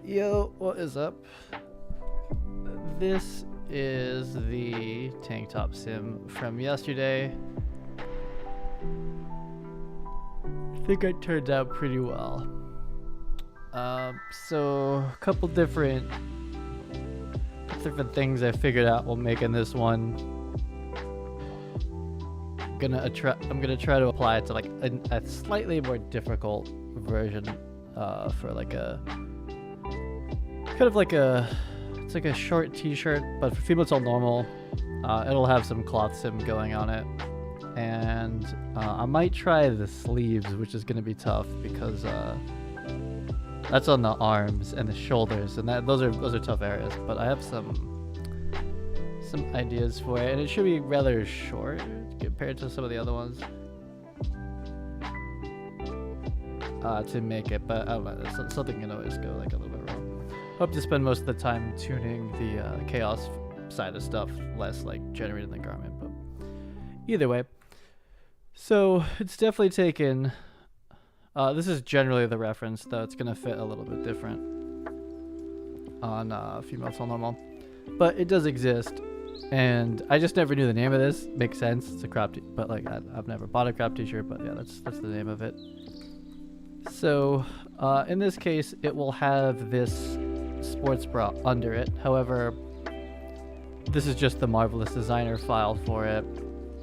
Yo, what is up? This is the tank top sim from yesterday. I think it turned out pretty well. So a couple different things I figured out while making this one. I'm gonna try to apply it to like a slightly more difficult version for like a kind of like it's like a short t-shirt, but for female it's all normal. It'll have some cloth sim going on it, and I might try the sleeves, which is gonna be tough because that's on the arms and the shoulders, and those are tough areas. But I have some ideas for it, and it should be rather short compared to some of the other ones to make it. But I don't know, something can always go like a little bit wrong. Hope to spend most of the time tuning the chaos side of stuff, less like generating the garment. But either way, so it's definitely taken. This is generally the reference, though it's gonna fit a little bit different on female till normal, but it does exist, and I just never knew the name of this. Makes sense, it's a crop but like I've never bought a crop t-shirt, but yeah, that's the name of it. So in this case, it will have this sports bra under it. However, this is just the Marvelous Designer file for it.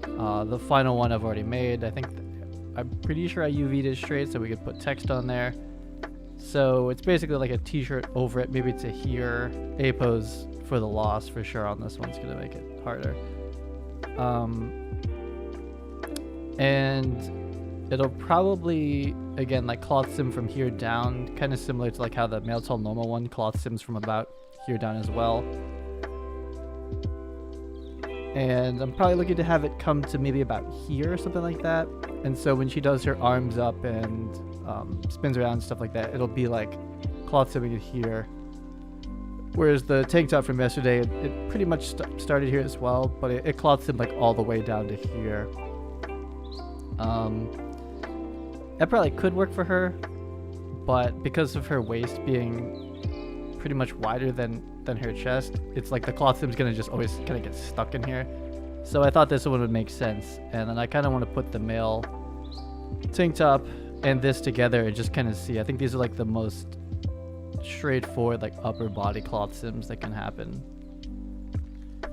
The final one I've already made. I'm pretty sure I UV'd it straight so we could put text on there. So it's basically like a t-shirt over it, maybe to here. A-pose for the loss for sure on this one's gonna make it harder. And it'll probably, again, like cloth sim from here down, kind of similar to like how the male till normal one cloth sims from about here down as well. And I'm probably looking to have it come to maybe about here or something like that. And so when she does her arms up and spins around and stuff like that, it'll be like cloth simming it here. Whereas the tank top from yesterday, it pretty much started here as well, but it cloth simmed like all the way down to here. That probably could work for her, but because of her waist being pretty much wider than her chest, it's like the cloth sim's gonna just always kind of get stuck in here. So I thought this one would make sense, and then I kind of want to put the male tank top and this together and just kind of see. I think these are like the most straightforward like upper body cloth sims that can happen.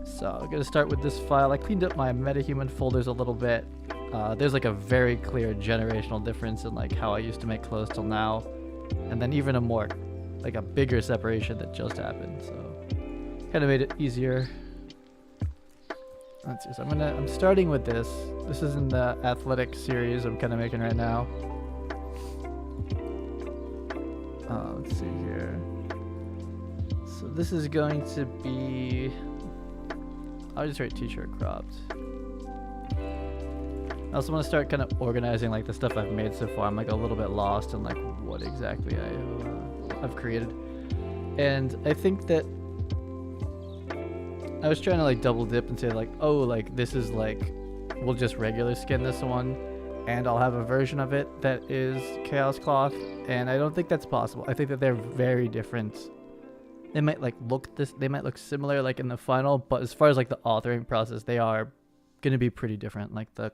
So I'm gonna start with this file. I cleaned up my MetaHuman folders a little bit. There's like a very clear generational difference in like how I used to make clothes till now, and then even a bigger separation that just happened. So kind of made it easier. Let's see. So I'm starting with this. This is in the athletic series I'm kind of making right now. Let's see here. So this is going to be, I'll just write t-shirt cropped. I also want to start kind of organizing like the stuff I've made so far. I'm like a little bit lost in like what exactly I've created. And I think that I was trying to like double dip and say like, oh, like this is like, we'll just regular skin this one and I'll have a version of it that is chaos cloth, and I don't think that's possible. I think that they're very different. They might look similar like in the final, but as far as like the authoring process, they are going to be pretty different. Like the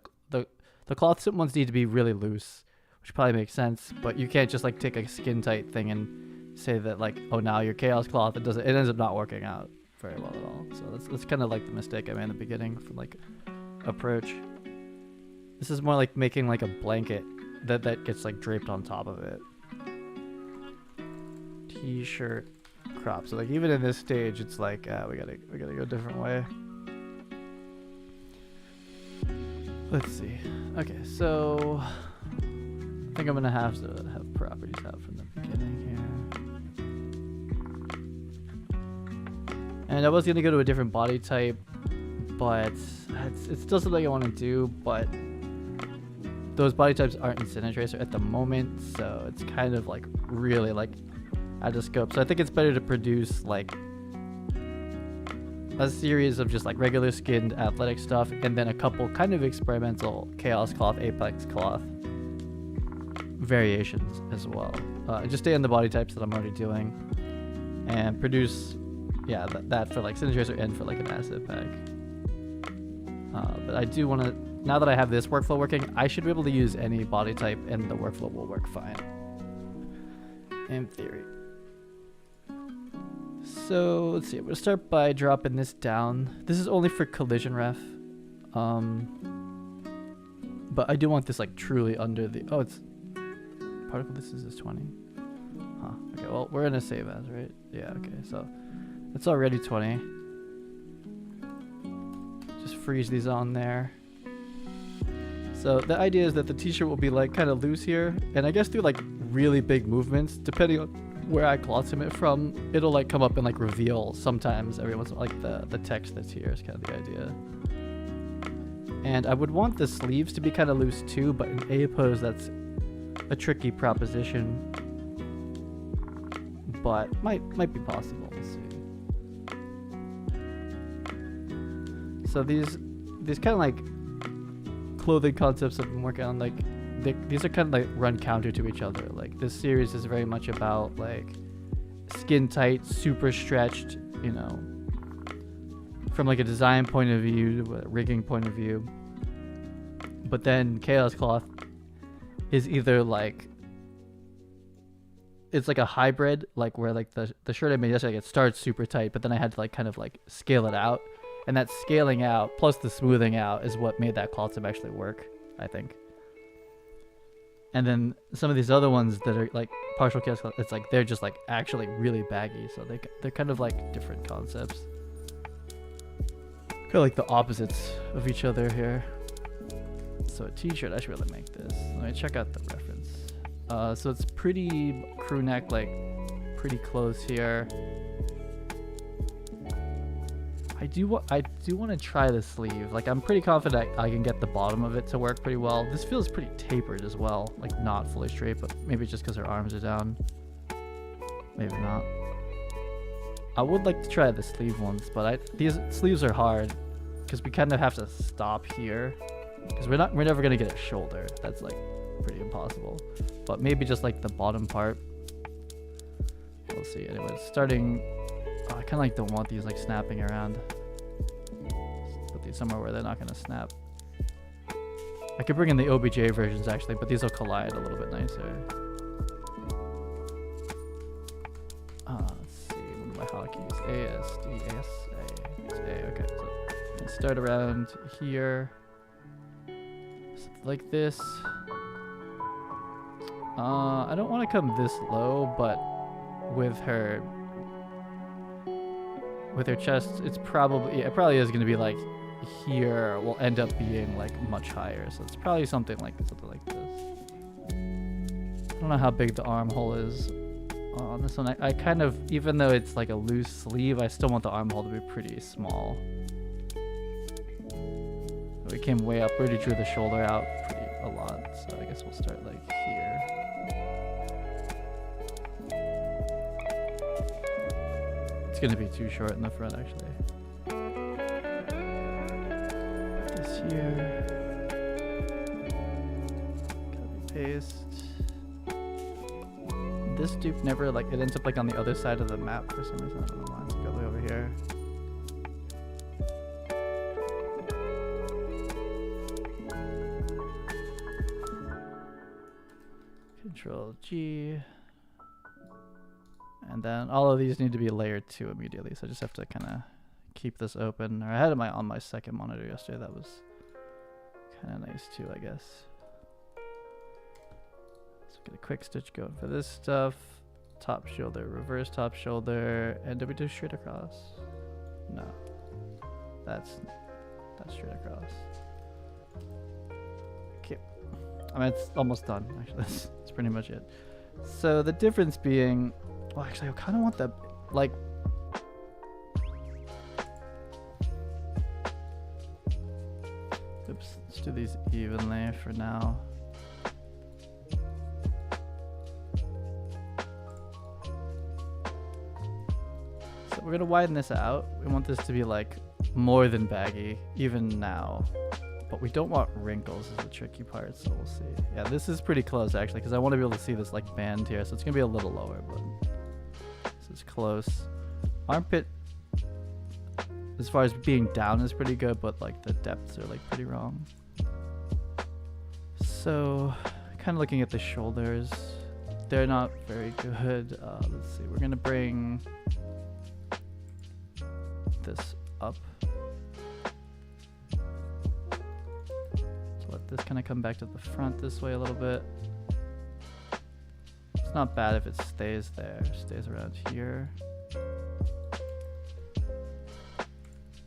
cloth sim ones need to be really loose, which probably makes sense, but you can't just like take a skin tight thing and say that like, oh, now your chaos cloth, it ends up not working out very well at all. So that's kind of like the mistake I made in the beginning from like approach. This is more like making like a blanket that gets like draped on top of it. T-shirt crop. So like even in this stage, it's like we gotta go a different way. Let's see. Okay, so I think I'm gonna have to have properties out from the beginning here. And I was gonna go to a different body type, but it's still something I want to do, but those body types aren't in Cine Tracer at the moment, so it's kind of like really like out of scope. So I think it's better to produce like a series of just like regular skinned athletic stuff, and then a couple kind of experimental chaos cloth, apex cloth variations as well. Just stay on the body types that I'm already doing. and produce, yeah, that for like Cine Tracer and for like an asset pack. But I do want to, now that I have this workflow working, I should be able to use any body type and the workflow will work fine. In theory. So let's see, I'm gonna start by dropping this down. This is only for collision ref. But I do want this like truly under the, oh, it's particle distance is 20. Huh, okay, well, we're gonna save as, right? Yeah, okay, so it's already 20. Just freeze these on there. So the idea is that the t-shirt will be like kind of loose here, and I guess through like really big movements, depending on where I cloth sim it from, it'll like come up and like reveal sometimes every once in a while, like the text that's here is kind of the idea. And I would want the sleeves to be kind of loose too, but in A pose that's a tricky proposition, but might be possible. Let's see. So these kind of like clothing concepts I've been working on, like these are kind of like run counter to each other. Like this series is very much about like skin tight, super stretched, you know, from like a design point of view, a rigging point of view. But then Chaos Cloth is either like, it's like a hybrid, like where like the shirt I made yesterday, like it starts super tight, but then I had to like kind of like scale it out. And that scaling out plus the smoothing out is what made that cloth sim actually work, I think. And then some of these other ones that are like partial chaos cloth, it's like they're just like actually really baggy, so they're kind of like different concepts. Kind of like the opposites of each other here. So a t-shirt, I should really make this. Let me check out the reference. So it's pretty crew neck, like pretty close here. I do want to try the sleeve. Like I'm pretty confident I can get the bottom of it to work pretty well. This feels pretty tapered as well, like not fully straight, but maybe just because her arms are down. Maybe not. I would like to try the sleeve ones, but these sleeves are hard because we kind of have to stop here because we're never gonna get a shoulder. That's like pretty impossible. But maybe just like the bottom part. We'll see. Anyway, starting. Oh, I kind of like don't want these like snapping around. Let's put these somewhere where they're not gonna snap. I could bring in the OBJ versions actually, but these will collide a little bit nicer. Let's see. What are my hotkeys? A, S, D, S, A. It's A. Okay. So let's start around here. Something like this. I don't want to come this low, but with her chest, it probably is going to be like here will end up being like much higher, so it's probably something like this. I don't know how big the armhole is on this one. I kind of, even though it's like a loose sleeve, I still want the armhole to be pretty small. We came way up, we already drew the shoulder out a lot, so I guess we'll start like here. It's gonna be too short in the front actually. This here. Copy paste. This dupe never like, it ends up like on the other side of the map for some reason. I don't know why. Let's go way over here. Control G. And then all of these need to be layered 2 immediately, so I just have to kind of keep this open. Or I had it on my second monitor yesterday. That was kind of nice too, I guess. Let's get a quick stitch going for this stuff. Top shoulder, reverse top shoulder, and did we do straight across? No, that's straight across. Okay, I mean it's almost done. Actually, that's pretty much it. So the difference being. Well, actually, I kind of want the, like, oops, let's do these evenly for now. So we're going to widen this out. We want this to be, like, more than baggy, even now. But we don't want wrinkles is the tricky part, so we'll see. Yeah, this is pretty close, actually, because I want to be able to see this, like, band here. So it's going to be a little lower, but... This is close. Armpit, as far as being down, is pretty good, but like the depths are like pretty wrong. So kind of looking at the shoulders, they're not very good. Let's see, we're gonna bring this up. So let this kind of come back to the front this way a little bit. It's not bad if it stays there, stays around here.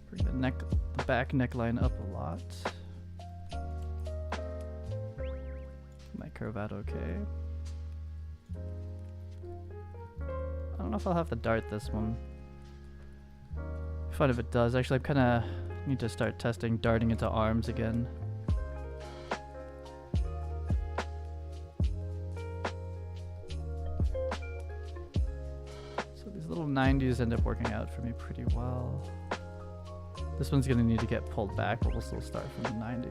Bring the back neckline up a lot. Might curve out okay. I don't know if I'll have to dart this one. Fun if it does. Actually, I kind of need to start testing darting into arms again. So these little 90s end up working out for me pretty well. This one's gonna need to get pulled back, but we'll still start from the 90.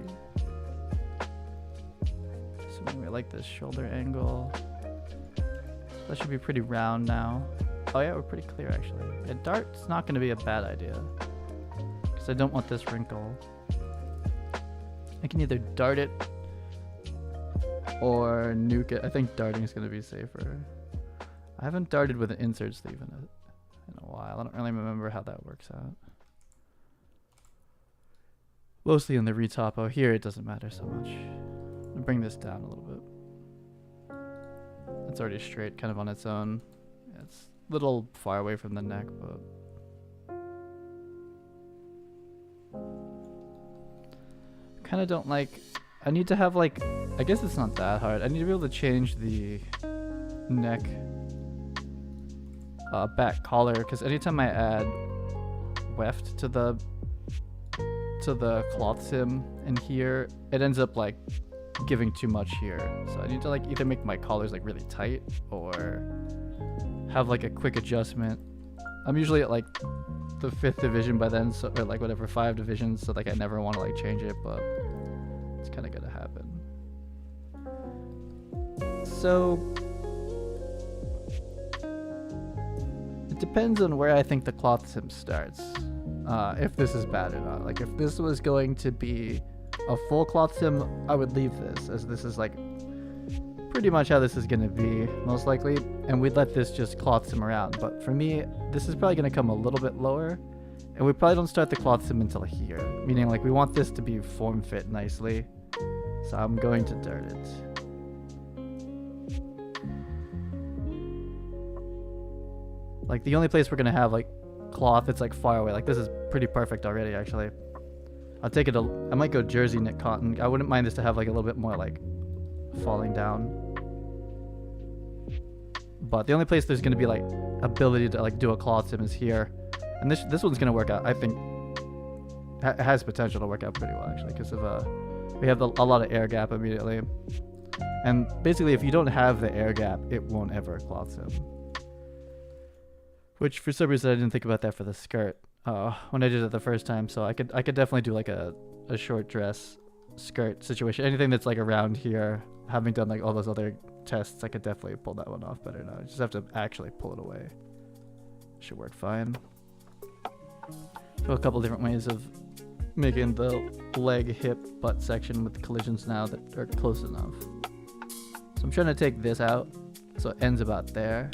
So maybe I like this shoulder angle. That should be pretty round now. Oh yeah, we're pretty clear actually. A dart's not gonna be a bad idea, because I don't want this wrinkle. I can either dart it or nuke it. I think darting is gonna be safer. I haven't darted with an insert sleeve in a while. I don't really remember how that works out. Mostly in the retopo. Here it doesn't matter so much. I'm gonna bring this down a little bit. It's already straight kind of on its own. Yeah, it's a little far away from the neck, but kind of don't like, I need to have like, I guess it's not that hard. I need to be able to change the neck back collar, because anytime I add weft to the cloth sim in here, it ends up like giving too much here. So I need to like either make my collars like really tight or have like a quick adjustment. I'm usually at like the 5th division by then, so, or like whatever, 5 divisions, so like I never want to like change it, but it's kind of gonna happen. So it depends on where I think the cloth sim starts. If this is bad or not. Like if this was going to be a full cloth sim, I would leave this, as this is like pretty much how this is going to be most likely, and we'd let this just cloth sim around. But for me, this is probably going to come a little bit lower, and we probably don't start the cloth sim until here, meaning like we want this to be form fit nicely. So I'm going to dart it. Like the only place we're going to have like cloth, it's like far away. Like this is pretty perfect already actually. I'll take it I might go jersey knit cotton. I wouldn't mind this to have like a little bit more like falling down, but the only place there's going to be like ability to like do a cloth sim is here, and this one's going to work out. I think it has potential to work out pretty well actually, because of we have a lot of air gap immediately, and basically if you don't have the air gap, it won't ever cloth sim. Which for some reason I didn't think about that for the skirt when I did it the first time. So I could definitely do like a short dress skirt situation. Anything that's like around here, having done like all those other tests, I could definitely pull that one off better now. I just have to actually pull it away. Should work fine. So a couple different ways of making the leg, hip, butt section with the collisions now that are close enough. So I'm trying to take this out so it ends about there.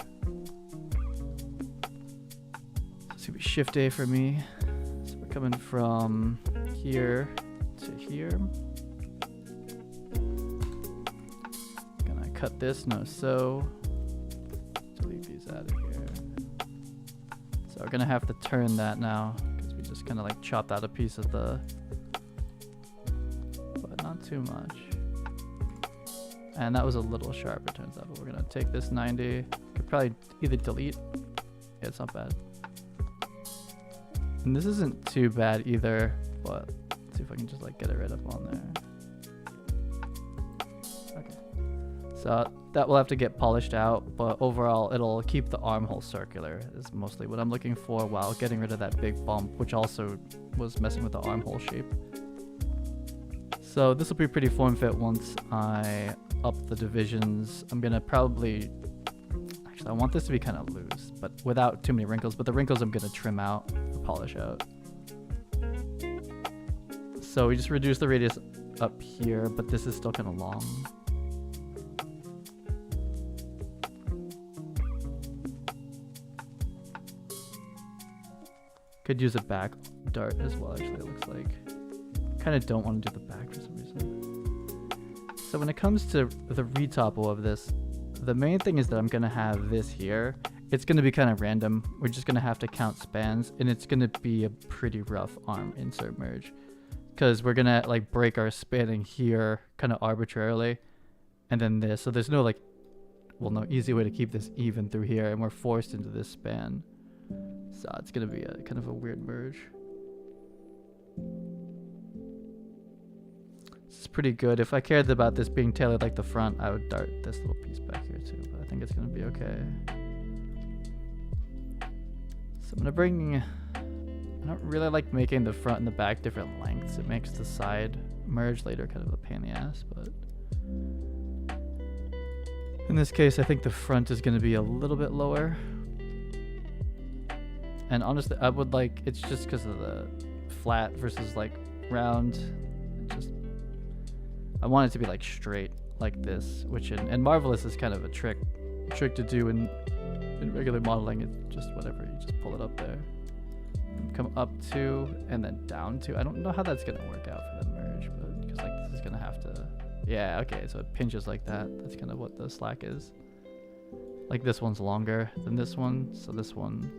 It's gonna be shift A for me. So we're coming from here to here. Gonna cut this, no so. Delete these out of here. So we're gonna have to turn that now, because we just kind of like chopped out a piece of the, but not too much. And that was a little sharp, it turns out, but we're gonna take this 90. Could probably either delete. Yeah, it's not bad. And this isn't too bad either, but let's see if I can just like get it right up on there. Okay. So that will have to get polished out, but overall it'll keep the armhole circular is mostly what I'm looking for, while getting rid of that big bump, which also was messing with the armhole shape. So this will be pretty form fit once I up the divisions. I'm gonna probably, actually So I want this to be kind of loose, but without too many wrinkles. But the wrinkles I'm gonna trim out, or polish out. So we just reduce the radius up here, but this is still kind of long. Could use a back dart as well, actually, it looks like. Kind of don't want to do the back for some reason. So when it comes to the retopple of this, the main thing is that I'm going to have this here. It's going to be kind of random. We're just going to have to count spans, and it's going to be a pretty rough arm insert merge. Because we're going to like break our spanning here kind of arbitrarily, and then this. So there's no like, well, no easy way to keep this even through here, and we're forced into this span. So it's going to be a kind of a weird merge. This is pretty good. If I cared about this being tailored like the front, I would dart this little piece back here too, but I think it's going to be okay. So I'm going to bring... I don't really like making the front and the back different lengths. It makes the side merge later kind of a pain in the ass, but... in this case, I think the front is going to be a little bit lower. And honestly, I would like, it's just because of the flat versus like round. I want it to be like straight like this, which in Marvelous is kind of a trick to do in regular modeling. It's just whatever, you just pull it up there. Come up to and then down to. I don't know how that's going to work out for the merge, but because like this is going to have to, yeah, okay, so it pinches like that. That's kind of what the slack is. Like this one's longer than this one, so this one,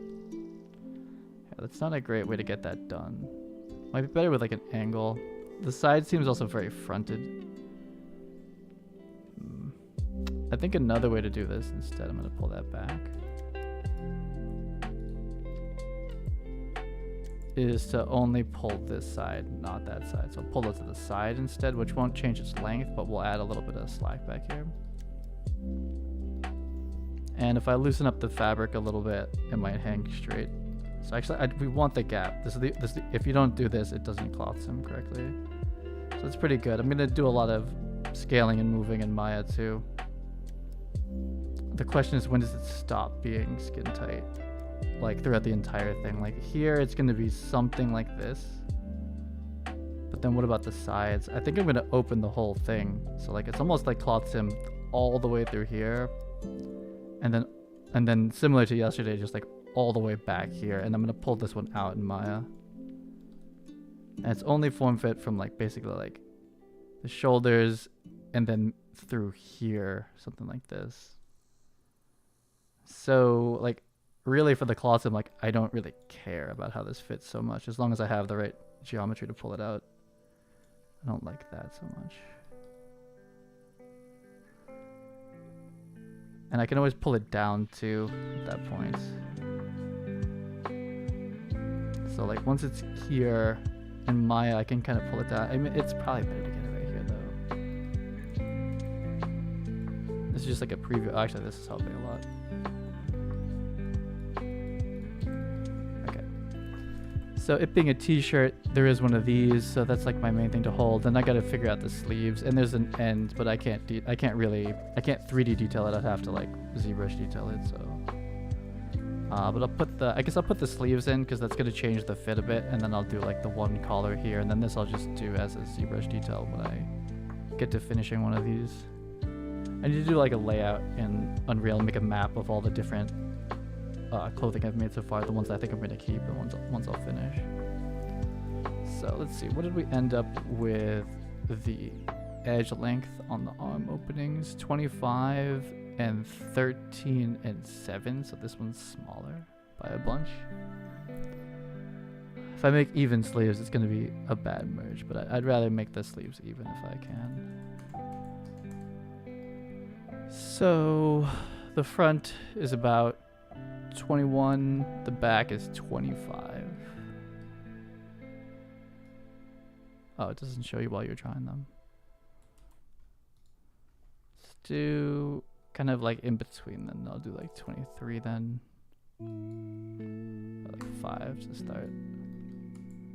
yeah, that's not a great way to get that done. Might be better with like an angle. The side seems also very fronted. I think another way to do this instead, I'm going to pull that back, is to only pull this side, not that side. So pull it to the side instead, which won't change its length, but we'll add a little bit of slack back here. And if I loosen up the fabric a little bit, it might hang straight. So actually, we want the gap. If you don't do this, it doesn't cloth sim correctly. So it's pretty good. I'm going to do a lot of scaling and moving in Maya too. The question is, when does it stop being skin tight? Like throughout the entire thing. Like here, it's going to be something like this. But then what about the sides? I think I'm going to open the whole thing. So like it's almost like cloth sim all the way through here. And then similar to yesterday, just like all the way back here. And I'm going to pull this one out in Maya. And it's only form fit from like basically like the shoulders and then through here, something like this. So like really for the cloth sim, like I don't really care about how this fits so much, as long as I have the right geometry to pull it out. I don't like that so much. And I can always pull it down too at that point. So like once it's here in Maya, I can kind of pull it down. I mean, it's probably better to get it right here though. This is just like a preview. Actually, this is helping a lot. So it being a t-shirt, there is one of these, so that's like my main thing to hold. Then I got to figure out the sleeves, and there's an end, but I can't 3D detail it. I'd have to like ZBrush detail it. So, but I guess I'll put the sleeves in because that's gonna change the fit a bit, and then I'll do like the one collar here, and then this I'll just do as a ZBrush detail when I get to finishing one of these. I need to do like a layout in Unreal and make a map of all the different clothing I've made so far, the ones I think I'm going to keep, and ones I'll finish. So let's see, what did we end up with? The edge length on the arm openings, 25 and 13 and 7, so this one's smaller by a bunch. If I make even sleeves, it's going to be a bad merge, but I'd rather make the sleeves even if I can. So the front is about 21, the back is 25. Oh, it doesn't show you while you're drawing them. Let's do kind of like in between, then I'll do like 23 then. Like 5 to start.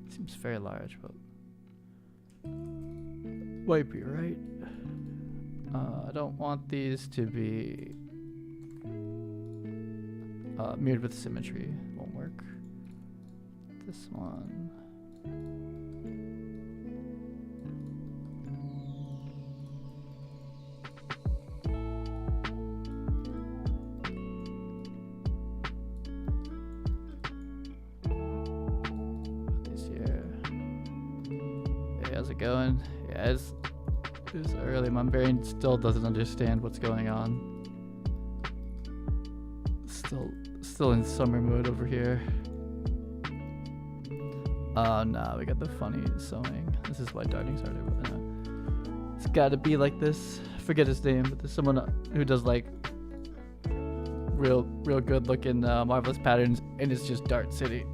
Seems very large, but might be right. I don't want these to be mirrored with symmetry won't work. This one. Put these here. Hey, how's it going? Yeah, it's early. My brain still doesn't understand what's going on. Still in summer mode over here. Oh no, we got the funny sewing. This is why darting started. It's gotta be like this. Forget his name, but there's someone who does like real good looking marvelous patterns, and it's just Dart City,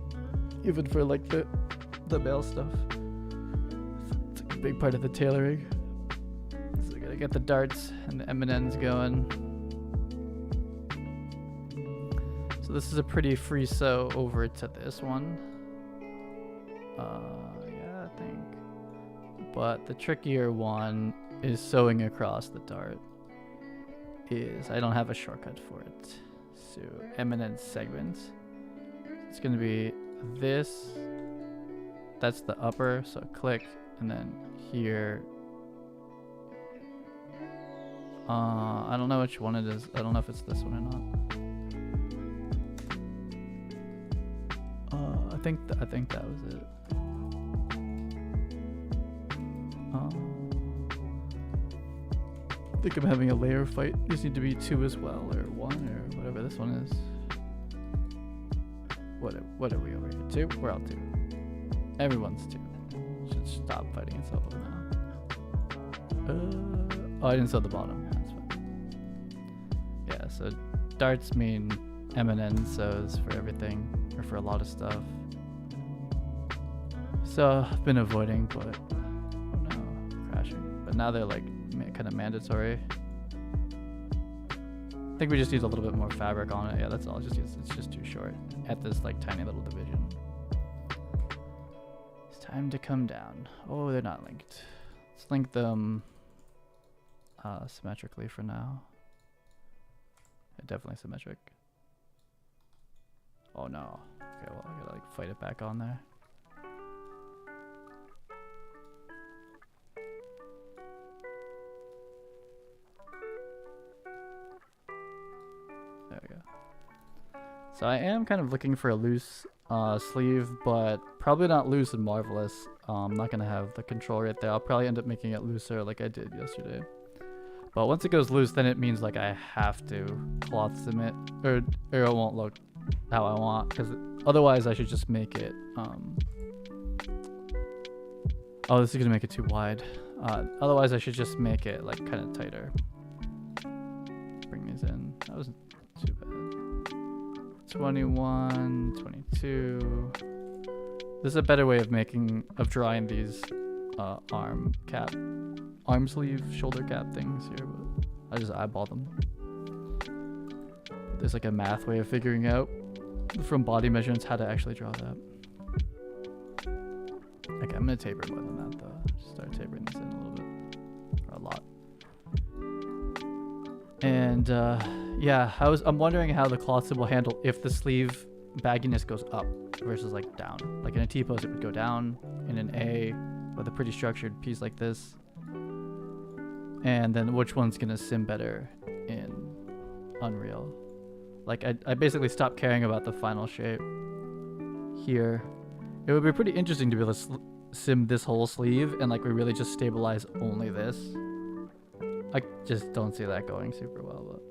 even for like the male stuff. It's like a big part of the tailoring. So we gotta get the darts and the M&Ns going. So this is a pretty free sew over to this one. Yeah, I think. But the trickier one is sewing across the dart. I don't have a shortcut for it. So M&N segments. It's gonna be this. That's the upper, so click, and then here. I don't know which one it is. I don't know if it's this one or not. I think that was it. I think I'm having a layer fight. These need to be 2 as well, or 1, or whatever this one is. What are we over here? 2? We're all 2. Everyone's 2. Should stop fighting itself now. Oh, I didn't sew the bottom. Yeah, that's fine. Yeah, so darts mean M&N sews for everything, or for a lot of stuff. So I've been avoiding, but oh no, crashing. But now they're like kind of mandatory. I think we just need a little bit more fabric on it. Yeah, that's all. It's just too short at this like tiny little division. It's time to come down. Oh, they're not linked. Let's link them symmetrically for now. Yeah, definitely symmetric. Oh no. Okay, well I gotta like fight it back on there. There we go. So I am kind of looking for a loose sleeve, but probably not loose and marvelous. I'm not gonna have the control right there. I'll probably end up making it looser like I did yesterday. But once it goes loose, then it means like I have to cloth sim it, or it won't look how I want, because otherwise I should just make it oh, this is gonna make it too wide. Otherwise I should just make it like kind of tighter. Bring these in. That wasn't too bad. 21, 22. This is a better way of drawing these arm sleeve, shoulder cap things here, but I just eyeball them. There's like a math way of figuring out from body measurements how to actually draw that. Okay, I'm gonna taper more than that though. Just start tapering this in a little bit, or a lot. And yeah, I'm wondering how the cloth sim will handle if the sleeve bagginess goes up versus like down. Like in a T-pose it would go down, in an A with a pretty structured piece like this. And then which one's gonna sim better in Unreal? Like I basically stopped caring about the final shape here. It would be pretty interesting to be able to sim this whole sleeve and like we really just stabilize only this. I just don't see that going super well, but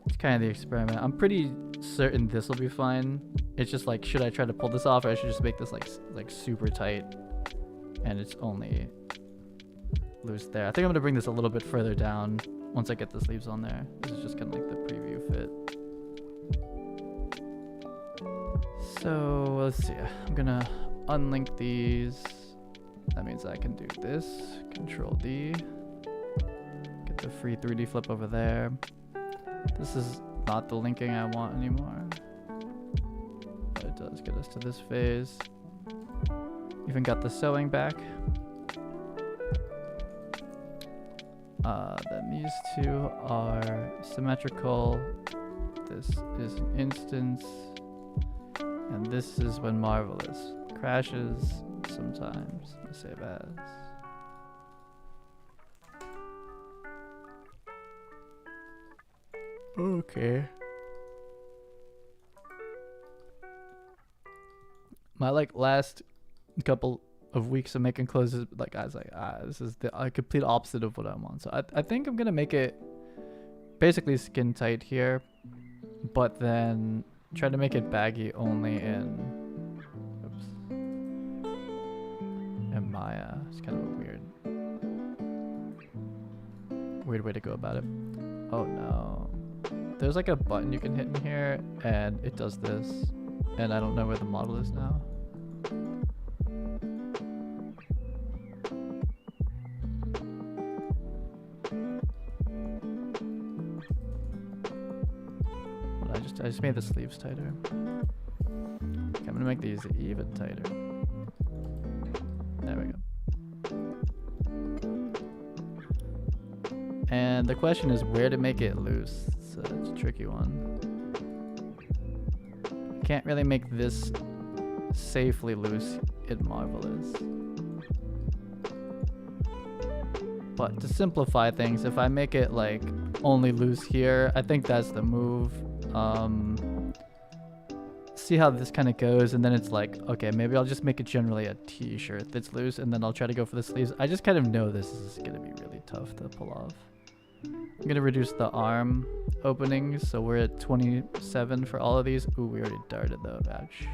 it's kind of the experiment. I'm pretty certain this will be fine. It's just like, should I try to pull this off, or I should just make this like super tight and it's only loose there. I think I'm gonna bring this a little bit further down once I get the sleeves on there. This is just kind of like the preview fit. So let's see, I'm gonna unlink these. That means I can do this, Control D, get the free 3D flip over there. This is not the linking I want anymore, but it does get us to this phase. Even got the sewing back. Then these two are symmetrical. This is an instance. And this is when Marvelous crashes sometimes. Save as. Okay. My like last couple of weeks of making clothes is like I was like, this is the complete opposite of what I want. So I think I'm gonna make it basically skin tight here, but then try to make it baggy only in Maya. It's kind of a weird way to go about it. Oh no. There's like a button you can hit in here and it does this. And I don't know where the model is now. I just made the sleeves tighter. Okay, I'm gonna make these even tighter. There we go. And the question is where to make it loose. It's a tricky one. Can't really make this safely loose in Marvelous. But to simplify things, if I make it like only loose here, I think that's the move. See how this kind of goes, and then it's like, okay, maybe I'll just make it generally a t-shirt that's loose, and then I'll try to go for the sleeves. I just kind of know this is gonna be really tough to pull off. I'm gonna reduce the arm openings, so we're at 27 for all of these. Ooh, we already darted though, ouch.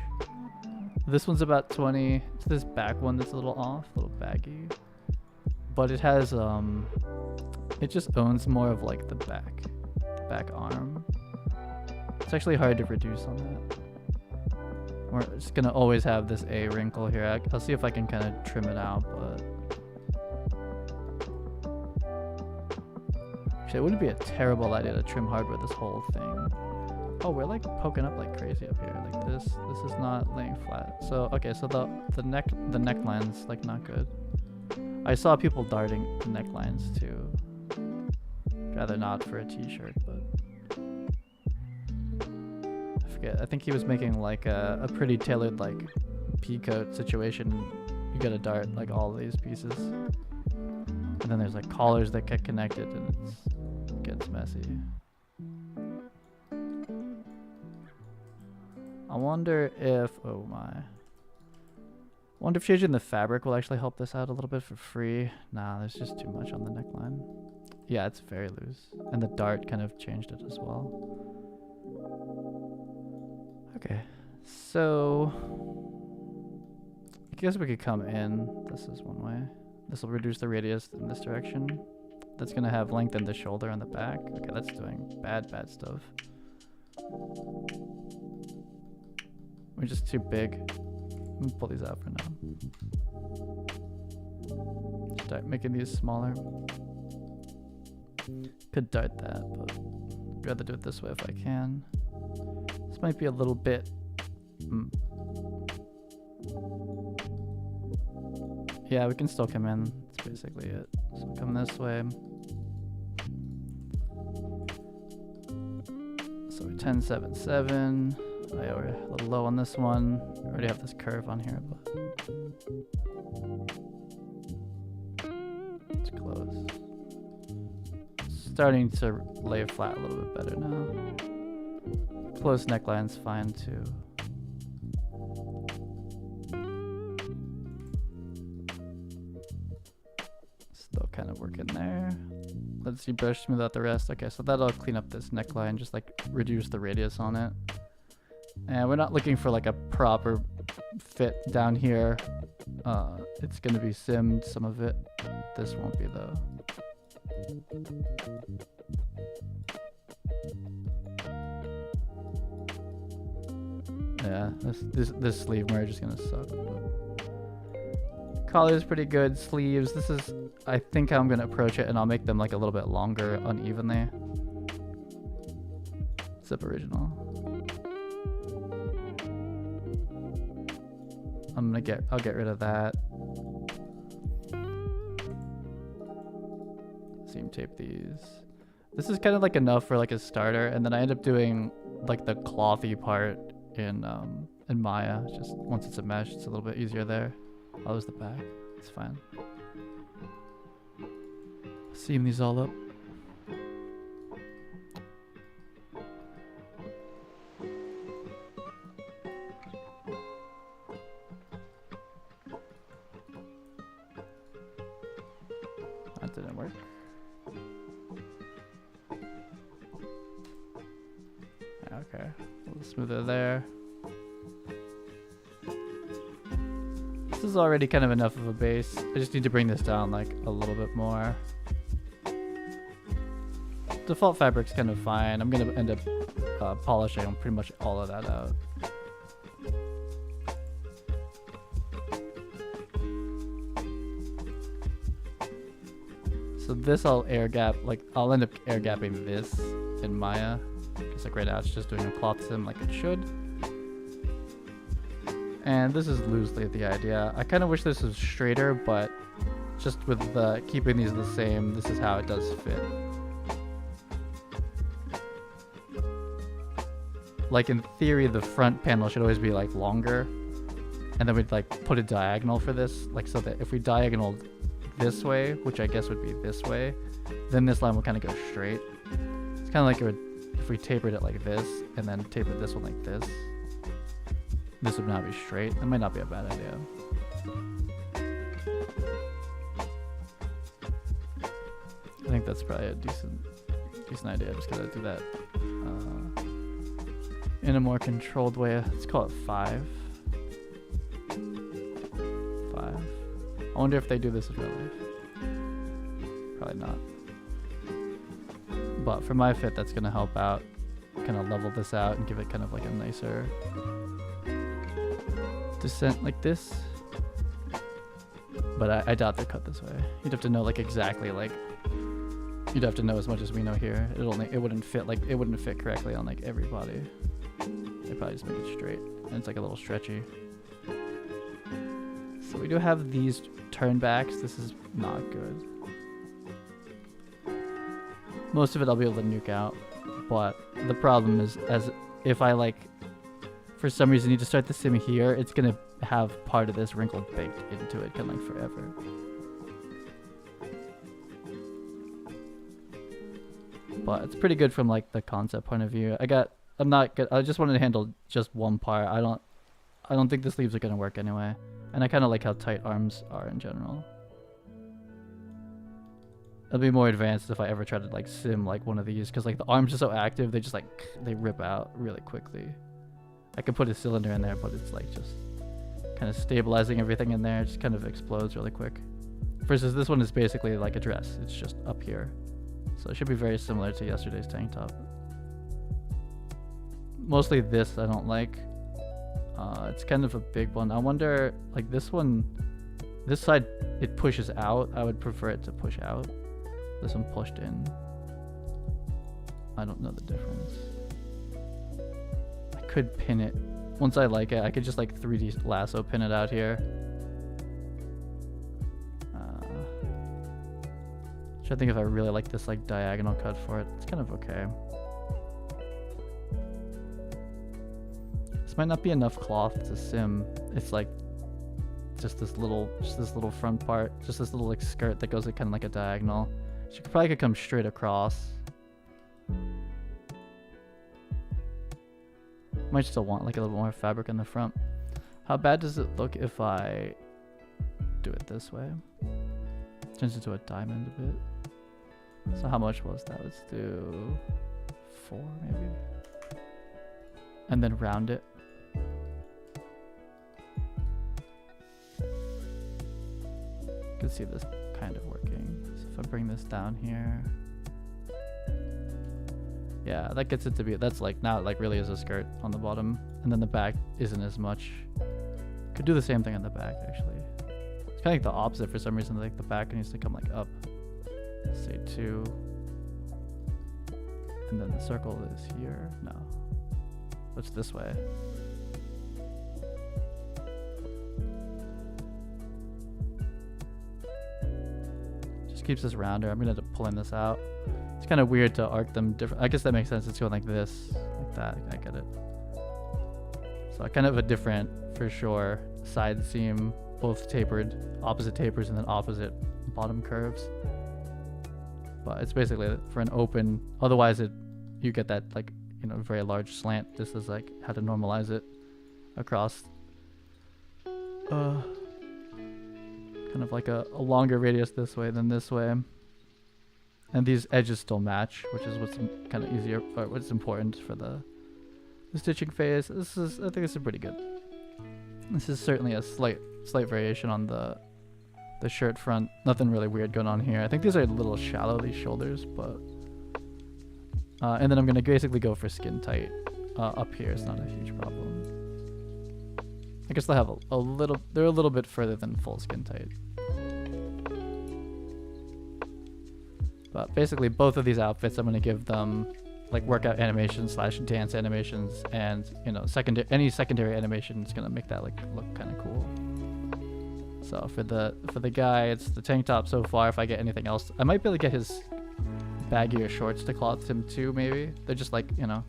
This one's about 20. It's this back one that's a little off, a little baggy. But it has, it just owns more of like the back arm. It's actually hard to reduce on that. We're just gonna always have this A wrinkle here. I'll see if I can kind of trim it out, but actually it wouldn't be a terrible idea to trim hardware this whole thing. Oh, we're like poking up like crazy up here. Like this is not laying flat. So okay, so the neckline's like not good. I saw people darting the necklines too. Rather not for a t-shirt, but I think he was making like a pretty tailored like pea-coat situation. You gotta dart like all of these pieces. And then there's like collars that get connected and it gets messy. I wonder if, oh my. I wonder if changing the fabric will actually help this out a little bit for free. Nah, there's just too much on the neckline. Yeah, it's very loose. And the dart kind of changed it as well. Okay, so I guess we could come in. This is one way. This will reduce the radius in this direction. That's gonna have lengthened the shoulder on the back. Okay, that's doing bad stuff. We're just too big. I'm gonna pull these out for now. Start making these smaller. Could dart that, but I'd rather do it this way if I can. This might be a little bit. Yeah, we can still come in. That's basically it. So come this way. So we're 10.77. Oh yeah, we're a little low on this one. We already have this curve on here, but it's close. Starting to lay flat a little bit better now. Close neckline's fine too. Still kind of working there. Let's see, brush smooth out the rest. Okay, so that'll clean up this neckline, just like reduce the radius on it. And we're not looking for like a proper fit down here. It's gonna be simmed, some of it. This won't be though. Yeah, this sleeve merge is gonna suck. Collar is pretty good. Sleeves, this is I think how I'm gonna approach it, and I'll make them like a little bit longer unevenly. Zip original. I'll get rid of that. See, seam tape these. This is kind of like enough for like a starter, and then I end up doing like the clothy part in Maya. Just once it's a mesh, it's a little bit easier there. Oh, there's the back. It's fine. Seam these all up. That didn't work. Okay, a little smoother there. This is already kind of enough of a base. I just need to bring this down like a little bit more. Default fabric's kind of fine. I'm gonna end up polishing pretty much all of that out. So this I'll air gap, like I'll end up air gapping this in Maya. Because like right now it's just doing a cloth sim like it should. And this is loosely the idea. I kind of wish this was straighter, but just with keeping these the same, this is how it does fit. Like in theory, the front panel should always be like longer, and then we'd like put a diagonal for this, like so that if we diagonal this way, which I guess would be this way, then this line will kind of go straight. It's kind of like it would if we tapered it like this, and then tapered this one like this. This would not be straight. That might not be a bad idea. I think that's probably a decent idea. I'm just gonna do that in a more controlled way. Let's call it 5. 5. I wonder if they do this in real life. Probably not. But for my fit, that's gonna help out, kind of level this out and give it kind of like a nicer descent like this. But I doubt they're cut this way. You'd have to know like exactly like, you'd have to know as much as we know here. It wouldn't fit correctly on like every body. They probably just make it straight, and it's like a little stretchy. So we do have these turnbacks. This is not good. Most of it I'll be able to nuke out, but the problem is, as if I like, for some reason need to start the sim here, it's gonna have part of this wrinkle baked into it, kind of like forever. But it's pretty good from like the concept point of view. I'm not good. I just wanted to handle just one part. I don't think the sleeves are gonna work anyway, and I kind of like how tight arms are in general. It'll be more advanced if I ever try to like sim like one of these, because like the arms are so active, they just like they rip out really quickly. I could put a cylinder in there, but it's like just kind of stabilizing everything in there. It just kind of explodes really quick. Versus this one is basically like a dress. It's just up here. So it should be very similar to yesterday's tank top. Mostly this I don't like. It's kind of a big one. I wonder, like this one, this side, it pushes out. I would prefer it to push out. This one pushed in. I don't know the difference. I could pin it. Once I like it, I could just like 3D lasso pin it out here. I think if I really like this like diagonal cut for it, it's kind of okay. This might not be enough cloth to sim. It's like just this little front part, just this little like skirt that goes like, kind of like a diagonal. She probably could come straight across. Might still want like a little more fabric in the front. How bad does it look if I do it this way? Turns into a diamond a bit. So how much was that? Let's do 4 maybe. And then round it. You can see this kind of working. So if I bring this down here. Yeah, that gets it to be, that's like, now it like really is a skirt on the bottom. And then the back isn't as much. Could do the same thing on the back actually. It's kind of like the opposite for some reason, like the back needs to come like up. Let's say 2. And then the circle is here. No. It's this way. keeps us rounder. I'm gonna end up pulling this out. It's kind of weird to arc them different. I guess that makes sense. It's going like this, like that. I get it. So kind of a different, for sure, side seam, both tapered, opposite tapers, and then opposite bottom curves. But it's basically for an open. Otherwise, you get that like, you know, very large slant. This is like how to normalize it across. Kind of like a longer radius this way than this way. And these edges still match, which is what's kind of easier, or what's important for the stitching phase. I think this is pretty good. This is certainly a slight variation on the shirt front. Nothing really weird going on here. I think these are a little shallow, these shoulders, but and then I'm gonna basically go for skin tight up here. It's not a huge problem. I guess they'll have a little. They're a little bit further than full skin tight. But basically, both of these outfits, I'm gonna give them like workout animations / dance animations, and you know, any secondary animation is gonna make that like look kind of cool. So for the guy, it's the tank top so far. If I get anything else, I might be able to get his baggier shorts to cloth him too. Maybe they're just like, you know,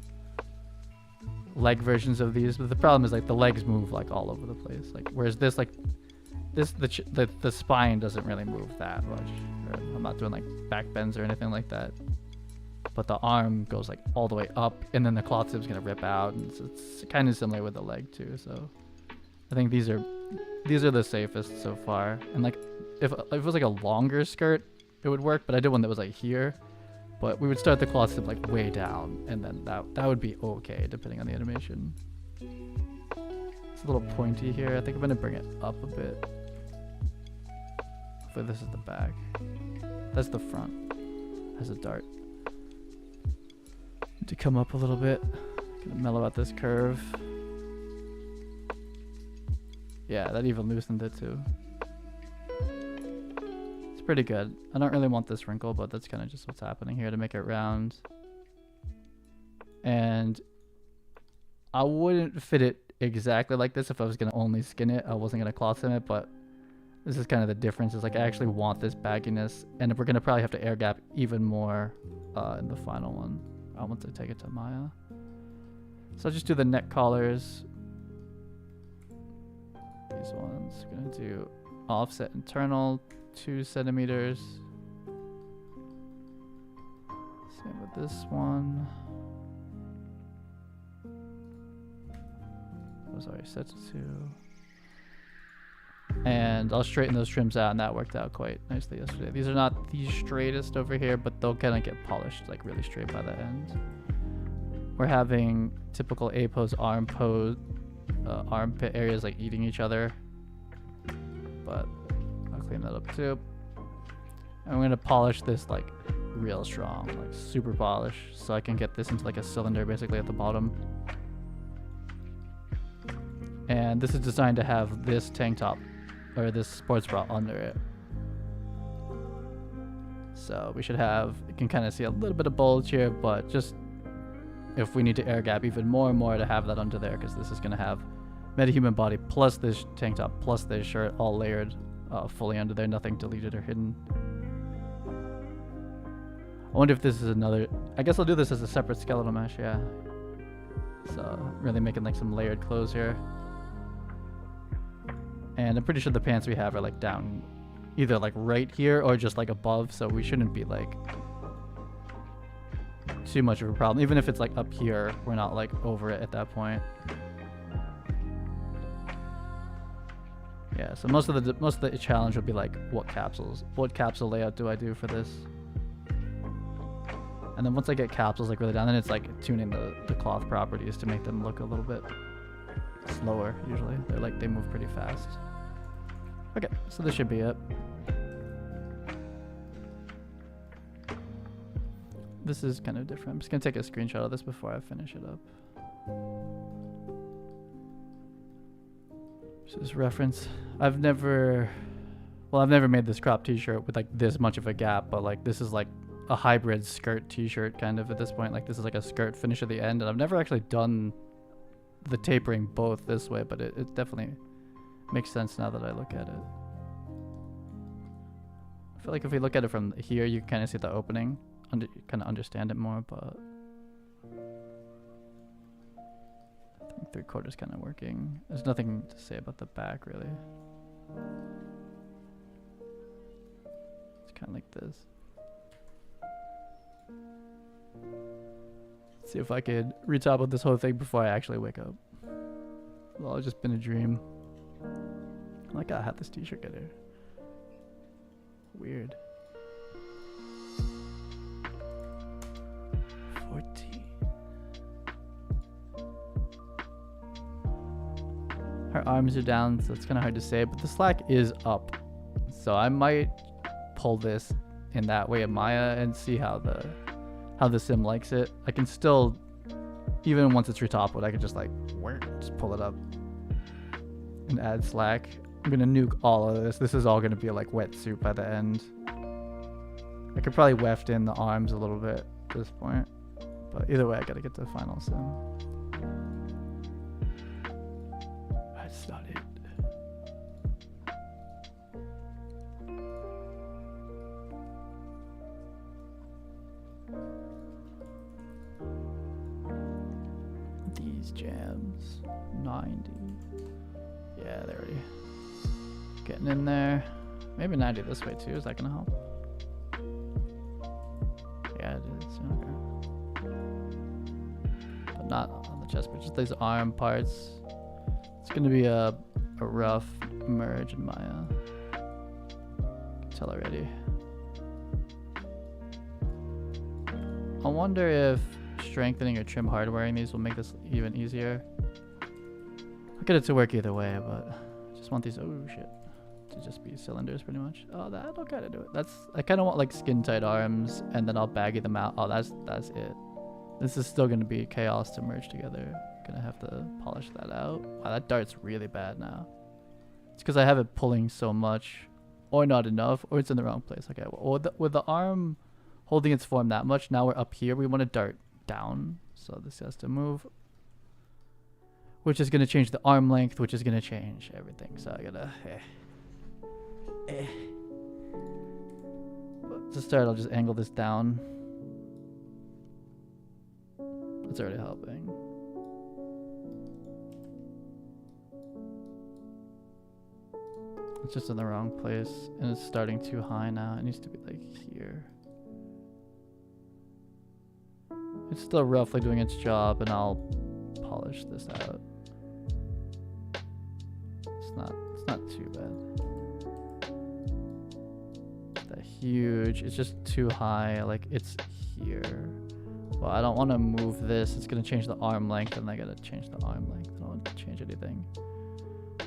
leg versions of these. But the problem is like the legs move like all over the place. Like whereas this like the spine doesn't really move that much. I'm not doing like back bends or anything like that. But the arm goes like all the way up, and then the cloth tip's gonna rip out, and it's kind of similar with the leg too. So I think these are the safest so far. And like if it was like a longer skirt, it would work. But I did one that was like here. But we would start the cloth tip like way down, and then that would be okay depending on the animation. It's a little pointy here. I think I'm gonna bring it up a bit. Hopefully this is the back. That's the front. Has a dart. To come up a little bit. Gonna mellow out this curve. Yeah, that even loosened it too. It's pretty good. I don't really want this wrinkle, but that's kind of just what's happening here to make it round. And I wouldn't fit it exactly like this if I was gonna only skin it. I wasn't gonna cloth sim it, but this is kind of the difference. Is like I actually want this bagginess, and we're gonna probably have to air gap even more in the final one. I want to take it to Maya. So I'll just do the neck collars. These ones. Gonna do offset internal 2 centimeters. Same with this one. Oh, sorry, set to 2. And I'll straighten those trims out, and that worked out quite nicely yesterday. These are not the straightest over here, but they'll kind of get polished like really straight by the end. We're having typical A pose, arm pose, armpit areas like eating each other, but I'll clean that up too. And I'm gonna polish this like real strong, like super polish, so I can get this into like a cylinder basically at the bottom. And this is designed to have this tank top or this sports bra under it. So we should have, you can kind of see a little bit of bulge here, but just if we need to air gap even more and more to have that under there, because this is going to have MetaHuman body plus this tank top plus this shirt all layered fully under there, nothing deleted or hidden. I wonder if this is another, I guess I'll do this as a separate skeletal mesh, yeah. So really making like some layered clothes here. And I'm pretty sure the pants we have are like down either like right here or just like above, so we shouldn't be like too much of a problem. Even if it's like up here, we're not like over it at that point. Yeah, so most of the challenge would be like what capsule layout do I do for this? And then once I get capsules like really down, then it's like tuning the cloth properties to make them look a little bit slower. Usually they move pretty fast. Okay, so this should be it. This is kind of different. I'm just gonna take a screenshot of this before I finish it up. Just reference. I've never made this crop t-shirt with like this much of a gap, but like this is like a hybrid skirt t-shirt kind of at this point. Like this is like a skirt finish at the end, and I've never actually done the tapering both this way, but it definitely makes sense now that I look at it. I feel feel like if we look at it from here, you kind of see the opening, kind of understand it more, but I think 3/4 is kind of working. There's nothing to say about the back, really. It's kind of like this. Let's see if I could retop with this whole thing before I actually wake up. Well, it's just been a dream. Like I had this t-shirt get here. Weird. 14. Her arms are down, so it's kind of hard to say, but the slack is up. So I might pull this in that way of Maya and see how the sim likes it. I can still, even once it's retoppled, I can just like just pull it up and add slack. I'm gonna nuke all of this. This is all gonna be like wet soup by the end. I could probably weft in the arms a little bit at this point, but either way, I gotta get to the final sim. That's not it. These jams, 90. Yeah, they're already getting in there. Maybe 90 this way too. Is that gonna help? Yeah, it is. Okay. But not on the chest, but just these arm parts. It's gonna be a rough merge in Maya. Can tell already. I wonder if strengthening or trim hardwiring these will make this even easier. I'll get it to work either way, but I just want these, oh shit, to just be cylinders pretty much. Oh, that'll kind of do it. I kind of want like skin tight arms, and then I'll baggy them out. Oh, that's it. This is still going to be chaos to merge together. Gonna have to polish that out. Wow, that dart's really bad now. It's because I have it pulling so much, or not enough, or it's in the wrong place. Okay, well, with the arm holding its form that much, now we're up here. We want to dart down, so this has to move, which is going to change the arm length, which is going to change everything. So I gotta But to start, I'll just angle this down. It's already helping. It's just in the wrong place, and it's starting too high now. It needs to be like here. It's still roughly doing its job, and I'll polish this out. It's not too bad. That huge, it's just too high, like it's here. Well, I don't want to move this. It's gonna change the arm length, and I gotta change the arm length. I don't want to change anything.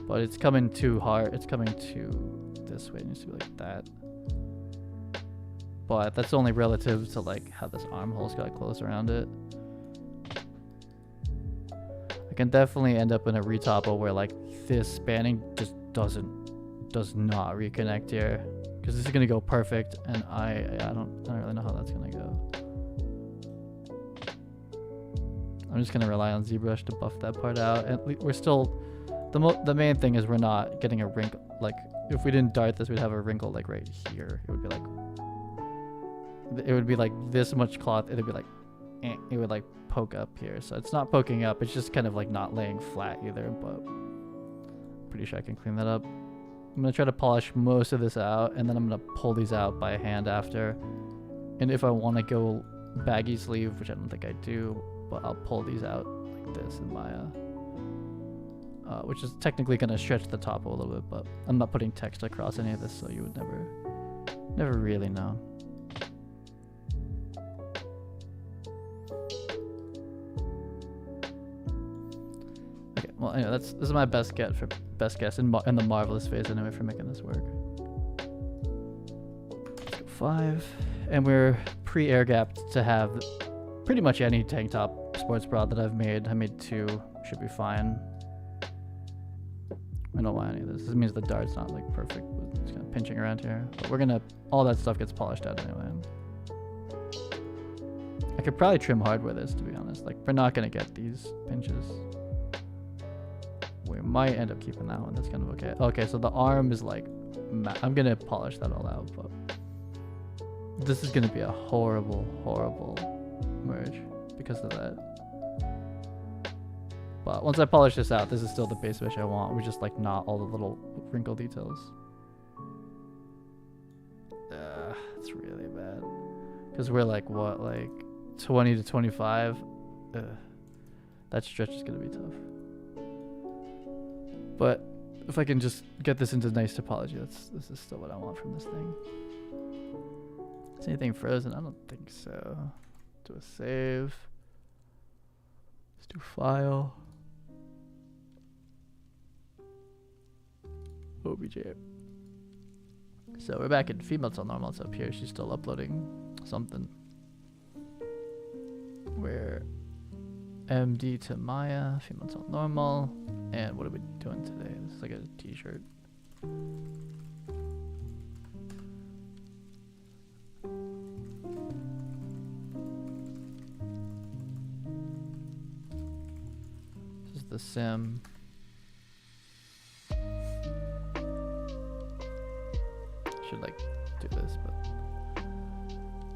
But it's coming too hard. It's coming too this way. It needs to be like that. But that's only relative to like how this armhole's got close around it. I can definitely end up in a retopple where like this spanning just does not reconnect here, because this is gonna go perfect, and I don't really know how that's gonna go. I'm just gonna rely on ZBrush to buff that part out, and we're still the main thing is we're not getting a wrinkle. Like if we didn't dart this, we'd have a wrinkle like right here. It would be like this much cloth. It'd be like it would like poke up here. So it's not poking up. It's just kind of like not laying flat either. But pretty sure I can clean that up. I'm gonna try to polish most of this out, and then I'm gonna pull these out by hand after. And if I want to go baggy sleeve, which I don't think I do, but I'll pull these out like this in Maya. Which is technically going to stretch the top a little bit, but I'm not putting text across any of this, so you would never really know. Okay, well anyway, this is my best guess in the marvelous phase anyway for making this work. Let's go 5, and we're pre-air gapped to have pretty much any tank top sports bra that I've made. I made 2, should be fine. I don't want any of this. This means the dart's not like perfect, but it's kind of pinching around here. But all that stuff gets polished out anyway. I could probably trim hardware this, to be honest. Like, we're not gonna get these pinches. We might end up keeping that one. That's kind of okay. Okay, so the arm is like, I'm gonna polish that all out, but This is gonna be a horrible, horrible merge because of that. But once I polish this out, this is still the base mesh I want. We just like not all the little wrinkle details. It's really bad. Because we're like, what, like 20 to 25? That stretch is going to be tough. But if I can just get this into nice topology, this is still what I want from this thing. Is anything frozen? I don't think so. Do a save. Let's do file. OBJ. So we're back in female till normal. It's up here. She's still uploading something. We're MD to Maya, female till normal. And what are we doing today? This is like a t-shirt. This is the sim. Should like do this, but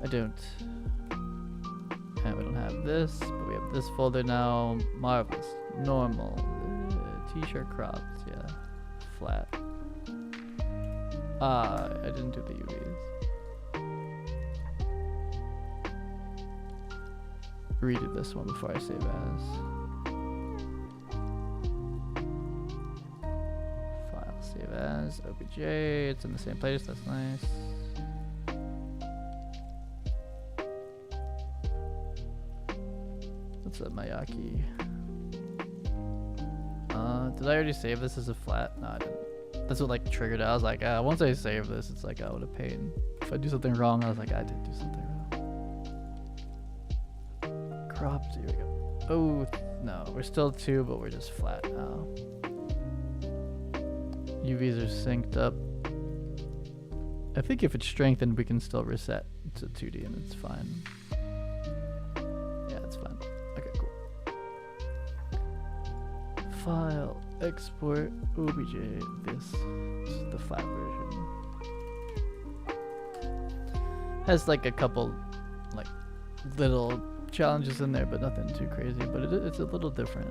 I don't. And we don't have this, but we have this folder now. Marvelous, normal, t-shirt cropped, yeah, flat. I didn't do the UVs. Redo this one before I save as. Save as OBJ. It's in the same place. That's nice. What's up, Mayaki? Did I already save this as a flat? No, I didn't. That's what like triggered it. I was like, once I save this, it's like, what a pain. If I do something wrong, I was like, I did do something wrong. Cropped. Here we go. Oh no, we're still 2, but we're just flat now. UVs are synced up. I think if it's strengthened, we can still reset to 2D and it's fine. Yeah, it's fine. Okay, cool. File, export, OBJ. This is the flat version. Has like a couple like little challenges in there, but nothing too crazy. But it's a little different.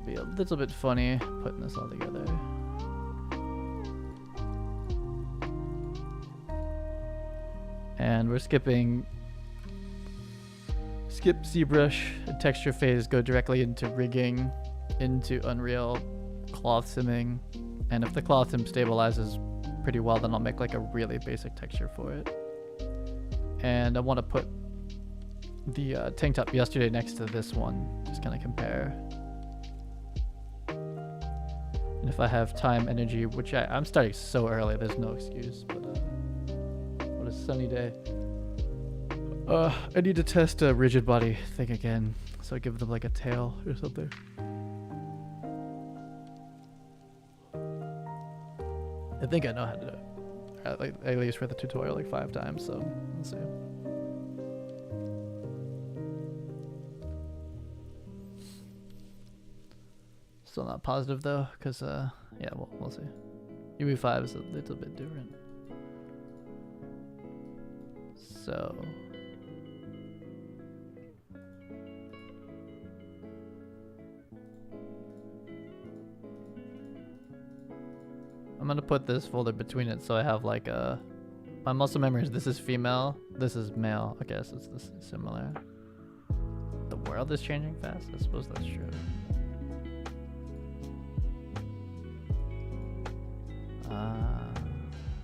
Be a little bit funny putting this all together. And we're skipping skip ZBrush and texture phase, go directly into rigging, into Unreal, cloth simming, and if the cloth sim stabilizes pretty well, then I'll make like a really basic texture for it. And I want to put the tank top yesterday next to this one, just kind of compare. And if I have time, energy, which I'm starting so early, there's no excuse, but what a sunny day. I need to test a rigid body thing again, so I give them like a tail or something. I think I know how to do it, at least for the tutorial like 5 times, so we'll see. Still not positive though, because yeah, we'll see. UV5 is a little bit different. So I'm gonna put this folder between it, so I have like my muscle memories. This is female, this is male. I guess it's this similar. The world is changing fast. I suppose that's true.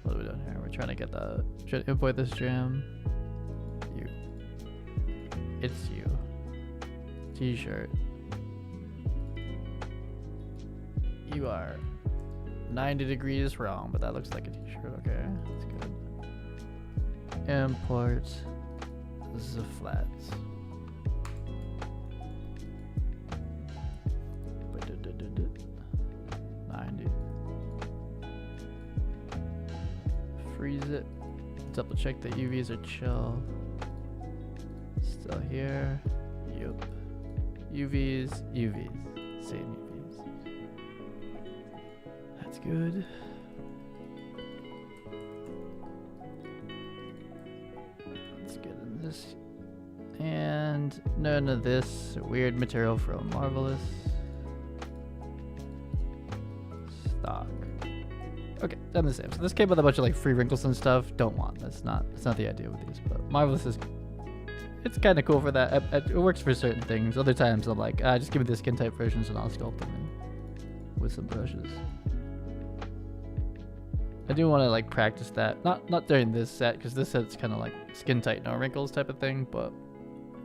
What are we doing here? We're trying to get the. Trying to import this jam. You. It's you. T-shirt. You are 90 degrees wrong, but that looks like a t-shirt. Okay, that's good. Import the flat. 90. Freeze it. Double check the UVs are chill. Still here. Yup. UVs. Same UVs. That's good. this? And none of this weird material from Marvelous. Stock. Okay, done the same. So this came with a bunch of like free wrinkles and stuff. Don't want. That's not the idea with these. But Marvelous is, it's kind of cool for that. It works for certain things. Other times I'm like, just give me the skin type versions and I'll sculpt them in with some brushes. I do want to like practice that. Not during this set, because this set's kind of like skin tight, no wrinkles type of thing. But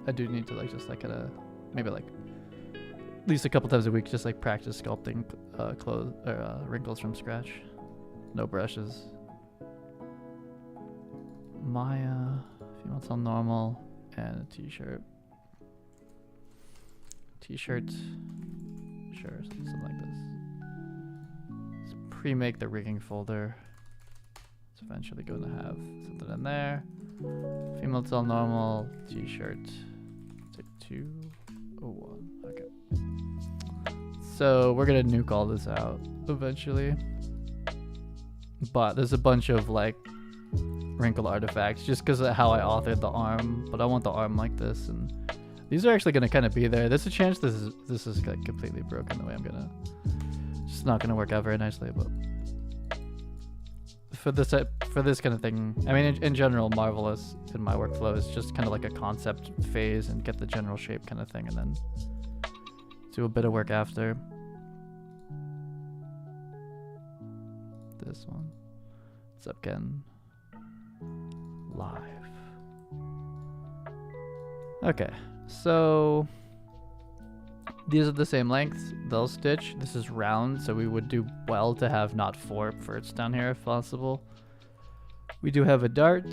I do need to like just like kind of maybe like at least a couple times a week, just like practice sculpting clothes or wrinkles from scratch. No brushes. Maya, female tone normal, and a t-shirt. T-shirt, sure, something like this. Let's pre-make the rigging folder. It's eventually going to have something in there. Female tone normal, t-shirt. Take 201. Okay. So we're gonna nuke all this out eventually. But there's a bunch of like wrinkle artifacts just because of how I authored the arm. But I want the arm like this, and these are actually gonna kind of be there. There's a chance this is like completely broken the way I'm gonna. Just not gonna work out very nicely. But for this kind of thing, I mean, in general, Marvelous in my workflow is just kind of like a concept phase and get the general shape kind of thing, and then do a bit of work after. This one. What's up, Ken? Live. Okay, so these are the same length. They'll stitch. This is round, so we would do well to have not 4 verts down here if possible. We do have a dart.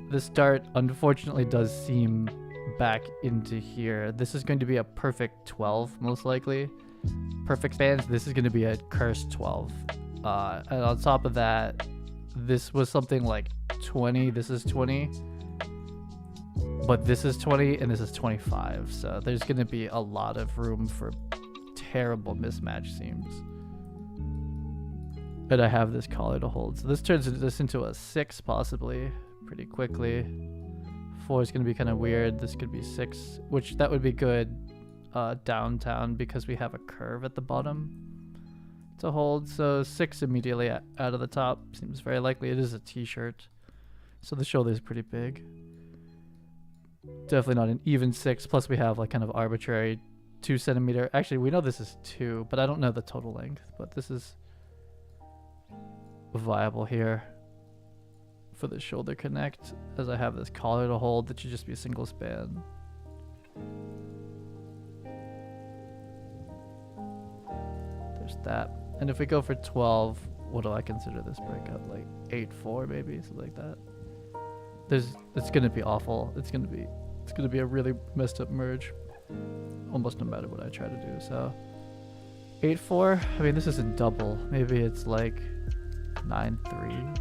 This dart unfortunately does seam back into here. This is going to be a perfect 12 most likely. Perfect spans. This is going to be a cursed 12. And on top of that, this was something like 20. This is 20. But this is 20 and this is 25. So there's going to be a lot of room for terrible mismatch seams. And I have this collar to hold. So this turns this into a 6 possibly pretty quickly. 4 is going to be kind of weird. This could be 6, which that would be good downtown because we have a curve at the bottom to hold. So 6 immediately out of the top seems very likely. It is a t-shirt, so the shoulder is pretty big. Definitely not an even 6. Plus we have like kind of arbitrary 2 centimeter. Actually, we know this is 2, but I don't know the total length. But this is viable here for the shoulder connect, as I have this collar to hold. That should just be a single span. There's that. And if we go for 12, what do I consider this breakup? Like 8-4 maybe, something like that. It's gonna be awful. It's gonna be a really messed up merge, almost no matter what I try to do. So 8-4. I mean, this isn't double. Maybe it's like 9-3.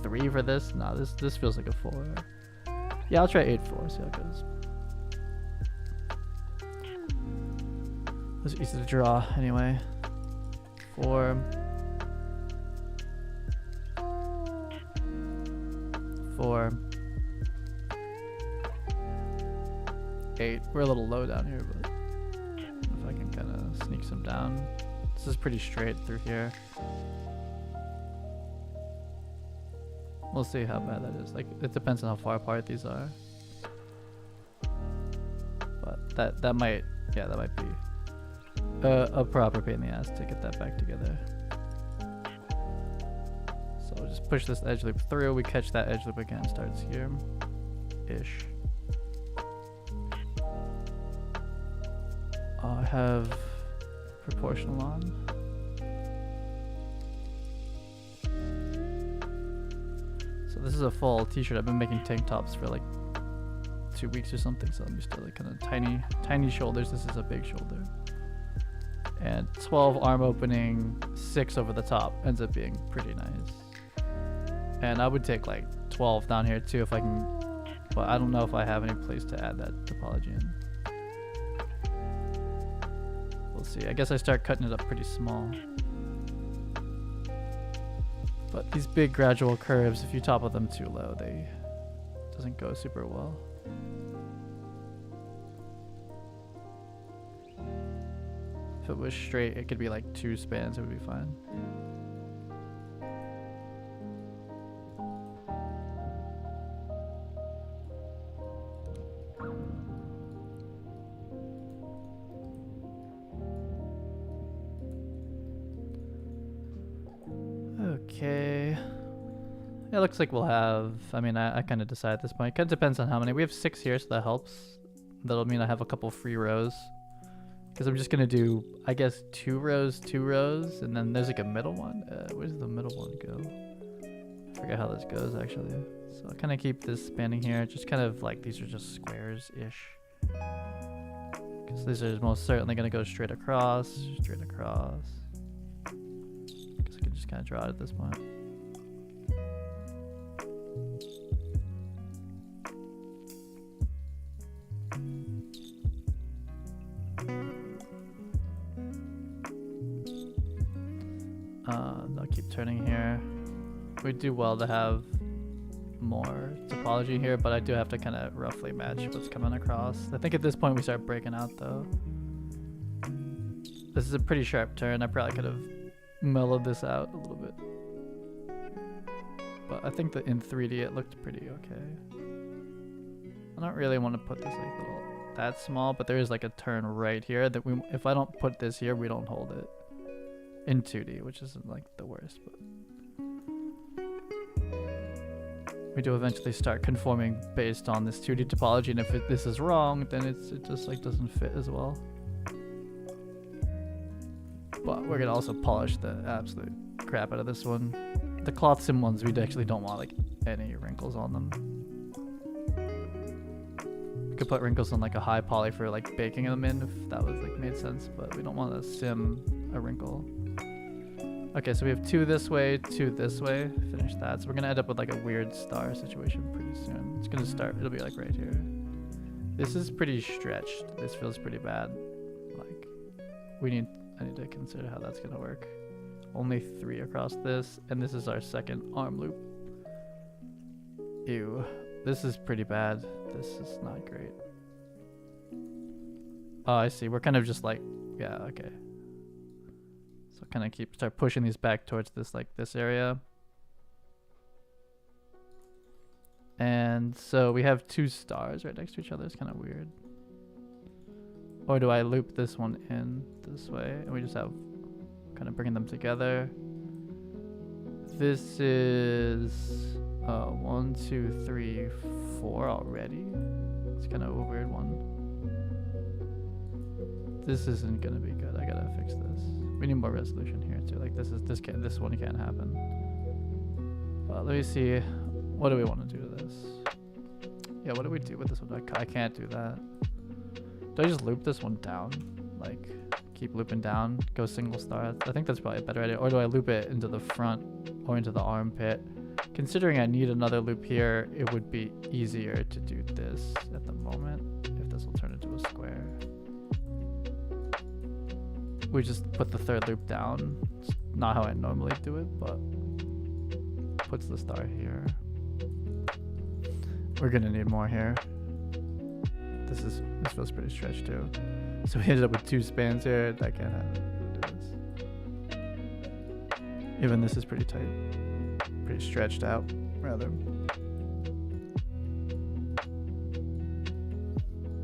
3 for this. No, this feels like a 4. Yeah, I'll try 8-4. See how it goes. It's easy to draw anyway. 4. 4. 8. We're a little low down here, but if I can kind of sneak some down. This is pretty straight through here. We'll see how bad that is. Like, it depends on how far apart these are. But that might be a proper pain in the ass to get that back together. So we'll just push this edge loop through. We catch that edge loop again. Starts here, ish. I have proportional on. So this is a full t-shirt. I've been making tank tops for like 2 weeks or something, so I'm just like kind of tiny shoulders. This is a big shoulder. And 12 arm opening, 6 over the top ends up being pretty nice. And I would take like 12 down here too if I can, but I don't know if I have any place to add that topology in. We'll see. I guess I start cutting it up pretty small. But these big gradual curves, if you topple them too low, it doesn't go super well. If it was straight, it could be like 2 spans, it would be fine. Okay. It looks like we'll have, I mean, I kind of decide at this point. It kind of depends on how many. We have 6 here, so that helps. That'll mean I have a couple free rows. Because I'm just going to do, I guess, 2 rows, and then there's like a middle one. Where's the middle one go? I forget how this goes, actually. So I'll kind of keep this spanning here. Just kind of like, these are just squares-ish. Because these are most certainly going to go straight across. Guess I can just kind of draw it at this point. I'll keep turning here. We do well to have more topology here, but I do have to kind of roughly match what's coming across. I think at this point we start breaking out though. This is a pretty sharp turn. I probably could have mellowed this out a little bit. But I think that in 3D it looked pretty okay. I don't really want to put this like little that small, but there is like a turn right here that if I don't put this here, we don't hold it in 2D, which isn't like the worst, but we do eventually start conforming based on this 2D topology, and if this is wrong, then it just like doesn't fit as well. But we're gonna also polish the absolute crap out of this one. The cloth sim ones, we actually don't want like any wrinkles on them. We could put wrinkles on like a high poly for like baking them in if that was like made sense, but we don't want to sim a wrinkle. Okay, so we have 2 this way, 2 this way. Finish that. So we're gonna end up with like a weird star situation pretty soon. It's gonna start, it'll be like right here. This is pretty stretched. This feels pretty bad. Like, I need to consider how that's gonna work. Only 3 across this, and this is our second arm loop. Ew. This is pretty bad. This is not great. Oh, I see. We're kind of just like, yeah, okay. So kind of start pushing these back towards this, like this area. And so we have 2 stars right next to each other. It's kind of weird. Or do I loop this one in this way and we just have kind of bringing them together? This is 1, 2, 3, 4 already. It's kind of a weird one. This isn't gonna be good. I gotta fix this. We need more resolution here too. Like this one can't happen. But let me see. What do we want to do to this? Yeah, what do we do with this one? I can't do that. Do I just loop this one down? Like keep looping down, go single star? I think that's probably a better idea. Or do I loop it into the front or into the armpit? Considering I need another loop here, it would be easier to do this at the moment if this will turn into a square. We just put the 3rd loop down. It's not how I normally do it, but puts the star here. We're gonna need more here. This feels pretty stretched too. So we ended up with 2 spans here. That can't happen. Even this is pretty tight. Pretty stretched out, rather.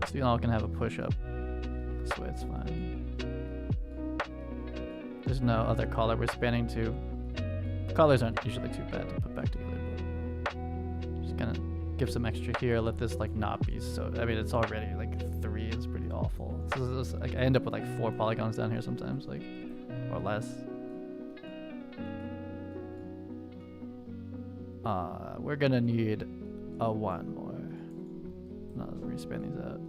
So you all can have a push up. This way it's fine. There's no other collar we're spanning to. Collars aren't usually too bad to put back together, but just gonna give some extra here. Let this like not be so. I mean, it's already like 3 is pretty awful. So this, like I end up with like 4 polygons down here sometimes, like or less. We're gonna need a 1 more. No, respan these out.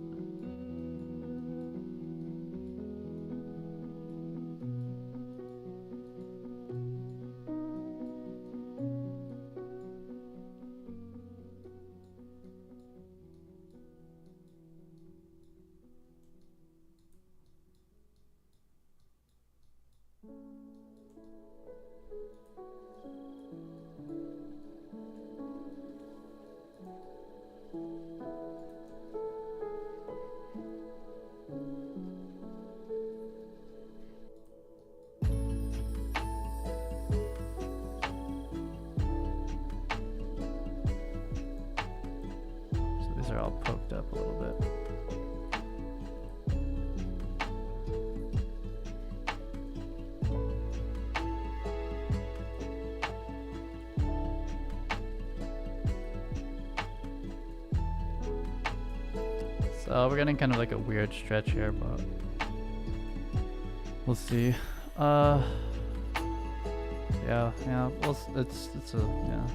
So we're getting kind of like a weird stretch here, but we'll see. Yeah, well, it's a, yeah.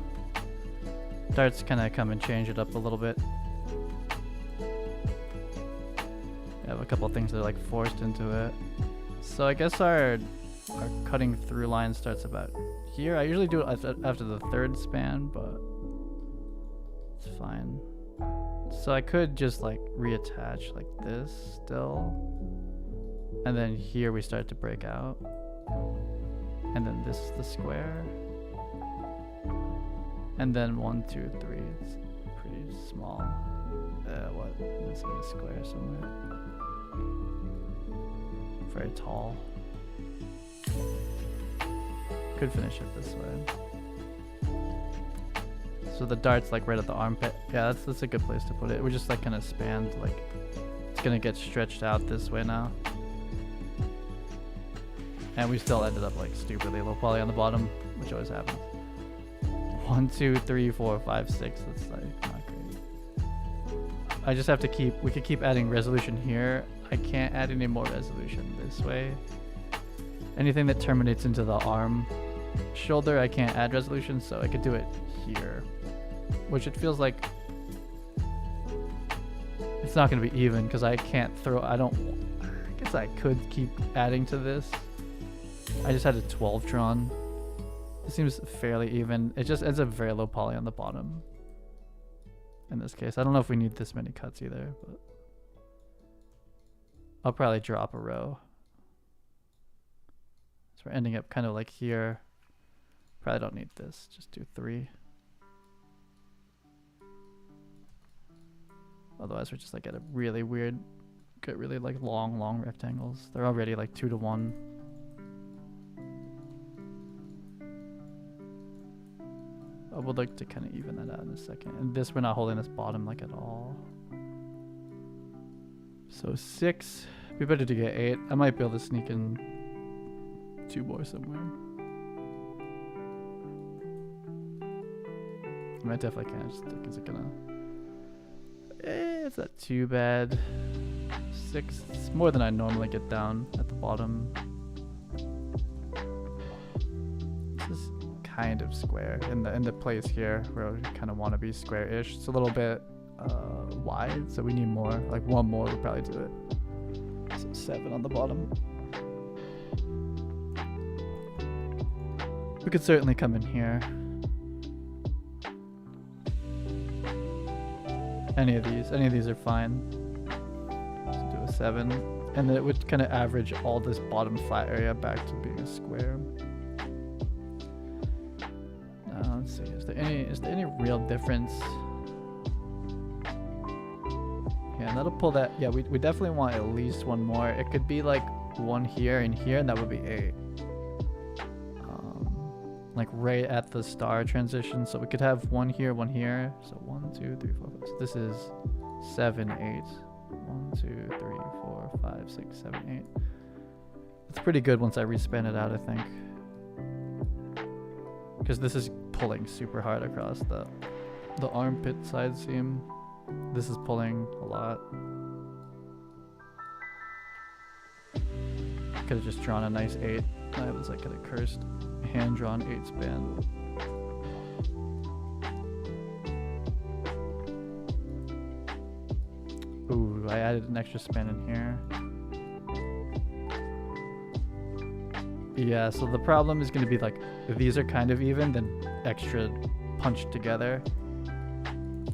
Darts kind of come and change it up a little bit. We have a couple of things that are like forced into it. So I guess our cutting through line starts about here. I usually do it after the third span, but it's fine. So I could just like reattach like this still. And then here we start to break out. And then this is the square. And then 1, 2, 3. It's pretty small. What? Missing a square somewhere. Very tall. Could finish it this way. So the dart's like right at the armpit. Yeah, that's a good place to put it. We just like kind of spanned, like it's gonna get stretched out this way now. And we still ended up like stupidly low poly on the bottom, which always happens. 1, 2, 3, 4, 5, 6. That's like not great. I just have to keep. We could keep adding resolution here. I can't add any more resolution this way. Anything that terminates into the arm, shoulder, I can't add resolution, so I could do it here, which it feels like it's not going to be even because I can't throw. I guess I could keep adding to this. I just had a 12 drawn. It seems fairly even. It just ends up very low poly on the bottom. In this case, I don't know if we need this many cuts either, but I'll probably drop a row. So we're ending up kind of like here. Probably don't need this. Just do 3. Otherwise, we're just like at a really weird, get really like long rectangles. They're already like 2 to 1. I would like to kind of even that out in a second. And this, we're not holding this bottom like at all. So 6. Be better to get 8. I might be able to sneak in 2 more somewhere. I might definitely can't just think, is it gonna... it's not too bad. 6. It's more than I normally get down at the bottom. This is kind of square in the place here where we kind of want to be square-ish. It's a little bit wide, so we need more. Like 1 more would probably do it. So 7 on the bottom. We could certainly come in here. Any of these are fine. Let's do a 7, and then it would kind of average all this bottom flat area back to being a square. Now let's see. Is there any real difference? Yeah, and that'll pull that. Yeah, we definitely want at least 1 more. It could be like 1 here and here, and that would be 8. Like right at the star transition, so we could have 1 here, 1 here. So 1, 2, 3, 4, 5. So this is 7, 8. 1, 2, 3, 4, 5, 6, 7, 8. It's pretty good once I respan it out, I think, because this is pulling super hard across the armpit side seam. This is pulling a lot. Could have just drawn a nice 8. I was like kind of cursed. Hand-drawn 8 span. Ooh, I added an extra span in here. Yeah, so the problem is going to be like, if these are kind of even, then extra punched together.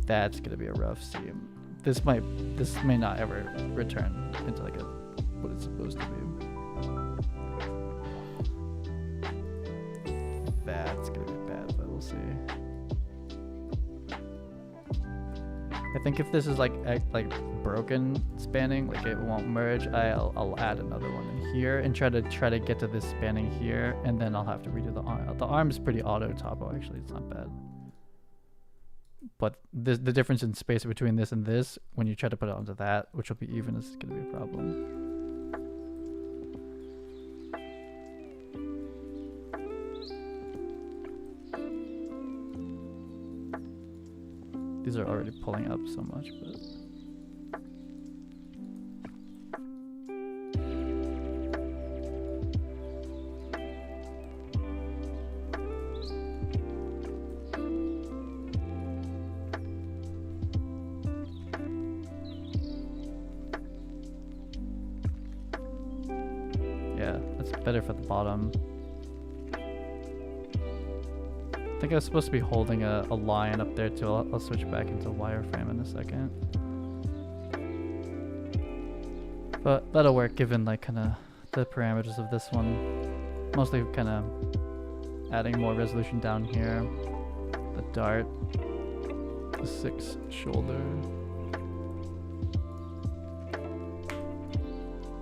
That's going to be a rough seam. This may not ever return into like what it's supposed to be. That's gonna be bad, but we'll see. I think if this is like broken spanning, like it won't merge, I'll add another one in here and try to get to this spanning here, and then I'll have to redo the arm. The arm's pretty auto topo, actually. It's not bad. But the difference in space between this and this, when you try to put it onto that, which will be even, is gonna be a problem. These are already pulling up so much, but It's better for the bottom. I think I was supposed to be holding a line up there too. I'll switch back into wireframe in a second. But that'll work given like kind of the parameters of this one. Mostly kind of adding more resolution down here. The dart. The 6 shoulder.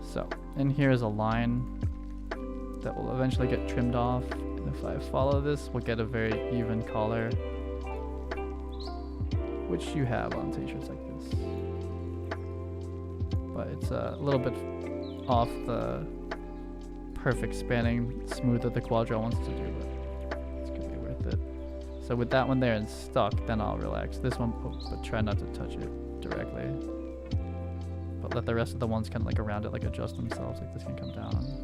So, and here's a line that will eventually get trimmed off. If I follow this, we'll get a very even collar, which you have on t-shirts like this. But it's a little bit off the perfect spanning smooth that the Quadro wants to do, but it's gonna be worth it. So with that one there and stuck, then I'll relax. This one, but try not to touch it directly. But let the rest of the ones kind of like around it like adjust themselves, like this can come down.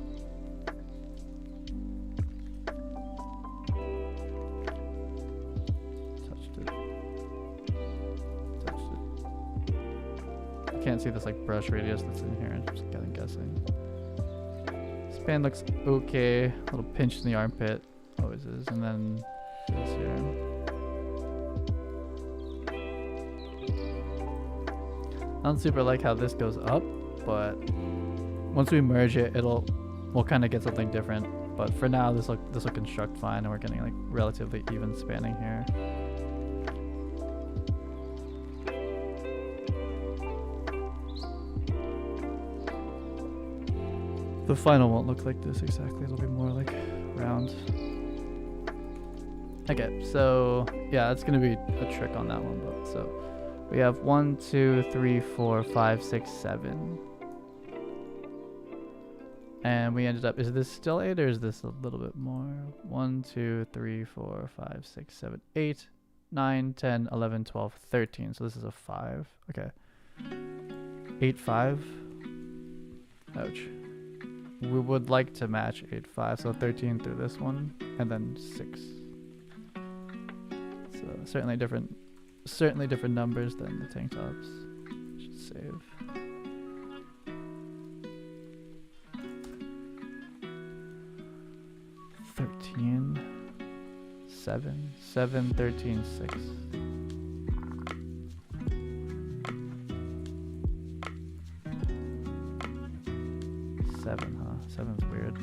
Can't see this like brush radius that's in here. I'm just guessing. Span looks okay. A little pinch in the armpit, always is, and then this here. I don't super like how this goes up, but once we merge it, we'll kind of get something different. But for now, this will construct fine, and we're getting like relatively even spanning here. The final won't look like this exactly, it'll be more like round. Okay, so yeah, that's gonna be a trick on that one, but so we have 1, 2, 3, 4, 5, 6, 7. And we ended up, is this still 8 or is this a little bit more? 1, 2, 3, 4, 5, 6, 7, 8, 9, 10, 11, 12, 13. So this is a 5. Okay. 8, 5. Ouch. We would like to match 8, 5, so 13 through this one, and then 6. So certainly different numbers than the tank tops. Should save. $13, 7, 7, 13, 6. 7, huh? 7's weird.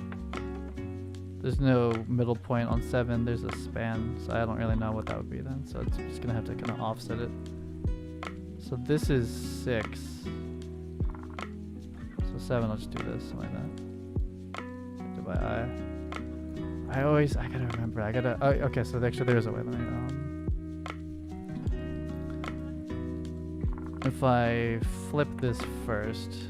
There's no middle point on 7. There's a span, so I don't really know what that would be then. So it's just gonna have to kind of offset it. So this is 6. So 7, I'll just do this like that. Do by eye. I gotta remember. Oh, okay. So actually, there's a way. Let me. If I flip this first.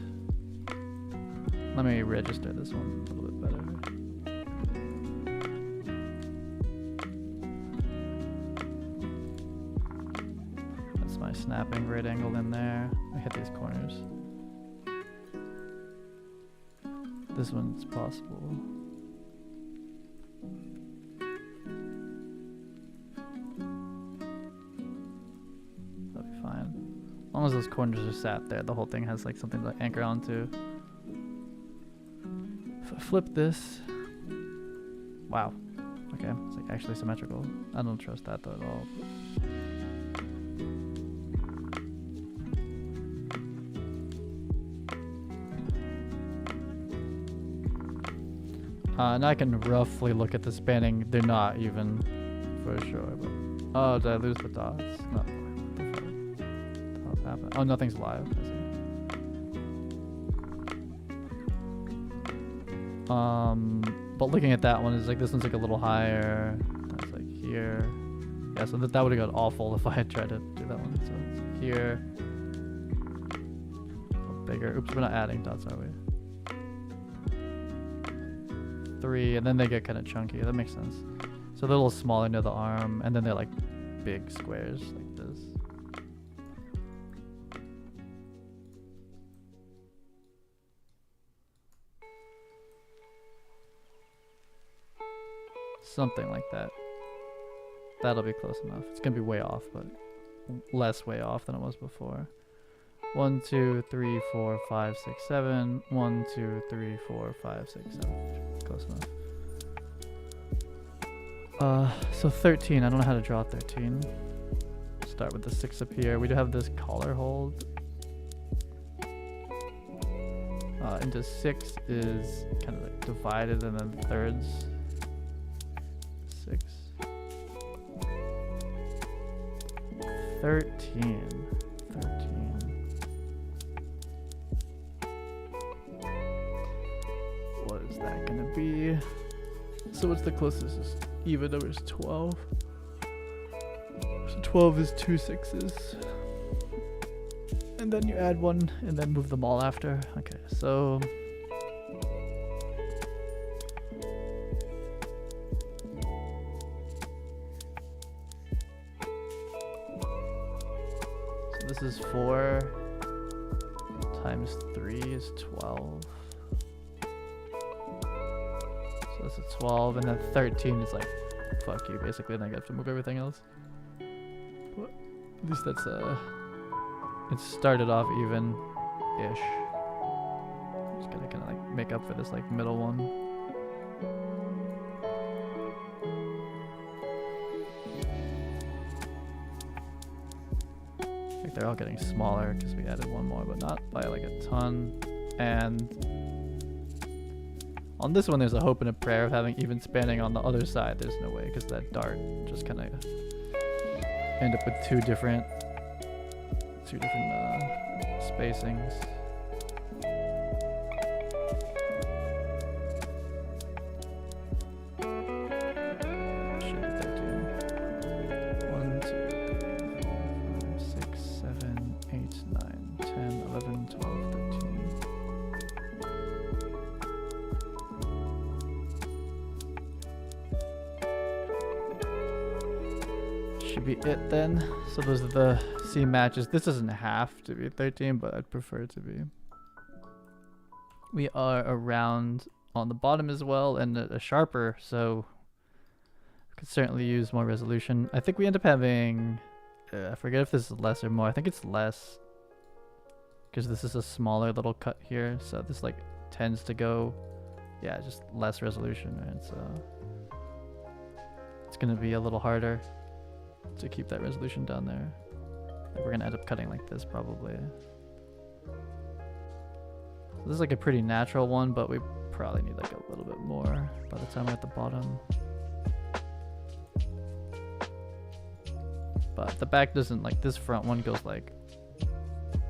Let me register this one a little bit better. That's my snapping right angle in there. I hit these corners. This one's possible. That'll be fine. As long as those corners are sat there, the whole thing has like something to anchor onto. Flip this. Wow. Okay, it's like actually symmetrical. I don't trust that though at all. Now I can roughly look at the spanning. They're not even for sure, but oh, did I lose the dots? No. What the fuck? What the hell's happening? Oh, nothing's live. I see. But looking at that one is like this one's like a little higher. That's like here. Yeah, so that would have got awful if I had tried to do that one. So it's here. Bigger. Oops, we're not adding dots, are we? 3, and then they get kind of chunky. That makes sense. So they're a little smaller near the arm, and then they're like big squares like this. Something like that. That'll be close enough. It's gonna be way off, but less way off than it was before. 1, 2, 3, 4, 5, 6, 7. 1, 2, 3, 4, 5, 6, 7. close enough. So 13. I don't know how to draw 13. Start with the 6 up here. We do have this collar hold. Into 6 is kind of like divided and then thirds. 6. 13. What is that gonna be? So what's the closest? Is even number is 12. So 12 is 2 6s. And then you add 1 and then move them all after. Okay, so this is 4 times 3 is 12. So this is 12, and then 13 is like, fuck you, basically, and I have to move everything else. But at least that's it started off even-ish. Just gotta kind of like make up for this like middle one. I think they're all getting smaller because we added 1 more, but not by like a ton. And on this one, there's a hope and a prayer of having even spanning. On the other side, there's no way because that dart just kind of end up with two different spacings. Should be 13. 1, 2, 3, 4, 5, 6, 7, 8, 9, 10, 11, 12, 13. Should be it then. So those are the C matches. This doesn't have to be 13, but I'd prefer it to be. We are around on the bottom as well, and a sharper, so we could certainly use more resolution. I think we end up having, I forget if this is less or more. I think it's less, because this is a smaller little cut here, so this like tends to go, yeah, just less resolution, right? So it's gonna be a little harder to keep that resolution down there. We're gonna end up cutting like this probably. So this is like a pretty natural one, but we probably need like a little bit more by the time we're at the bottom. But the back doesn't, like this front one goes like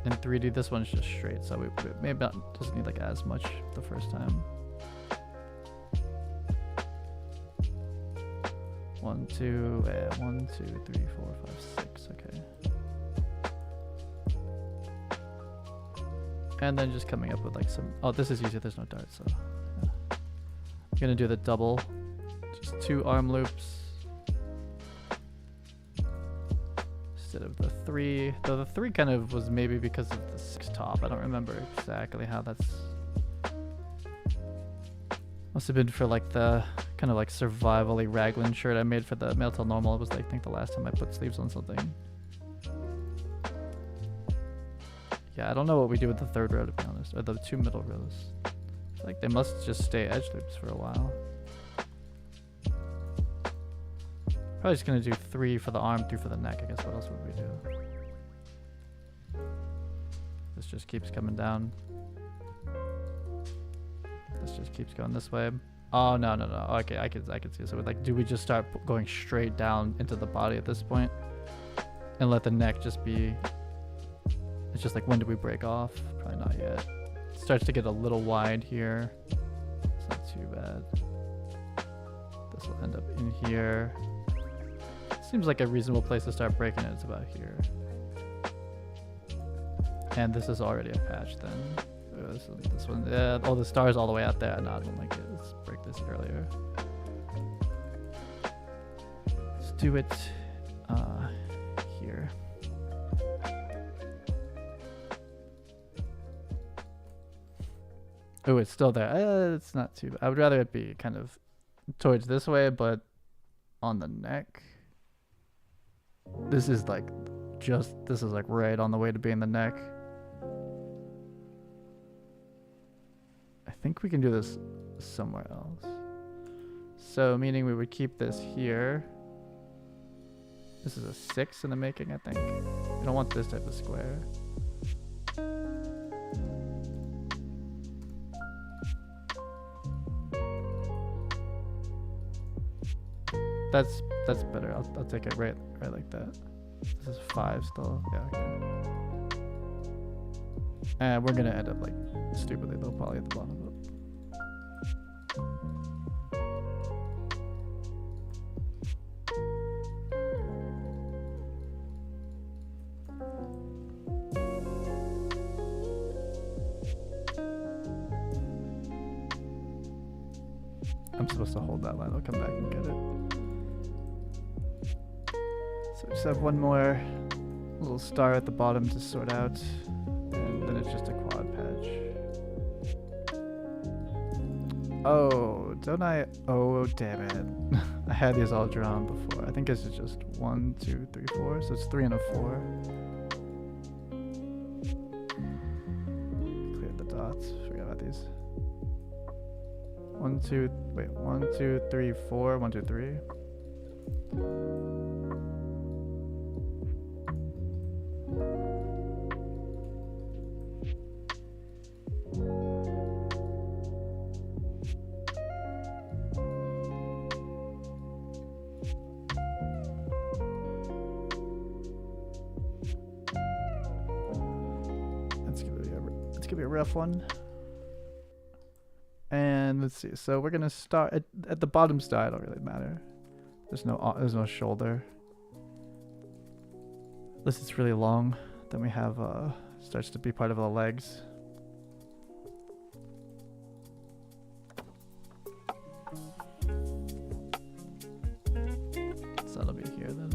in 3D. This one's just straight, so we maybe not doesn't need like as much the first time. 1, 2, 1, 2, 3, 4, 5, 6. Okay. And then just coming up with like some. Oh, this is easier. There's no dart, so yeah. I'm gonna do the double, just 2 arm loops instead of the 3. Though the 3 kind of was maybe because of the 6 top. I don't remember exactly how that's. Must have been for like the kind of like survival-y raglan shirt I made for the Male Till Normal. It was like, I think the last time I put sleeves on something. Yeah, I don't know what we do with the 3rd row, to be honest, or the 2 middle rows. Like they must just stay edge loops for a while. Probably just gonna do 3 for the arm, 3 for the neck. I guess what else would we do? This just keeps coming down. This just keeps going this way. Oh no. Okay, I can see. So like, do we just start going straight down into the body at this point, and let the neck just be? It's just like, when do we break off? Probably not yet. It starts to get a little wide here. It's not too bad. This will end up in here. Seems like a reasonable place to start breaking it. It's about here. And this is already a patch then. This one, yeah. Oh, the star's all the way out there. No, I don't like it. Let's break this earlier. Let's do it here. Oh, it's still there. It's not too bad. I would rather it be kind of towards this way, but on the neck. This is like right on the way to being the neck. I think we can do this somewhere else. So meaning we would keep this here. This is a 6 in the making, I think. We don't want this type of square. That's better. I'll take it right like that. This is 5 still. Yeah, okay. And we're gonna end up like stupidly though, probably at the bottom of it. I'm supposed to hold that line. I'll come back and get it. So I just have one more little star at the bottom to sort out, and then it's just a quad patch. Oh, don't I? Oh, damn it. I had these all drawn before. I think this is just 1, 2, 3, 4. So it's 3 and a 4. Clear the dots. Forget about these. 1, 2, wait, 1, 2, 3, 4, 1, 2, 3. It's gonna be a rough one. And let's see. So we're gonna start at the bottom star. It don't really matter. There's no shoulder. Unless it's really long, then we have starts to be part of the legs. So that'll be here then.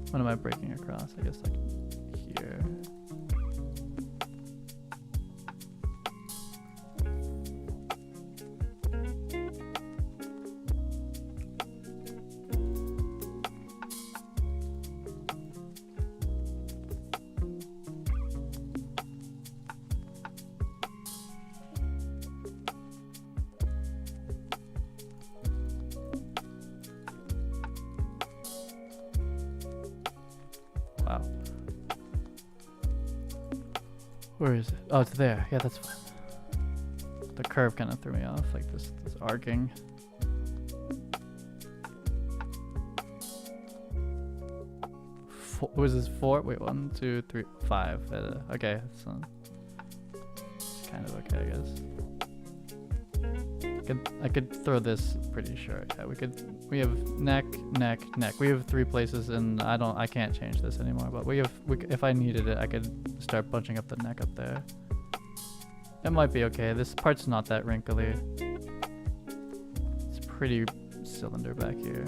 What am I breaking across? I guess like here. Wow. Where is it? Oh, it's there. Yeah, that's fine. The curve kind of threw me off, like this arcing. Was this 4? Wait, 1, 2, 3, 5. Okay, so it's kind of okay, I guess. I could throw this pretty short. Yeah, we have neck, neck, neck. We have 3 places, and I can't change this anymore. But if I needed it, I could start bunching up the neck up there. It might be okay. This part's not that wrinkly. It's pretty cylinder back here.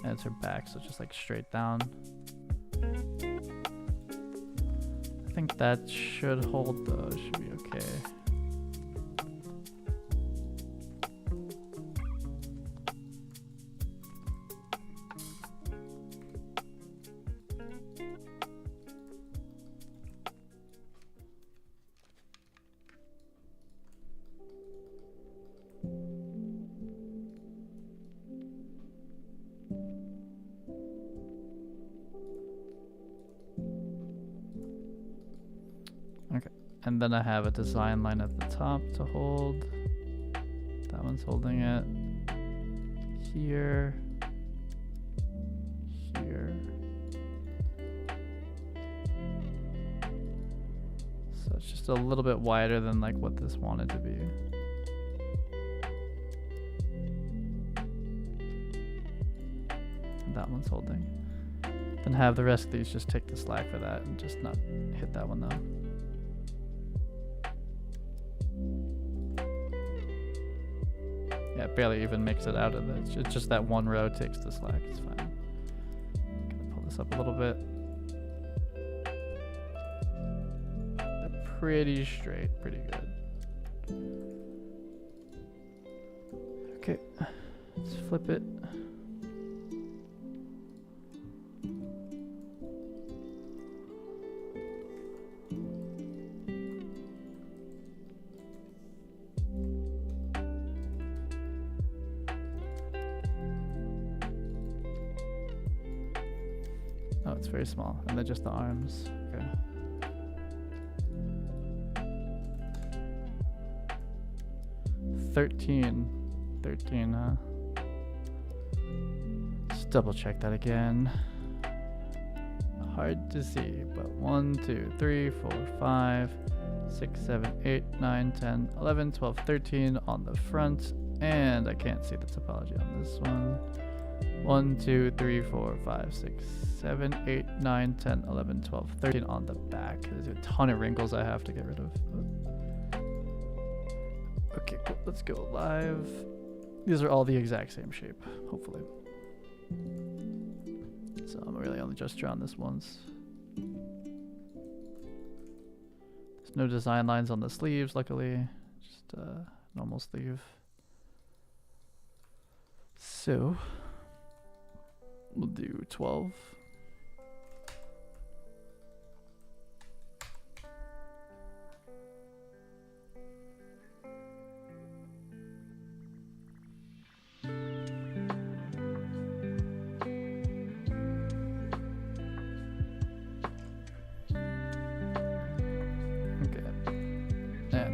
And it's her back, so it's just like straight down. I think that should hold though. It should be okay. And then I have a design line at the top to hold. That one's holding it. Here. Here. So it's just a little bit wider than like what this wanted to be. And that one's holding. Then have the rest of these just take the slack for that and just not hit that one though. Yeah, it barely even makes it out of it. It's just that one row takes the slack. It's fine. Gonna pull this up a little bit. They're pretty straight, pretty good. Okay, let's flip it. Oh, it's very small. And then just the arms. Okay. $13, huh? Let's double check that again. Hard to see, but 1, 2, 3, 4, 5, 6, 7, 8, 9, 10, 11, 12, 13 on the front, and I can't see the topology on this one. 1, 2, 3, 4, 5, 6, 7, 8, 9, 10, 11, 12, 13 on the back. There's a ton of wrinkles I have to get rid of. Okay, cool. Let's go live. These are all the exact same shape, hopefully. So I'm really only just drawn this once. There's no design lines on the sleeves, luckily. Just a normal sleeve. So we'll do 12.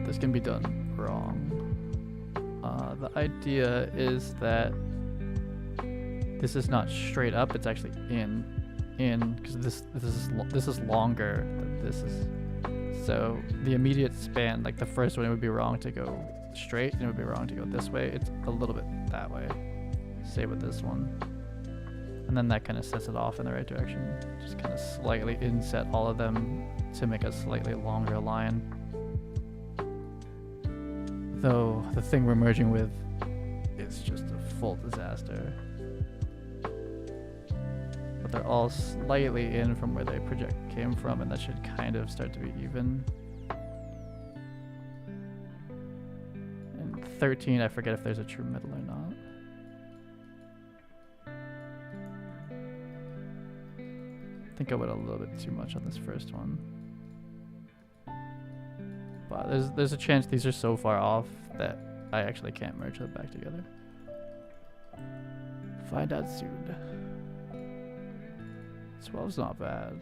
This can be done wrong. The idea is that this is not straight up; it's actually in, because this is longer than this is. So the immediate span, like the first one, it would be wrong to go straight, and it would be wrong to go this way. It's a little bit that way. Same with this one, and then that kind of sets it off in the right direction. Just kind of slightly inset all of them to make a slightly longer line. Though the thing we're merging with is just a full disaster. But they're all slightly in from where they came from, and that should kind of start to be even. And 13, I forget if there's a true middle or not. I think I went a little bit too much on this first one. But there's a chance these are so far off that I actually can't merge them back together. Find out soon. 12's not bad.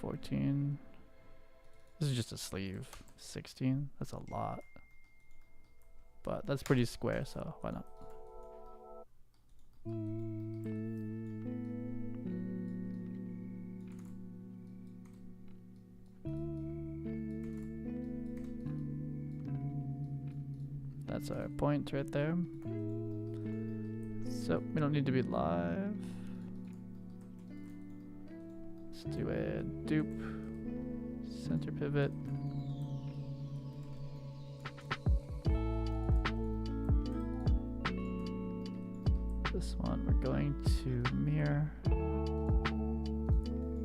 14. This is just a sleeve. 16. That's a lot. But that's pretty square, so why not? That's our point right there. So we don't need to be live. Let's do a dupe, center pivot. This one we're going to mirror.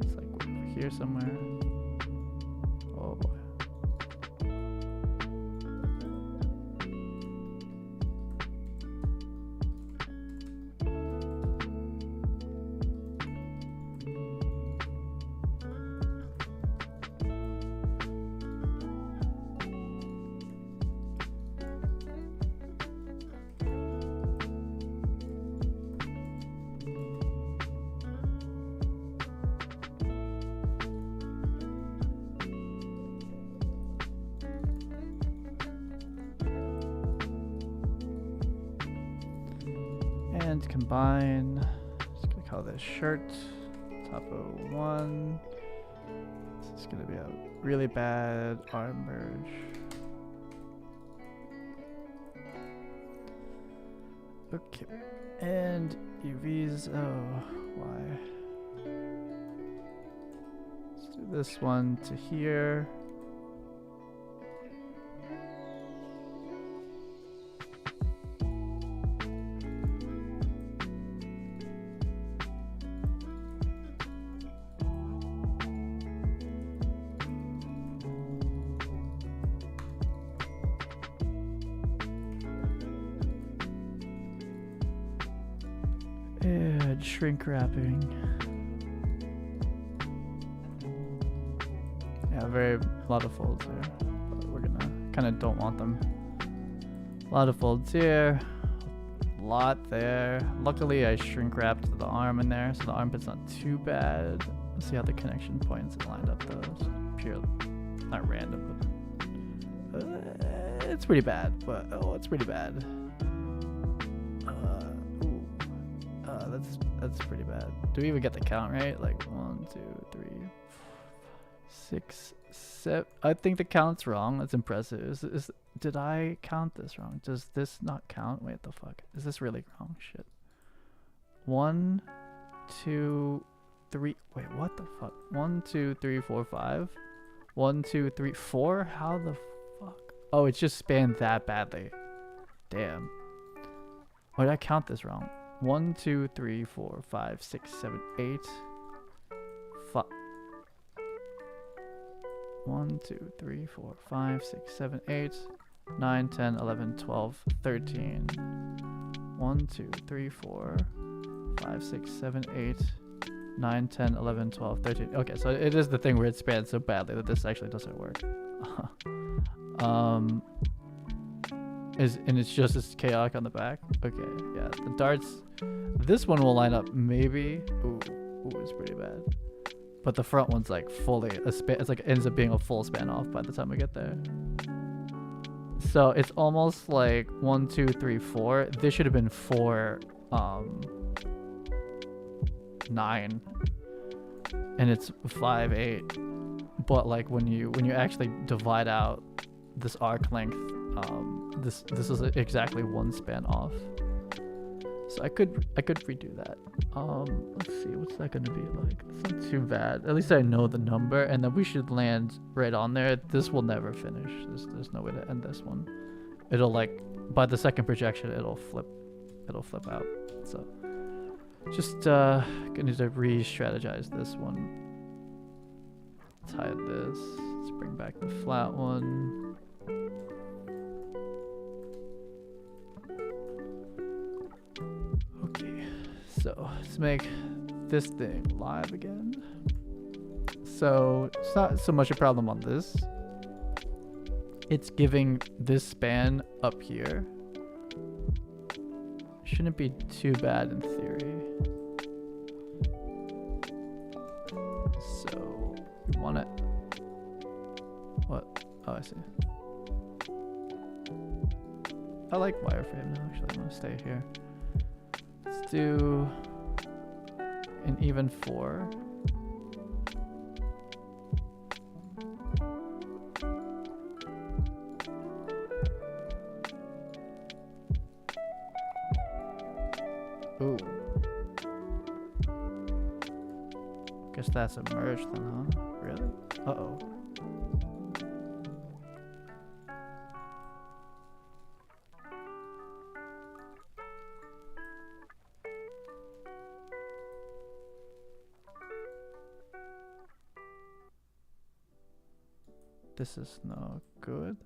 It's like over here somewhere. Oh boy. And combine, just gonna call this shirt, topo 1. This is gonna be a really bad arm merge. Okay, and UVs, oh, why? Let's do this one to here. And shrink wrapping. Yeah, a lot of folds here, but we're gonna kind of don't want them. A lot of folds here, a lot there. Luckily I shrink wrapped the arm in there, so the armpit's not too bad. Let's see how the connection points lined up though. It's pure, not random, but it's pretty bad. But oh, it's pretty bad. That's pretty bad. Do we even get the count right? Like 1, 2, 3, 4, 6, 7. I think the count's wrong. That's impressive. Did I count this wrong? Does this not count? Wait, the fuck? Is this really wrong? Shit. 1, 2, 3. Wait, what the fuck? 1, 2, 3, 4, 5. 1, 2, 3, 4. How the fuck? Oh, it's just spanned that badly. Damn. Why did I count this wrong? 1, 2, 3, 4, 5, 6, 7, 8. Fuck. 1, 2, 3, 4, 5, 6, 7, 8, 9, 10, 11, 12, 13. 1, 2, 3, 4, 5, 6, 7, 8, 9, 10, 11, 12, 13. Okay, so it is the thing where it spans so badly that this actually doesn't work. And it's just as chaotic on the back. Okay, yeah, the darts. This one will line up maybe. Ooh, it's pretty bad. But the front one's like fully a span. It's like it ends up being a full span off by the time we get there. So it's almost like 1, 2, 3, 4. This should have been 4, 9, and it's 5, 8. But like when you actually divide out this arc length, this is exactly 1 span off. So I could redo that. Let's see, what's that gonna be like? It's not too bad. At least I know the number, and then we should land right on there. This will never finish. There's no way to end this one. It'll like by the second projection, it'll flip out. So just gonna need to re-strategize this one. Let's hide this. Let's bring back the flat one. Okay, so let's make this thing live again. So it's not so much a problem on this. It's giving this span up here. Shouldn't be too bad in theory. So we want it. What? Oh, I see. I like wireframe now. Actually, I'm gonna stay here. Let's do an even 4. Ooh. Guess that's a merge then, huh? Really? Uh-oh. This is no good.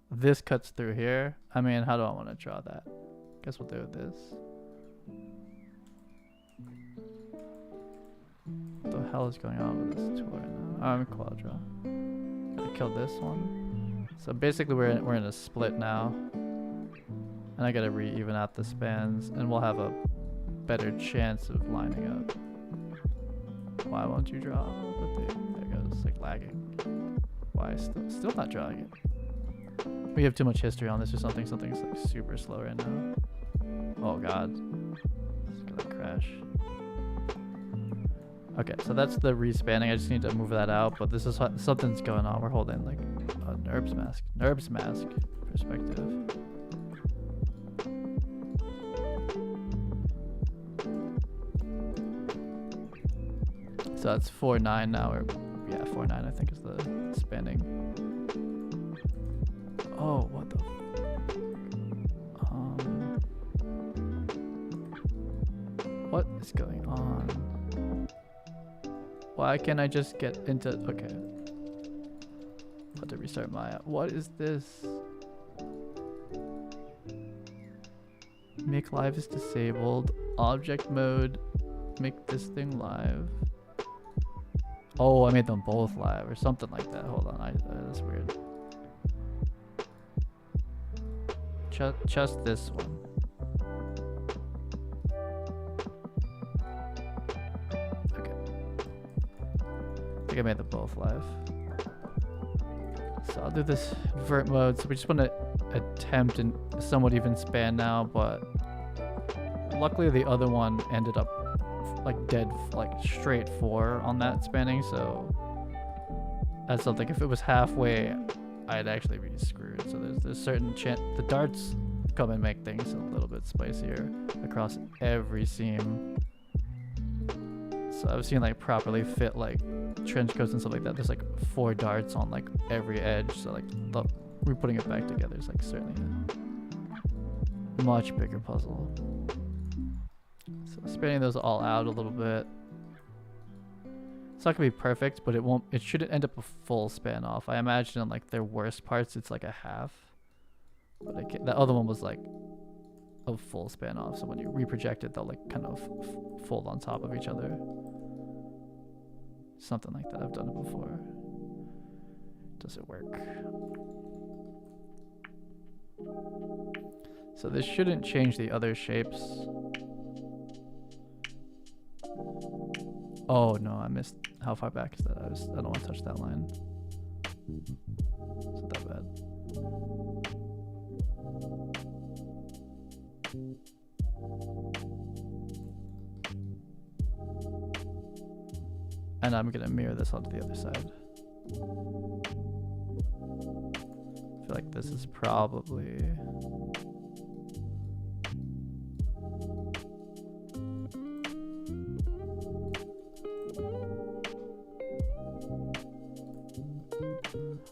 This cuts through here. I mean, how do I want to draw that? Guess we'll do this. What the hell is going on with this tool right now? I'm Quadro. Gotta kill this one. So basically we're in a split now. And I gotta re-even out the spans, and we'll have a better chance of lining up. Why won't you draw? There it goes, it's like lagging. Why still not drawing it? We have too much history on this or something. Something's like super slow right now. Oh god. It's gonna crash. Okay, so that's the respanning. I just need to move that out, but this is something's going on. We're holding like a NURBS mask perspective. So it's 4.9 now, or yeah, 4.9 I think is the spanning. Oh, what the? What is going on? Why can't I just get into? Okay. Have to restart my. What is this? Make live is disabled. Object mode. Make this thing live. Oh, I made them both live or something like that. Hold on, that's weird. Just this one. Okay. think I made them both live. So I'll do this vert mode. So we just want to attempt a somewhat even span now, but luckily the other one ended up like dead, like straight 4 on that spanning. So that's something. If it was halfway, I'd actually be screwed. So there's certain chance the darts come and make things a little bit spicier across every seam. So I've seen like properly fit like trench coats and stuff like that. There's like 4 darts on like every edge. So like we're putting it back together is like certainly a much bigger puzzle. So spanning those all out a little bit. It's not gonna be perfect, but it shouldn't end up a full span off. I imagine in like their worst parts it's like a half. But that other one was like a full span off. So when you reproject it, they'll like kind of fold on top of each other. Something like that. I've done it before. Does it work? So this shouldn't change the other shapes. Oh no, I missed. How far back is that? I don't want to touch that line. It's not that bad. And I'm gonna mirror this onto the other side. I feel like this is probably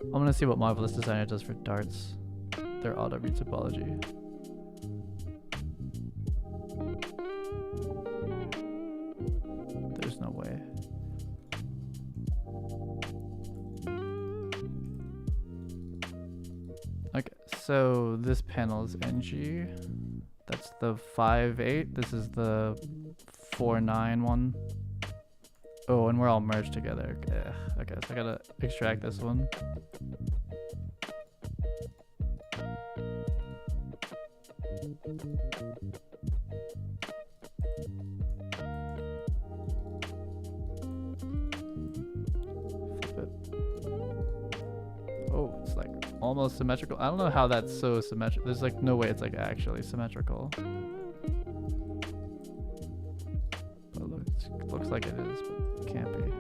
I'm gonna see what Marvelous Designer does for darts. Their auto read topology. There's no way. Okay, so this panel is NG. That's the 5.8. This is the 4.9 one. Oh, and we're all merged together. Okay, so I gotta extract this one. Flip it. Oh, it's like almost symmetrical. I don't know how that's so symmetrical. There's like no way it's like actually symmetrical. But looks like it is, but it can't be.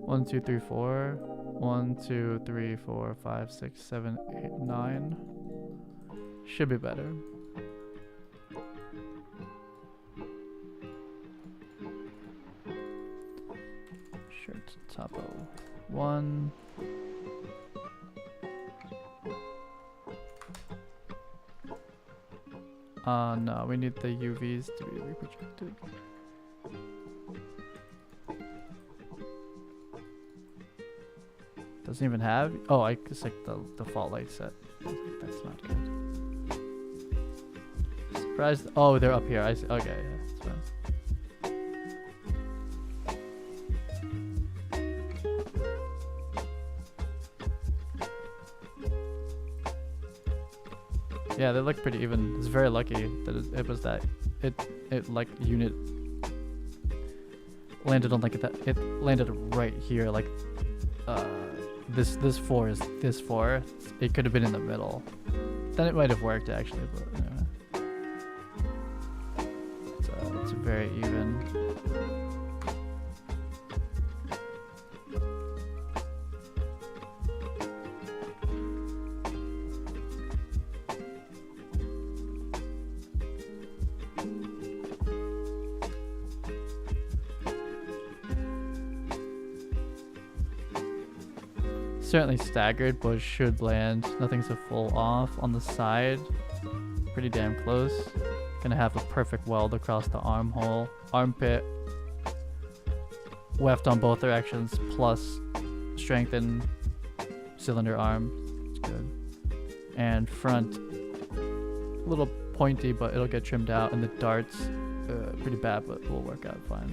One, two, three, four. 1, 2, 3, 4, 5, 6, 7, 8, 9. Should be better. Shirt topo 1. No, we need the UVs to be reprojected. Doesn't even have. Oh, I just like the default light set. That's not good. Surprised. Oh, they're up here. I see. Okay, yeah, that's fine. Yeah, they look pretty even. It's very lucky that it was that. It like unit landed on like that. It landed right here, like this 4 is this 4. It could have been in the middle. Then it might have worked actually, but anyway. It's very even. Certainly staggered, but should land. Nothing's a full off on the side. Pretty damn close. Gonna have a perfect weld across the armhole, armpit, weft on both directions, plus strengthen cylinder arm. It's good. And front, a little pointy, but it'll get trimmed out. And the darts, pretty bad, but will work out fine.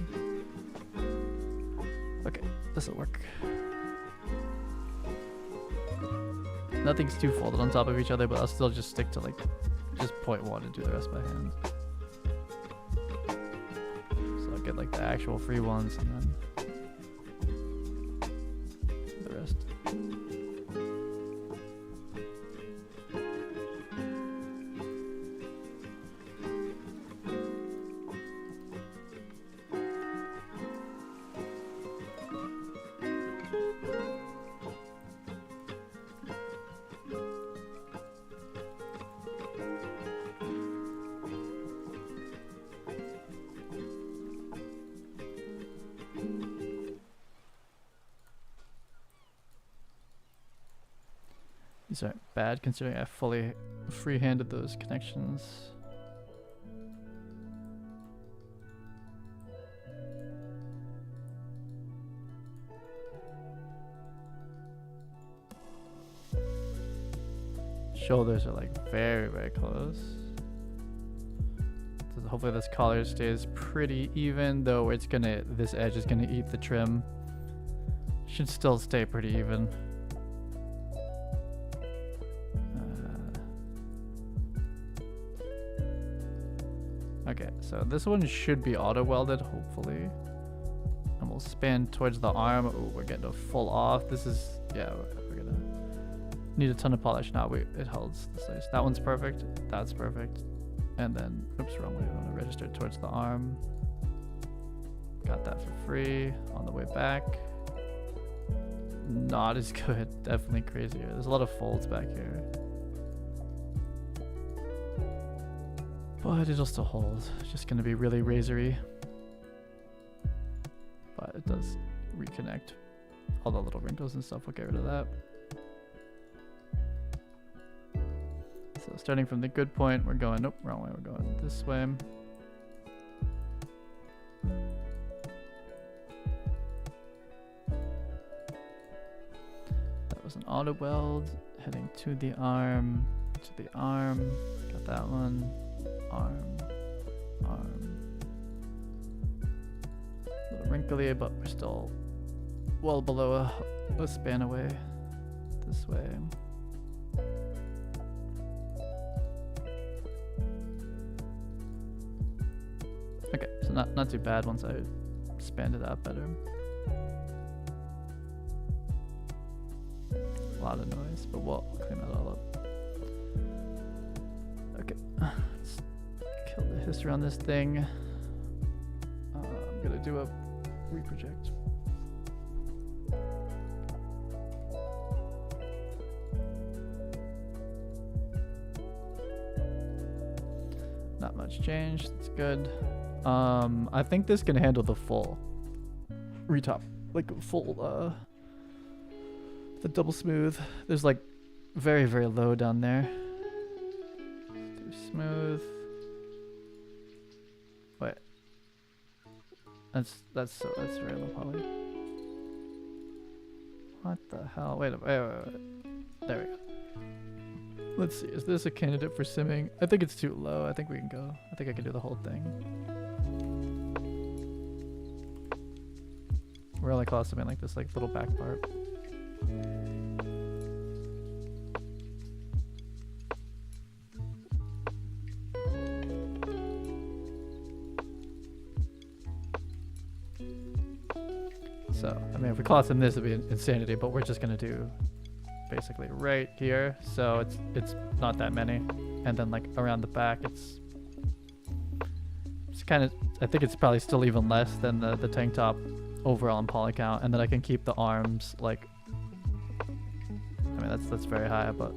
Okay, this'll work. nothing's too folded on top of each other, but I'll still just stick to like just 0.1 and do the rest by hand. So I'll get like the actual free ones and then the rest. These aren't bad considering I fully free-handed those connections. Shoulders are like very, very close. So hopefully this collar stays pretty even, though it's gonna, this edge is gonna eat the trim. Should still stay pretty even. Okay, so this one should be auto welded, hopefully. And we'll span towards the arm. Oh, we're getting a full off. This is, yeah, we're gonna need a ton of polish now. It holds the size. That one's perfect. That's perfect. And then, oops, wrong way. I want to register towards the arm. Got that for free on the way back. Not as good. Definitely crazier. There's a lot of folds back here. But it'll still hold. It's just going to be really razory. But it does reconnect. All the little wrinkles and stuff, we'll get rid of that. So starting from the good point, we're going, nope, wrong way, we're going this way. That was an auto weld, heading to the arm, got that one. Arm. A little wrinkly, but we're still well below a span away. This way. Okay, so not too bad once I spanned it out better. A lot of noise, but we'll clean that all up. Okay. The history on this thing. I'm gonna do a reproject. Not much change. That's good. I think this can handle the full retop, like full the double smooth. There's like very, very low down there. Do smooth. Wait. That's very low poly. What the hell? Wait. There we go. Let's see. Is this a candidate for simming? I think it's too low. I think we can go. I think I can do the whole thing. We're only costuming like this like little back part. So, I mean, if we custom this, it'd be insanity, but we're just gonna do basically right here. So it's not that many, and then like around the back, it's kind of. I think it's probably still even less than the tank top overall in poly count, and then I can keep the arms like. I mean, that's very high, but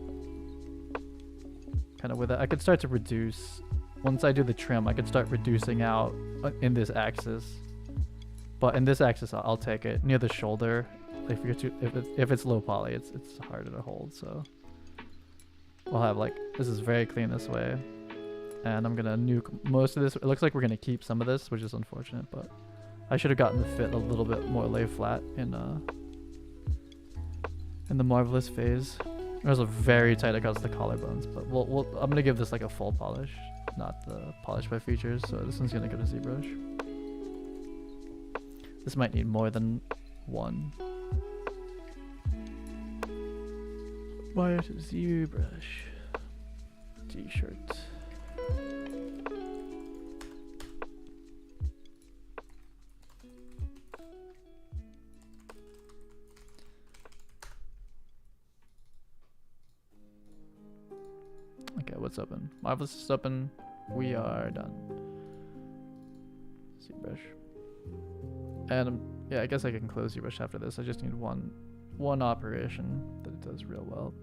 kind of with it, I could start to reduce. Once I do the trim, I could start reducing out in this axis. But in this axis, I'll take it near the shoulder. If it's low poly, it's harder to hold. So we'll have like, this is very clean this way, and I'm gonna nuke most of this. It looks like we're gonna keep some of this, which is unfortunate, but I should have gotten the fit a little bit more lay flat in the Marvelous phase. It was a very tight across the collarbones, but I'm gonna give this like a full polish, not the polish by features. So this one's gonna go to ZBrush. This might need more than one. Maya to ZBrush. T-shirt. Okay, what's open? Marvelous is open. We are done. ZBrush. And yeah, I guess I can close ZBrush after this. I just need one operation that it does real well.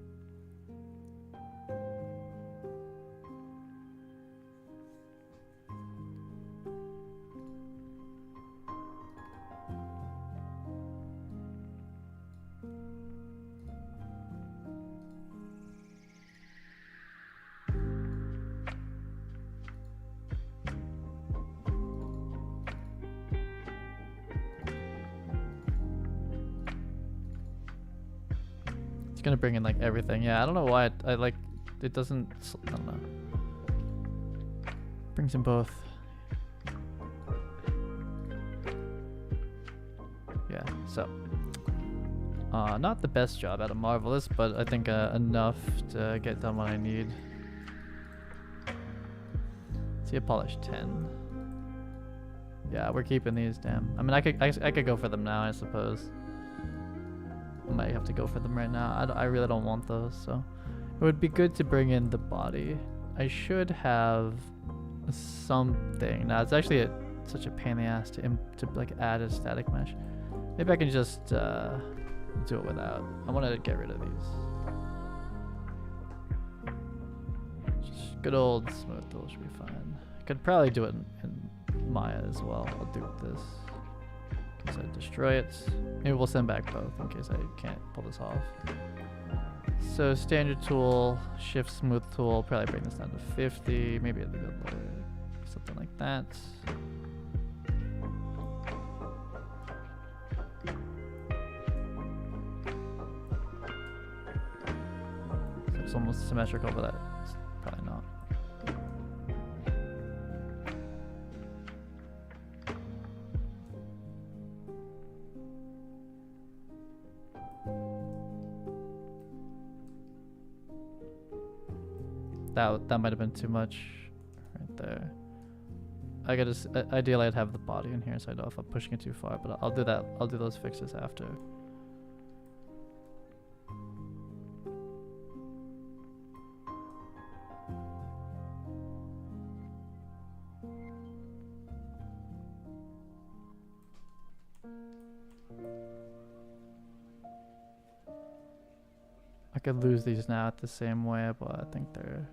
It's gonna bring in like everything. Yeah, I don't know why I like it doesn't. I don't know. Brings in both. Yeah. So, not the best job out of Marvelous, but I think enough to get done what I need. See a polish 10. Yeah, we're keeping these. Damn. I mean, I could go for them now, I suppose. I might have to go for them right now. I really don't want those, so it would be good to bring in the body. I should have something. Now it's actually such a pain in the ass to like add a static mesh. Maybe I can just do it without. I want to get rid of these. Just good old smooth tool should be fine. I could probably do it in Maya as well. I'll do this. So destroy it. Maybe we'll send back both in case I can't pull this off. So standard tool, shift smooth tool, probably bring this down to 50, maybe a little bit lower, something like that. So it's almost symmetrical, but that's probably not. That might have been too much right there. I gotta ideally I'd have the body in here so I know if I'm pushing it too far, but I'll do that. I'll do those fixes after. I could lose these now the same way, but I think they're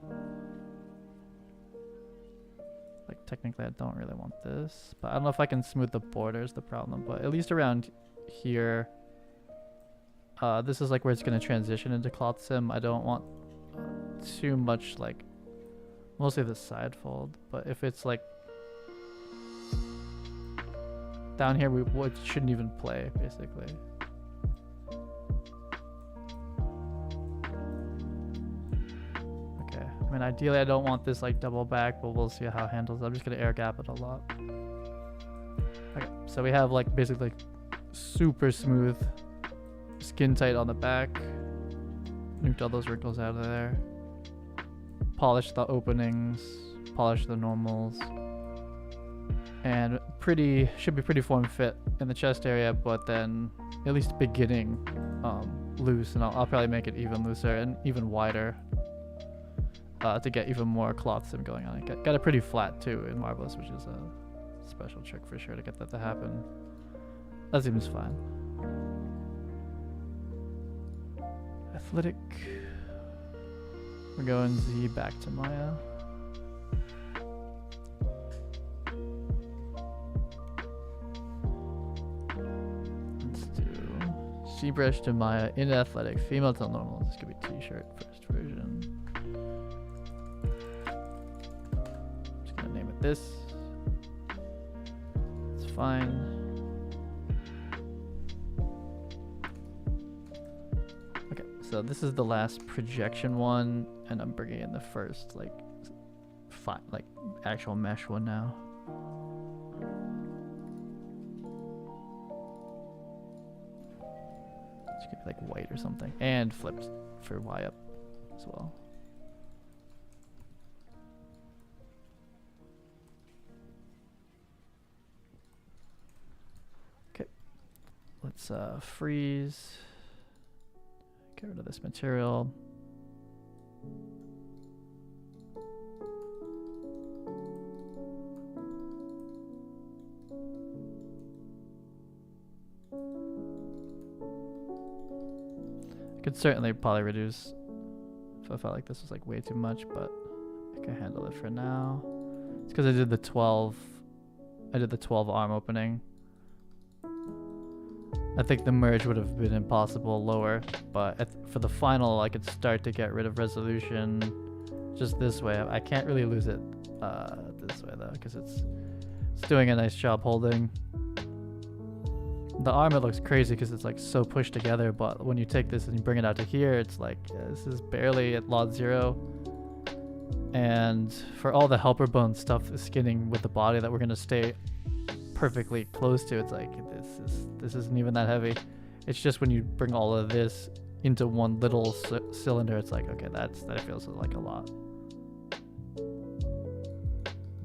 like technically I don't really want this, but I don't know if I can smooth the borders, the problem, but at least around here, this is like where it's going to transition into cloth sim. I don't want too much, like mostly the side fold, but if it's like down here, we shouldn't even play basically. I mean, ideally I don't want this like double back, but we'll see how it handles. I'm just gonna air gap it a lot. Okay, so we have like basically super smooth, skin tight on the back. Nuked all those wrinkles out of there. Polish the openings, polish the normals, and should be pretty form fit in the chest area, but then at least beginning loose, and I'll probably make it even looser and even wider. To get even more cloth sim going on. It got it pretty flat too in Marvelous, which is a special trick for sure to get that to happen. That seems fine. Athletic. We're going Z back to Maya. Let's do ZBrush to Maya in athletic. Female to normal. This could be T-shirt first version. Name it this. It's fine. Okay, so this is the last projection one, and I'm bringing in the first like actual mesh one now. Just get like white or something, and flipped for Y up as well. Okay, let's freeze. Get rid of this material. Could certainly probably reduce if I felt like this was like way too much, but I can handle it for now. It's because I did the 12 arm opening. I think the merge would have been impossible lower, but for the final I could start to get rid of resolution just this way. I can't really lose it this way though, because it's doing a nice job holding. The arm, it looks crazy because it's like so pushed together, but when you take this and you bring it out to here, it's like this is barely at lot 0. And for all the helper bone stuff skinning with the body that we're gonna stay perfectly close to, it's like this isn't even that heavy. It's just when you bring all of this into one little cylinder, it's like, okay, that feels like a lot.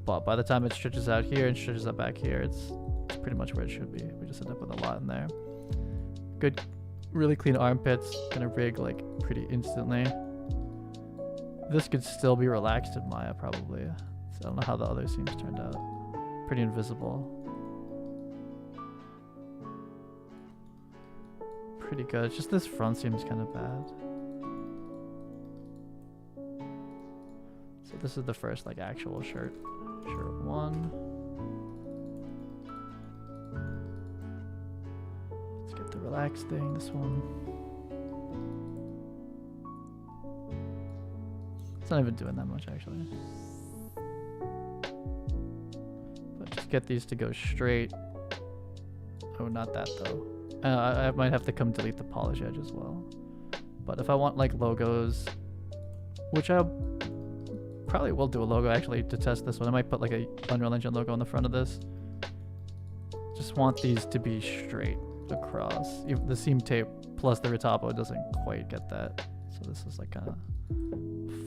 But by the time it stretches out here and stretches up back here, it's pretty much where it should be. We just end up with a lot in there. Good, really clean armpits. Gonna rig like pretty instantly. This could still be relaxed in Maya probably. So I don't know how the other seams turned out. Pretty invisible. Pretty good. It's just this front seam's kind of bad. So this is the first like actual shirt. Shirt 1. Let's get the relaxed thing, this one. It's not even doing that much actually. But just get these to go straight. Oh, not that though. I might have to come delete the polish edge as well. But if I want like logos, which I probably will do a logo actually to test this one. I might put like a Unreal Engine logo on the front of this. Just want these to be straight across. Even the seam tape plus the retopo doesn't quite get that. So this is like kind of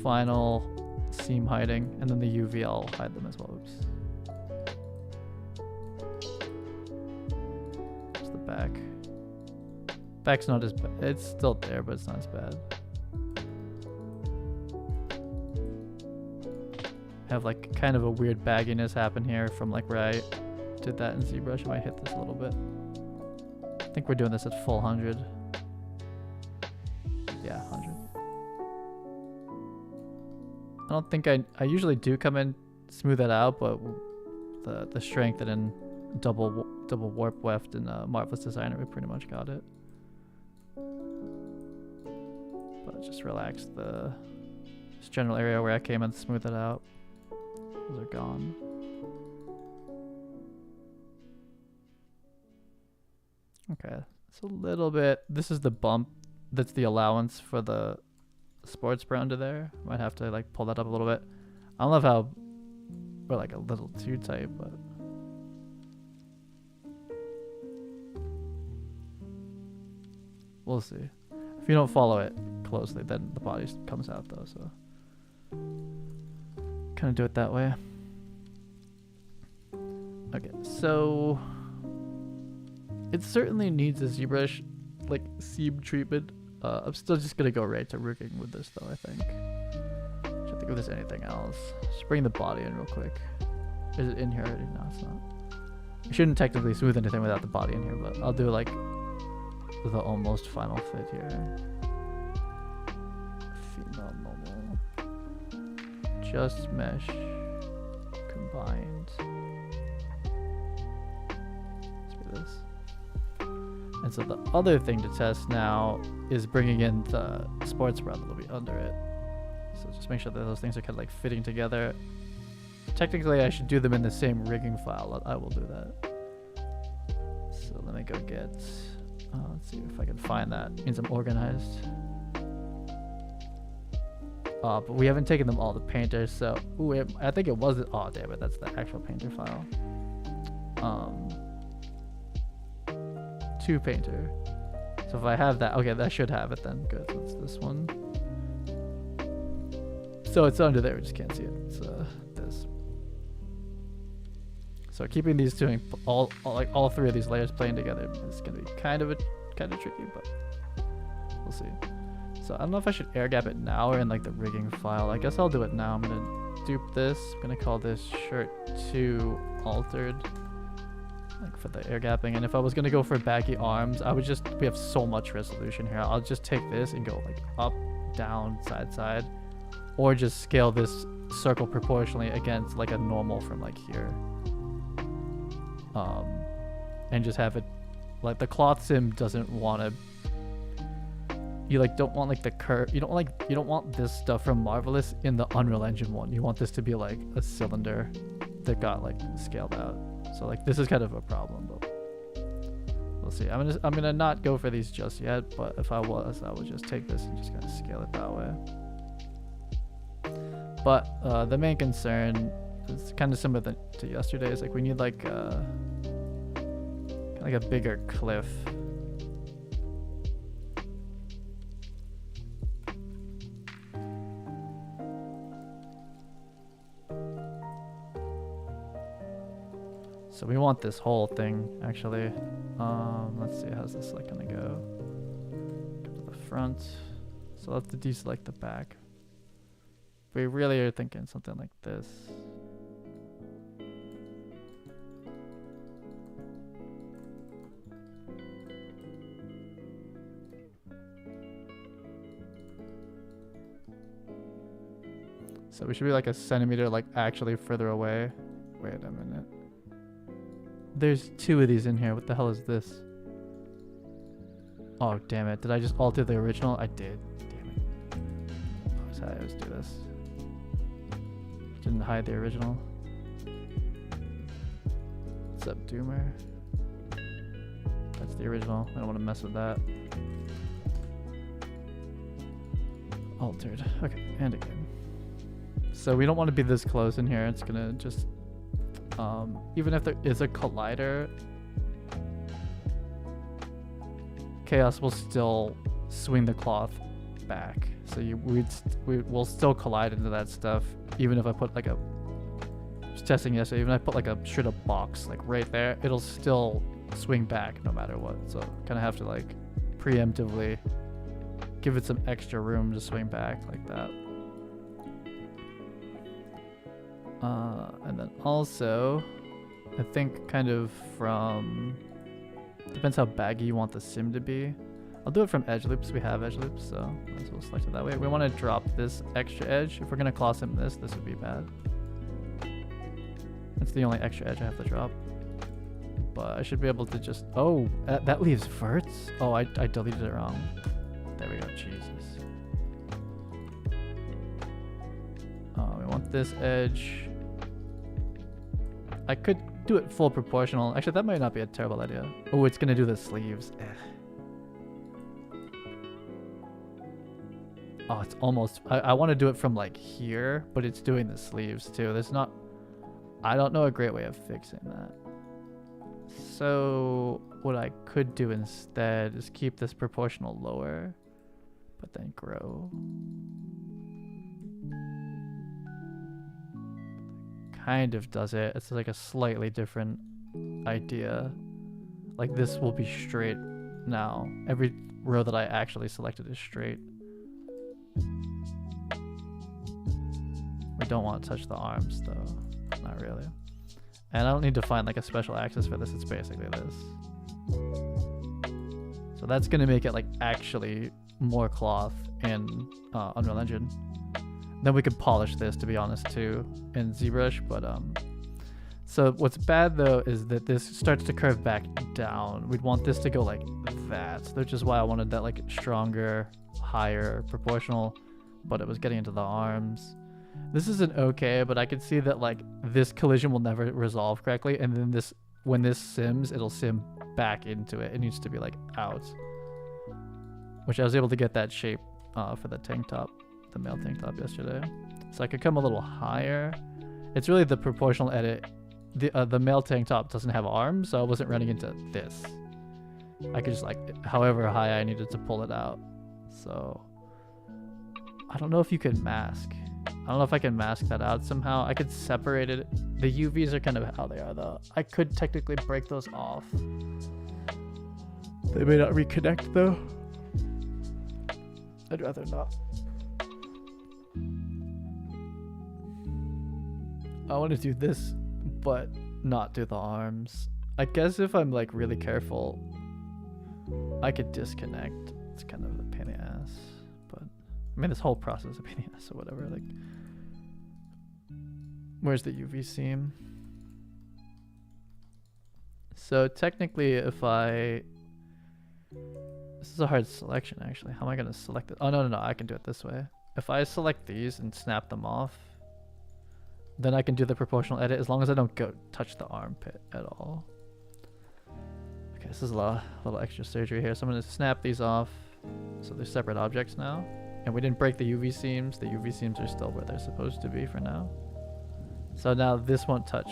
final seam hiding, and then the UV I'll hide them as well. Oops. Just the back. Back's not as bad. It's still there, but it's not as bad. Have like kind of a weird bagginess happen here from like where I did that in ZBrush. I might hit this a little bit. I think we're doing this at full 100. Yeah, 100. I don't think I usually do come in smooth it out, but the strength and in double warp weft and Marvelous Designer, we pretty much got it. But just relax this general area where I came and smooth it out. Those are gone. Okay, it's a little bit. This is the bump. That's the allowance for the sports brown to there. Might have to like pull that up a little bit. I don't love how we're like a little too tight, but we'll see. If you don't follow it closely, then the body comes out though. So kind of do it that way. Okay, so it certainly needs a ZBrush like seam treatment. I'm still just gonna go right to rigging with this though, I think. I don't think if there's anything else. Just bring the body in real quick. Is it in here already? No, it's not. I shouldn't technically smooth anything without the body in here, but I'll do like the almost final fit here. Female normal. Just mesh combined. Let's do this. And so the other thing to test now is bringing in the sports brown that'll be under it. So just make sure that those things are kind of like fitting together. Technically, I should do them in the same rigging file. I will do that. So let me go get. Let's see if I can find that. It means I'm organized. But we haven't taken them all to Painter, so I think it was. Oh damn it, that's the actual Painter file. To Painter. So So if I have that, okay, that should have it then. Good, so it's this one. So it's under there, we just can't see it. It's this. So keeping these two, all three of these layers playing together is gonna be kind of tricky, but we'll see. So I don't know if I should air gap it now or in like the rigging file. I guess I'll do it now. I'm gonna dupe this. I'm gonna call this shirt 2 altered, like for the air gapping. And if I was gonna go for baggy arms, I would just, we have so much resolution here. I'll just take this and go like up, down, side, side, or just scale this circle proportionally against like a normal from like here. And just have it like the cloth sim doesn't want to, you like don't want like the curve, you don't want this stuff from Marvelous in the Unreal Engine one. You want this to be like a cylinder that got like scaled out. So like this is kind of a problem, but we'll see. I'm gonna not go for these just yet, but if I was, I would just take this and just kind of scale it that way. But the main concern is kind of similar to yesterday's. Like we need like a bigger cliff. So we want this whole thing actually. Let's see, how's this like gonna go? Go to the front. So let's deselect the back. We really are thinking something like this. So we should be like a centimeter, like actually further away. Wait a minute. There's 2 of these in here. What the hell is this? Oh, damn it. Did I just alter the original? I did. Damn it. That's how I always do this. Didn't hide the original. What's up, Doomer? That's the original. I don't want to mess with that. Altered. Okay, and again. So we don't want to be this close in here. It's gonna just, even if there is a collider, Chaos will still swing the cloth back. So we'll still collide into that stuff, even if I put like a, just testing yesterday, even if I put like a straight up box like right there, it'll still swing back no matter what. So kind of have to like preemptively give it some extra room to swing back like that. And then also, I think kind of from, depends how baggy you want the sim to be. I'll do it from edge loops. We have edge loops, so we'll select it that way. We want to drop this extra edge. If we're going to claw sim this would be bad. That's the only extra edge I have to drop. But I should be able to just, oh, that leaves verts? Oh, I deleted it wrong. There we go, Jesus. We want this edge. I could do it full proportional. Actually, that might not be a terrible idea. Oh, it's gonna do the sleeves. Oh, it's almost, I want to do it from like here, but it's doing the sleeves too. There's not, I don't know a great way of fixing that. So what I could do instead is keep this proportional lower, but then grow. Kind of does it. It's like a slightly different idea. Like this will be straight now. Every row that I actually selected is straight. We don't want to touch the arms though. Not really. And I don't need to find like a special axis for this. It's basically this. So that's going to make it like actually more cloth in Unreal Engine. Then we could polish this, to be honest, too, in ZBrush. But so what's bad though is that this starts to curve back down. We'd want this to go like that, which is why I wanted that like stronger, higher proportional. But it was getting into the arms. This isn't okay, but I could see that like this collision will never resolve correctly, and then this, when this sims, it'll sim back into it. It needs to be like out, which I was able to get that shape for the tank top. The male tank top yesterday, so I could come a little higher. It's really the proportional edit. The male tank top doesn't have arms, so I wasn't running into this. I could just like, however high I needed to pull it out. So I don't know if you could mask. I don't know if I can mask that out somehow. I could separate it. The UVs are kind of how they are though. I could technically break those off. They may not reconnect though. I'd rather not. I want to do this, but not do the arms. I guess if I'm like really careful, I could disconnect. It's kind of a pain in the ass, but I mean this whole process is a pain in the ass or whatever. Like, where's the UV seam? So technically, if I, this is a hard selection actually. How am I gonna select it? Oh no, I can do it this way. If I select these and snap them off, then I can do the proportional edit as long as I don't go touch the armpit at all. Okay, this is a little extra surgery here. So I'm gonna snap these off. So they're separate objects now. And we didn't break the UV seams. The UV seams are still where they're supposed to be for now. So now this won't touch.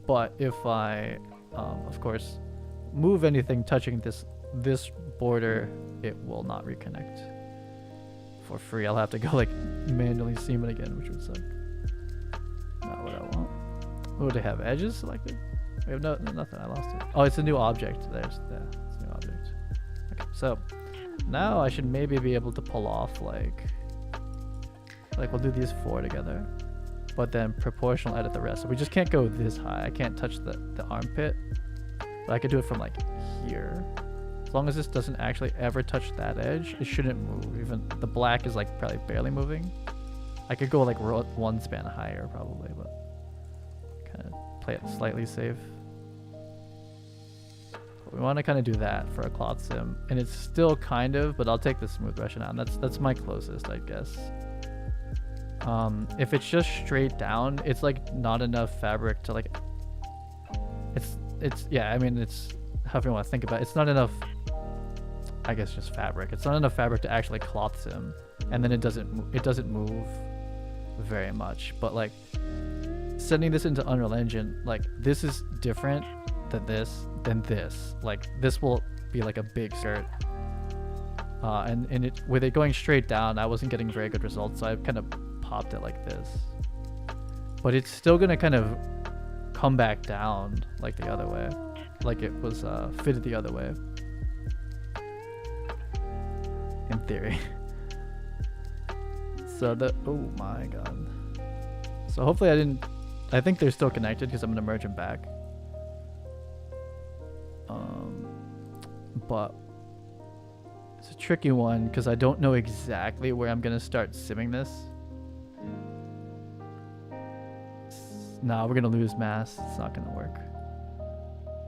But if I, of course, move anything touching this border, it will not reconnect for free. I'll have to go like manually seam it again, which would suck. Not what I want. Oh, they have edges selected? We have nothing. I lost it. Oh, it's a new object. It's a new object. Okay, so now I should maybe be able to pull off like we'll do these 4 together, but then proportional edit the rest. So we just can't go this high. I can't touch the armpit, but I could do it from like here. As long as this doesn't actually ever touch that edge, it shouldn't move. Even the black is like probably barely moving. I could go like one span higher probably, but kind of play it slightly safe. But we want to kind of do that for a cloth sim, and it's still kind of, but I'll take the smooth brush out. That's my closest, I guess. If it's just straight down, it's like not enough fabric to like. It's yeah. I mean, it's however you want to think about it. It's not enough. I guess just fabric. It's not enough fabric to actually cloth sim, and then it doesn't move very much. But like sending this into Unreal Engine, like this is different than this. Like this will be like a big skirt, and with it going straight down, I wasn't getting very good results, so I kind of popped it like this. But it's still gonna kind of come back down like the other way, like it was fitted the other way. In theory. So oh my god. So hopefully I think they're still connected because I'm gonna merge them back. But it's a tricky one because I don't know exactly where I'm gonna start simming this. Nah, we're gonna lose mass. It's not gonna work.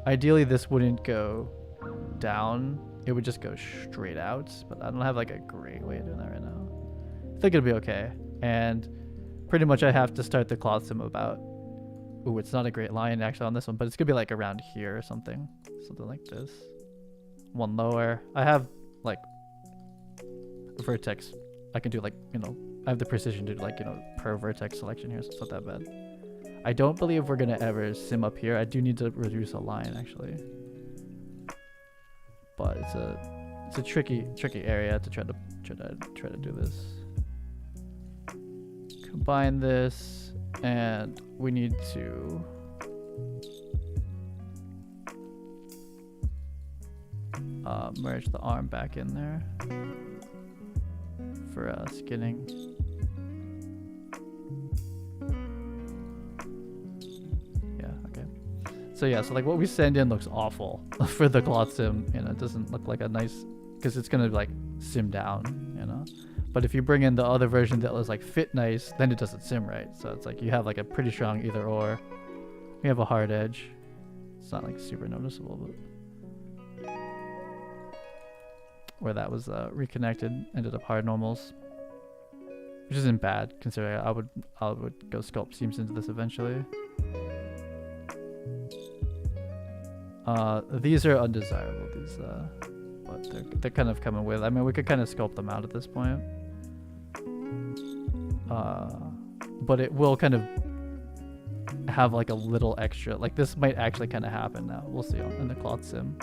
Ideally this wouldn't go down. It would just go straight out, but I don't have like a great way of doing that right now. I think it'll be okay. And pretty much I have to start the cloth sim about, ooh, it's not a great line actually on this one, but it's gonna be like around here or something. Something like this. One lower. I have like vertex. I can do like, you know, I have the precision to do like, you know, per vertex selection here, so it's not that bad. I don't believe we're gonna ever sim up here. I do need to reduce a line actually. But it's a tricky area to try to do this. Combine this, and we need to merge the arm back in there for skinning. So yeah, so like what we send in looks awful for the cloth sim, you know, it doesn't look like a nice, because it's gonna like sim down, you know. But if you bring in the other version that was like fit nice, then it doesn't sim right. So it's like you have like a pretty strong either or. We have a hard edge. It's not like super noticeable, but where that was reconnected, ended up hard normals, which isn't bad considering I would go sculpt seams into this eventually. These are undesirable, but they're kind of coming with. I mean, we could kind of sculpt them out at this point. But it will kind of have like a little extra. Like this might actually kind of happen now. We'll see in the cloth sim.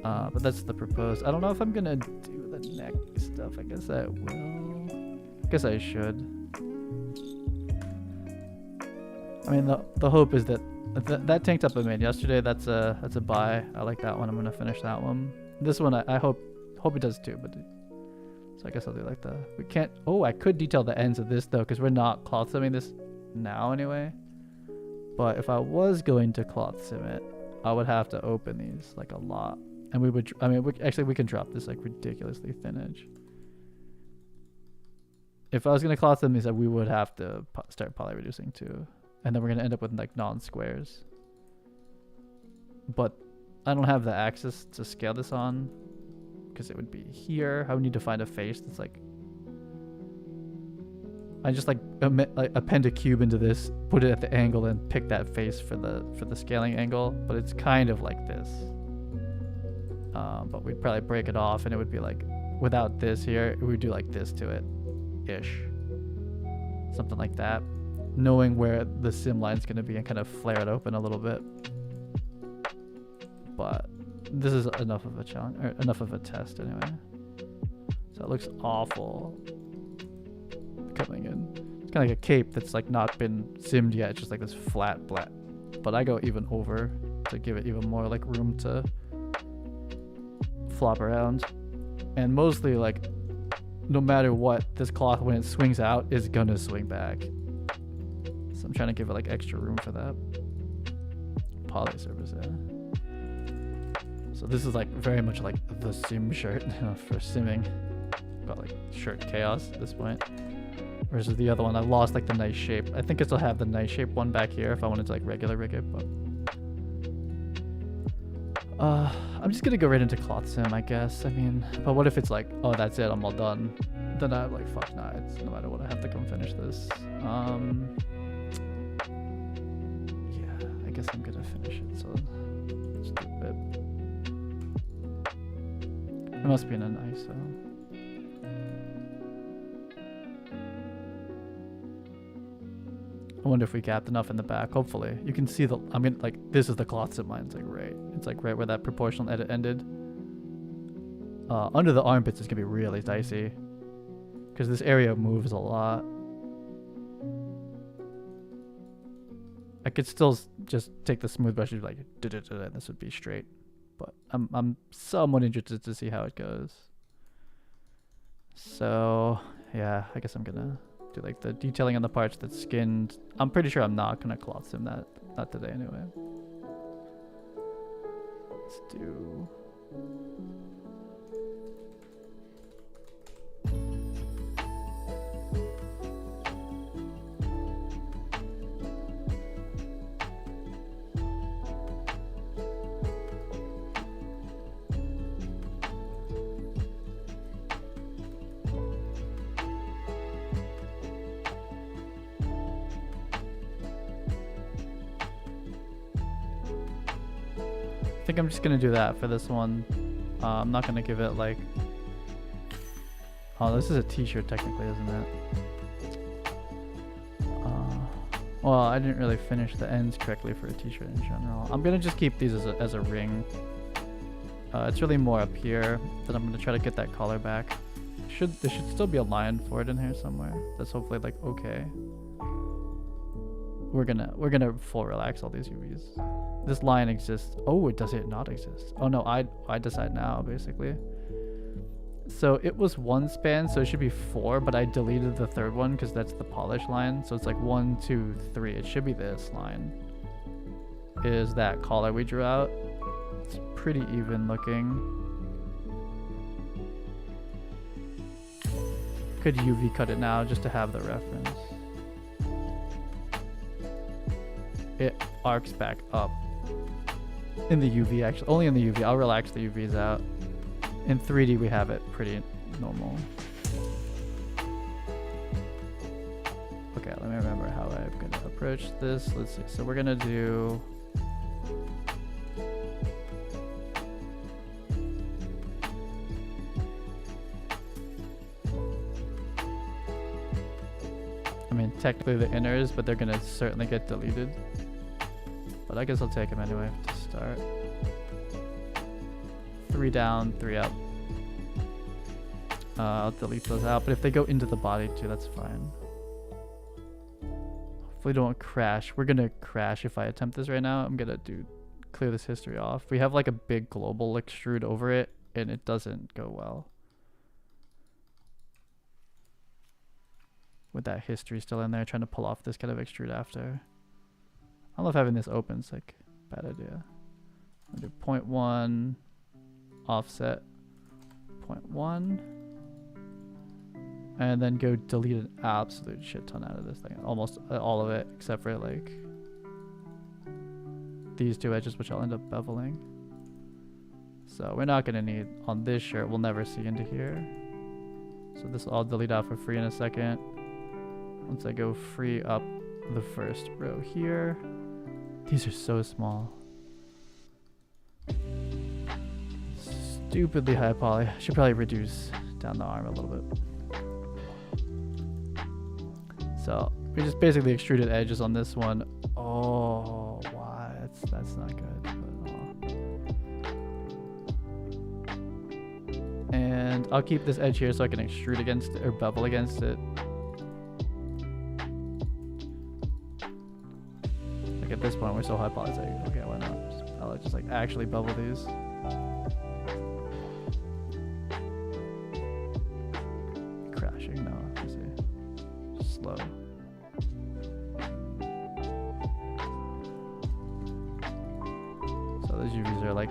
But that's the proposed. I don't know if I'm gonna do the neck stuff. I guess I will. I guess I should. I mean, the hope is that that tank top I made yesterday, that's a buy. I like that one. I'm gonna finish that one. This one I hope it does too. But so I guess I'll do like the. We can't. Oh, I could detail the ends of this though, because we're not cloth simming this now anyway. But if I was going to cloth sim it, I would have to open these like a lot. And we would, I mean, we can drop this like ridiculously thin edge. If I was going to cloth them these, we would have to start poly reducing too. And then we're going to end up with like non-squares. But I don't have the axis to scale this on because it would be here. I would need to find a face that's like, I just like append a cube into this, put it at the angle and pick that face for the scaling angle. But it's kind of like this. But we'd probably break it off and it would be like, without this here, we would do like this to it, ish. Something like that. Knowing where the sim line's going to be and kind of flare it open a little bit. But this is enough of a challenge, or enough of a test anyway. So it looks awful coming in. It's kind of like a cape that's like not been simmed yet. It's just like this flat black. But I go even over to give it even more like room to flop around. And mostly like no matter what, this cloth when it swings out is gonna swing back. So I'm trying to give it like extra room for that. Poly surface, yeah. So this is like very much like the sim shirt, you know, for simming. Got like shirt chaos at this point. Versus the other one, I lost like the nice shape. I think I still have the nice shape one back here if I wanted to like regular rig it, but I'm just gonna go right into cloth sim, I guess. I mean, but what if it's like, oh, that's it, I'm all done. Then I'm like, fuck nah, it's no matter what, I have to come finish this. Yeah, I guess I'm gonna finish it, so stupid. It must be in an ISO. I wonder if we gapped enough in the back. Hopefully. You can see the, I mean, like, this is the cloth sim line. It's like right where that proportional edit ended. Under the armpits is going to be really dicey. Because this area moves a lot. I could still just take the smooth brush and be like, and this would be straight. But I'm somewhat interested to see how it goes. So, yeah, I guess I'm going to do like the detailing on the parts that's skinned. I'm pretty sure I'm not gonna cloth sim that, not today anyway. Let's do. I think I'm just gonna do that for this one. I'm not gonna give it like, oh, this is a t-shirt technically, isn't it? Well, I didn't really finish the ends correctly for a t-shirt in general. I'm gonna just keep these as a ring. It's really more up here, but I'm gonna try to get that collar back. There should still be a line for it in here somewhere. That's hopefully like okay. We're gonna full relax all these UVs. This line exists. Oh, does it not exist? Oh no, I decide now basically. So it was one span, so it should be 4, but I deleted the third one because that's the polish line. So it's like 1, 2, 3. It should be this line. Is that collar we drew out? It's pretty even looking. Could UV cut it now just to have the reference. It arcs back up. In the UV, actually. Only in the UV. I'll relax the UVs out. In 3D, we have it pretty normal. Okay, let me remember how I'm going to approach this. Let's see. So we're going to do... I mean, technically the inners, but they're gonna certainly get deleted. But I guess I'll take them anyway to start. 3 down, 3 up. I'll delete those out, but if they go into the body too, that's fine. Hopefully don't crash. We're gonna crash if I attempt this right now. I'm gonna clear this history off. We have like a big global extrude over it, and it doesn't go well. With that history still in there, trying to pull off this kind of extrude after. I don't know if having this open is like a bad idea. I'll do 0.1 offset 0.1 and then go delete an absolute shit ton out of this thing. Almost all of it except for like these 2 edges, which I'll end up beveling. So we're not gonna need on this shirt, we'll never see into here. So this will all delete out for free in a second. Once I go free up the first row here. These are so small. Stupidly high poly. I should probably reduce down the arm a little bit. So we just basically extruded edges on this one. Oh, why? That's not good. But, and I'll keep this edge here so I can extrude against it or bevel against it. Like at this point, we're so high poly. It's like, okay, why not? I'll just like actually bevel these. Crashing? No, let's see. Slow. So those UVs are like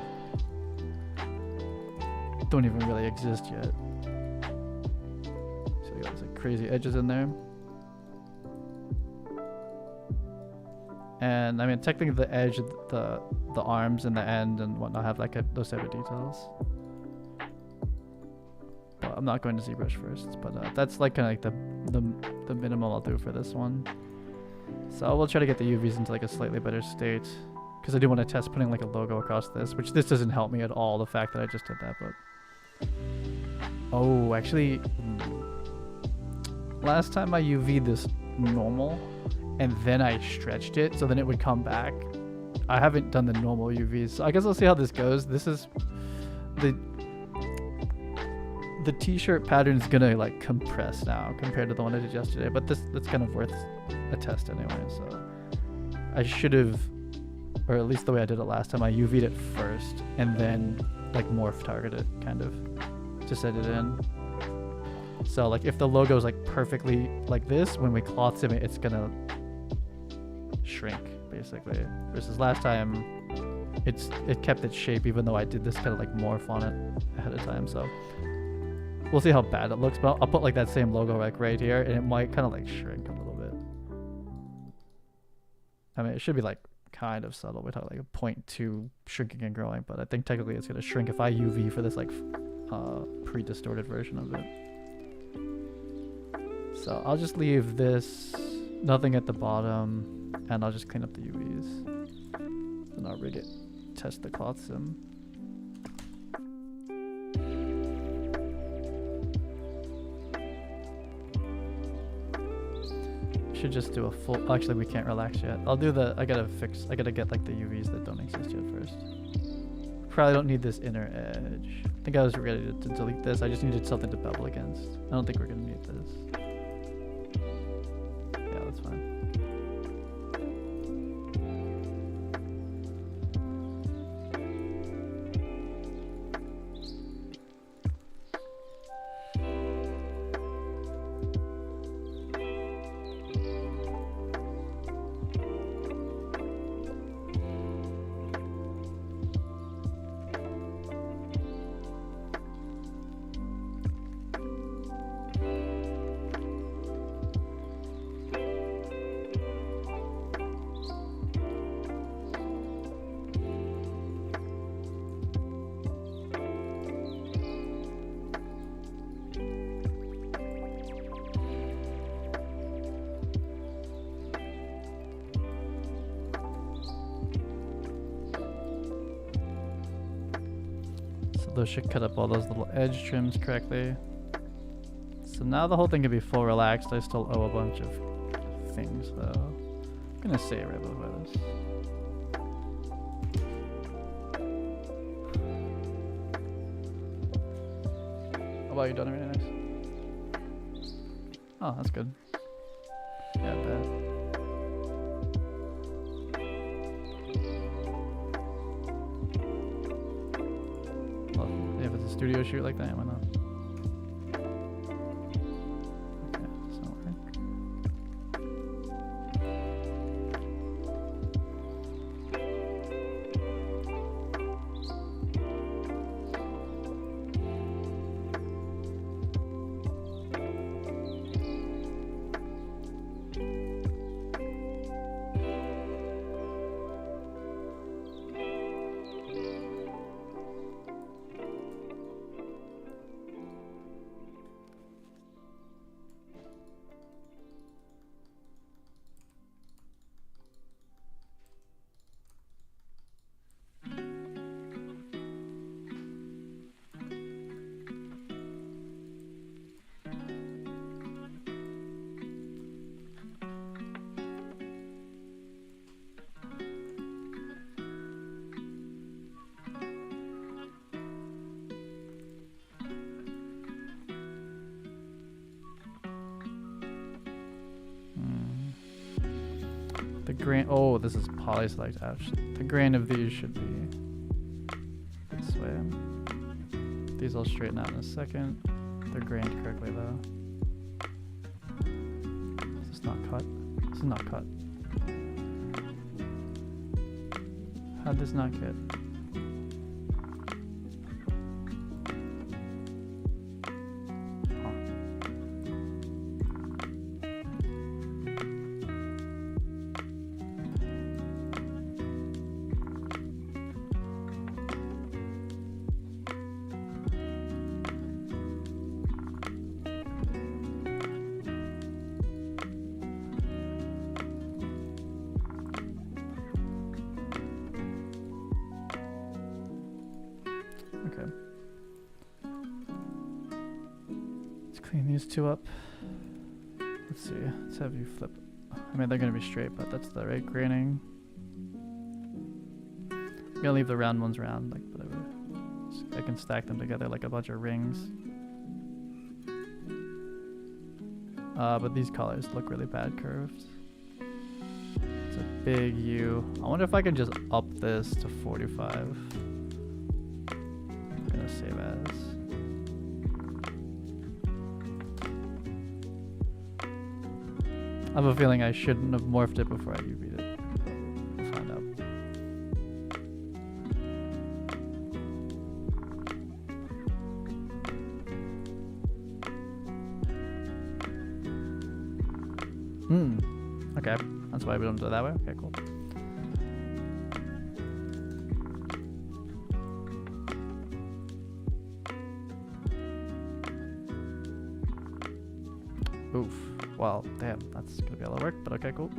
don't even really exist yet. So you got these like crazy edges in there. And I mean, technically the edge, the arms and the end and whatnot have like those type of details. But I'm not going to ZBrush first, but that's like kind of like the minimum I'll do for this one. So we'll try to get the UVs into like a slightly better state, because I do want to test putting like a logo across this, which this doesn't help me at all, the fact that I just did that. But oh, actually, last time I UV'd this normal and then I stretched it so then it would come back. I haven't done the normal UVs, so I guess I'll see how this goes. This is the t-shirt pattern is gonna like compress now compared to the one I did yesterday, but that's kind of worth a test anyway. So I should have, or at least the way I did it last time, I UV'd it first and then like morph target it kind of to set it in. So like if the logo is like perfectly like this, when we cloth sim it, it's gonna shrink basically, versus last time it kept its shape even though I did this kind of like morph on it ahead of time. So we'll see how bad it looks, but I'll put like that same logo like right here and it might kind of like shrink a little bit. I mean, it should be like kind of subtle. We're talking like a 0.2 shrinking and growing, but I think technically it's gonna shrink if I UV for this like pre-distorted version of it. So I'll just leave this nothing at the bottom and I'll just clean up the UVs and I'll rig it, test the cloth sim. Should just do a full, actually we can't relax yet. I'll do the, I gotta get like the UVs that don't exist yet first. Probably don't need this inner edge. I think I was ready to delete this. I just needed something to bevel against. I don't think we're gonna need this. Yeah, that's fine. Those should cut up all those little edge trims correctly. So now the whole thing can be full relaxed. I still owe a bunch of things though. I'm gonna say it right before this. How about you done everything nice? Oh, that's good. Yeah, bad. Well, yeah, if it's a studio shoot like that, why not? Okay, does not work. The grain, oh, this is polyselect. Ouch. The grain of these should be this way. These I'll straighten out in a second. They're grained correctly though. This is not cut. This is not cut. How'd this not get? Okay. Let's clean these two up. Let's see. Let's have you flip. I mean, they're gonna be straight, but that's the right graining. I'm gonna leave the round ones round, like whatever. So I can stack them together like a bunch of rings. But these colors look really bad curved. It's a big U. I wonder if I can just up this to 45. I'm gonna save as. I have a feeling I shouldn't have morphed it before I UV'd it. We'll find out. Okay, that's why we don't do it that way. Okay, cool. Oof. Well, damn, that's gonna be a lot of work, but okay, cool.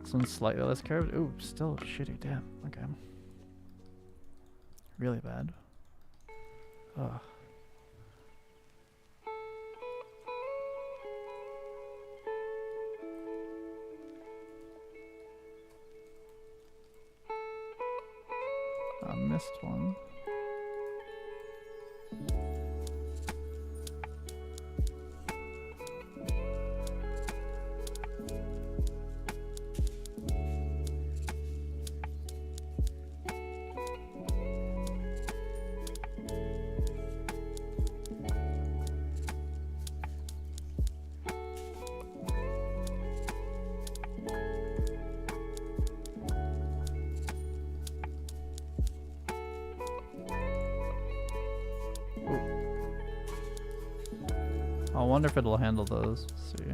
This one's slightly less curved. Ooh, still shitty, damn. Okay. Really bad. Ugh. I missed one. I wonder if it'll handle those. Let's see.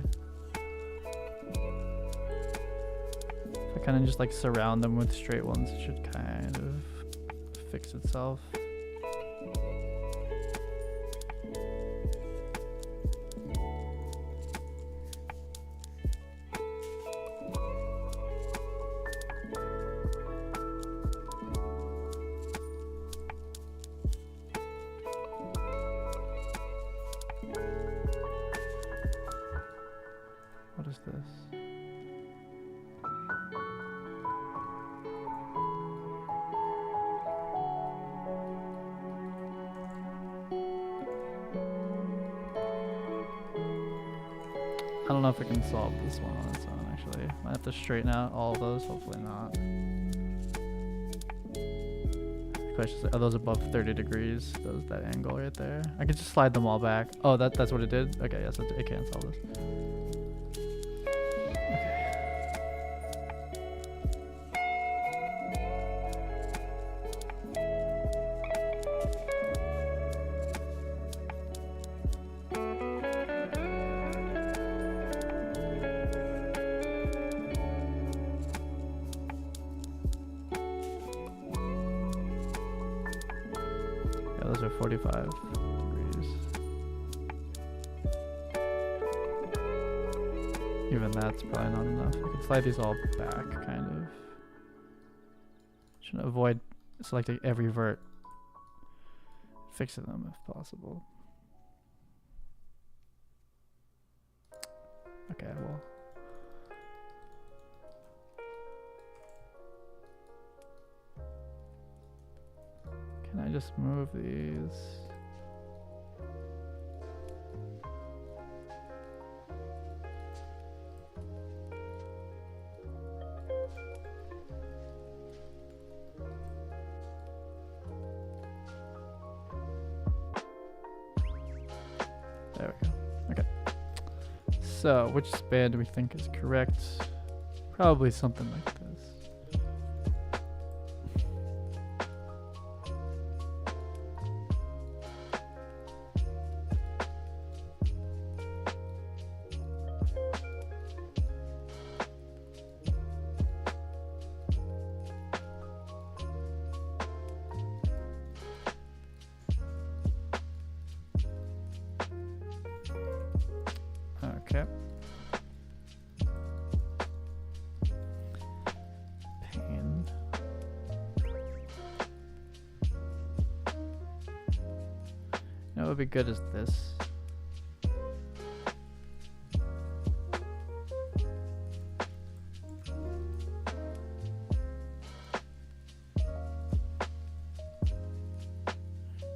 If I kind of just like surround them with straight ones, it should kind of fix itself. I don't know if I can solve this one on its own, actually. Might have to straighten out all of those, hopefully not. The question is, are those above 30 degrees? That angle right there? I could just slide them all back. Oh, that's what it did? Okay, yes, it can solve this. Those are 45 degrees. Even that's probably not enough. I can slide these all back, kind of. Should avoid selecting every vert. Fixing them if possible. Okay, well. Can I just move these? There we go. Okay. So, which span do we think is correct? Probably something like this. Okay. Pain. You know what would be good is this.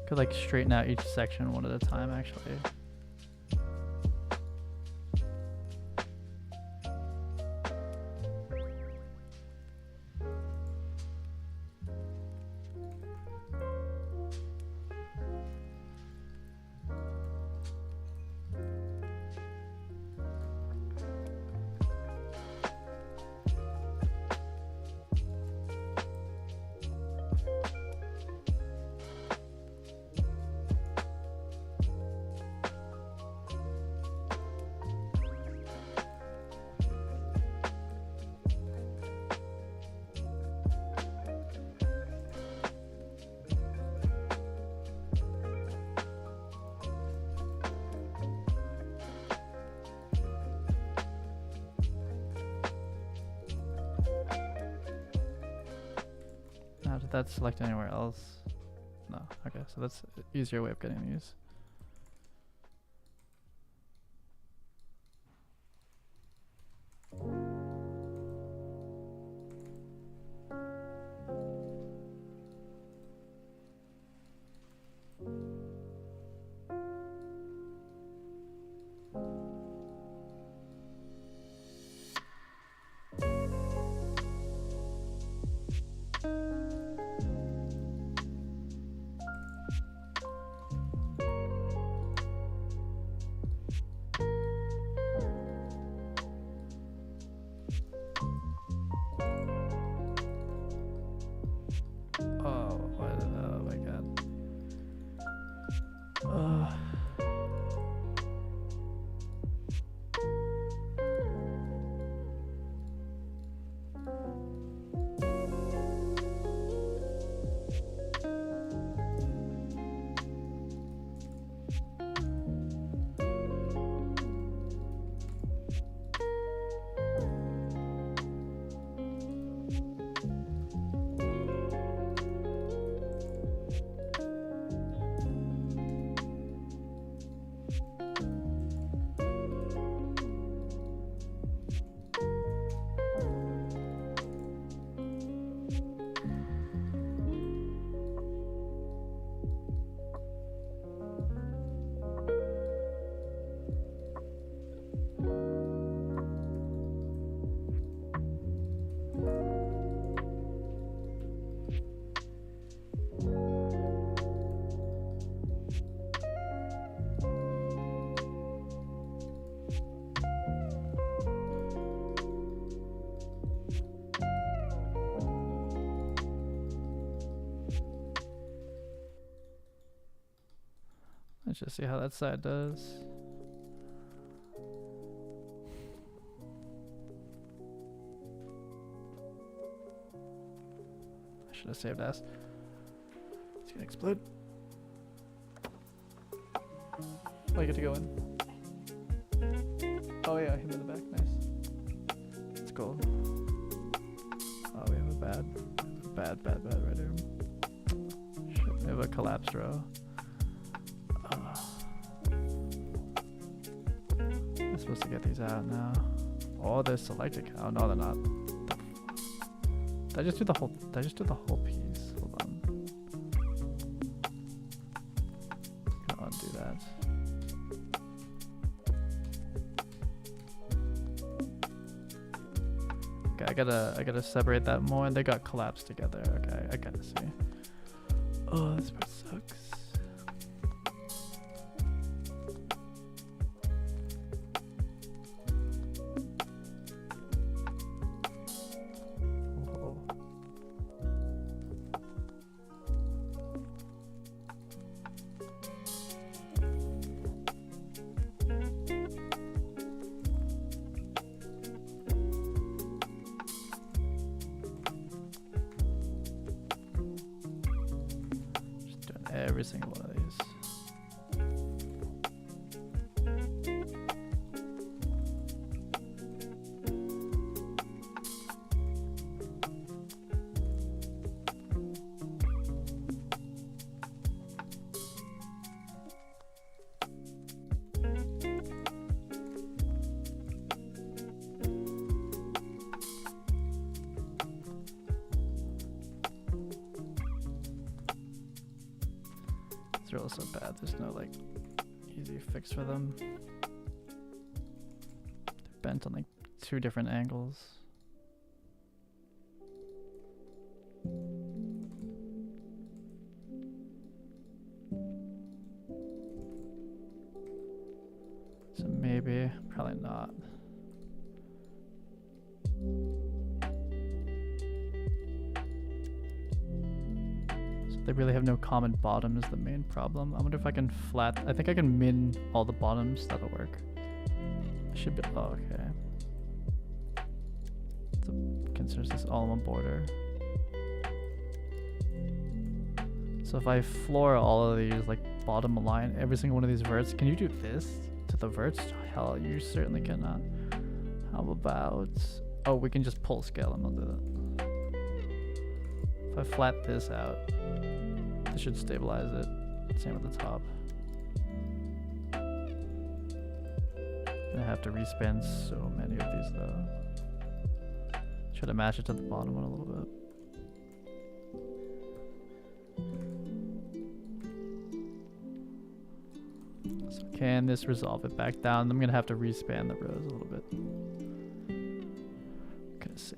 Could like straighten out each section one at a time actually. Did that select anywhere else? No. Okay, so that's an easier way of getting these. Let's just see how that side does. I should have saved as. It's gonna explode. Oh, you get to go in. Oh yeah, him in the back. Nice. Let's go. Oh, we have a bad right here. Shit, we have a collapsed row. I'm supposed to get these out now. Oh, they're selected. Oh no, they're not. Did I just do the whole? Did I just do the whole piece? Hold on. I'm gonna undo that. Okay, I gotta separate that more, and they got collapsed together. Okay, I gotta see. Oh, this part sucks. Every single one of these. They're all so bad. There's no like easy fix for them. They're bent on like 2 different angles. So maybe, probably not. They really have no common bottom is the main problem. I wonder if I can flat. I think I can min all the bottoms. That'll work. Should be. Oh, okay. So considers this all in one border. So if I floor all of these, like bottom align every single one of these verts, can you do this to the verts? Hell, you certainly cannot. How about? Oh, we can just pull scale them. I'll do that. If I flat this out. This should stabilize it. Same at the top. Gonna have to respan so many of these though. Try to match it to the bottom one a little bit. So can this resolve it back down? I'm gonna have to respan the rows a little bit. Okay, save.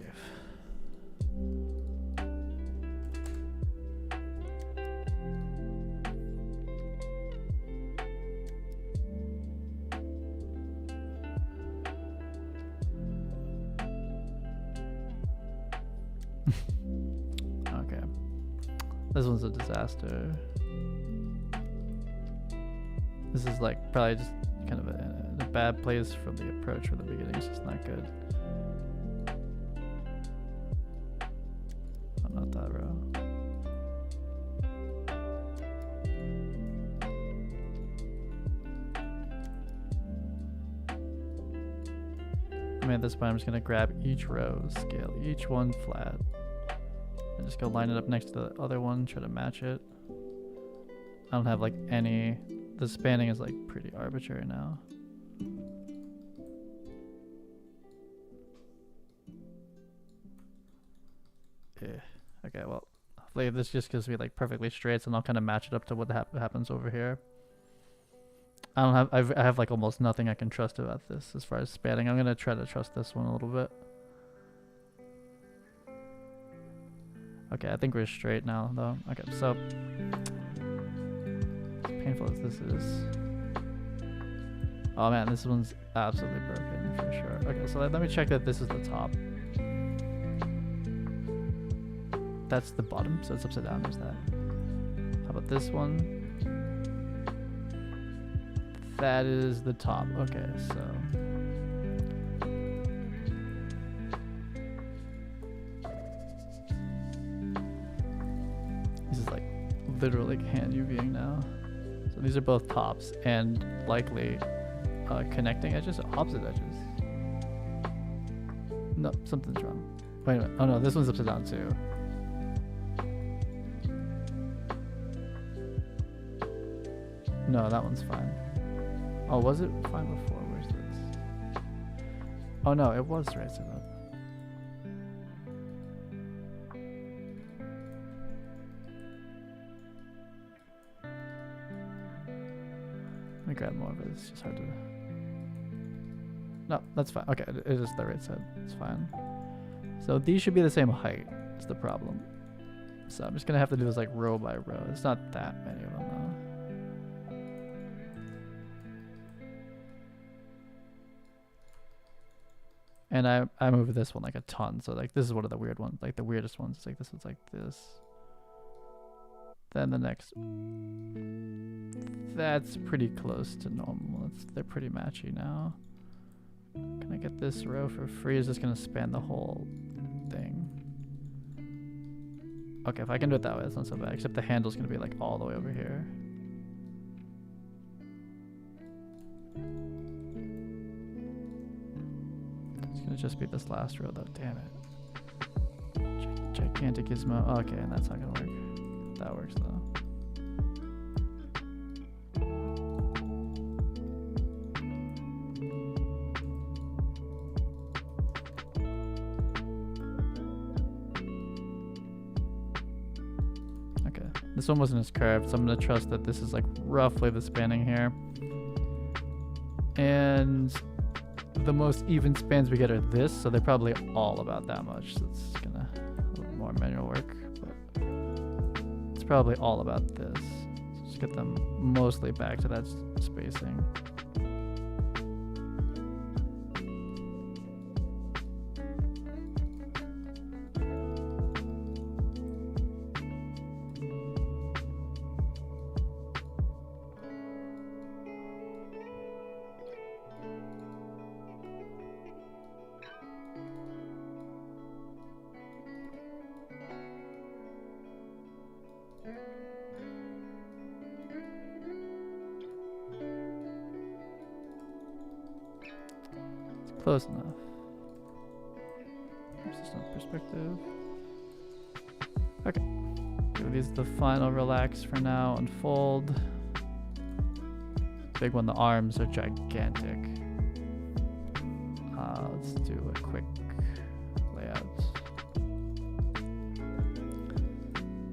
Okay. This one's a disaster. This is like probably just kind of a bad place from the approach from the beginning. It's just not good. Oh, not that row. I mean, at this point, I'm just gonna grab each row, scale each one flat, and just go line it up next to the other one, try to match it. I don't have like any. The spanning is like pretty arbitrary now. Yeah. Okay. Well, hopefully this just gives me like perfectly straight, and I'll kind of match it up to what happens over here. I don't have. I have like almost nothing I can trust about this as far as spanning. I'm gonna try to trust this one a little bit. Okay, I think we're straight now though. Okay, so as painful as this is. Oh man, this one's absolutely broken for sure. Okay, so let me check that this is the top. That's the bottom, so it's upside down. There's that. How about this one? that is the top. Okay, so this is like literally hand UVing now. So these are both tops and likely connecting edges, opposite edges. No, something's wrong. Wait a minute. Oh no, this one's upside down too. No, that one's fine. Oh, was it fine before? Where's this? Oh no, it was right side up. Let me grab more of it. It's just hard to. No, that's fine. Okay, it is the right side. It's fine. So these should be the same height. That's the problem. So I'm just gonna have to do this like row by row. It's not that many of them though. And I moved this one like a ton. So like this is one of the weird ones, like the weirdest ones. It's like this one's like this. Then the next. That's pretty close to normal. They're pretty matchy now. Can I get this row for free? Is this gonna span the whole thing? Okay, if I can do it that way, that's not so bad. Except the handle's gonna be like all the way over here. It's gonna just be this last row though, damn it. Gigantic gizmo. Okay, and that's not gonna work. That works though. This one wasn't as curved, so I'm going to trust that this is like roughly the spanning here. And the most even spans we get are this, so they're probably all about that much. So it's going to a little more manual work, but it's probably all about this. So just get them mostly back to that spacing. Close enough. Just no perspective. Okay. Give these the final relax for now. Unfold. Big one. The arms are gigantic. Let's do a quick layout.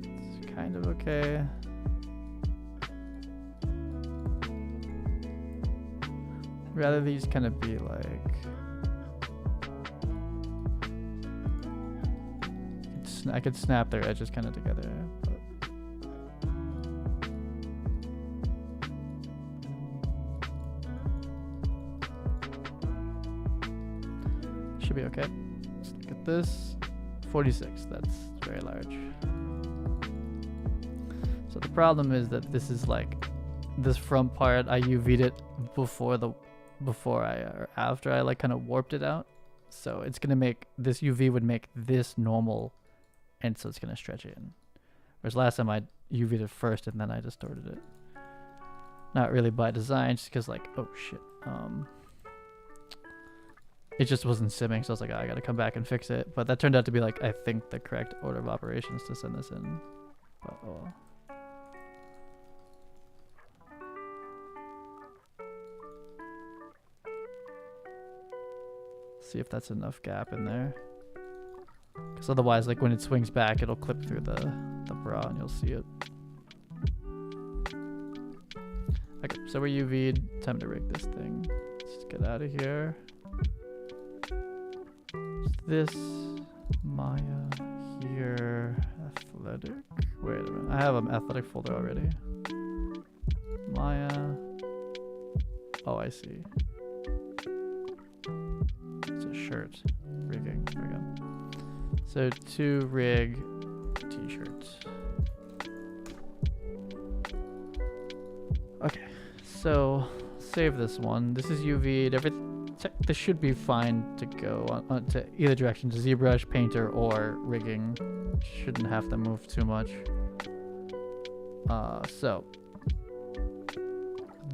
It's kind of okay. Rather these kind of be like. I could snap their edges kind of together, but should be okay. Let's look at this. 46, that's very large. So the problem is that this is like this front part, I UV'd it or after I like kind of warped it out. So it's gonna make this UV would make this normal. And so it's going to stretch it in. Whereas last time I UV'd it first and then I distorted it. Not really by design, just because like, oh shit. It just wasn't simming, so I was like, oh, I got to come back and fix it. But that turned out to be like, I think the correct order of operations to send this in. But, oh. See if that's enough gap in there. Because otherwise, like when it swings back, it'll clip through the bra and you'll see it. Okay, so we're UV'd. Time to rig this thing. Let's just get out of here. This Maya here. Athletic. Wait a minute. I have an athletic folder already. Maya. Oh, I see. It's a shirt. Rigging. There we go. So to rig t-shirt. Okay, so save this one. This is UV'd. This should be fine to go on to either direction, to ZBrush, Painter, or rigging. Shouldn't have to move too much. So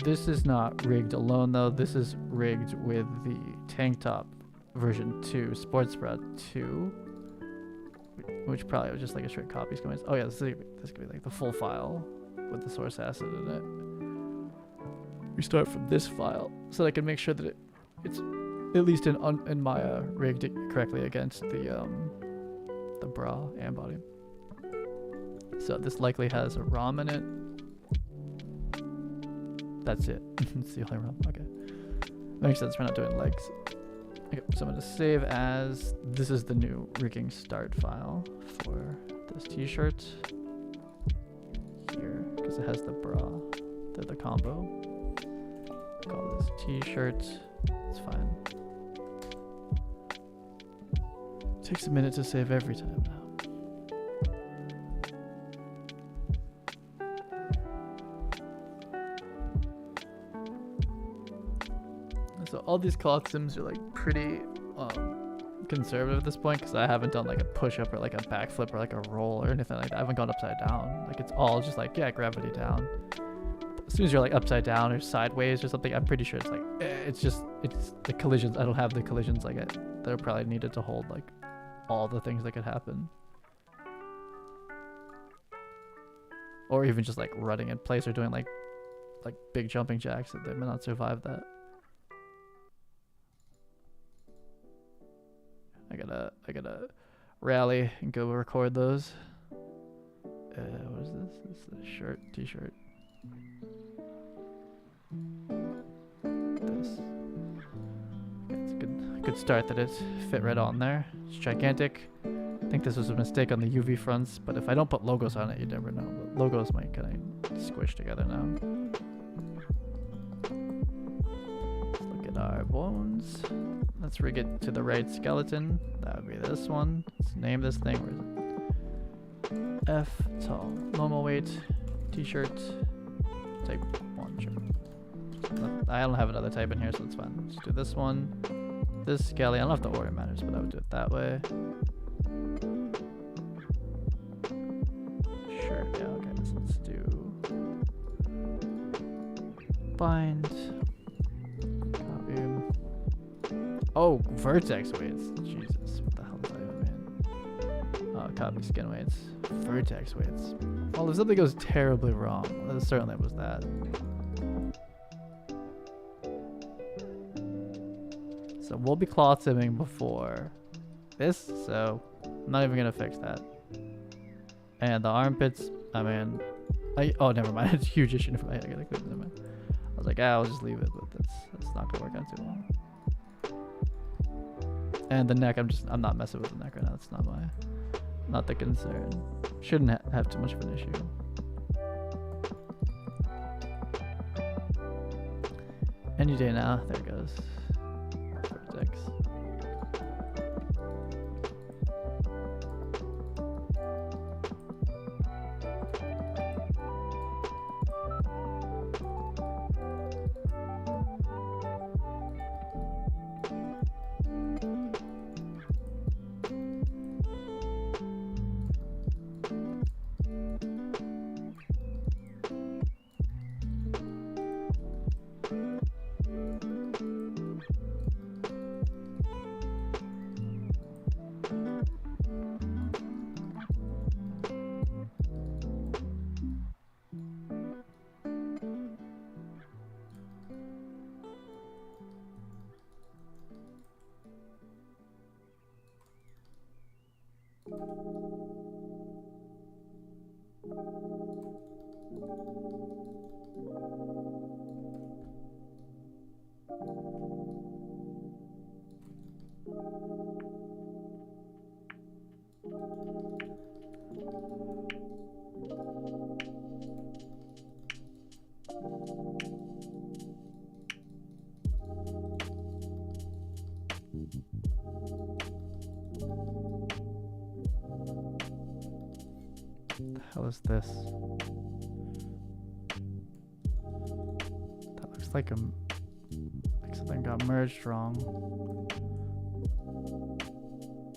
this is not rigged alone though. This is rigged with the tank top version 2, Sports Spread 2, which probably was just like a straight copy. Oh yeah, this could be like the full file with the source asset in it. We start from this file so that I can make sure that it's at least in Maya rigged it correctly against the bra and body. So this likely has a ROM in it. That's it. It's the only ROM. Okay. Makes sense. We're not doing legs. Okay, so I'm going to save as. This is the new rigging start file for this t-shirt here because it has the bra, the combo. Call this t-shirt. It's fine. Takes a minute to save every time now. So all these cloth sims are like pretty conservative at this point because I haven't done like a push-up or like a backflip or like a roll or anything like that. I haven't gone upside down. Like it's all just like, yeah, gravity down. As soon as you're like upside down or sideways or something, I'm pretty sure it's like, it's the collisions. I don't have the collisions like that are probably needed to hold like all the things that could happen. Or even just like running in place or doing like big jumping jacks that they may not survive that. I gotta rally and go record those. What is this? This is a shirt, t-shirt. This. Okay, it's a good start that it fit right on there. It's gigantic. I think this was a mistake on the UV fronts, but if I don't put logos on it, you never know. But logos might kind of squish together now. Let's look at our bones. Let's rig it to the right skeleton. That would be this one. Let's name this thing. Where is it? F tall. Normal weight. T-shirt. Type 1 shirt. I don't have another type in here, so it's fine. Let's do this one. This skelly. I don't know if the order matters, but I would do it that way. Sure. Yeah. Okay. So let's do bind. Oh, vertex weights. Jesus, what the hell does that even mean? Oh, copy skin weights. Vertex weights. Well, if something goes terribly wrong, well, certainly was that. So we'll be cloth simming before this, so I'm not even gonna fix that. And the armpits, I mean, oh, never mind. It's a huge issue. Never mind. I gotta clean them in. I was like, I'll just leave it, but that's not gonna work out too well. And the neck, I'm not messing with the neck right now. That's not the concern. Shouldn't have too much of an issue. Any day now. There it goes. Vertex. The hell is this? That looks like something got merged wrong.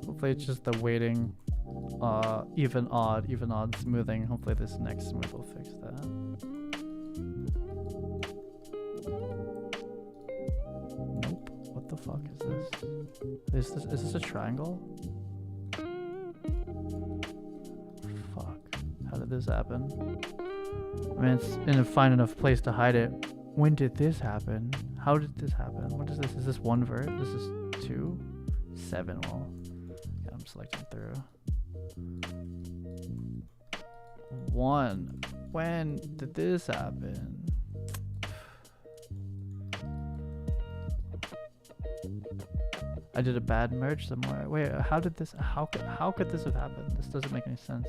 Hopefully it's just the weighting, even odd smoothing. Hopefully this next smooth will fix that. Nope. What the fuck is this? Is this a triangle? Fuck. How did this happen? I mean, it's in a fine enough place to hide it. When did this happen? How did this happen? What is this? Is this 1 vert? This is 2? 7. Well, yeah, I'm selecting through. 1. When did this happen? I did a bad merge somewhere. Wait, how did this? How could this have happened? This doesn't make any sense.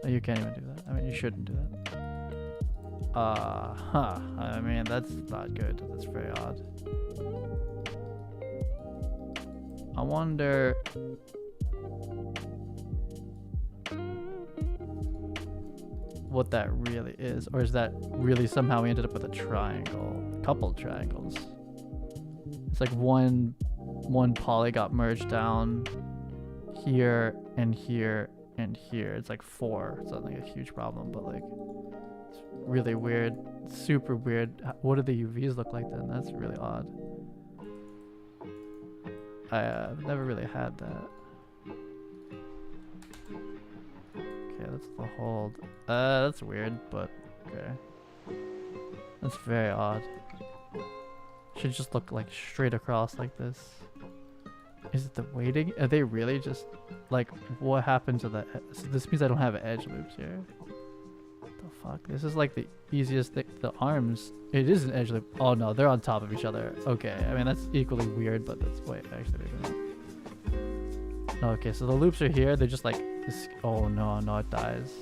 Oh, you can't even do that. I mean, you shouldn't do that. I mean, that's not good. That's very odd. I wonder. What that really is, or is that really somehow we ended up with a triangle, a couple triangles? It's like one poly got merged down here and here and here. It's like 4. It's not like a huge problem, but like it's really weird, super weird. What do the UVs look like then? That's really odd. I've never really had that. Okay, that's the hold. That's weird, but okay. That's very odd. Should just look like straight across like this. Is it the weighting? Are they really just like, what happened to the? So this means I don't have edge loops here. What the fuck? This is like the easiest thing. The arms. It is an edge loop. Oh no, they're on top of each other. Okay, I mean that's equally weird, but that's wait actually. Okay, so the loops are here. They're just like this. Oh no, it dies.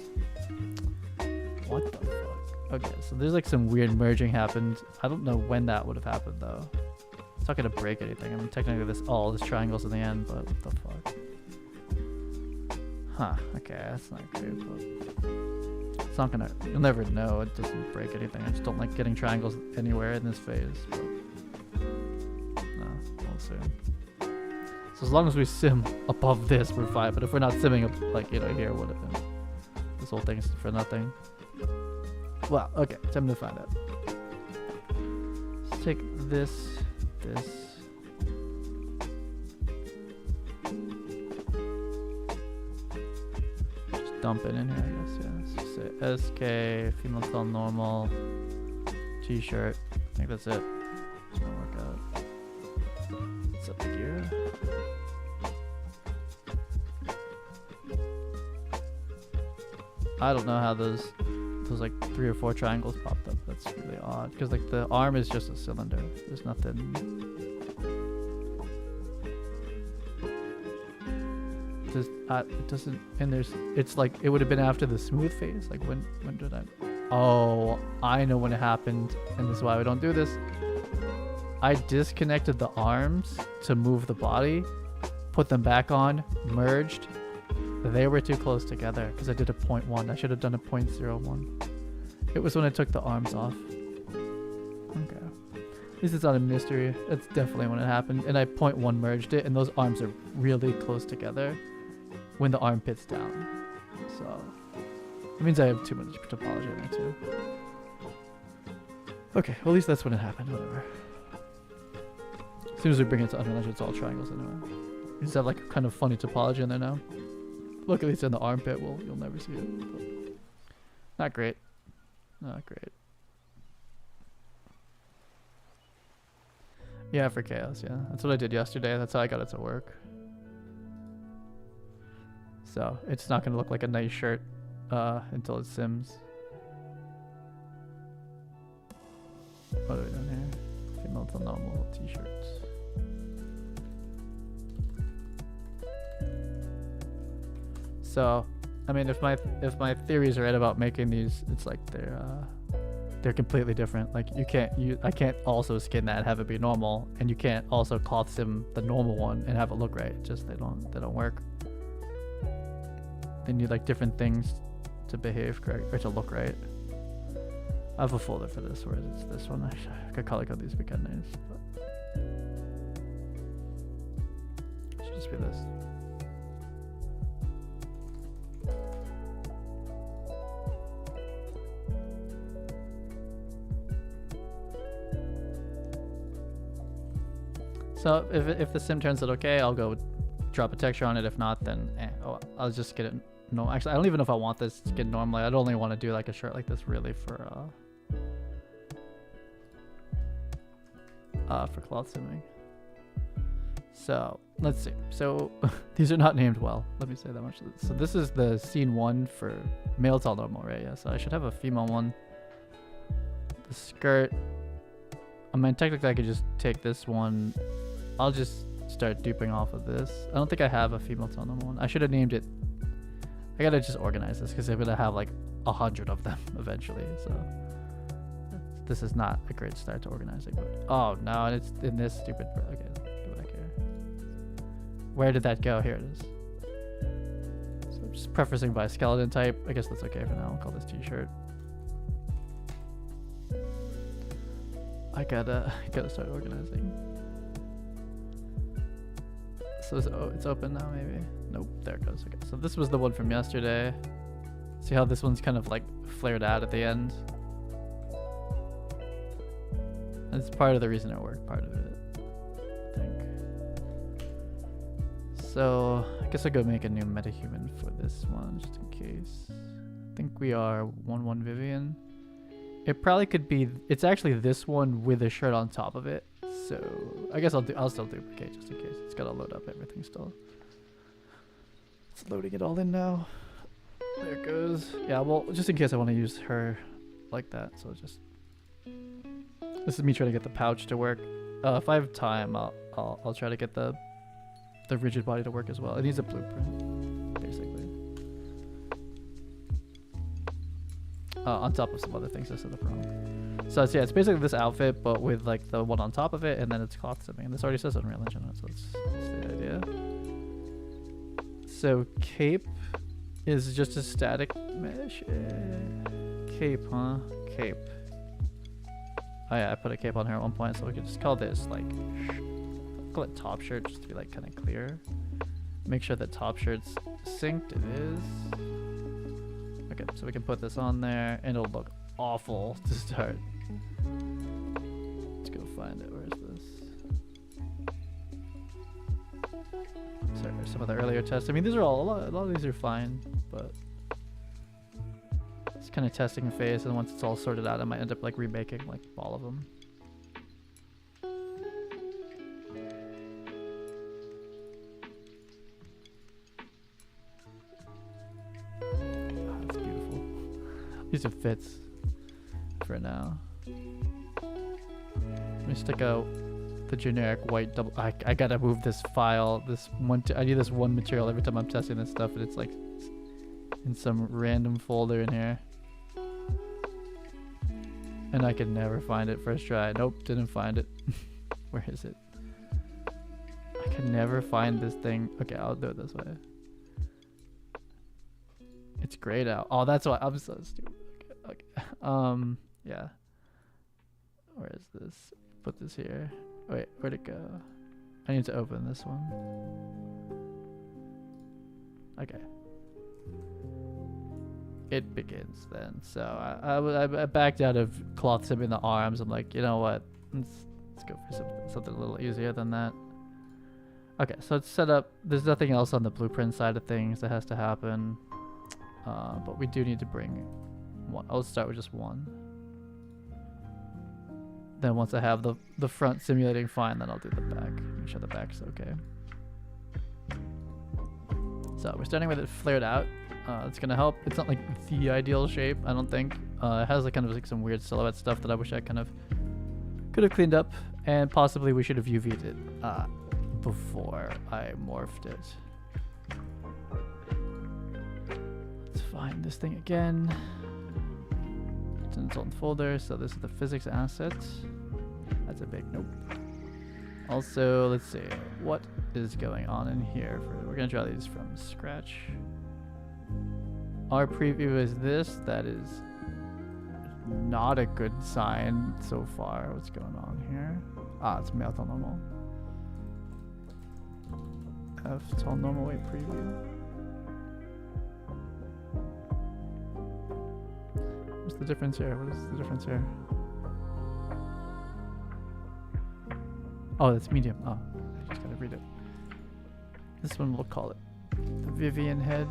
What the fuck? Okay, so there's like some weird merging happened. I don't know when that would have happened though. It's not gonna break anything. I mean, technically this triangles in the end, but what the fuck? Huh? Okay, that's not great, but it's not gonna. You'll never know. It doesn't break anything. I just don't like getting triangles anywhere in this phase. But no, we'll see. So as long as we sim above this, we're fine. But if we're not simming up, like here, would have been. This whole thing's for nothing. Well, okay, time to find out. Let's take this. Just dump it in here, I guess, yeah. Let's just say SK, female cell normal, T-shirt. I think that's it. It's gonna work out. What's up here? I don't know how those like 3 or 4 triangles popped up. That's really odd because like the arm is just a cylinder. There's nothing. It doesn't. And there's. It's like it would have been after the smooth phase. Like when did I? Oh, I know when it happened, and this is why we don't do this. I disconnected the arms to move the body, put them back on, merged. They were too close together because I did a 0.1. I should have done a 0.01. It was when I took the arms off. Okay. At least it's not a mystery. That's definitely when it happened. And I 0.1 merged it, and those arms are really close together when the arm pits down. So it means I have too much topology in there too. Okay, well at least that's when it happened. Whatever. As soon as we bring it to Unreal Engine, it's all triangles anyway. You just have like kind of funny topology in there now. Look, at least in the armpit, you'll never see it. But not great. Not great. Yeah, for chaos, yeah. That's what I did yesterday. That's how I got it to work. So, it's not going to look like a nice shirt until it sims. What are we doing here? Female to normal T-shirts. So, I mean, if my theories are right about making these, it's like they're completely different. Like I can't also skin that and have it be normal, and you can't also cloth sim the normal one and have it look right. Just they don't work. They need like different things to behave correct or to look right. I have a folder for this, where it's this one. I could color code these, be kind of nice, but it should just be this. So if the sim turns it okay, I'll go drop a texture on it. If not, then I'll just get it. No, actually, I don't even know if I want this to get normally. I'd only want to do like a shirt like this really for cloth simming. So let's see. So these are not named well. Let me say that much. So this is the scene 1 for male. It's all normal, right? Yeah. So I should have a female one. The skirt. I mean, technically, I could just take this one. I'll just start duping off of this. I don't think I have a female tone normal one. I should have named it. I gotta just organize this because I'm gonna have like 100 of them eventually. So this is not a great start to organizing. But oh no, it's in this stupid. Okay, go back here. Where did that go? Here it is. So I'm just prefacing by skeleton type. I guess that's okay for now. I'll call this T-shirt. I gotta start organizing. So it's open now, maybe. Nope, there it goes. Okay, so this was the one from yesterday. See how this one's kind of like flared out at the end. That's part of the reason it worked. Part of it, I think. So I guess I'll go make a new MetaHuman for this one, just in case. I think we are 1-1 Vivian. It probably could be. It's actually this one with a shirt on top of it. So I guess I'll still duplicate just in case. It's gotta load up everything still. It's loading it all in now. There it goes. Yeah, well, just in case I want to use her like that. So just this is me trying to get the pouch to work. If I have time, I'll try to get the rigid body to work as well. It needs a blueprint, basically. On top of some other things I set up wrong. So yeah, it's basically this outfit, but with like the one on top of it, and then it's cloth simming. And this already says Unreal Engine on it, so that's the idea. So cape is just a static mesh. Cape, huh? Cape. Oh yeah, I put a cape on here at one point, so we could just call this like, call it top shirt, just to be like kind of clear. Make sure that top shirt's synced. It is. Okay, so we can put this on there, and it'll look awful to start. Let's go find it. Where is this? Sorry, there's some of the earlier tests. I mean, these are all a lot of these are fine, but it's kind of testing phase, and once it's all sorted out, I might end up like remaking like all of them. At least it fits for now. Let me stick out the generic white double. I gotta move this file. I need this one material every time I'm testing this stuff, and it's like in some random folder in here. And I can never find it first try. Nope, didn't find it. Where is it? I can never find this thing. Okay, I'll do it this way. It's grayed out. Oh, that's why I'm so stupid. Okay. Yeah. Where is this? Put this here. Wait, where'd it go? I need to open this one. Okay. It begins then. So I backed out of cloth simming the arms. I'm like, you know what? Let's go for something a little easier than that. Okay, so it's set up. There's nothing else on the blueprint side of things that has to happen. But we do need to bring one. I'll start with just one. Then once I have the front simulating fine, then I'll do the back. Make sure the back's okay. So we're starting with it flared out. It's gonna help. It's not like the ideal shape, I don't think. It has like kind of like some weird silhouette stuff that I wish I kind of could have cleaned up, and possibly we should have UV'd it before I morphed it. Let's find this thing again. It's in its own folder. So this is the physics asset. That's a big nope. Also, let's see what is going on in here. We're gonna draw these from scratch. Our preview is this. That is not a good sign so far. What's going on here? Ah, it's male tall normal. F tall normal weight preview. What's the difference here? What is the difference here? Oh, that's medium. Oh, I just gotta read it. This one we'll call it the Vivian head.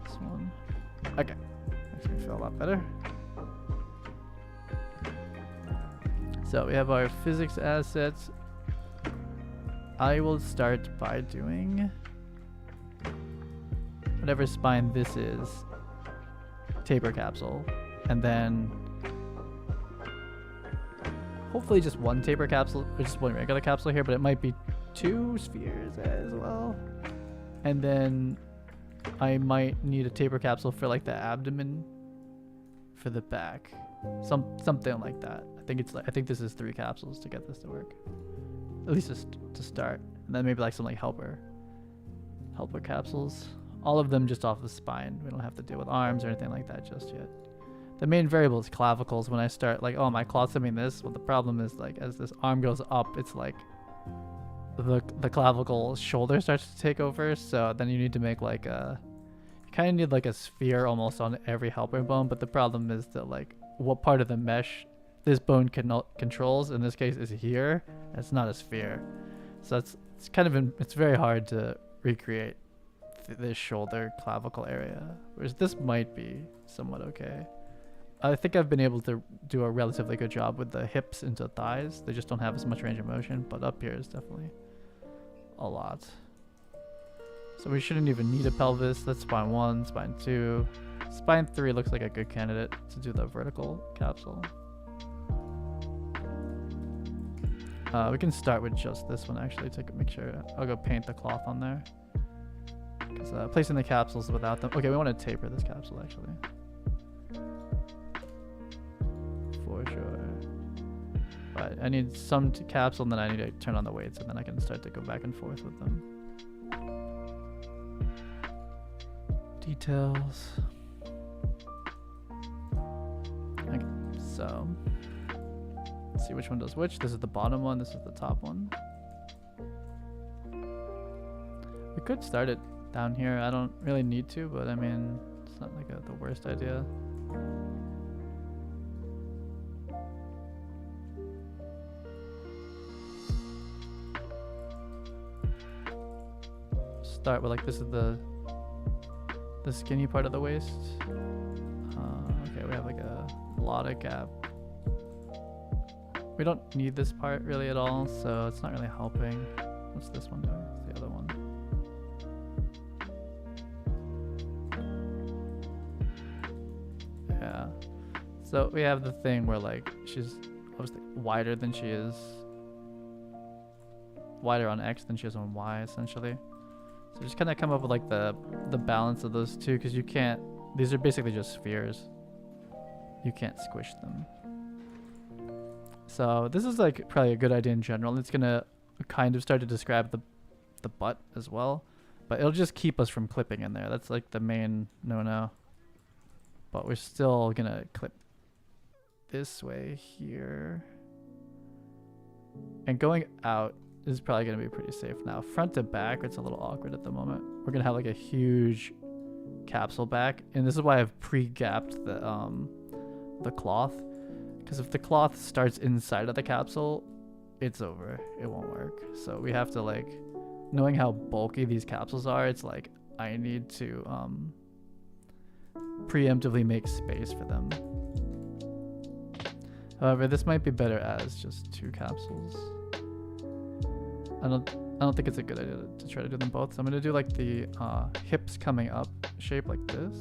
This one. Okay. Makes me feel a lot better. So we have our physics assets. I will start by doing whatever spine this is, taper capsule, and then hopefully just one taper capsule, or just one regular capsule here, but it might be 2 spheres as well. And then I might need a taper capsule for like the abdomen for the back. Something like that. I think this is 3 capsules to get this to work. At least to start. And then maybe like some like helper capsules. All of them just off the spine. We don't have to deal with arms or anything like that just yet. The main variable is clavicles. When I start like, oh, my cloth's doing this, well, the problem is like as this arm goes up, it's like the clavicle shoulder starts to take over. So then you need to make like a, you kind of need like a sphere almost on every helper bone. But the problem is that like what part of the mesh this bone controls in this case is here. And it's not a sphere. So it's kind of, it's very hard to recreate this shoulder clavicle area. Whereas this might be somewhat okay. I think I've been able to do a relatively good job with the hips into thighs. They just don't have as much range of motion, but up here is definitely a lot. So we shouldn't even need a pelvis. That's spine 1, spine 2. Spine 3 looks like a good candidate to do the vertical capsule. We can start with just this one actually to make sure. I'll go paint the cloth on there. Because placing the capsules without them. Okay, we want to taper this capsule actually. For sure. But I need some capsule and then I need to turn on the weights and then I can start to go back and forth with them. Details. Okay, so let's see which one does which. This is the bottom one, this is the top one. We could start it down here. I don't really need to, but I mean, it's not like the worst idea. Start with like, this is the skinny part of the waist. Okay, we have like a lot of gap. We don't need this part really at all, so it's not really helping. What's this one doing? It's the other one. Yeah. So we have the thing where like she's obviously wider than she is. Wider on X than she is on Y essentially. So just kind of come up with like the balance of those two, because you can't, these are basically just spheres. You can't squish them. So this is like probably a good idea in general. It's gonna kind of start to describe the butt as well, but it'll just keep us from clipping in there. That's like the main no-no. But we're still gonna clip this way here. And going out is probably going to be pretty safe now. Front to back, it's a little awkward at the moment. We're going to have like a huge capsule back. And this is why I've pre-gapped the cloth. Because if the cloth starts inside of the capsule, it's over. It won't work. So we have to like, knowing how bulky these capsules are, it's like I need to preemptively make space for them. However, this might be better as just 2 capsules. I don't think it's a good idea to try to do them both. So I'm gonna do like the hips coming up shape like this.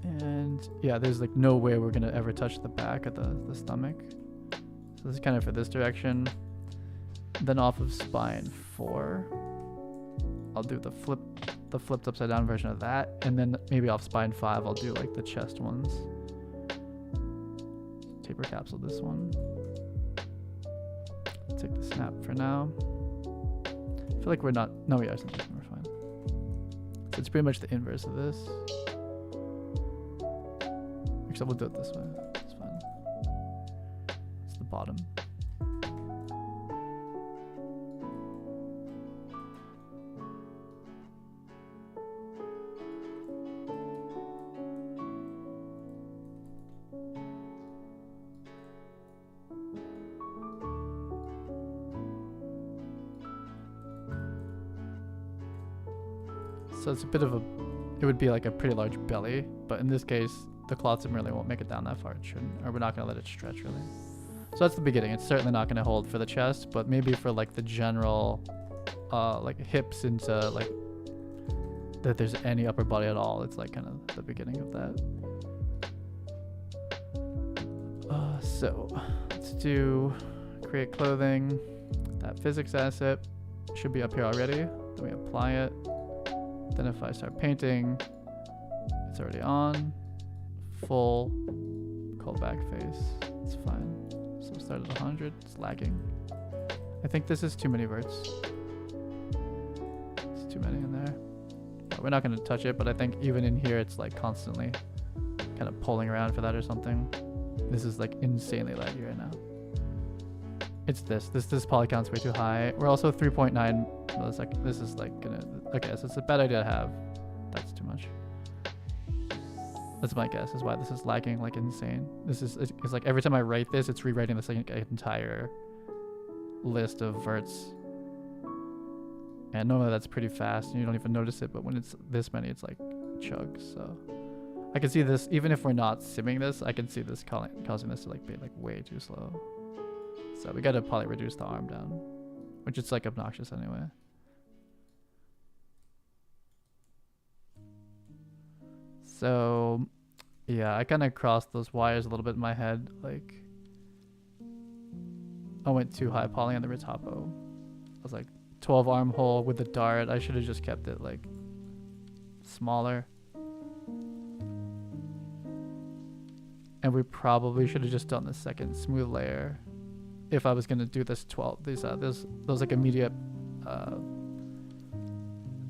And yeah, there's like no way we're gonna ever touch the back of the stomach. So this is kind of for this direction. Then off of spine 4, I'll do the flipped upside down version of that. And then maybe off spine 5, I'll do like the chest ones. Taper capsule this one. Take the snap for now. I feel like we're not, no we are, we're fine. So it's pretty much the inverse of this. Actually, we'll do it this way. It's fine. It's the bottom. So it's a bit of a, it would be like a pretty large belly, but in this case, the cloth sim really won't make it down that far. It shouldn't, or we're not going to let it stretch really. So that's the beginning. It's certainly not going to hold for the chest, but maybe for like the general, like hips into like, that there's any upper body at all. It's like kind of the beginning of that. So let's do create clothing. That physics asset should be up here already. Then we apply it. Then if I start painting, it's already on. Full callback face. It's fine. So start at 100. It's lagging. I think this is too many verts. It's too many in there. But we're not going to touch it, but I think even in here, it's like constantly kind of pulling around for that or something. This is like insanely laggy right now. It's this poly count's way too high. We're also 3.9 milliseconds. This is like gonna, okay, so it's a bad idea to have. That's too much. That's my guess is why this is lagging like insane. This is, it's like every time I write this, it's rewriting this like entire list of verts. And normally that's pretty fast and you don't even notice it, but when it's this many, it's like chugs. So I can see this, even if we're not simming this, I can see this causing this to like be like way too slow. So we gotta probably reduce the arm down, which is like obnoxious anyway. So yeah, I kind of crossed those wires a little bit in my head. Like I went too high poly on the retopo. I was like 12 armhole with the dart. I should have just kept it like smaller. And we probably should have just done the second smooth layer. If I was gonna do this 12, those like immediate,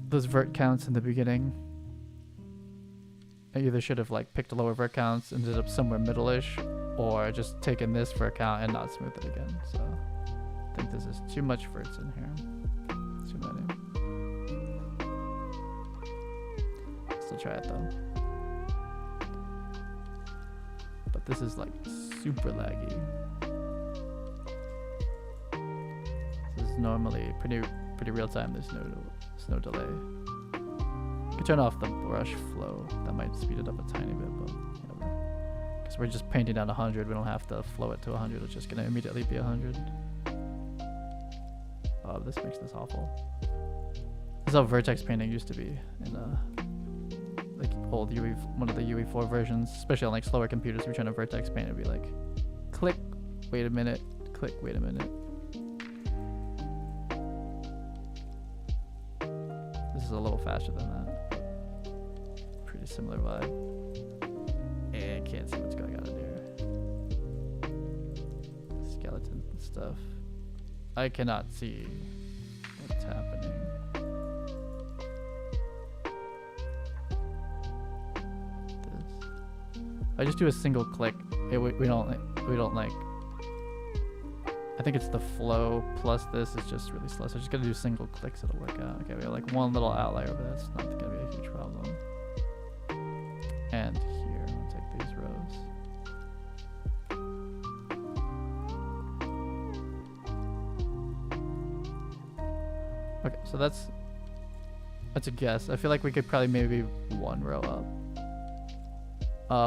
those vert counts in the beginning. I either should have like picked a lower vert counts, ended up somewhere middle-ish, or just taken this for account and not smooth it again. So I think this is too much verts in here. Too many. Still try it though. But this is like super laggy. This is normally pretty real time. There's no delay. You can turn off the brush flow. That might speed it up a tiny bit, but whatever. Because we're just painting down 100. We don't have to flow it to 100. It's just gonna immediately be 100. Oh, this makes this awful. This is how vertex painting used to be in like old UE, one of the UE4 versions, especially on like slower computers. We're trying to vertex paint. It'd be like, click, wait a minute, click, wait a minute. This is a little faster than that. Pretty similar vibe. And I can't see what's going on in here. Skeletons and stuff. I cannot see what's happening. I just do a single click. We don't like. I think it's the flow plus this is just really slow. So just gonna do single clicks. It'll work out. Okay, we have like one little outlier, but that's not gonna be a huge problem. And here, I'll take these rows. Okay, so that's a guess. I feel like we could probably maybe one row up.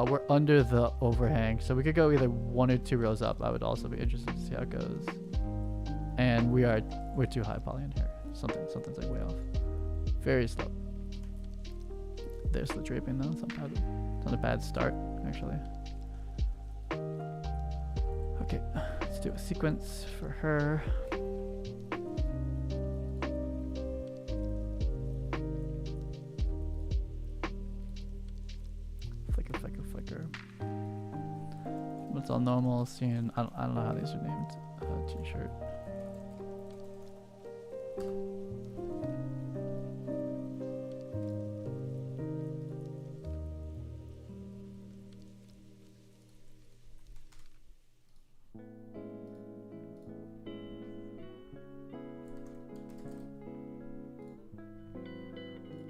We're under the overhang, so we could go either 1 or 2 rows up. I would also be interested to see how it goes. And we're too high poly in here. Something's like way off. Very slow. There's the draping though. It's not a bad start actually. Okay, let's do a sequence for her. It's all normal. Scene. I don't know how these are named. T-shirt.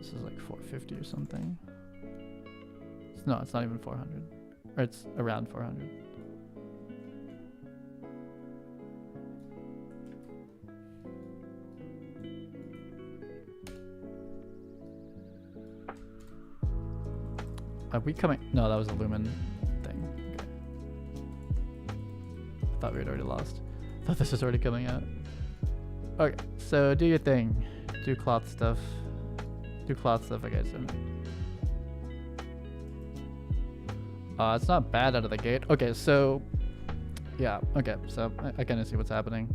This is like 450 or something. No, it's not even 400. Or it's around 400. Are we coming? No, that was a lumen thing. Okay. I thought we had already lost. I thought this was already coming out. Okay, so do your thing. Do cloth stuff. Do cloth stuff, I guess. It's not bad out of the gate. Okay, so yeah. Okay, so I kind of see what's happening.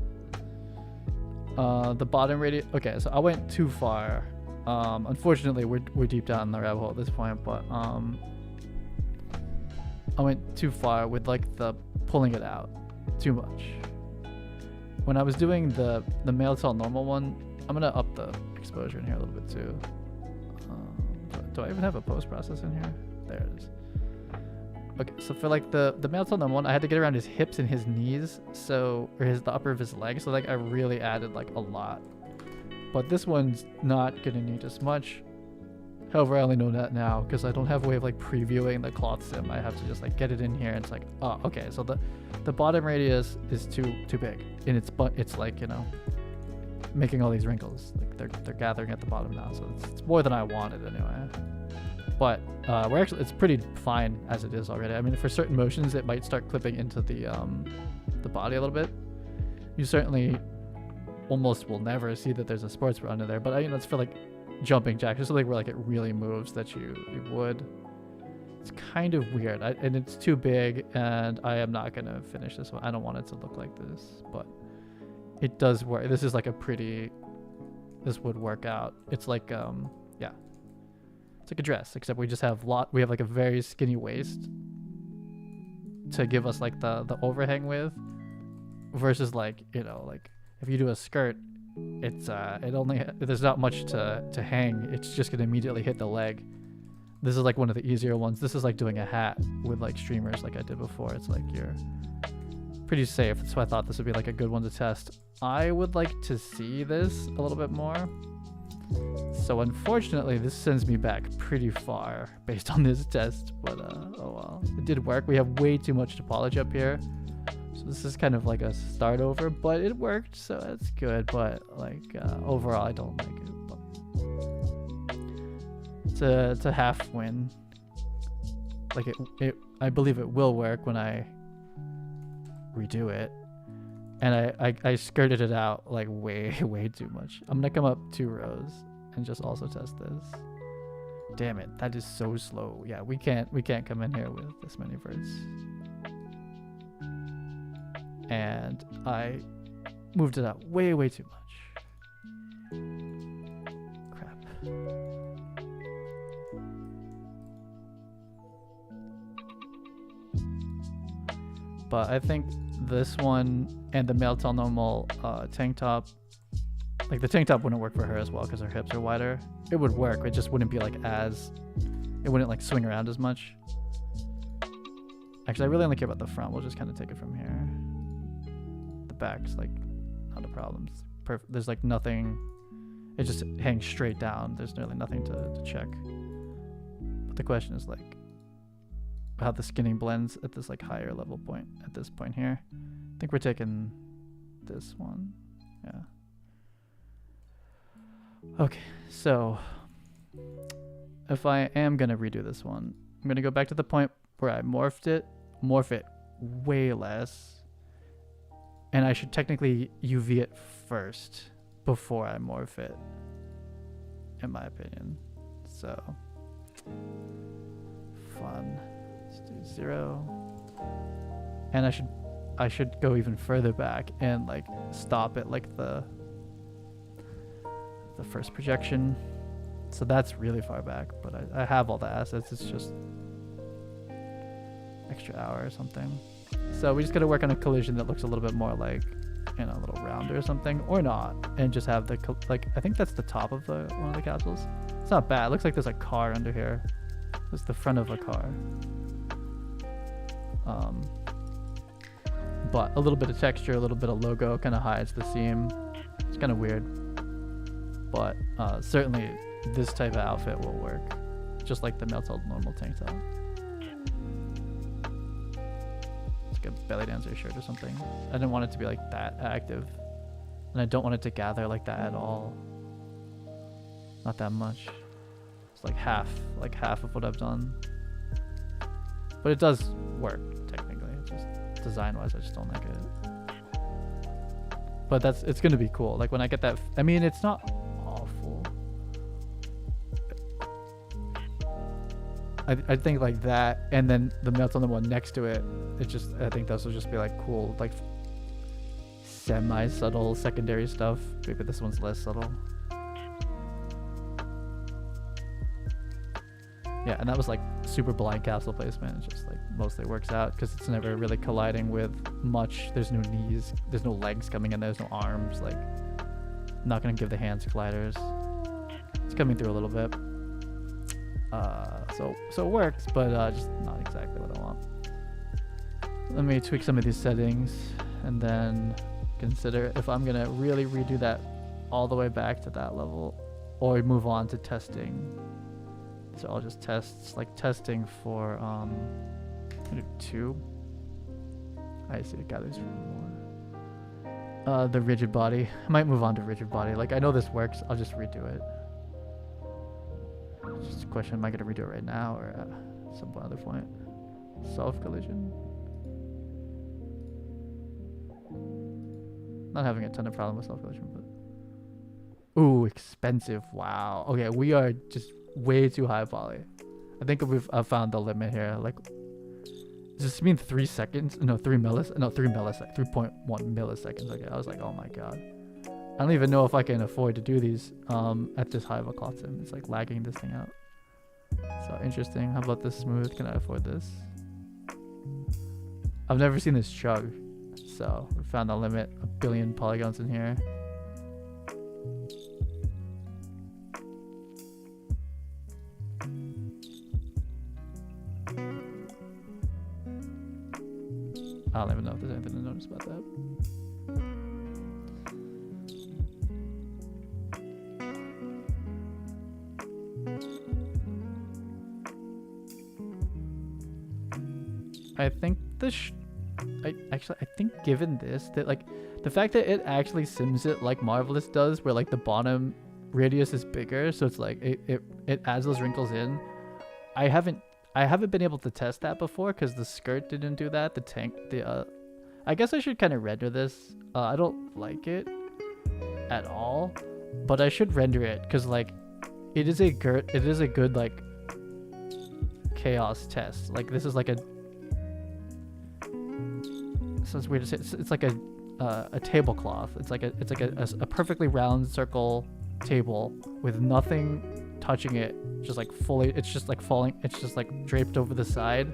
The bottom radius. Okay, so I went too far. Unfortunately, we're deep down the rabbit hole at this point, but I went too far with like the pulling it out too much. When I was doing the male tall normal one, I'm gonna up the exposure in here a little bit too. Do I even have a post process in here? There it is. Okay, so for like the male tall normal one, I had to get around his hips and his knees, so or the upper of his legs. So like I really added like a lot. But this one's not gonna need as much. However, I only know that now because I don't have a way of like previewing the cloth sim. I have to just like get it in here and it's like, oh, okay. So the bottom radius is too big, and it's like, you know, making all these wrinkles. Like they're gathering at the bottom now, so it's more than I wanted anyway. But it's pretty fine as it is already. I mean, for certain motions, it might start clipping into the body a little bit. You certainly almost will never see that there's a sports bra under there, but you know, it's for like jumping jacks or something where like it really moves that you would. It's kind of weird, and it's too big, and I am not gonna finish this one. I don't want it to look like this, but it does work. This is like this would work out. It's like yeah, it's like a dress, except we just have we have like a very skinny waist to give us like the overhang with, versus like, you know, like if you do a skirt, it's there's not much to hang. It's just gonna immediately hit the leg. This is like one of the easier ones. This is like doing a hat with like streamers like I did before. It's like you're pretty safe. So I thought this would be like a good one to test. I would like to see this a little bit more. So unfortunately, this sends me back pretty far based on this test, but oh well. It did work. We have way too much topology up here. So this is kind of like a start over, but it worked, so that's good. But like overall, I don't like it. But it's a half win. Like I believe it will work when I redo it. And I skirted it out like way too much. I'm gonna come up 2 rows and just also test this. Damn it, that is so slow. Yeah, we can't come in here with this many verts. And I moved it out way too much. Crap. But I think this one and the male tall normal tank top, like the tank top wouldn't work for her as well because her hips are wider. It would work, it just wouldn't be like it wouldn't like swing around as much. Actually, I really only care about the front. We'll just kind of take it from here. The back's like not a problem. There's like nothing. It just hangs straight down. There's nearly nothing to check. But the question is like how the skinning blends at this like higher level point at this point here. I think we're taking this one. Yeah. Okay, so if I am gonna redo this one, I'm gonna go back to the point where I morph it way less, and I should technically UV it first before I morph it, in my opinion. So fun. Let's do 0, and I should go even further back and like stop at like the first projection. So that's really far back, but I have all the assets. It's just extra hour or something. So we just gotta work on a collision that looks a little bit more like, you know, a little rounder or something, or not, and just have the like, I think that's the top of one of the capsules. It's not bad. It looks like there's a car under here. It's the front of a car. But a little bit of texture, a little bit of logo kind of hides the seam. It's kind of weird, but certainly this type of outfit will work, just like the melted normal tank top. It's like a belly dancer shirt or something. I didn't want it to be like that active, and I don't want it to gather like that at all. Not that much. It's like half of what I've done. But it does work technically. Just design-wise, I just don't like it. But it's gonna be cool. Like when I get that, I mean, it's not awful. I think like that, and then the melt on the one next to it. I think those will just be like cool, like semi-subtle secondary stuff. Maybe this one's less subtle. Yeah, and that was like super blind capsule placement. It just like mostly works out because it's never really colliding with much. There's no knees, there's no legs coming in, there's no arms. Like, I'm not gonna give the hands gliders. It's coming through a little bit. So it works, but just not exactly what I want. Let me tweak some of these settings and then consider if I'm gonna really redo that all the way back to that level or move on to testing. So I'll just test, like testing for, I'll do 2. I see, it gathers for more. The rigid body. I might move on to rigid body. Like, I know this works, I'll just redo it. Just a question, am I gonna redo it right now or at some other point? Soft collision. Not having a ton of problem with soft collision, but... Ooh, expensive, wow. Okay, we are just way too high poly. I think I've found the limit here. Like, does this mean 3 seconds? No, 3 milliseconds. No, 3.1 milliseconds. Okay, I was like, oh my god. I don't even know if I can afford to do these at this high of a clock sim. It's like lagging this thing out. So interesting. How about this smooth? Can I afford this? I've never seen this chug. So we found the limit. 1 billion polygons in here. I don't even know if there's anything to notice about that. I think I think given this, that like the fact that it actually sims it like Marvelous does, where like the bottom radius is bigger, so it's like it adds those wrinkles in. I haven't been able to test that before because the skirt didn't do that. The tank, I guess I should kind of render this. I don't like it at all, but I should render it because like it is a good like chaos test. Like this is like a, so it's weird to say. It's like a tablecloth. It's like a perfectly round circle table with nothing touching it, just like fully, it's just like falling, it's just like draped over the side.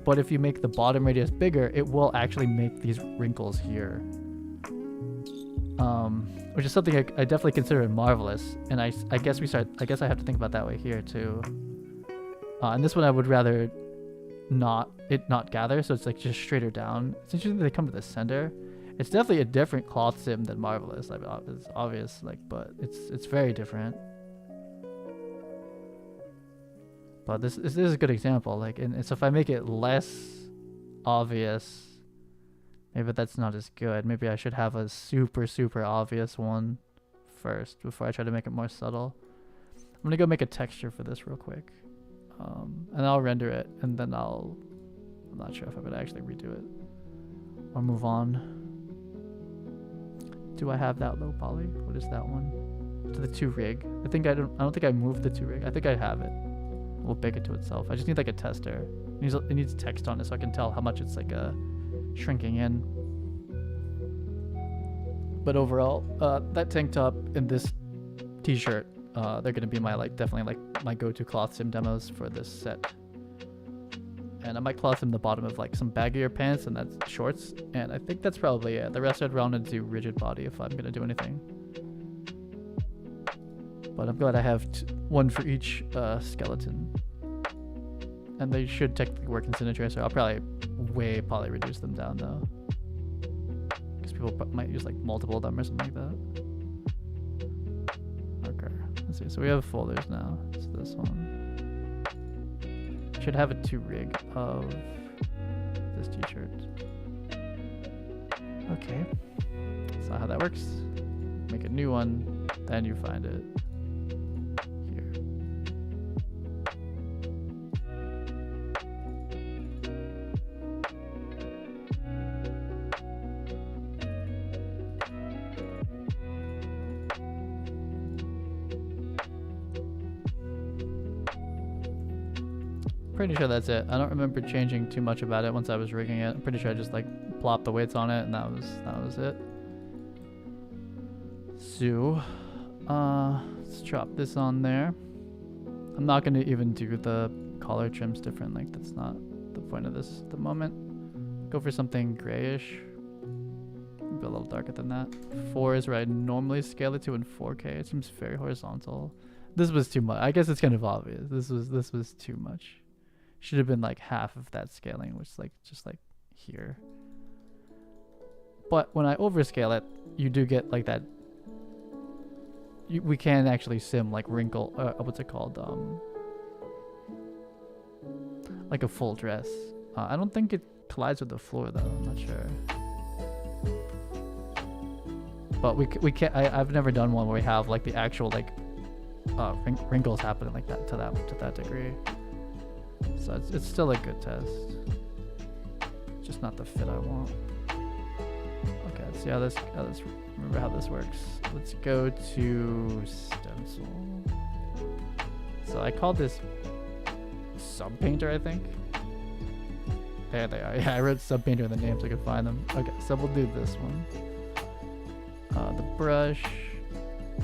But if you make the bottom radius bigger, it will actually make these wrinkles here, which is something I definitely consider Marvelous. And I guess I have to think about that way here too. And this one I would rather not gather, so it's like just straighter down. It's interesting that they come to the center. It's definitely a different cloth sim than Marvelous. I mean, it's obvious, like, but it's very different. But this is a good example. Like, and so if I make it less obvious, maybe that's not as good. Maybe I should have a super obvious one first before I try to make it more subtle. I'm gonna go make a texture for this real quick, and I'll render it, and then I'm not sure if I'm gonna actually redo it or move on. Do I have that low poly? What is that one? To the 2 rig. I don't think I moved the 2 rig. I think I have it. We'll bake it to itself. I just need like a tester. It needs text on it so I can tell how much it's like shrinking in. But overall, that tank top and this t-shirt, they're gonna be my definitely my go-to cloth sim demos for this set. And I might cloth sim the bottom of like some baggier pants and that's shorts. And I think that's probably it. The rest I'd round into rigid body if I'm gonna do anything. But I'm glad I have one for each skeleton. And they should technically work in Cine Tracer. I'll probably way poly reduce them down though, because people might use like multiple of them or something like that. Okay, see. So we have folders now. It's this one. Should have a 2 rig of this t-shirt. Okay. That's not how that works. Make a new one, then you find it here. Pretty sure that's it. I don't remember changing too much about it once I was rigging it. I'm pretty sure I just like plopped the weights on it and that was it. So, let's chop this on there. I'm not going to even do the collar trims different. Like that's not the point of this at the moment. Go for something grayish. Maybe a little darker than that. 4 is where I normally scale it to in 4K. It seems very horizontal. This was too much. I guess it's kind of obvious. This was too much. Should have been like half of that scaling, which is like just like here. But when I overscale it, you do get like that. We can actually sim like wrinkle. What's it called? Like a full dress. I don't think it collides with the floor though. I'm not sure. But we can't. I've never done one where we have like the actual like wrinkles happening like that to that degree. So it's still a good test. Just not the fit I want. Okay, let's see how this remember how this works. Let's go to stencil. So I called this sub painter, I think. There they are. Yeah, I wrote sub painter in the name so I could find them. Okay, so we'll do this one. The brush.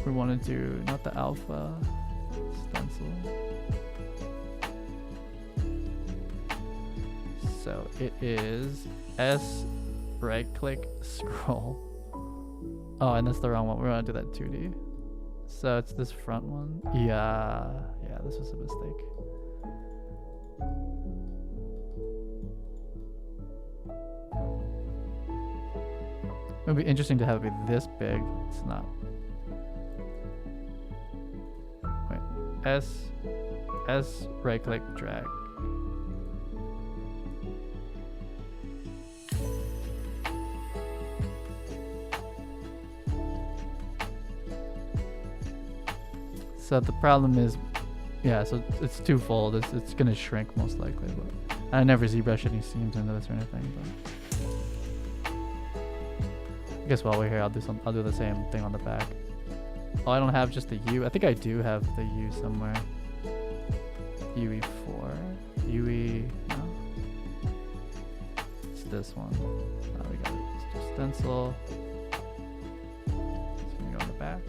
We want to do not the alpha stencil. So it is S, right click, scroll. Oh, and that's the wrong one. We're gonna do that 2D. So it's this front one. Yeah, this was a mistake. It would be interesting to have it be this big. It's not. Wait, S, right click, drag. So the problem is, yeah, so it's twofold. It's gonna shrink most likely, but I never ZBrush any seams into this or anything. But I guess while we're here, I'll do the same thing on the back. Oh, I don't have just the U. I think I do have the U somewhere. UE4, UE. No, it's this one. Oh, we got it. Let's do stencil. It's gonna go on the back.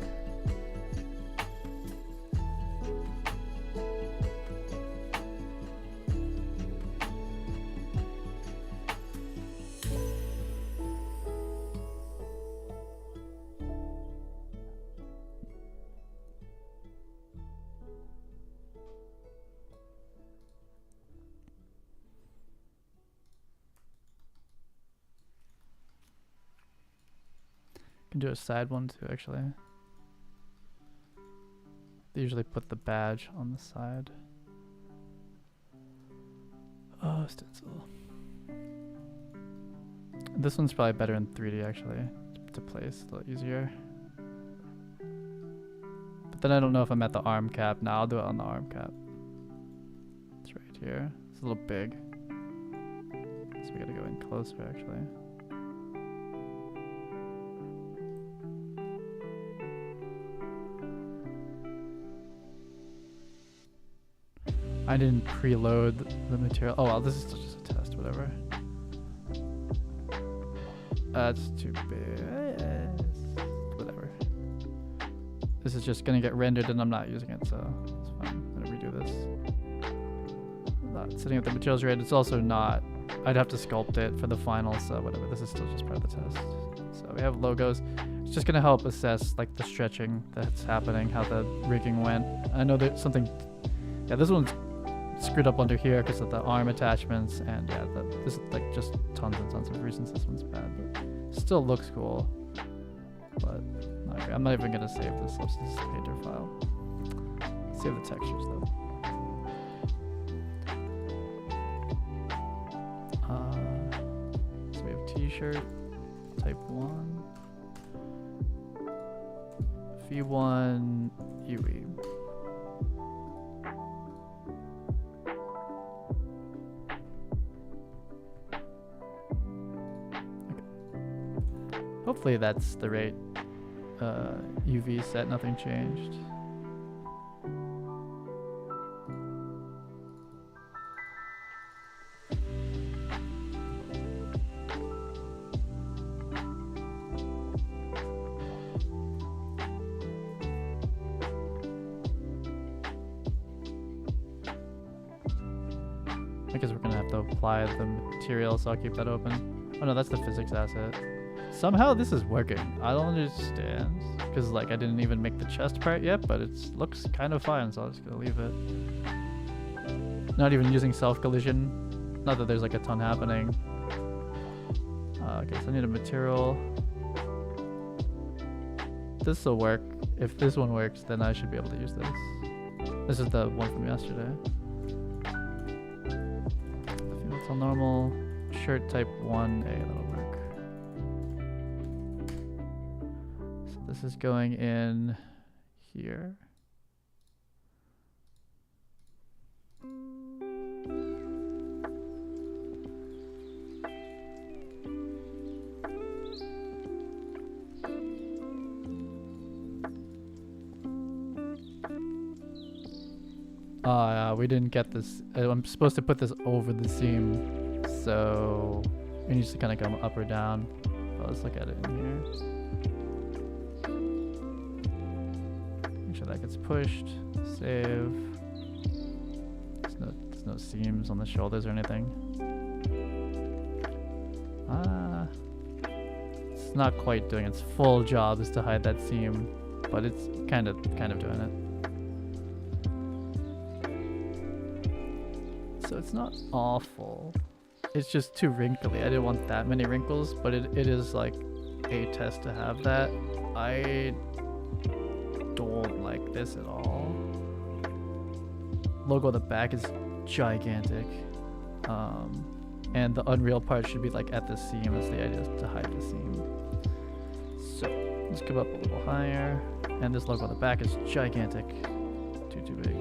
Can do a side one too, actually. They usually put the badge on the side. Oh, stencil. This one's probably better in 3D actually, to place a little easier. But then I don't know if I'm at the arm cap. Now I'll do it on the arm cap. It's right here. It's a little big. So we gotta go in closer actually. I didn't preload the material. Oh well, this is still just a test, whatever. That's too big. Whatever. This is just gonna get rendered and I'm not using it, so it's fine. I'm gonna redo this. Not sitting with the materials right. It's also not. I'd have to sculpt it for the final, so whatever. This is still just part of the test. So we have logos. It's just gonna help assess like the stretching that's happening, how the rigging went. I know there's something. Yeah, this one's screwed up under here because of the arm attachments, and yeah, this is like just tons and tons of reasons this one's bad, but still looks cool. But okay, I'm not even gonna save this. Let's just painter file. Save the textures though. So we have T-shirt, type 1, V1, UE. Hopefully that's the right UV set, nothing changed. I guess we're gonna have to apply the material, so I'll keep that open. Oh no, that's the physics asset. Somehow this is working. I don't understand. Because like I didn't even make the chest part yet, but it looks kind of fine, so I'm just gonna leave it. Not even using self-collision. Not that there's like a ton happening. Okay, so I need a material. This will work. If this one works, then I should be able to use this. This is the one from yesterday. Female normal. Shirt type 1A, that'll work. This is going in here. We didn't get this. I'm supposed to put this over the seam, so it needs to kind of come up or down. But let's look at it in here. Make sure that gets pushed. Save. There's no seams on the shoulders or anything. It's not quite doing its full job, is to hide that seam, but it's kind of doing it. So it's not awful. It's just too wrinkly. I didn't want that many wrinkles, but it is like a test to have that. I don't like this at all. Logo on the back is gigantic. And the Unreal part should be like at the seam. That's the idea, is to hide the seam. So let's come up a little higher. And this logo on the back is gigantic. Too big.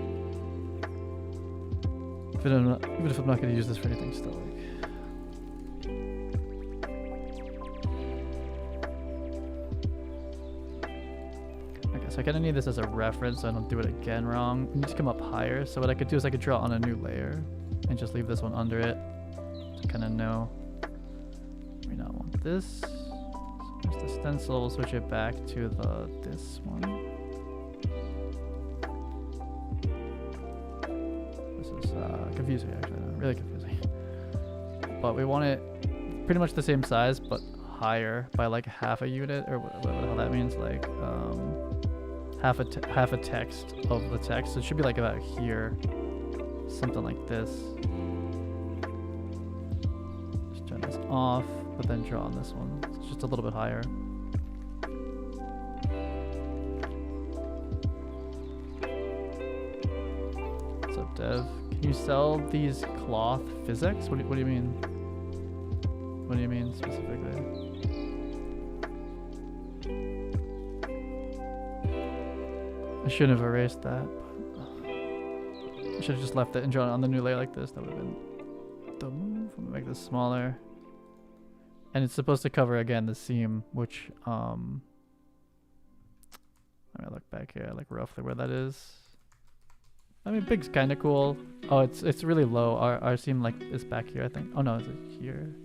Even if I'm not going to use this for anything, still like. Okay, so I kind of need this as a reference so I don't do it again wrong. I need to come up higher. So what I could do is I could draw on a new layer and just leave this one under it to kind of know we not want this. So there's the stencil. We'll switch it back to this one. Confusing, actually, no, really confusing. But we want it pretty much the same size, but higher by like half a unit, or whatever the hell that means, like half a text of the text. So it should be like about here, something like this. Just turn this off, but then draw on this one. It's just a little bit higher. What's up, Dev? Can you sell these cloth physics? What do you mean? What do you mean specifically? I shouldn't have erased that. I should have just left it and drawn it on the new layer like this. That would have been dumb. I'm gonna make this smaller. And it's supposed to cover again the seam, which let me look back here, like roughly where that is. I mean, big's kind of cool. Oh, it's really low. Our seam like is back here, I think. Oh no, is it here?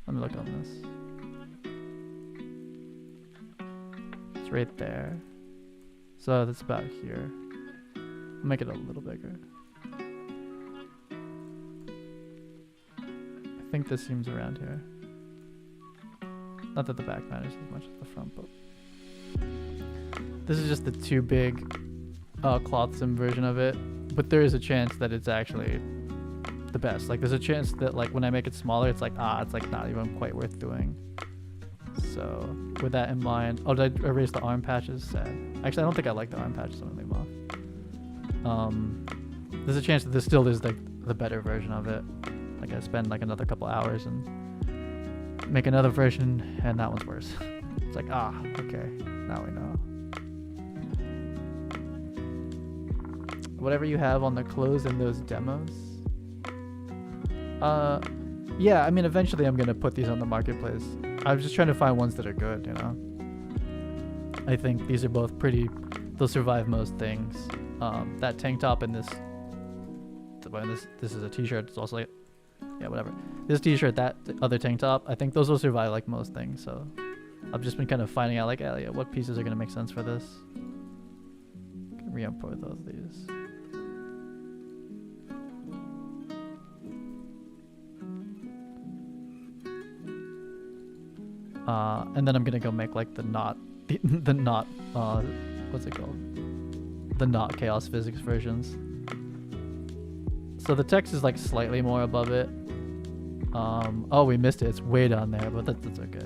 Let me look on this. It's right there. So that's about here. I'll make it a little bigger. I think this seam's around here. Not that the back matters as much as the front, but this is just the too big cloth sim version of it, but there is a chance that it's actually the best. Like there's a chance that like when I make it smaller, it's like it's like not even quite worth doing. So with that in mind, oh, did I erase the arm patches? Sad. Actually, I don't think I like the arm patches. I'm gonna leave them There's a chance that this still is like the better version of it. Like I spend like another couple hours and make another version, and that one's worse. It's like, okay, now we know. Whatever you have on the clothes in those demos. Yeah, I mean, eventually I'm gonna put these on the marketplace. I was just trying to find ones that are good, you know. I think these are both pretty. They'll survive most things. That tank top and this is a t-shirt. It's also like, yeah, whatever. This t-shirt, that other tank top, I think those will survive like most things. So I've just been kind of finding out like, yeah, what pieces are gonna make sense for this. Can re-import those of these. And then I'm gonna go make like the not what's it called? The not chaos physics versions. So the text is like slightly more above it. Oh, we missed it. It's way down there, but that's okay.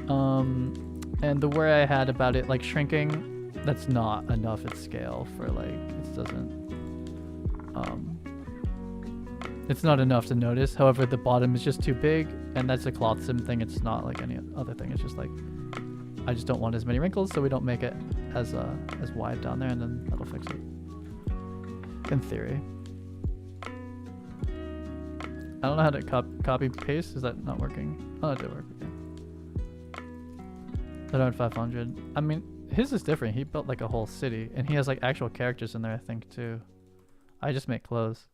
And the worry I had about it like shrinking, that's not enough at scale for like, it doesn't, it's not enough to notice. However, the bottom is just too big, and that's a cloth sim thing. It's not like any other thing. It's just like, I just don't want as many wrinkles, so we don't make it as wide down there, and then that'll fix it. In theory. I don't know how to copy paste. Is that not working? Oh, it did work. Okay. Around 500. I mean, his is different. He built like a whole city, and he has like actual characters in there, I think, too. I just make clothes.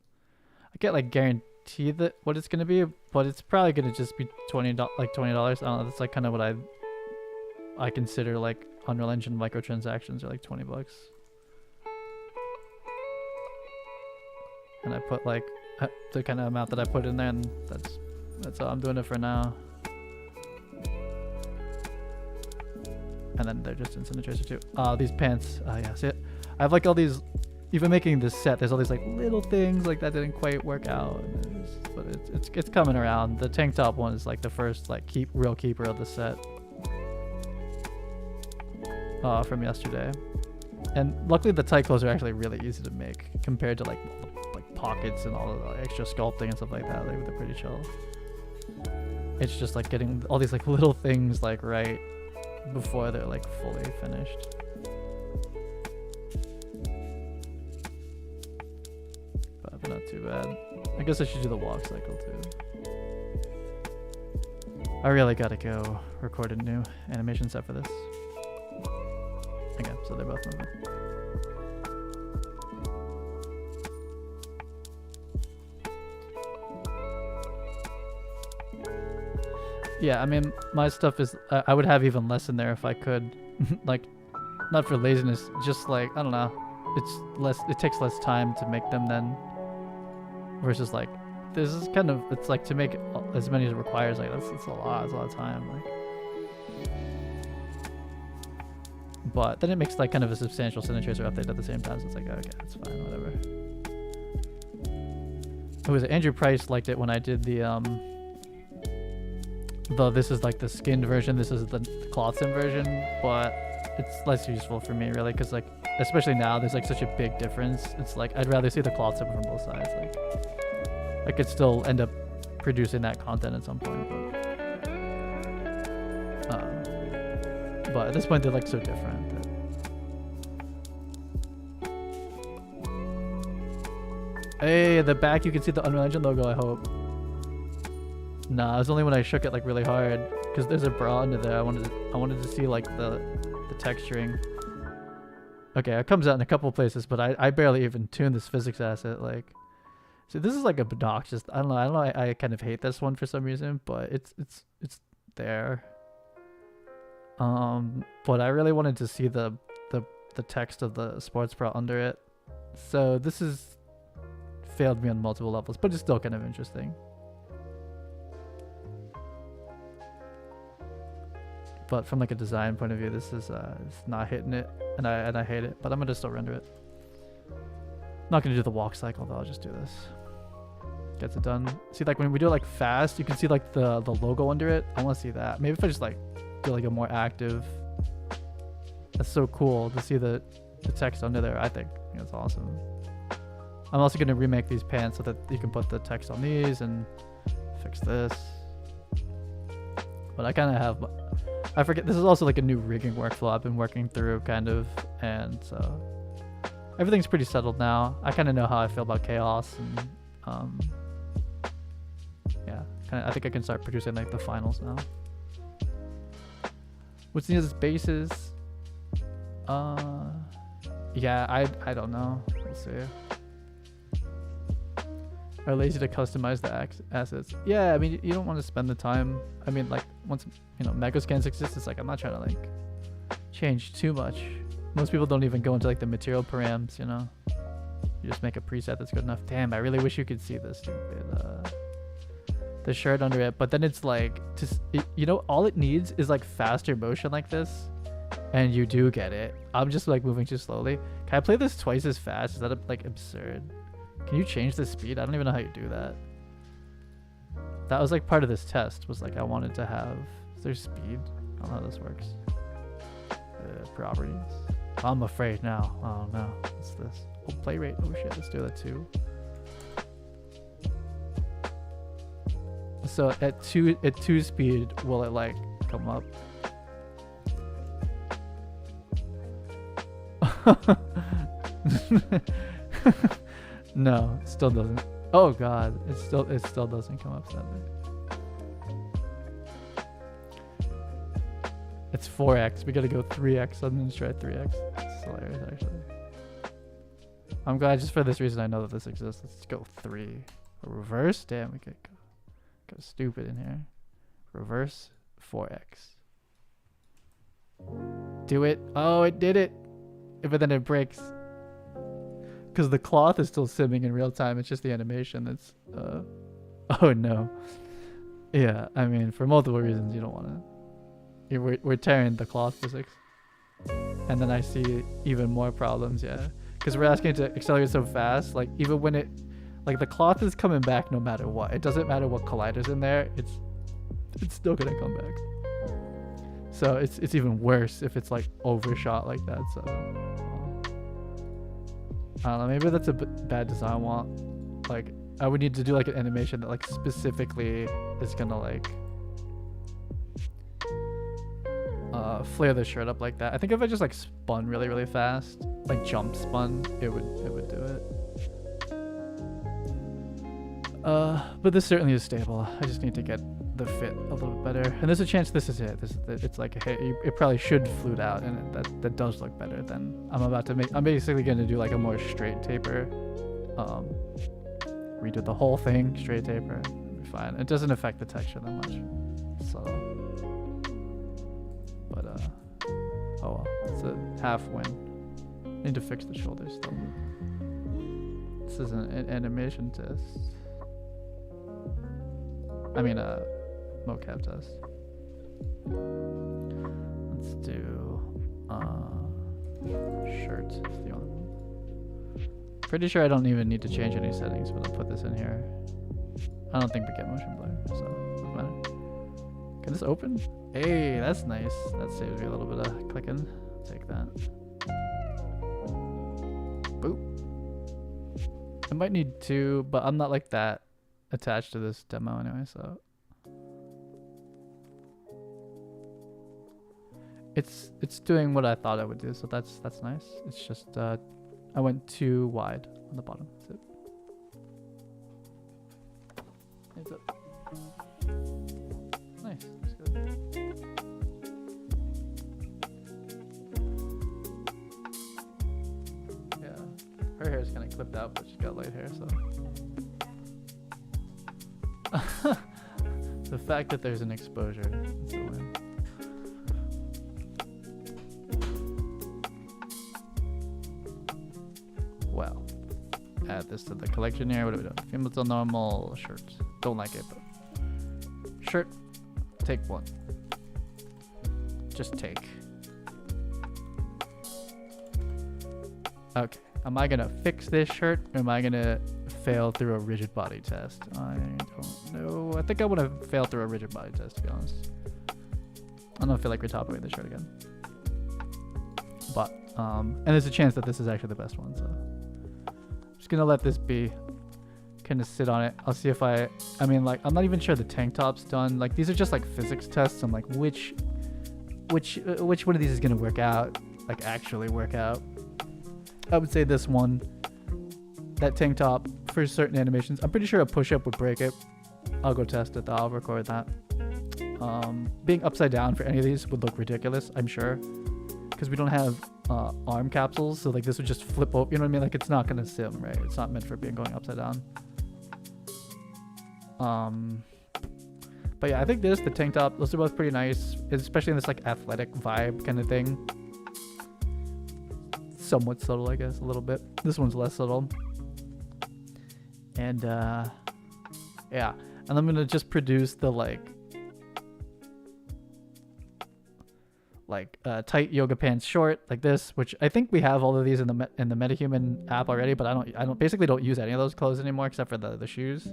I can't like guarantee that what it's gonna be, but it's probably gonna just be $20. I don't know. That's like kind of what I consider like Unreal Engine microtransactions are like $20. And I put like the kind of amount that I put in there, and that's how I'm doing it for now. And then they're just in Cine Tracer too. These pants. Yeah, see it? I have like all these. Even making this set, there's all these like little things like that didn't quite work out, but it's coming around. The tank top one is like the first like real keeper of the set from yesterday. And luckily the tight clothes are actually really easy to make compared to like pockets and all the extra sculpting and stuff like that. They're pretty chill. It's just like getting all these like little things like right before they're like fully finished. But not too bad. I guess I should do the walk cycle too. I really gotta go record a new animation set for this. Okay, so they're both moving. Yeah, I mean, my stuff is, I would have even less in there if I could. Like, not for laziness, just like, I don't know. It takes less time to make them then. Versus like, this is kind of, it's like to make as many as it requires, like it's a lot of time. Like, but then it makes like kind of a substantial Cine Tracer update at the same time, so it's like, okay, that's fine, whatever. It was Andrew Price liked it when I did this is like the skinned version, this is the cloth sim version, but it's less useful for me really, because like, especially now, there's like such a big difference. It's like, I'd rather see the cloth sim from both sides. Like, I could still end up producing that content at some point, but at this point they're like so different that... Hey, at the back you can see the Unreal Engine logo, I hope. Nah, it was only when I shook it like really hard, because there's a bra under there. I wanted to see like the texturing. Okay, it comes out in a couple places, but I barely even tuned this physics asset. Like, so this is like obnoxious. I don't know. I kind of hate this one for some reason, but it's there. But I really wanted to see the text of the sports bra under it. So this has failed me on multiple levels, but it's still kind of interesting. But from like a design point of view, this is it's not hitting it, and I hate it. But I'm gonna still render it. Not gonna do the walk cycle though. I'll just do this. Gets it done. See, like when we do it like fast, you can see like the logo under it. I want to see that. Maybe if I just like do like a more active. That's so cool to see the the text under there. I think it's awesome. I'm also gonna remake these pants so that you can put the text on these and fix this. But I kind of have, I forget, this is also like a new rigging workflow I've been working through kind of, and so everything's pretty settled now. I kind of know how I feel about chaos, and yeah, I think I can start producing like the finals now. What's needed bases? Yeah, I don't know. We'll see. Are lazy to customize the assets? Yeah, I mean, you don't want to spend the time. I mean, like once mega scans exist, it's like I'm not trying to like change too much. Most people don't even go into like the material params, you know. You just make a preset that's good enough. Damn, I really wish you could see this stupid the shirt under it. But then it's like just all it needs is like faster motion like this, and you do get it. I'm just like moving too slowly. Can I play this twice as fast? Is that like absurd? Can you change the speed? I don't even know how you do that. That was like part of this test, was like I wanted to have, is there speed? I don't know how this works. Properties. I'm afraid now. Oh no, what's this? Oh, play rate. Oh shit, let's do that too. So at two speed, will it like come up? No, it still doesn't. Oh god, it still doesn't come up sadly. It's 4x. We gotta go 3x. I'm gonna try 3x. It's hilarious actually. I'm glad just for this reason I know that this exists. Let's go 3. Reverse? Damn, we could go stupid in here. Reverse 4x. Do it. Oh, it did it. But then it breaks. Because the cloth is still simming in real time. It's just the animation that's oh no. Yeah, I mean, for multiple reasons you don't want to. We're tearing the cloth physics. And then I see even more problems, yeah. Because we're asking it to accelerate so fast, like even when the cloth is coming back no matter what. It doesn't matter what collider's in there, it's still gonna come back. So it's even worse if it's like overshot like that, so. I don't know, maybe that's a bad design I want. Like, I would need to do like an animation that like specifically is gonna like flare the shirt up like that. I think if I just like spun really, really fast, like jump spun, it would do it. But this certainly is stable. I just need to get the fit a little bit better. And there's a chance this is it. It's like, hey, it probably should flute out, and that does look better than I'm about to make. I'm basically going to do like a more straight taper. Redo the whole thing, straight taper. It'll be fine. It doesn't affect the texture that much. So, but oh well, it's a half win. Need to fix the shoulders still. This is an animation test. I mean, MOCAP test. Let's do shirt. The only one. Pretty sure I don't even need to change any settings, but I'll put this in here. I don't think we get motion blur, so it doesn't matter. Can this open? Hey, that's nice. That saves me a little bit of clicking. I'll take that. Boop. I might need 2, but I'm not like that attached to this demo anyway, so it's doing what I thought it would do, so that's nice. It's just I went too wide on the bottom. That's it. It's up. Nice. That's good. Yeah, her hair's kind of clipped out, but she's got light hair, so. The fact that there's an exposure, that's a win. Well, add this to the collection here. What are we doing? Female till normal shirt. Don't like it, but shirt. Take 1. Just take. Okay. Am I gonna fix this shirt, or am I gonna fail through a rigid body test? I don't know. I think I want to fail through a rigid body test, to be honest. I don't feel like retoping this shirt again. But And there's a chance that this is actually the best one, so I'm just gonna let this be, kind of sit on it. I'll see if I mean, like, I'm not even sure the tank top's done. Like, these are just like physics tests. I'm like, which one of these is gonna work out, like actually work out. I would say this one, that tank top for certain animations. I'm pretty sure a push-up would break it. I'll go test it though. I'll record that. Being upside down for any of these would look ridiculous, I'm sure, because we don't have arm capsules, so like this would just flip over, you know what I mean? Like, it's not gonna sim, right? It's not meant for being going upside down. But yeah, I think the tank top, those are both pretty nice, especially in this like athletic vibe kind of thing. Somewhat subtle, I guess, a little bit. This one's less subtle. And yeah, and I'm gonna just produce the tight yoga pants short like this, which I think we have all of these in the MetaHuman app already, but I don't use any of those clothes anymore except for the shoes.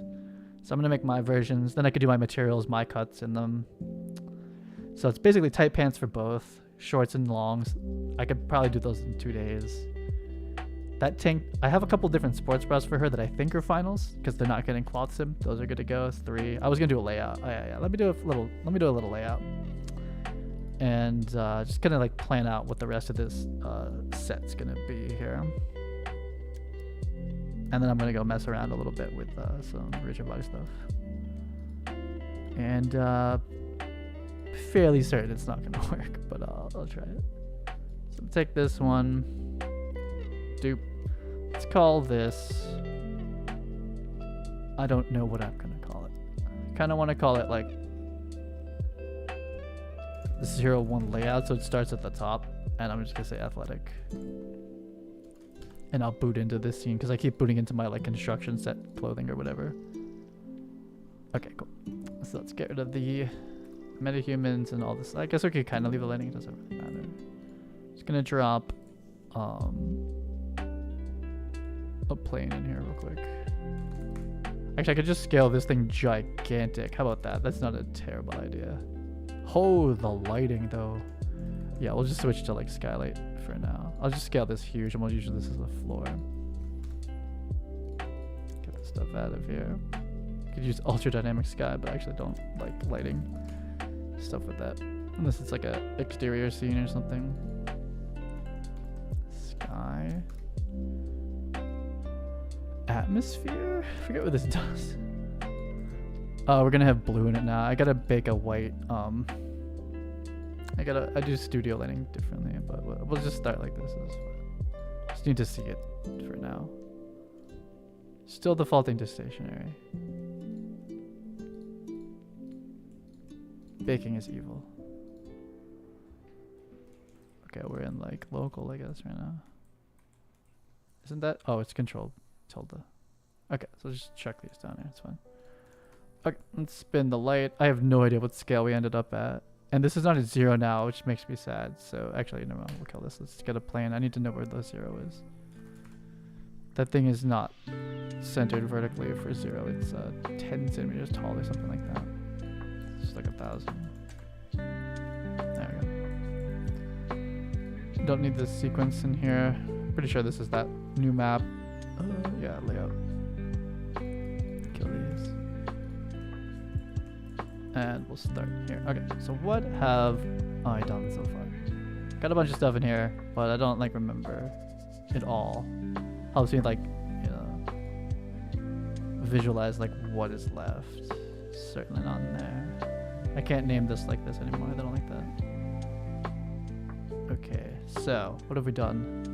So I'm gonna make my versions. Then I could do my materials, my cuts in them. So it's basically tight pants for both, shorts and longs. I could probably do those in 2 days. That tank, I have a couple different sports bras for her that I think are finals because they're not getting cloth sim. Those are good to go. 3. I was gonna do a layout. Oh, yeah. Let me do a little layout, and just kind of like plan out what the rest of this set's gonna be here. And then I'm gonna go mess around a little bit with some rigid body stuff. And fairly certain it's not gonna work, but I'll try it. So take this one. Dupe. Let's call this. I don't know what I'm gonna call it. I kind of want to call it like 01 layout, so it starts at the top, and I'm just gonna say athletic. And I'll boot into this scene because I keep booting into my like construction set clothing or whatever. Okay, cool. So let's get rid of the metahumans and all this. I guess we could kind of leave the lighting. It doesn't really matter. Just gonna drop a plane in here real quick. Actually, I could just scale this thing gigantic. How about that? That's not a terrible idea. Oh, the lighting though. Yeah, we'll just switch to like skylight for now. I'll just scale this huge and we'll use this as the floor. Get this stuff out of here. Could use ultra dynamic sky, but I actually don't like lighting stuff with that. Unless it's like a exterior scene or something. Sky. Atmosphere? I forget what this does. Oh, we're gonna have blue in it now. I gotta bake a white. I do studio lighting differently, but we'll just start like this. Just need to see it for now. Still defaulting to stationary. Baking is evil. Okay, we're in like local, I guess, right now. Isn't that? Oh, it's controlled. Tilde. Okay, so just check these down here. It's fine. Okay, let's spin the light. I have no idea what scale we ended up at. And this is not at 0 now, which makes me sad. So actually, no, we'll kill this. Let's get a plane. I need to know where the 0 is. That thing is not centered vertically for 0. It's 10 centimeters tall or something like that. It's just like 1,000. There we go. Don't need this sequence in here. Pretty sure this is that new map. Yeah, layout. Kill these. And we'll start here. Okay, so what have I done so far? Got a bunch of stuff in here, but I don't like remember it all. Helps me like, you know, visualize like what is left. Certainly not in there. I can't name this like this anymore. I don't like that. Okay, so what have we done?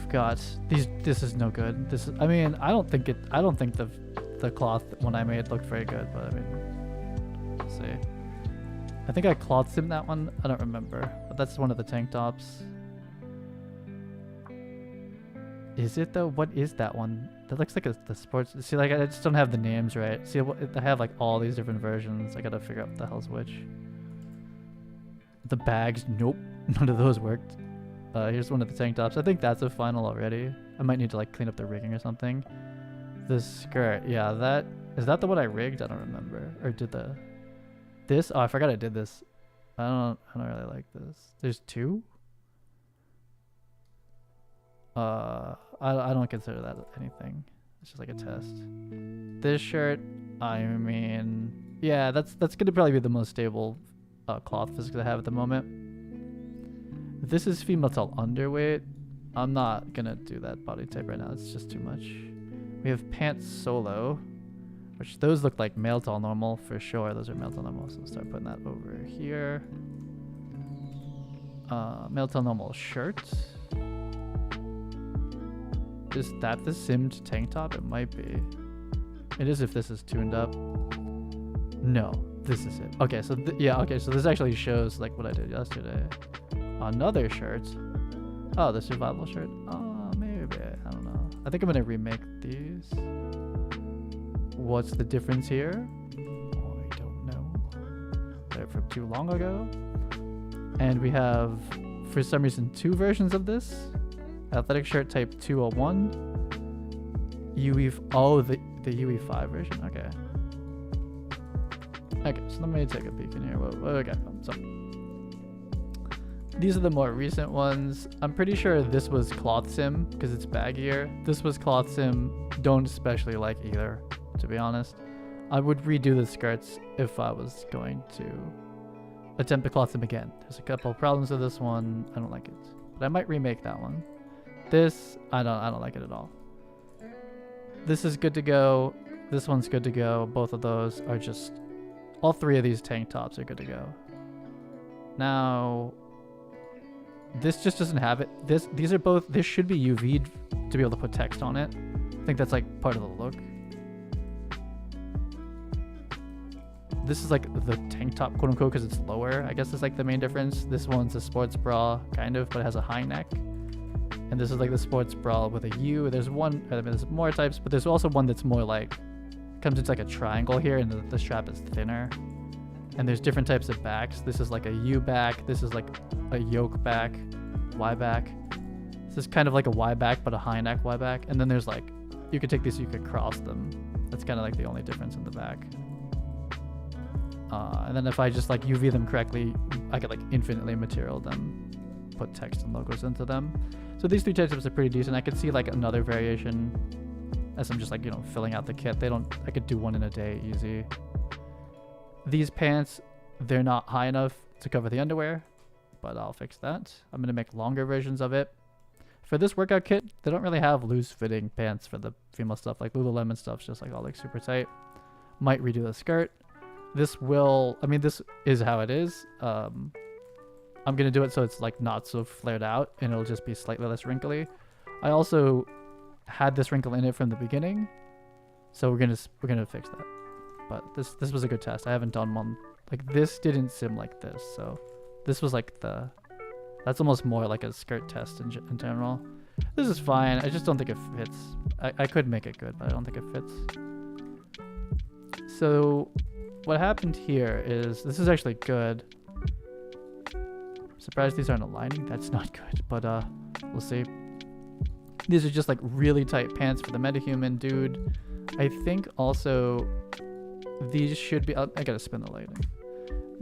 God, this is no good. This is, I mean, I don't think the cloth one I made looked very good, but I mean, we'll see. I think I cloth simmed that one. I don't remember, but that's one of the tank tops. Is it though? What is that one? That looks like the sports. See, like I just don't have the names right. See, I have like all these different versions. I gotta figure out what the hell's which. The bags, nope, none of those worked. Here's one of the tank tops. I think that's a final already. I might need to like clean up the rigging or something. The skirt, yeah, that is that the one I rigged? I don't remember. Or did this? Oh, I forgot I did this. I don't really like this. There's 2. I don't consider that anything. It's just like a test. This shirt, I mean, yeah, that's gonna probably be the most stable cloth physics I have at the moment. This is female tall underweight. I'm not gonna do that body type right now. It's just too much. We have pants solo, which those look like male tall normal for sure. Those are male tall normal, so we'll start putting that over here. Male tall normal shirt. Is that the simmed tank top? It might be. It is if this is tuned up. No, this is it. Okay, so yeah, okay, so this actually shows like what I did yesterday. Another shirt. Oh, the survival shirt. Oh, maybe. I don't know. I think I'm gonna remake these. What's the difference here? Oh, I don't know. They're from too long ago. And we have, for some reason, 2 versions of this. Athletic shirt type 201. Oh, the UE5 version. Okay. Okay, so let me take a peek in here. What we got? So these are the more recent ones. I'm pretty sure this was cloth sim because it's baggier. This was cloth sim. Don't especially like either, to be honest. I would redo the skirts if I was going to attempt to cloth sim again. There's a couple of problems with this one. I don't like it, but I might remake that one. This, I don't like it at all. This is good to go. This one's good to go. Both of those are just, all 3 of these tank tops are good to go. Now, this just doesn't have it. These are both, this should be UV'd to be able to put text on it. I think that's like part of the look. This is like the tank top, quote unquote, because it's lower. I guess it's like the main difference. This one's a sports bra, kind of, but it has a high neck. And this is like the sports bra with a U. There's one, I mean, there's more types, but there's also one that's more like, comes into like a triangle here, and the strap is thinner. And there's different types of backs. This is like a U back. This is like a yoke back, Y back. This is kind of like a Y back, but a high neck Y back. And then there's like, you could take these, you could cross them. That's kind of like the only difference in the back. And then if I just like UV them correctly, I could like infinitely material them, put text and logos into them. So these 3 types are pretty decent. I could see like another variation as I'm just like, you know, filling out the kit. I could do one in a day easy. These pants, they're not high enough to cover the underwear, but I'll fix that. I'm going to make longer versions of it. For this workout kit, they don't really have loose fitting pants for the female stuff. Like Lululemon stuff's just like all like super tight. Might redo the skirt. This is how it is. I'm going to do it so it's like not so flared out and it'll just be slightly less wrinkly. I also had this wrinkle in it from the beginning, so we're gonna fix that. But this was a good test. I haven't done one like this. Didn't sim like this, so this was like that's almost more like a skirt test in general. This is fine. I just don't think it fits. I could make it good, but I don't think it fits. So what happened here is, this is actually good. Surprised these aren't aligning. That's not good, but we'll see. These are just like really tight pants for the MetaHuman dude. I think also these should be, I gotta spin the lighting.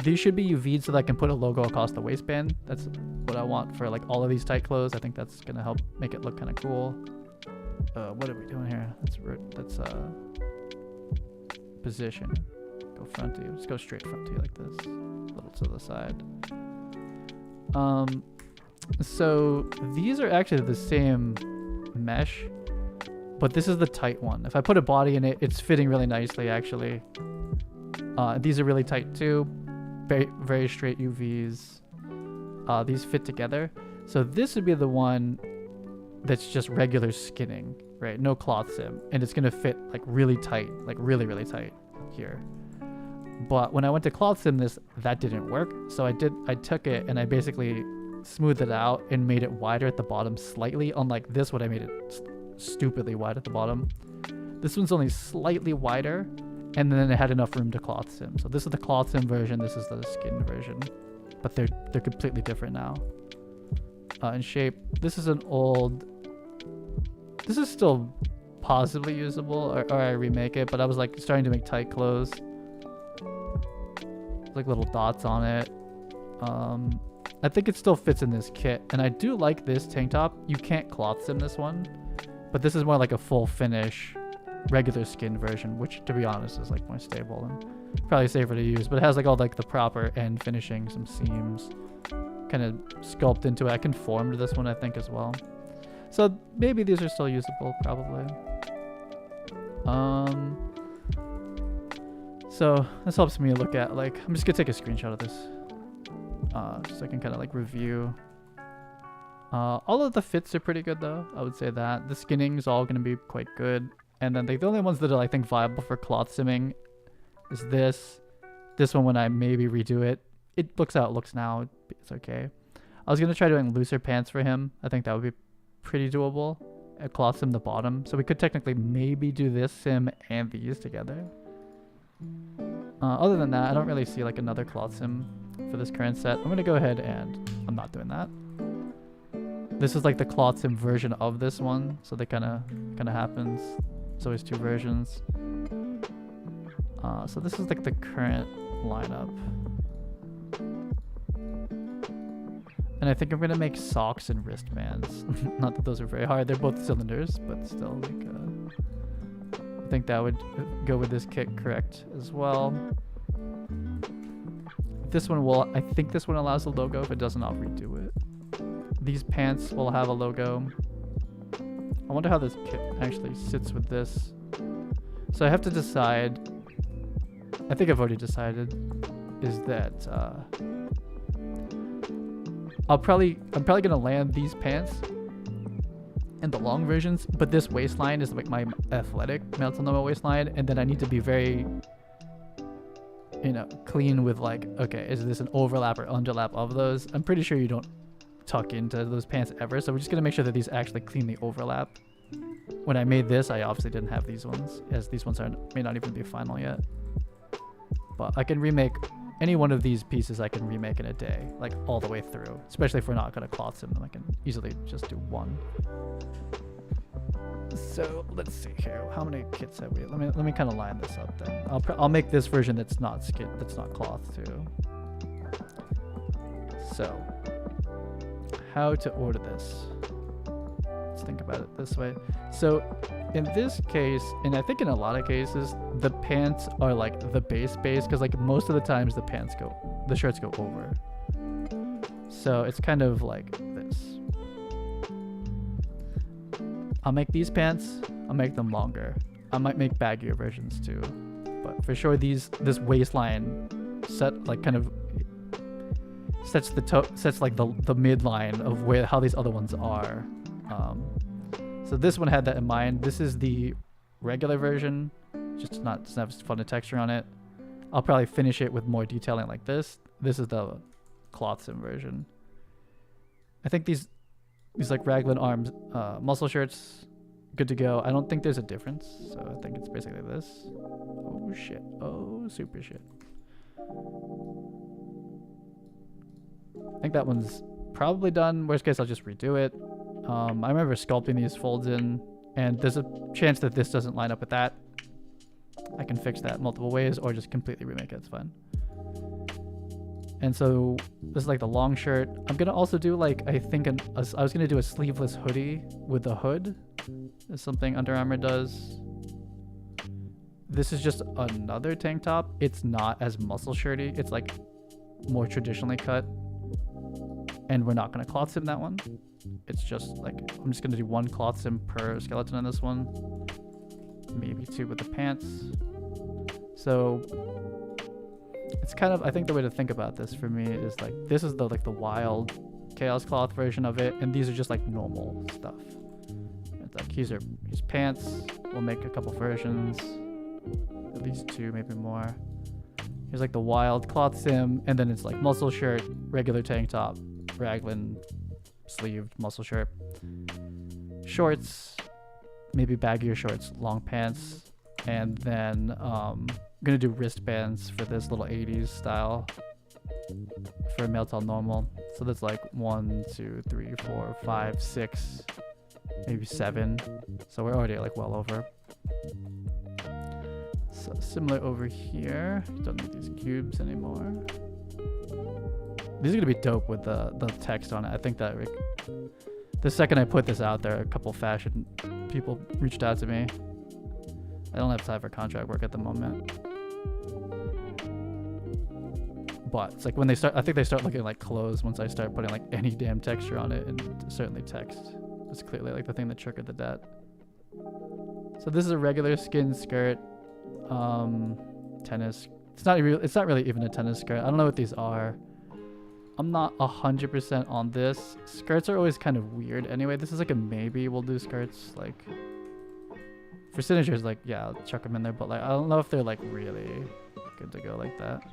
These should be UV'd so that I can put a logo across the waistband. That's what I want for like all of these tight clothes. I think that's gonna help make it look kind of cool. What are we doing here? That's position. Go front to you. Just go straight front to you like this. A little to the side. So these are actually the same mesh, but this is the tight one. If I put a body in it, it's fitting really nicely actually. These are really tight too. Very, very straight UVs. These fit together. So this would be the one that's just regular skinning, right? No cloth sim. And it's gonna fit like really tight, like really, really tight here. But when I went to cloth sim that didn't work. So I took it and I basically smoothed it out and made it wider at the bottom slightly. Unlike this one, I made it stupidly wide at the bottom. This one's only slightly wider, and then it had enough room to cloth sim. So this is the cloth sim version, this is the skin version. But they're completely different now. In shape, this is an old, this is still possibly usable, or I remake it, but I was like starting to make tight clothes. Like little dots on it. I think it still fits in this kit. And I do like this tank top. You can't cloth sim this one, but this is more like a full finish, regular skin version, which to be honest is like more stable and probably safer to use. But it has like all like the proper end finishing, some seams, kind of sculpt into it. I conformed this one, I think, as well. So maybe these are still usable, probably. So this helps me look at, like, I'm just gonna take a screenshot of this, so I can kind of like review. All of the fits are pretty good though, I would say that. The skinning is all gonna be quite good. And then the only ones that are, I think, viable for cloth simming is this one. When I maybe redo it, it looks how it looks now, it's okay. I was gonna try doing looser pants for him. I think that would be pretty doable. A cloth sim the bottom, so we could technically maybe do this sim and these together. Other than that, I don't really see like another cloth sim for this current set. I'm gonna go ahead and I'm not doing that. This is like the cloth sim version of this one, so that kind of happens. There's always two versions. So this is like the current lineup. And I think I'm gonna make socks and wristbands. Not that those are very hard. They're both cylinders, but still, like, I think that would go with this kit correct as well. This one will, I think this one allows a logo. If it doesn't, I'll redo it. These pants will have a logo. I wonder how this kit actually sits with this. So I have to decide. I think I've already decided. Is that I'm probably gonna land these pants in the long versions, but this waistline is like my athletic Melton normal waistline, and then I need to be very, you know, clean with like, okay, is this an overlap or underlap of those? I'm pretty sure you don't tuck into those pants ever, so we're just gonna make sure that these actually cleanly overlap. When I made this, I obviously didn't have these ones, as these ones may not even be final yet. But I can remake any one of these pieces. I can remake in a day, like all the way through. Especially if we're not gonna cloth sim them, I can easily just do one. So let's see here. How many kits have we? Let me kind of line this up then. I'll make this version that's not skin, that's not cloth too. So how to order this? Let's think about it this way. So in this case, and I think in a lot of cases, the pants are like the base, because like most of the times the shirts go over. So it's kind of like this. I'll make these pants, I'll make them longer. I might make baggier versions too. But for sure this waistline set like kind of sets like the midline of how these other ones are. So this one had that in mind. This is the regular version, just doesn't have as fun a texture on it. I'll probably finish it with more detailing like this. This is the cloth sim version. I think these like raglan arms muscle shirts, good to go. I don't think there's a difference, so I think it's basically this. Oh shit. Oh, super shit. I think that one's probably done. Worst case, I'll just redo it. I remember sculpting these folds in, and there's a chance that this doesn't line up with that. I can fix that multiple ways or just completely remake it. It's fine. And so this is like the long shirt. I'm gonna also do like, I think I was gonna do a sleeveless hoodie with a hood. Is something Under Armour does. This is just another tank top. It's not as muscle shirty. It's like more traditionally cut. And we're not gonna cloth sim that one. It's just like, I'm just gonna do one cloth sim per skeleton on this one. Maybe two with the pants. So it's kind of, I think the way to think about this for me is like, this is the wild chaos cloth version of it, and these are just like normal stuff. It's like here's pants. We'll make a couple versions, at least two, maybe more. Here's like the wild cloth sim, and then it's like muscle shirt, regular tank top, raglan sleeved muscle shirt, shorts, maybe baggier shorts, long pants, and then I'm gonna do wristbands for this little 80s style for Melton normal. So that's like 1, 2, 3, 4, 5, 6, maybe 7. So we're already like well over. So similar over here. Don't need these cubes anymore. These are gonna be dope with the text on it. I think that the second I put this out there, a couple fashion people reached out to me. I don't have time for contract work at the moment. But it's like when they start, I think they start looking like clothes once I start putting like any damn texture on it, and certainly text. It's clearly like the thing that triggered the debt. So this is a regular skin skirt, tennis. It's not really even a tennis skirt. I don't know what these are. I'm not 100% on this. Skirts are always kind of weird. Anyway, this is like a maybe we'll do skirts. Like for signatures, like yeah, I'll chuck them in there. But like I don't know if they're like really good to go like that.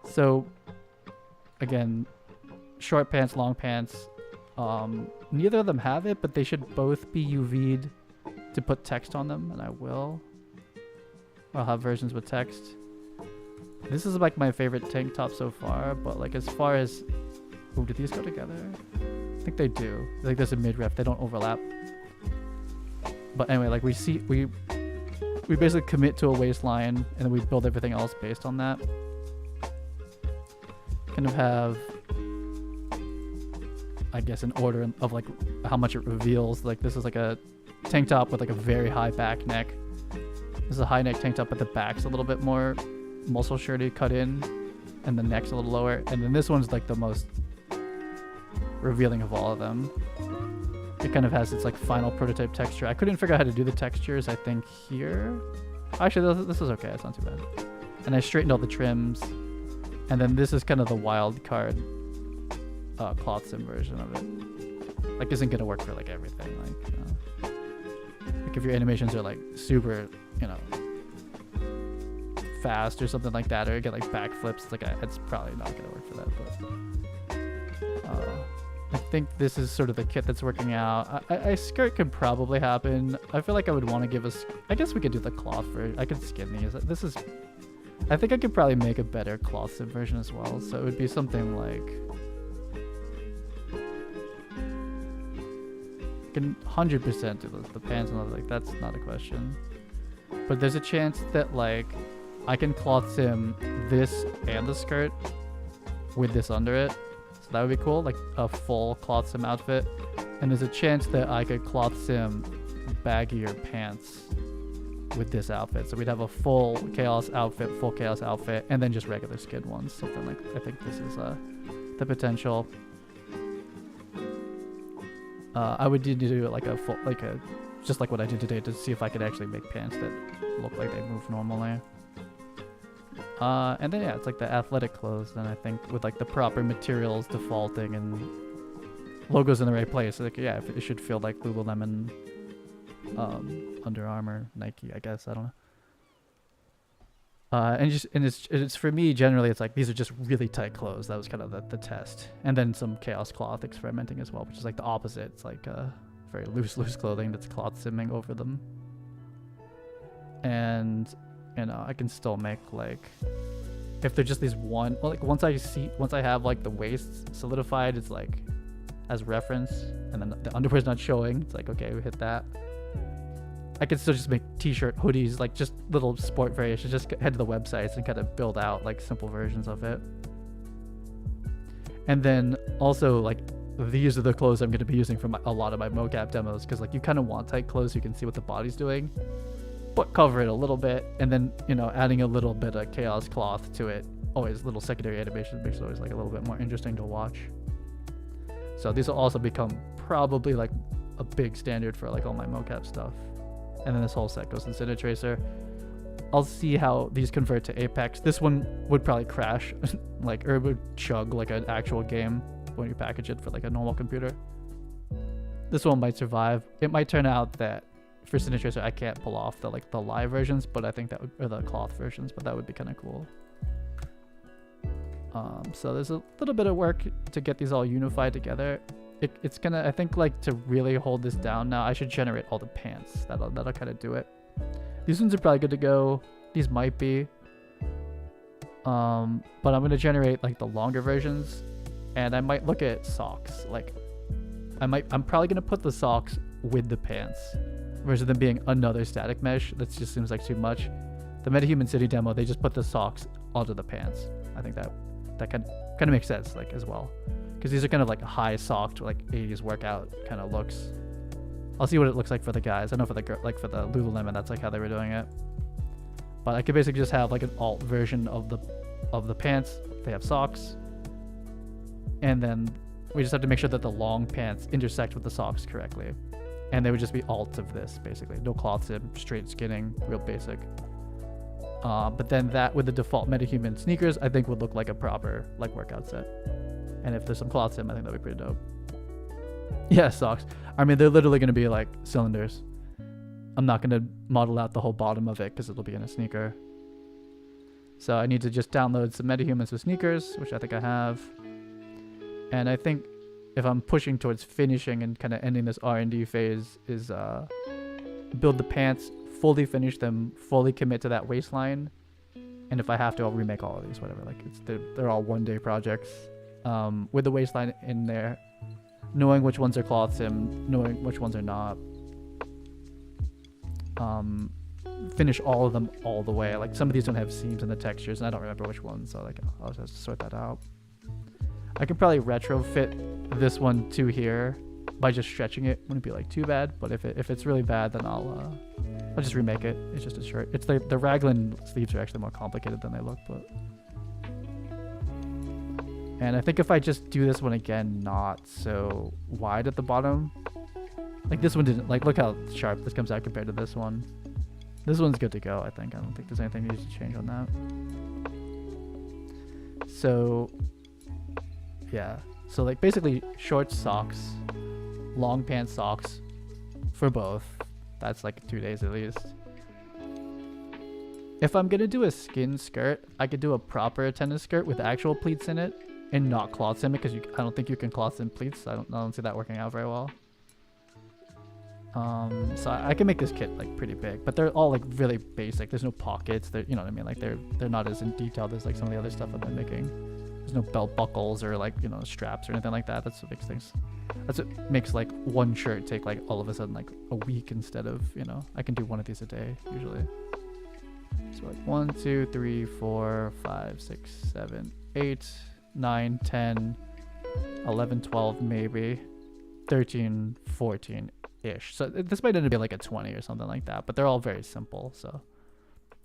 So again, short pants, long pants. Neither of them have it, but they should both be UV'd to put text on them, and I will. I'll have versions with text. This is like my favorite tank top so far, but like as far as, oh, do these go together? I think they do. Like there's a mid-ref, they don't overlap. But anyway, like we basically commit to a waistline, and then we build everything else based on that. Kind of have, I guess, an order of like how much it reveals. Like this is like a tank top with like a very high back neck. This is a high neck tank top, but the back's a little bit more muscle shirty cut in, and the neck's a little lower. And then this one's like the most revealing of all of them. It kind of has its like final prototype texture. I couldn't figure out how to do the textures. I think here, actually this is okay. It's not too bad. And I straightened all the trims. And then this is kind of the wild card cloth sim version of it. Like isn't gonna work for like everything. Like if your animations are like super, you know, fast or something like that, or you get like backflips, it's probably not gonna work for that. But I think this is sort of the kit that's working out. A skirt could probably happen. I feel like I would want to give us. I guess we could do the cloth version. I could skin these. This is. I think I could probably make a better cloth sim version as well. So it would be something like. I can 100% do the pants and all that. Like that's not a question. But there's a chance that like I can cloth sim this and the skirt with this under it. So that would be cool, like a full cloth sim outfit. And there's a chance that I could cloth sim baggier pants with this outfit. So we'd have a full chaos outfit, and then just regular skin ones. Something like, I think this is the potential. I would need to do like a full, just like what I did today to see if I could actually make pants that look like they move normally. And then yeah, it's like the athletic clothes. Then I think with like the proper materials defaulting and logos in the right place. Like yeah, it should feel like Lululemon, Under Armour, Nike. I guess I don't know. And it's for me generally it's like these are just really tight clothes. That was kind of the test. And then some chaos cloth experimenting as well, which is like the opposite. It's like very loose clothing that's cloth simming over them. And you know, I can still make like, if they're just these one, like once I have like the waist solidified, it's like as reference, and then the underwear's not showing. It's like, okay, we hit that. I could still just make t-shirt, hoodies, like just little sport variations, just head to the websites and kind of build out like simple versions of it. And then also like, these are the clothes I'm going to be using for a lot of my mocap demos, because like you kind of want tight clothes so you can see what the body's doing, but cover it a little bit, and then, you know, adding a little bit of chaos cloth to it, always little secondary animations, makes it always like a little bit more interesting to watch. So these will also become probably like a big standard for like all my mocap stuff. And then this whole set goes in Cine Tracer. I'll see how these convert to Apex. This one would probably crash, like, or it would chug like an actual game when you package it for like a normal computer. This one might survive. It might turn out that for Cine Tracer I can't pull off the like the live versions, but I think that would, or the cloth versions, but that would be kind of cool. So there's a little bit of work to get these all unified together. It's gonna, I think, like, to really hold this down now, I should generate all the pants. That'll kind of do it. These ones are probably good to go. These might be. But I'm gonna generate like the longer versions, and I might look at socks. Like, I'm probably gonna put the socks with the pants, versus them being another static mesh. That just seems like too much. The MetaHuman City demo, they just put the socks onto the pants. I think that kind of Kind of makes sense, like, as well, because these are kind of like high socked, like 80s workout kind of looks. I'll see what it looks like for the guys. I know for the like for the Lululemon, that's like how they were doing it. But I could basically just have like an alt version of the pants. They have socks, and then we just have to make sure that the long pants intersect with the socks correctly, and they would just be alt of this basically. No cloth sim, straight skinning, real basic. But then that with the default MetaHuman sneakers, I think would look like a proper like workout set. And if there's some cloth sim, I think that'd be pretty dope. Yeah, socks. I mean, they're literally going to be like cylinders. I'm not going to model out the whole bottom of it because it'll be in a sneaker. So I need to just download some MetaHumans with sneakers, which I think I have. And I think if I'm pushing towards finishing and kind of ending this R&D phase is build the pants, fully finish them, fully commit to that waistline, and if I have to, I'll remake all of these, whatever. Like they're all one-day projects with the waistline in there, knowing which ones are cloth sim, knowing which ones are not. Finish all of them all the way. Like some of these don't have seams in the textures, and I don't remember which ones, so like I'll just have to sort that out. I could probably retrofit this one to here by just stretching it. Wouldn't be like too bad, but if it's really bad, then I'll just remake it. It's just a shirt. It's the raglan sleeves are actually more complicated than they look, but. And I think if I just do this one again, not so wide at the bottom, like this one didn't, like look how sharp this comes out compared to this one. This one's good to go, I think. I don't think there's anything needs to change on that. So yeah, so like basically short socks, long pant socks for both. That's like 2 days at least. If I'm gonna do a skin skirt, I could do a proper tennis skirt with actual pleats in it and not cloth sim it, because I don't think you can cloth sim pleats. I don't see that working out very well. So I can make this kit like pretty big, but they're all like really basic. There's no pockets. They're, you know what I mean? Like they're not as in detailed as like some of the other stuff I've been making. There's no belt buckles or like, you know, straps or anything like that. That's what makes things. That's what makes like one shirt take like all of a sudden like a week instead of, you know, I can do one of these a day usually. So like 1, 2, 3, 4, 5, 6, 7, 8, 9, 10, 11, 12 maybe, 13, 14 ish. So this might end up being like a 20 or something like that, but they're all very simple. So,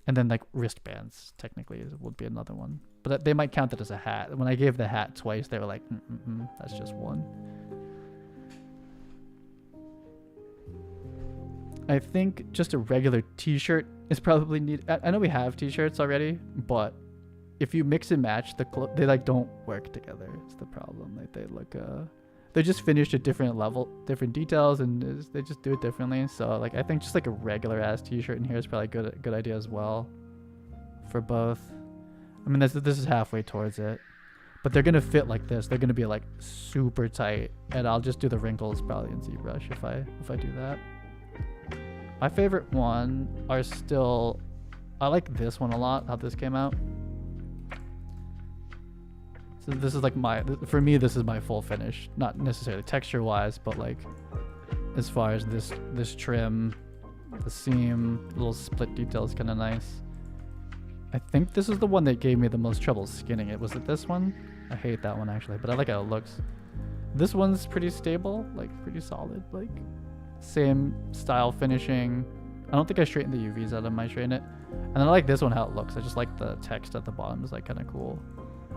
and then like wristbands technically would be another one, but they might count it as a hat. When I gave the hat twice, they were like, that's just one. I think just a regular t-shirt is probably needed. I know we have t-shirts already, but if you mix and match they like don't work together. It's the problem. Like they look they're just finished at different different details, and they just do it differently. So like I think just like a regular ass t-shirt in here is probably a good idea as well for both. I mean this is halfway towards it, but they're gonna fit like this. They're gonna be like super tight, and I'll just do the wrinkles probably in ZBrush if I do that. My favorite one are still, I like this one a lot, how this came out. So this is like for me, this is my full finish. Not necessarily texture wise, but like as far as this trim, the seam, little split detail is kind of nice. I think this is the one that gave me the most trouble skinning it. Was it this one? I hate that one actually, but I like how it looks. This one's pretty stable, like pretty solid, like same style finishing. I don't think I straightened the UVs out. I might straighten it. And then I like this one, how it looks. I just like the text at the bottom is like kind of cool.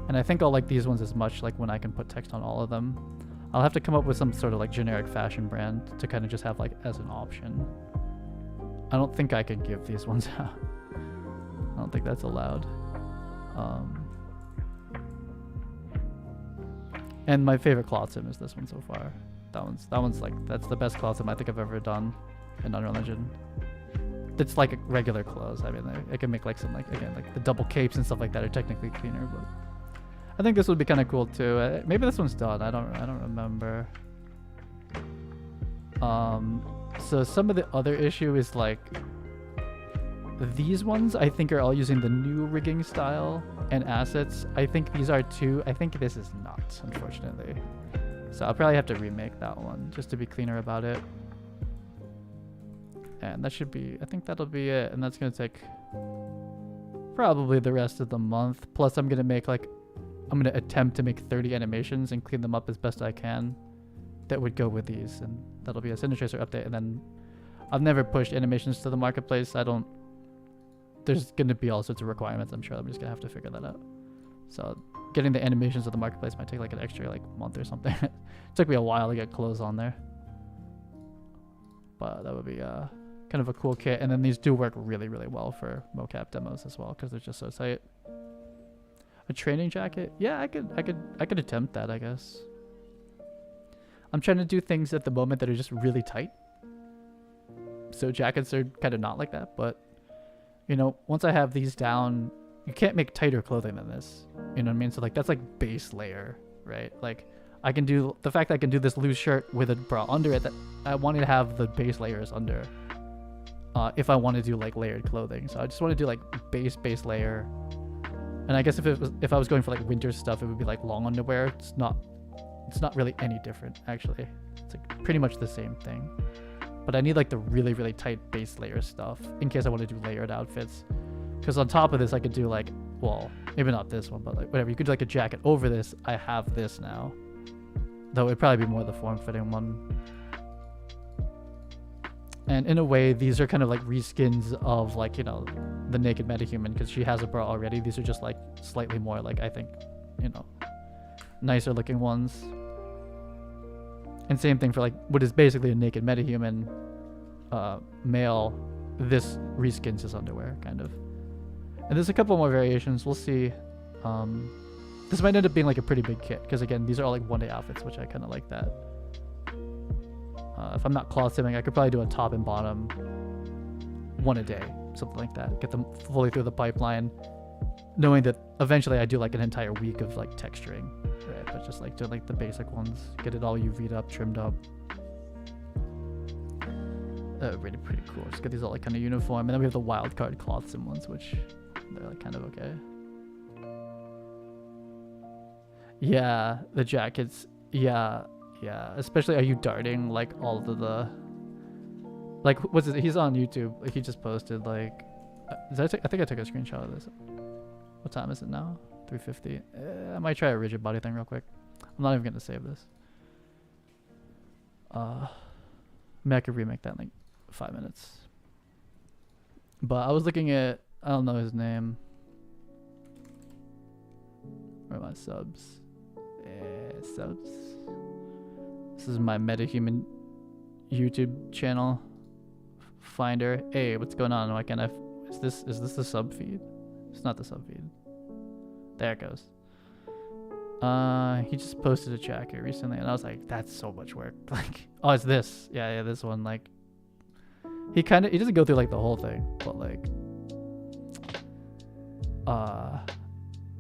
And I think I'll like these ones as much, like when I can put text on all of them. I'll have to come up with some sort of like generic fashion brand to kind of just have like as an option. I don't think I can give these ones out. I don't think that's allowed. And my favorite cloth sim is this one so far. That one's like, that's the best cloth sim I think I've ever done in Unreal Engine. It's like regular clothes. I mean, I can make like some like, again, like the double capes and stuff like that are technically cleaner, but I think this would be kind of cool too. Maybe this one's done. I don't remember. So some of the other issue is like these ones I think are all using the new rigging style and assets. I think these are too. I think this is not, unfortunately. So I'll probably have to remake that one just to be cleaner about it. And that should be, I think that'll be it. And that's going to take probably the rest of the month. Plus I'm going to make like I'm gonna attempt to make 30 animations and clean them up as best I can that would go with these, and that'll be a Cine Tracer update. And then I've never pushed animations to the marketplace. There's gonna be all sorts of requirements. I'm sure I'm just gonna have to figure that out. So getting the animations to the marketplace might take like an extra like month or something. It took me a while to get clothes on there, but that would be kind of a cool kit. And then these do work really, really well for mocap demos as well because they're just so tight. A training jacket? Yeah, I could attempt that, I guess. I'm trying to do things at the moment that are just really tight. So jackets are kind of not like that, but you know, once I have these down, you can't make tighter clothing than this. You know what I mean? So like that's like base layer, right? Like I can do the fact that I can do this loose shirt with a bra under it, that I wanted to have the base layers under. If I want to do like layered clothing. So I just want to do like base layer. And I guess if I was going for like winter stuff, it would be like long underwear. It's not really any different actually. It's like pretty much the same thing. But I need like the really, really tight base layer stuff in case I want to do layered outfits. Because on top of this, I could do like, well, maybe not this one, but like whatever. You could do like a jacket over this. I have this now. Though it'd probably be more the form-fitting one. And in a way, these are kind of like reskins of like, you know, the naked MetaHuman because she has a bra already. These are just like slightly more like, I think, you know, nicer looking ones. And same thing for like what is basically a naked MetaHuman male. This reskins his underwear kind of. And there's a couple more variations. We'll see. This might end up being like a pretty big kit because again, these are all like one-day outfits, which I kind of like that. If I'm not cloth simming, I could probably do a top and bottom one a day, something like that. Get them fully through the pipeline, knowing that eventually I do like an entire week of like texturing, right? But just like do like the basic ones, get it all UV'd up, trimmed up. Really pretty cool. Just get these all like kind of uniform, and then we have the wildcard cloth sim ones, which they're like kind of okay. Yeah, the jackets. Yeah. Especially, are you darting like all of the like what's it? He's on YouTube. Like, he just posted like. I think I took a screenshot of this. What time is it now? 3:50. I might try a rigid body thing real quick. I'm not even gonna save this. Maybe I could remake that in like 5 minutes. But I was looking at, I don't know his name. Where are my subs? Subs. This is my MetaHuman YouTube channel finder. Hey, what's going on? Why can't I? Is this the sub feed? It's not the sub feed. There it goes. He just posted a jacket recently, and I was like, that's so much work. Like, oh, it's this. Yeah, this one. Like, he doesn't go through like the whole thing, but like,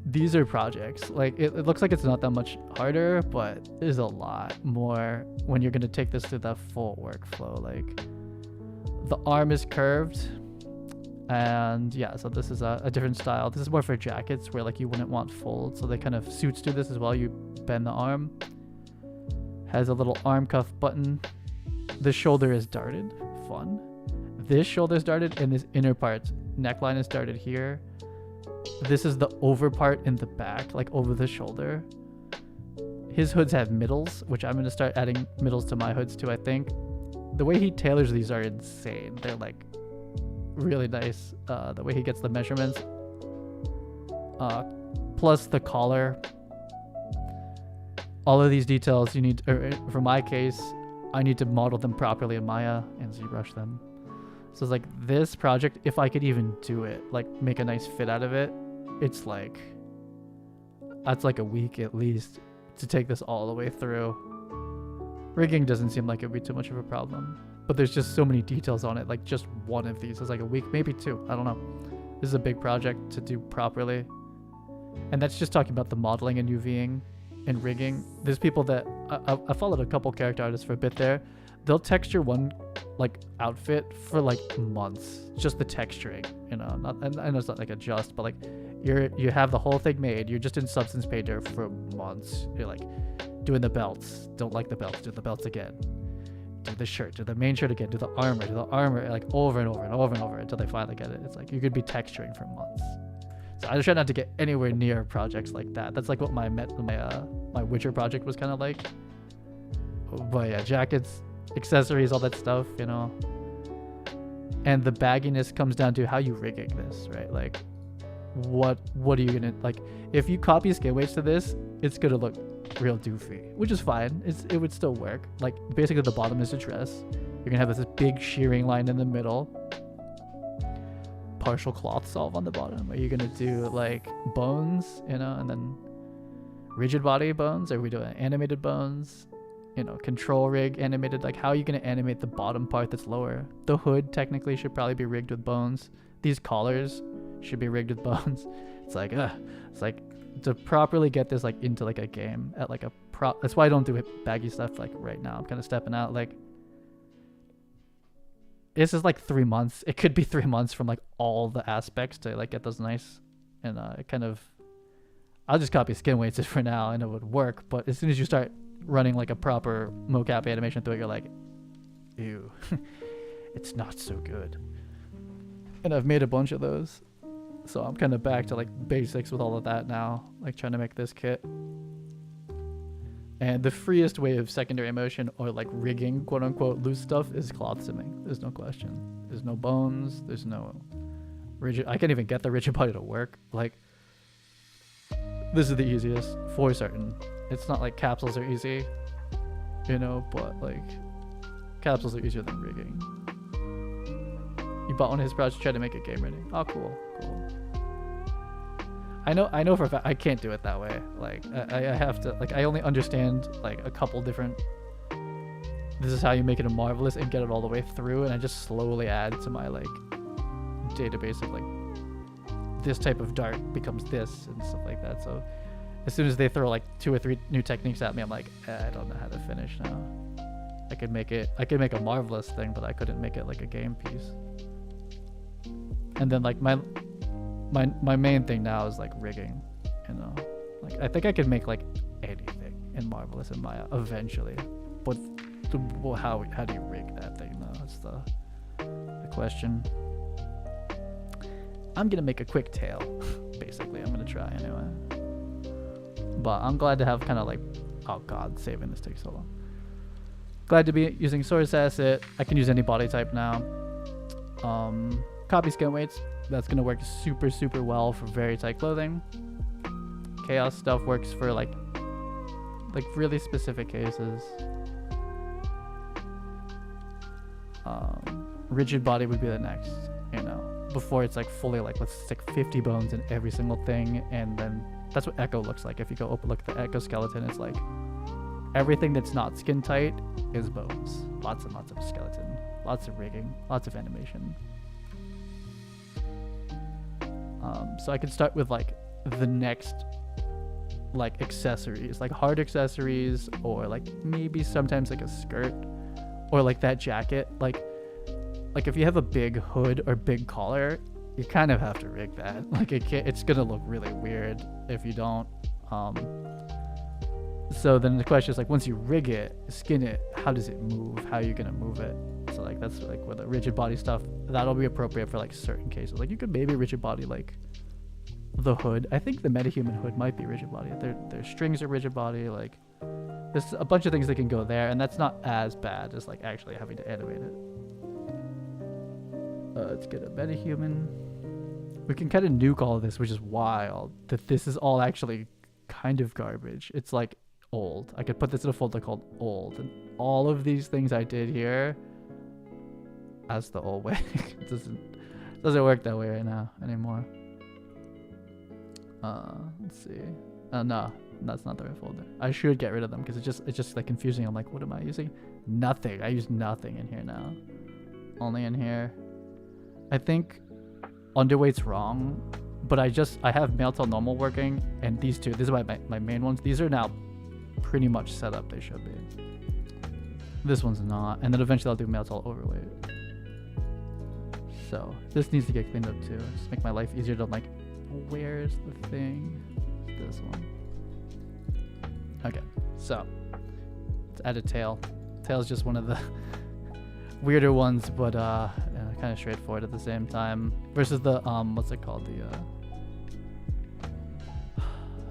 these are projects. Like, it looks like it's not that much harder, but there's a lot more when you're gonna take this to the full workflow. Like, the arm is curved, and yeah, so this is a different style. This is more for jackets where like you wouldn't want fold, so they kind of suits do this as well. You bend the arm. Has a little arm cuff button. The shoulder is darted. Fun. This shoulder is darted, and this inner part neckline is darted here. This is the over part in the back, like over the shoulder. His hoods have middles, which I'm going to start adding middles to my hoods too, I think. The way he tailors these are insane. They're like really nice. The way he gets the measurements. Plus the collar. All of these details you need, for my case, I need to model them properly in Maya and ZBrush them. So it's like this project, if I could even do it, like make a nice fit out of it, it's like, that's like a week at least to take this all the way through. Rigging doesn't seem like it would be too much of a problem, but there's just so many details on it. Like just one of these is like a week, maybe two, I don't know. This is a big project to do properly. And that's just talking about the modeling and UVing and rigging. There's people that, I followed a couple character artists for a bit there. They'll texture one like outfit for like months, just the texturing, you know. I know it's not like adjust, but like you have the whole thing made. You're just in Substance Painter for months. You're like doing the belts, don't like the belts, do the belts again, do the shirt, do the main shirt again, do the armor, like over and over and over and over until they finally get it. It's like you could be texturing for months. So I try not to get anywhere near projects like that. That's like what my Witcher project was kind of like. But yeah, jackets, accessories, all that stuff, you know. And the bagginess comes down to how you rigging this, right? Like, what are you gonna like? If you copy skin weights to this, it's gonna look real doofy, which is fine. It would still work. Like, basically the bottom is a dress. You're gonna have this big shearing line in the middle. Partial cloth solve on the bottom. Are you gonna do like bones, you know, and then rigid body bones? Are we doing animated bones? You know, control rig animated. Like, how are you gonna animate the bottom part that's lower? The hood technically should probably be rigged with bones. These collars should be rigged with bones. It's like to properly get this like into like a game at like a pro. That's why I don't do baggy stuff like right now. I'm kind of stepping out. Like, this is like 3 months. It could be 3 months from like all the aspects to like get those nice. And it kind of, I'll just copy skin weights for now and it would work. But as soon as you start running like a proper mocap animation through it, you're like, ew, it's not so good. And I've made a bunch of those, so I'm kind of back to like basics with all of that now, like trying to make this kit. And the freest way of secondary motion or like rigging, quote unquote, loose stuff is cloth simming. There's no question. There's no bones. There's no rigid. I can't even get the rigid body to work. Like, this is the easiest for certain. It's not like capsules are easy, you know, but like capsules are easier than rigging. You bought one of his projects, try to make it game ready. Oh, cool. I know for a fact I can't do it that way. Like, I have to, like, I only understand like a couple different. This is how you make it a marvelous and get it all the way through, and I just slowly add to my like database of like this type of dart becomes this and stuff like that. So as soon as they throw like 2 or 3 new techniques at me, I'm like, I don't know how to finish now. I could make a marvelous thing, but I couldn't make it like a game piece. And then like my main thing now is like rigging, you know. Like, I think I could make like anything in Marvelous and Maya eventually, but how do you rig that thing though? That's the question. I'm gonna make a quick tail, basically. I'm gonna try anyway. But I'm glad to have kind of like, oh god, saving this takes so long. Glad to be using source asset. I can use any body type now. Copy skin weights. That's gonna work super well for very tight clothing. Chaos stuff works for like really specific cases. Rigid body would be the next, you know, before it's like fully like, let's stick 50 bones in every single thing. And then that's what Echo looks like. If you go look at the Echo skeleton, it's like everything that's not skin tight is bones. Lots and lots of skeleton, lots of rigging, lots of animation. So I could start with like the next like accessories, like hard accessories, or like maybe sometimes like a skirt, or like that jacket. Like if you have a big hood or big collar, you kind of have to rig that. Like, it's gonna look really weird if you don't. So then the question is like, once you rig it, skin it, how does it move? How are you gonna move it? So like that's like with the rigid body stuff, that'll be appropriate for like certain cases. Like, you could maybe rigid body like the hood. I think the MetaHuman hood might be rigid body. Their strings are rigid body. Like, there's a bunch of things that can go there, and that's not as bad as like actually having to animate it. Let's get a MetaHuman. We can kind of nuke all of this, which is wild. That this is all actually kind of garbage. It's like old. I could put this in a folder called old, and all of these things I did here, that's the old way. It doesn't work that way right now anymore. Let's see. No, that's not the right folder. I should get rid of them because it's just like confusing. I'm like, what am I using? Nothing. I use nothing in here now. Only in here. I think underweight's wrong, but I have male till normal working, and these two, these are my main ones. These are now pretty much set up. They should be. This one's not, and then eventually I'll do male till overweight. So this needs to get cleaned up too. Just make my life easier to like, where's the thing? This one. Okay, so let's add a tail. Tail's just one of the weirder ones, but kind of straightforward at the same time. Versus the what's it called?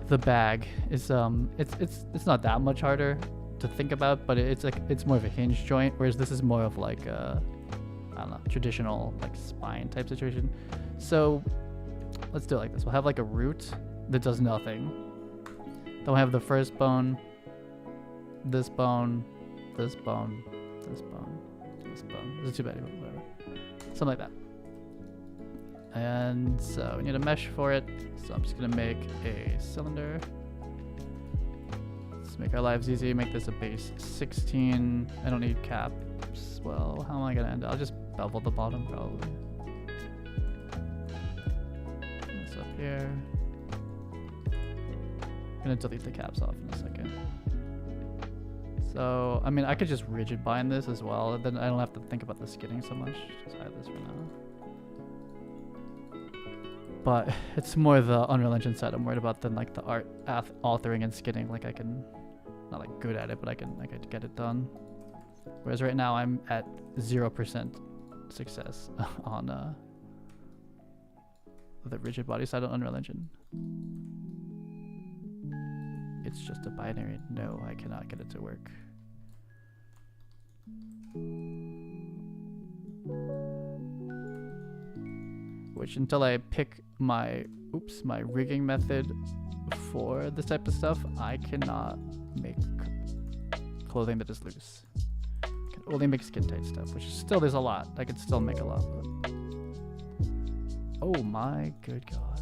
the bag is it's not that much harder to think about, but it's more of a hinge joint, whereas this is more of like a, I don't know, traditional like spine type situation. So let's do it like this. We'll have like a root that does nothing. Then we'll have the first bone, this bone, this bone, this bone, this bone. This is too bad, but whatever. Something like that. And so we need a mesh for it. So I'm just gonna make a cylinder. Let's make our lives easy. Make this a base 16. I don't need caps. Well, how am I gonna end it? I'll just bevel the bottom probably. This up here. I'm gonna delete the caps off in a second. So, I mean, I could just rigid bind this as well. Then I don't have to think about the skidding so much. Just hide this for now. But it's more the Unreal Engine side I'm worried about than like the authoring and skidding. Like I can, not like good at it, but I could get it done. Whereas right now I'm at 0% success on the rigid body side of Unreal Engine. It's just a binary. No, I cannot get it to work. Which until I pick my rigging method for this type of stuff, I cannot make clothing that is loose. I can only make skin tight stuff, which still there's a lot. I could still make a lot. But... oh my good god.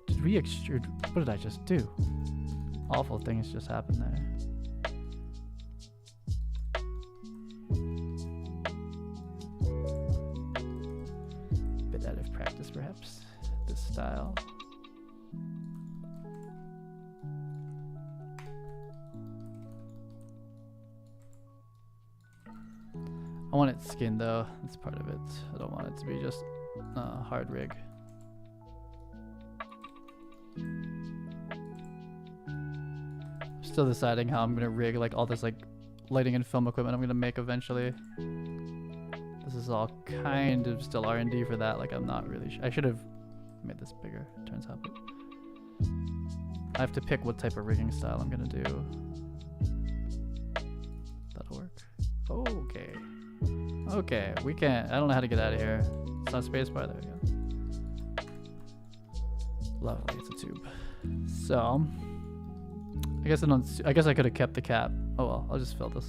Did we extrude? What did I just do? Awful things just happened there. Bit out of practice perhaps, this style. I want it skinned though, that's part of it. I don't want it to be just hard rig. Still deciding how I'm gonna rig like all this like lighting and film equipment I'm gonna make eventually. This is all kind of still R&D for that. Like I'm not really sure. I should have made this bigger, turns out. But I have to pick what type of rigging style I'm gonna do. That'll work. Okay. Okay, we can't. I don't know how to get out of here. It's not spacebar. There we go. Lovely. It's a tube. So. I guess I could have kept the cap. Oh well, I'll just fill this.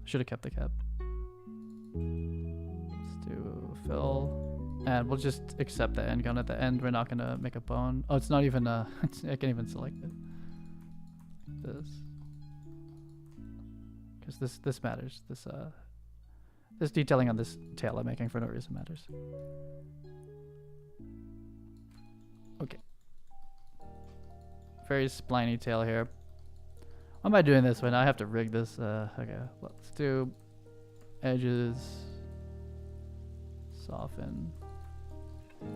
Should have kept the cap. Let's do fill, and we'll just accept the end gun at the end. We're not gonna make a bone. Oh, it's not even I can't even select it. This, because this matters. This detailing on this tail I'm making for no reason matters. Okay. Very spliny tail here. Why am I doing this when I have to rig this? Okay, let's do edges, soften.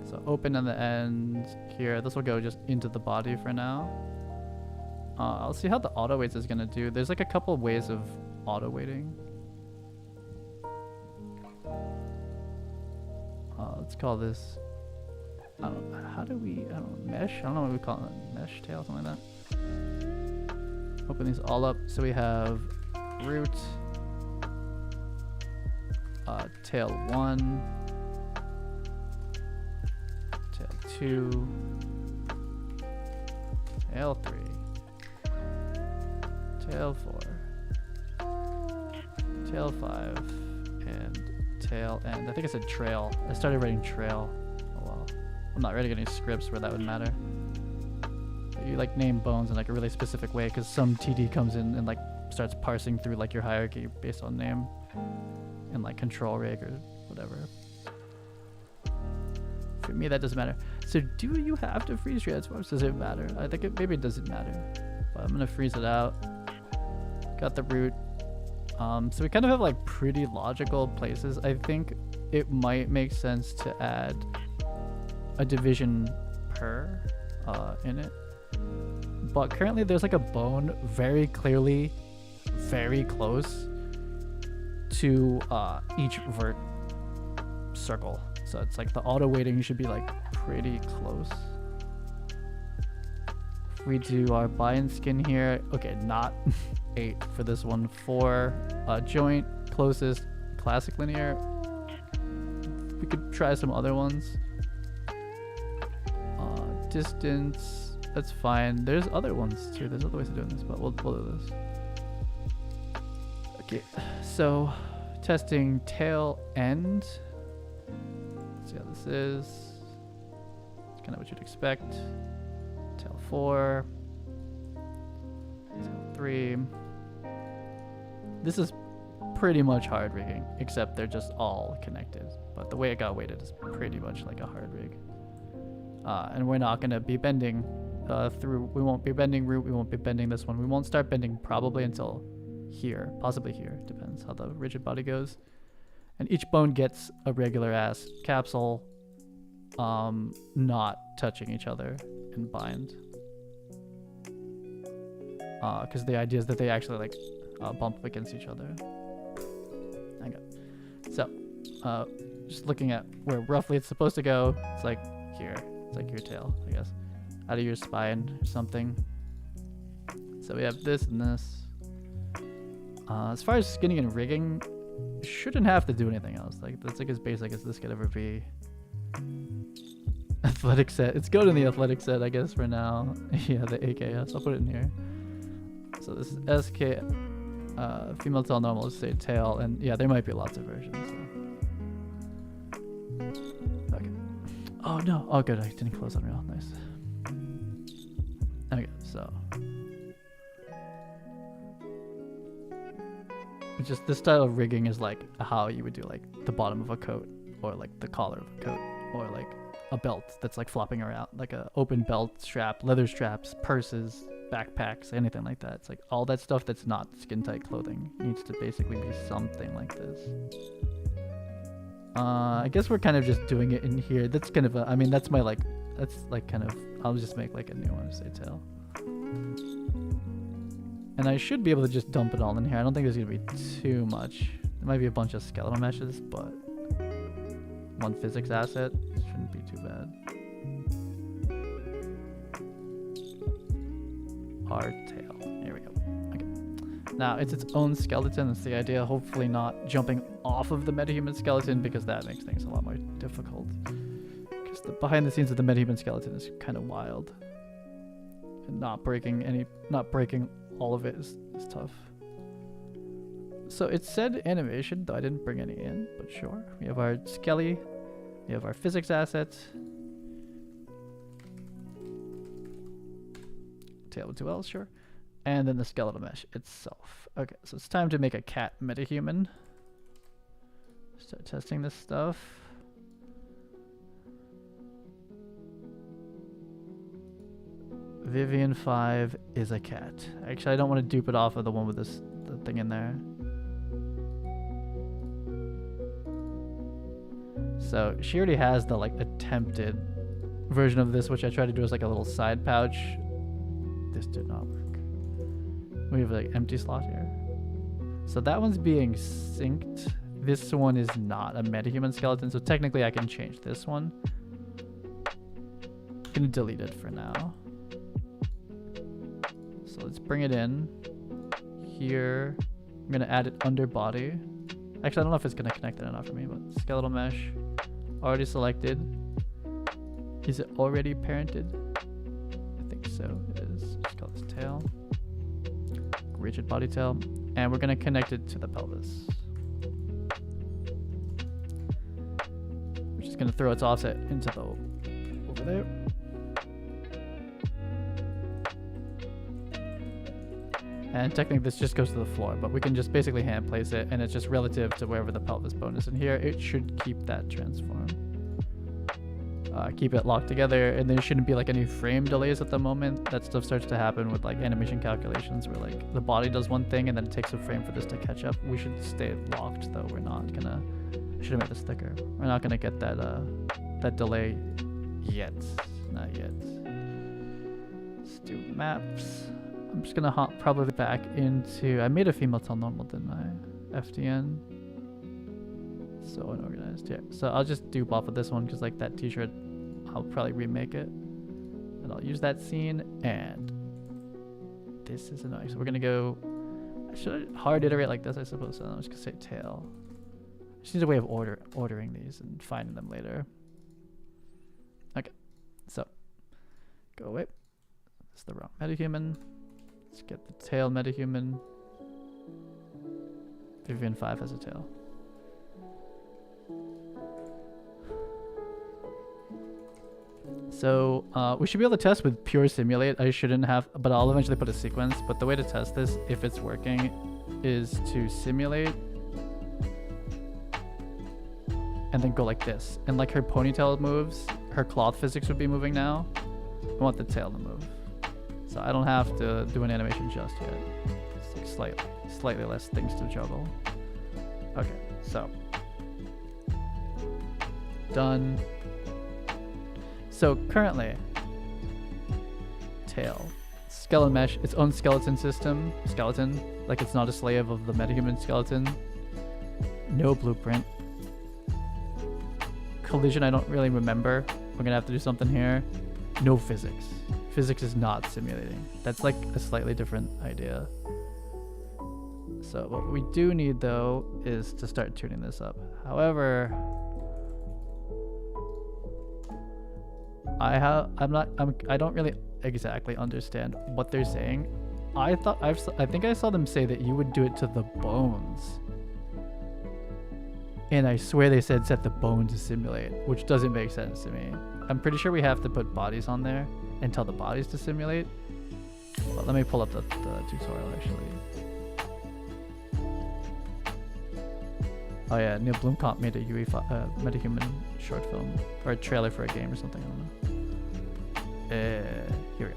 So open on the end here. This will go just into the body for now. I'll see how the auto weights is gonna do. There's like a couple ways of auto weighting. Let's call this, I don't know, mesh? I don't know what we call it, mesh tail, something like that. Open these all up. So we have root, tail 1, tail 2, tail 3, tail 4, tail 5, and tail end. I think I said trail. I started writing trail. Oh well. I'm not writing any scripts where that would matter. You like name bones in like a really specific way because some TD comes in and like starts parsing through like your hierarchy based on name and like control rig or whatever. For me that doesn't matter. So do you have to freeze transforms? Does it matter? I think maybe it doesn't matter. But I'm gonna freeze it out. Got the root. So we kind of have like pretty logical places. I think it might make sense to add a division per in it. But currently there's like a bone very clearly very close to each vert circle. So it's like the auto weighting should be like pretty close. we do our buy-in skin here, okay, not 8 for this one. 4 joint, closest, classic linear. We could try some other ones. Distance, that's fine. There's other ones too. There's other ways of doing this, but we'll do this. Okay, so testing tail end. Let's see how this is. It's kind of what you'd expect. Tail 4. Tail 3. This is pretty much hard rigging, except they're just all connected. But the way it got weighted is pretty much like a hard rig. And we're not going to be bending through. We won't be bending root. We won't be bending this one. We won't start bending probably until here, possibly here. Depends how the rigid body goes. And each bone gets a regular ass capsule, not touching each other and bind. Because the idea is that they actually like bump up against each other. Okay. So, just looking at where roughly it's supposed to go, it's like here. It's like your tail, I guess, out of your spine or something. So we have this and this. As far as skinning and rigging, you shouldn't have to do anything else. Like that's like as basic as this could ever be. Athletic set. It's good in the athletic set, I guess, for now. Yeah, the AKS. I'll put it in here. So this is SK, female tail, normal, say tail, and yeah, there might be lots of versions. So. Okay. Oh no. Oh good, I didn't close Unreal. Nice. Okay, so. It's just this style of rigging is like how you would do like the bottom of a coat, or like the collar of a coat, or like a belt that's like flopping around, like a open belt strap, leather straps, purses, backpacks, anything like that. It's like all that stuff that's not skin tight clothing needs to basically be something like this. I guess we're kind of just doing it in here. That's kind of a, I mean, that's my like, that's like kind of, I'll just make like a new one, say tail. And I should be able to just dump it all in here. I don't think there's gonna be too much. There might be a bunch of skeletal meshes, but one physics asset shouldn't be too bad. Our tail. Here we go. Okay. Now it's its own skeleton. That's the idea. Hopefully not jumping off of the MetaHuman skeleton, because that makes things a lot more difficult. Because the behind the scenes of the MetaHuman skeleton is kind of wild. And not breaking all of it is tough. So it said animation, though I didn't bring any in, but sure. We have our skelly, we have our physics assets, tail with 2 L's, sure, and then the skeletal mesh itself. Okay, so it's time to make a cat MetaHuman. Start testing this stuff. Vivian 5 is a cat. Actually, I don't want to dupe it off of the one with the thing in there. So she already has the like attempted version of this, which I tried to do as like a little side pouch. This did not work. We have like empty slot here. So that one's being synced. This one is not a MetaHuman skeleton, so technically I can change this one. I'm gonna delete it for now. So let's bring it in here. I'm gonna add it under body. Actually, I don't know if it's gonna connect it enough for me, but skeletal mesh already selected. Is it already parented? I think so. It is. Let's call this tail. Rigid body tail, and we're gonna connect it to the pelvis. We're just gonna throw its offset into the over there. And technically this just goes to the floor, but we can just basically hand place it, and it's just relative to wherever the pelvis bone is in here. It should keep that transform. Keep it locked together, and there shouldn't be like any frame delays at the moment. That stuff starts to happen with like animation calculations where like the body does one thing and then it takes a frame for this to catch up. We should stay locked though. We're not gonna, should have made this thicker. We're not gonna get that that delay yet. Not yet. Let's do maps. I'm just gonna hop probably back into, I made a female tail normal, didn't I? FDN. So unorganized, yeah. So I'll just dupe off of this one, because like that t-shirt, I'll probably remake it. And I'll use that scene and this is annoying. So we're gonna go. Should I hard iterate like this? I suppose. So I'm just gonna say tail. Just need a way of ordering these and finding them later. Okay, so go away. That's the wrong MetaHuman. Let's get the tail MetaHuman. Vivian 5 has a tail. So we should be able to test with pure simulate. I shouldn't have, but I'll eventually put a sequence. But the way to test this, if it's working, is to simulate and then go like this. And like her ponytail moves, her cloth physics would be moving now. I want the tail to move. So I don't have to do an animation just yet. It's like slightly less things to juggle. Okay, so done. So currently, tail, skeleton mesh, its own skeleton system, like it's not a slave of the MetaHuman skeleton. No blueprint. Collision, I don't really remember. We're gonna have to do something here. No physics. Physics is not simulating. That's like a slightly different idea. So what we do need though is to start tuning this up. However, I don't really exactly understand what they're saying. I think I saw them say that you would do it to the bones. And I swear they said set the bone to simulate, which doesn't make sense to me. I'm pretty sure we have to put bodies on there and tell the bodies to simulate. But let me pull up the tutorial actually. Oh yeah, Neil Blomkamp made a MetaHuman short film or a trailer for a game or something. I don't know. Here we go.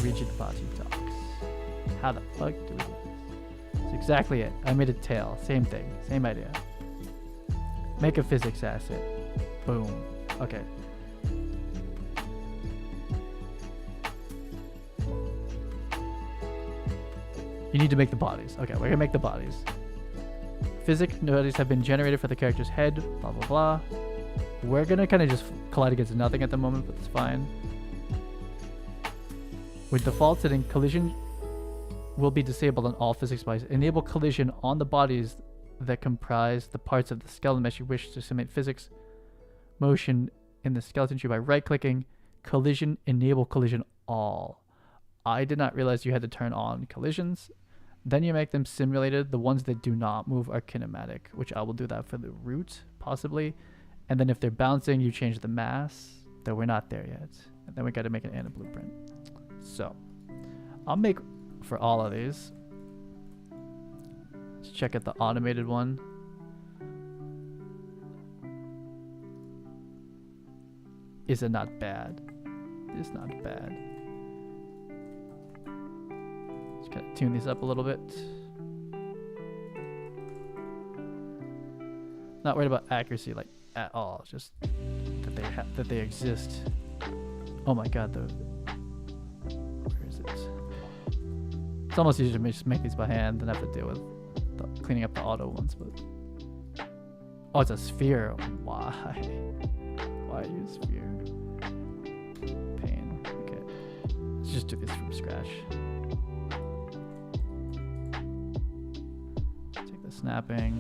Rigid body talks. How the fuck do we do this? That's exactly it. I made a tail. Same thing. Same idea. Make a physics asset. Boom. Okay. You need to make the bodies. Okay, we're gonna make the bodies. Physics bodies have been generated for the character's head, blah blah blah. We're gonna kind of just collide against nothing at the moment, but it's fine. With default setting, collision will be disabled on all physics bodies. Enable collision on the bodies that comprise the parts of the skeleton mesh you wish to simulate physics motion in the skeleton tree by right-clicking collision, enable collision all. I did not realize you had to turn on collisions. Then you make them simulated. The ones that do not move are kinematic, which I will do that for the root, possibly. And then if they're bouncing, you change the mass, though we're not there yet. And then we got to make an and a blueprint. So I'll make for all of these. Let's check out the automated one. Is it not bad? It's not bad. Just kind of tune these up a little bit. Not worried about accuracy like at all. Just that they exist. Oh my god, though. Where is it? It's almost easier to just make these by hand than have to deal with cleaning up the auto ones. But oh, it's a sphere. Why? Why use sphere? Pain. Okay. Let's just do this from scratch. Take the snapping.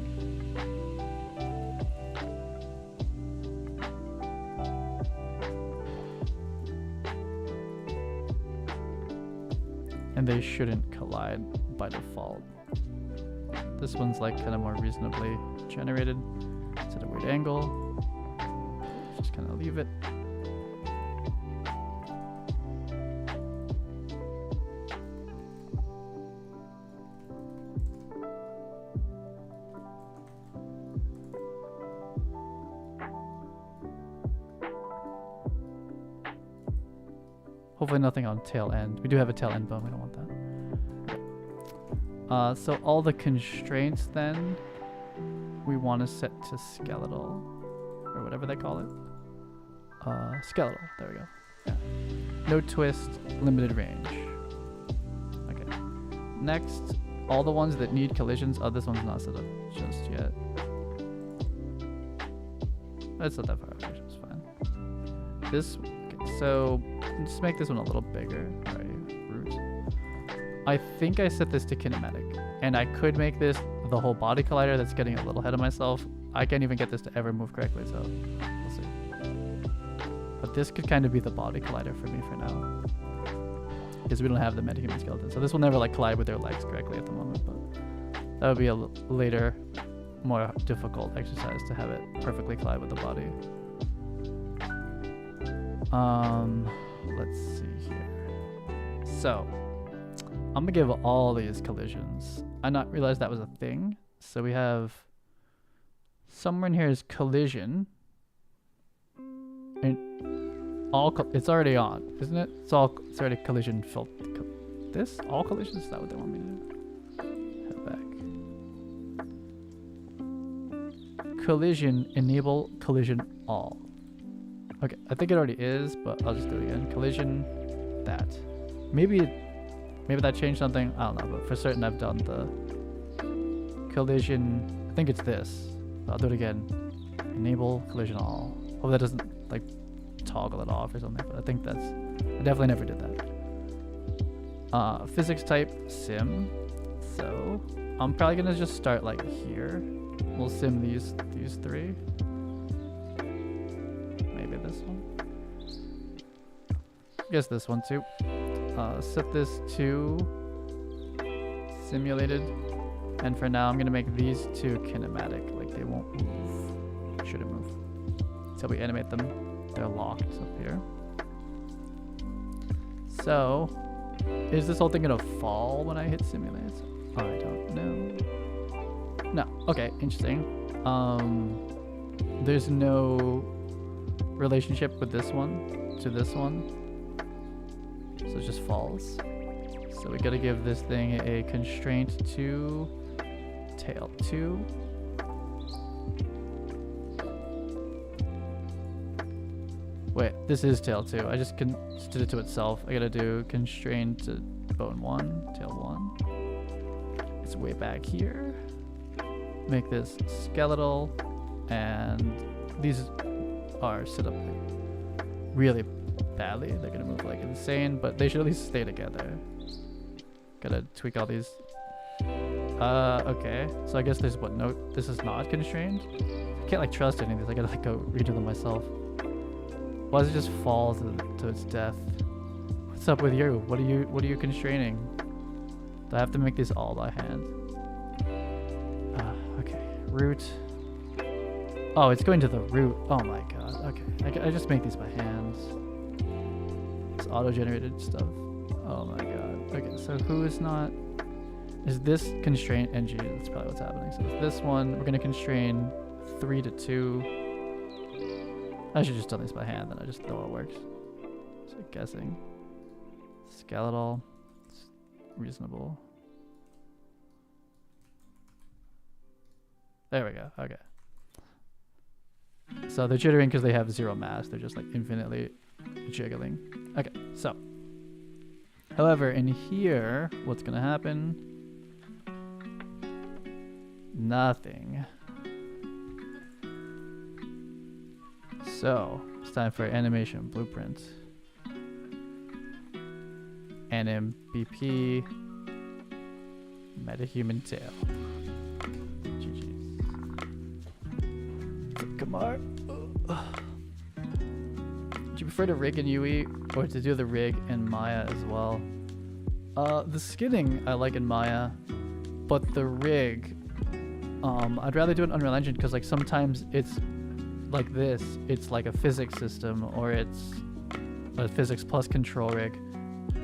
And they shouldn't collide by default. This one's like kind of more reasonably generated. It's at a weird angle. Just kind of leave it. Hopefully nothing on tail end. We do have a tail end bone. We don't want that. So all the constraints then we want to set to skeletal or whatever they call it. Skeletal. There we go. Yeah. No twist. Limited range. Okay. Next, all the ones that need collisions. Oh, this one's not set up just yet. That's not that far away. It's fine. This. Okay, so just make this one a little bigger. Sorry, root. I think I set this to kinematic, and I could make this the whole body collider. That's getting a little ahead of myself. I can't even get this to ever move correctly, so we'll see. But this could kind of be the body collider for me for now, because we don't have the MetaHuman skeleton. So this will never like collide with their legs correctly at the moment, but that would be a later, more difficult exercise to have it perfectly collide with the body. Let's see here. So I'm gonna give all these collisions. I not realized that was a thing. So we have somewhere in here is collision, and it's already on, isn't it? It's already collision filter. This all collisions? Is that what they want me to do? Head back. Collision, enable collision all. Okay, I think it already is, but I'll just do it again. Collision, that. Maybe that changed something. I don't know, but for certain I've done the collision. I think it's this. I'll do it again. Enable collision all. Hope that doesn't like toggle it off or something, but I think that's. I definitely never did that. Physics type sim. So I'm probably gonna just start like here. We'll sim these three. Maybe this one. I guess this one too. Set this to simulated, and for now I'm gonna make these two kinematic, like they won't move. Shouldn't move. So we animate them. They're locked up here. So, is this whole thing gonna fall when I hit simulate? I don't know. No. Okay. Interesting. There's no relationship with this one to this one. So it just falls. So we gotta give this thing a constraint to tail 2. Wait, this is tail 2. I just did it to itself. I gotta do constraint to bone 1, tail 1. It's way back here. Make this skeletal, and these are set up really badly. They're gonna move like insane, but they should at least stay together. Gotta tweak all these. Okay. So I guess there's what? No, this is not constrained. I can't like trust any of these. I gotta like go redo them myself. Why does it just fall to its death? What's up with you? What are you constraining? Do I have to make these all by hand? Okay. Root. Oh, it's going to the root. Oh my god. Okay. I just make these by hand. It's auto-generated stuff. Oh my god. Okay, so who is not... Is this constraint NG? That's probably what's happening. So it's this one. We're going to constrain 3 to 2. I should just done this by hand, then I just know it works. So guessing. Skeletal. It's reasonable. There we go. Okay. So they're jittering because they have 0 mass. They're just like infinitely jiggling. Okay, so. However, in here, what's going to happen? Nothing. So, it's time for animation blueprint. NMBP MetaHuman tail. GG's. Kamar. Would you prefer to rig in UE or to do the rig in Maya as well? The skinning I like in Maya, but the rig, I'd rather do it in Unreal Engine because like sometimes it's like this, it's like a physics system, or it's a physics plus control rig,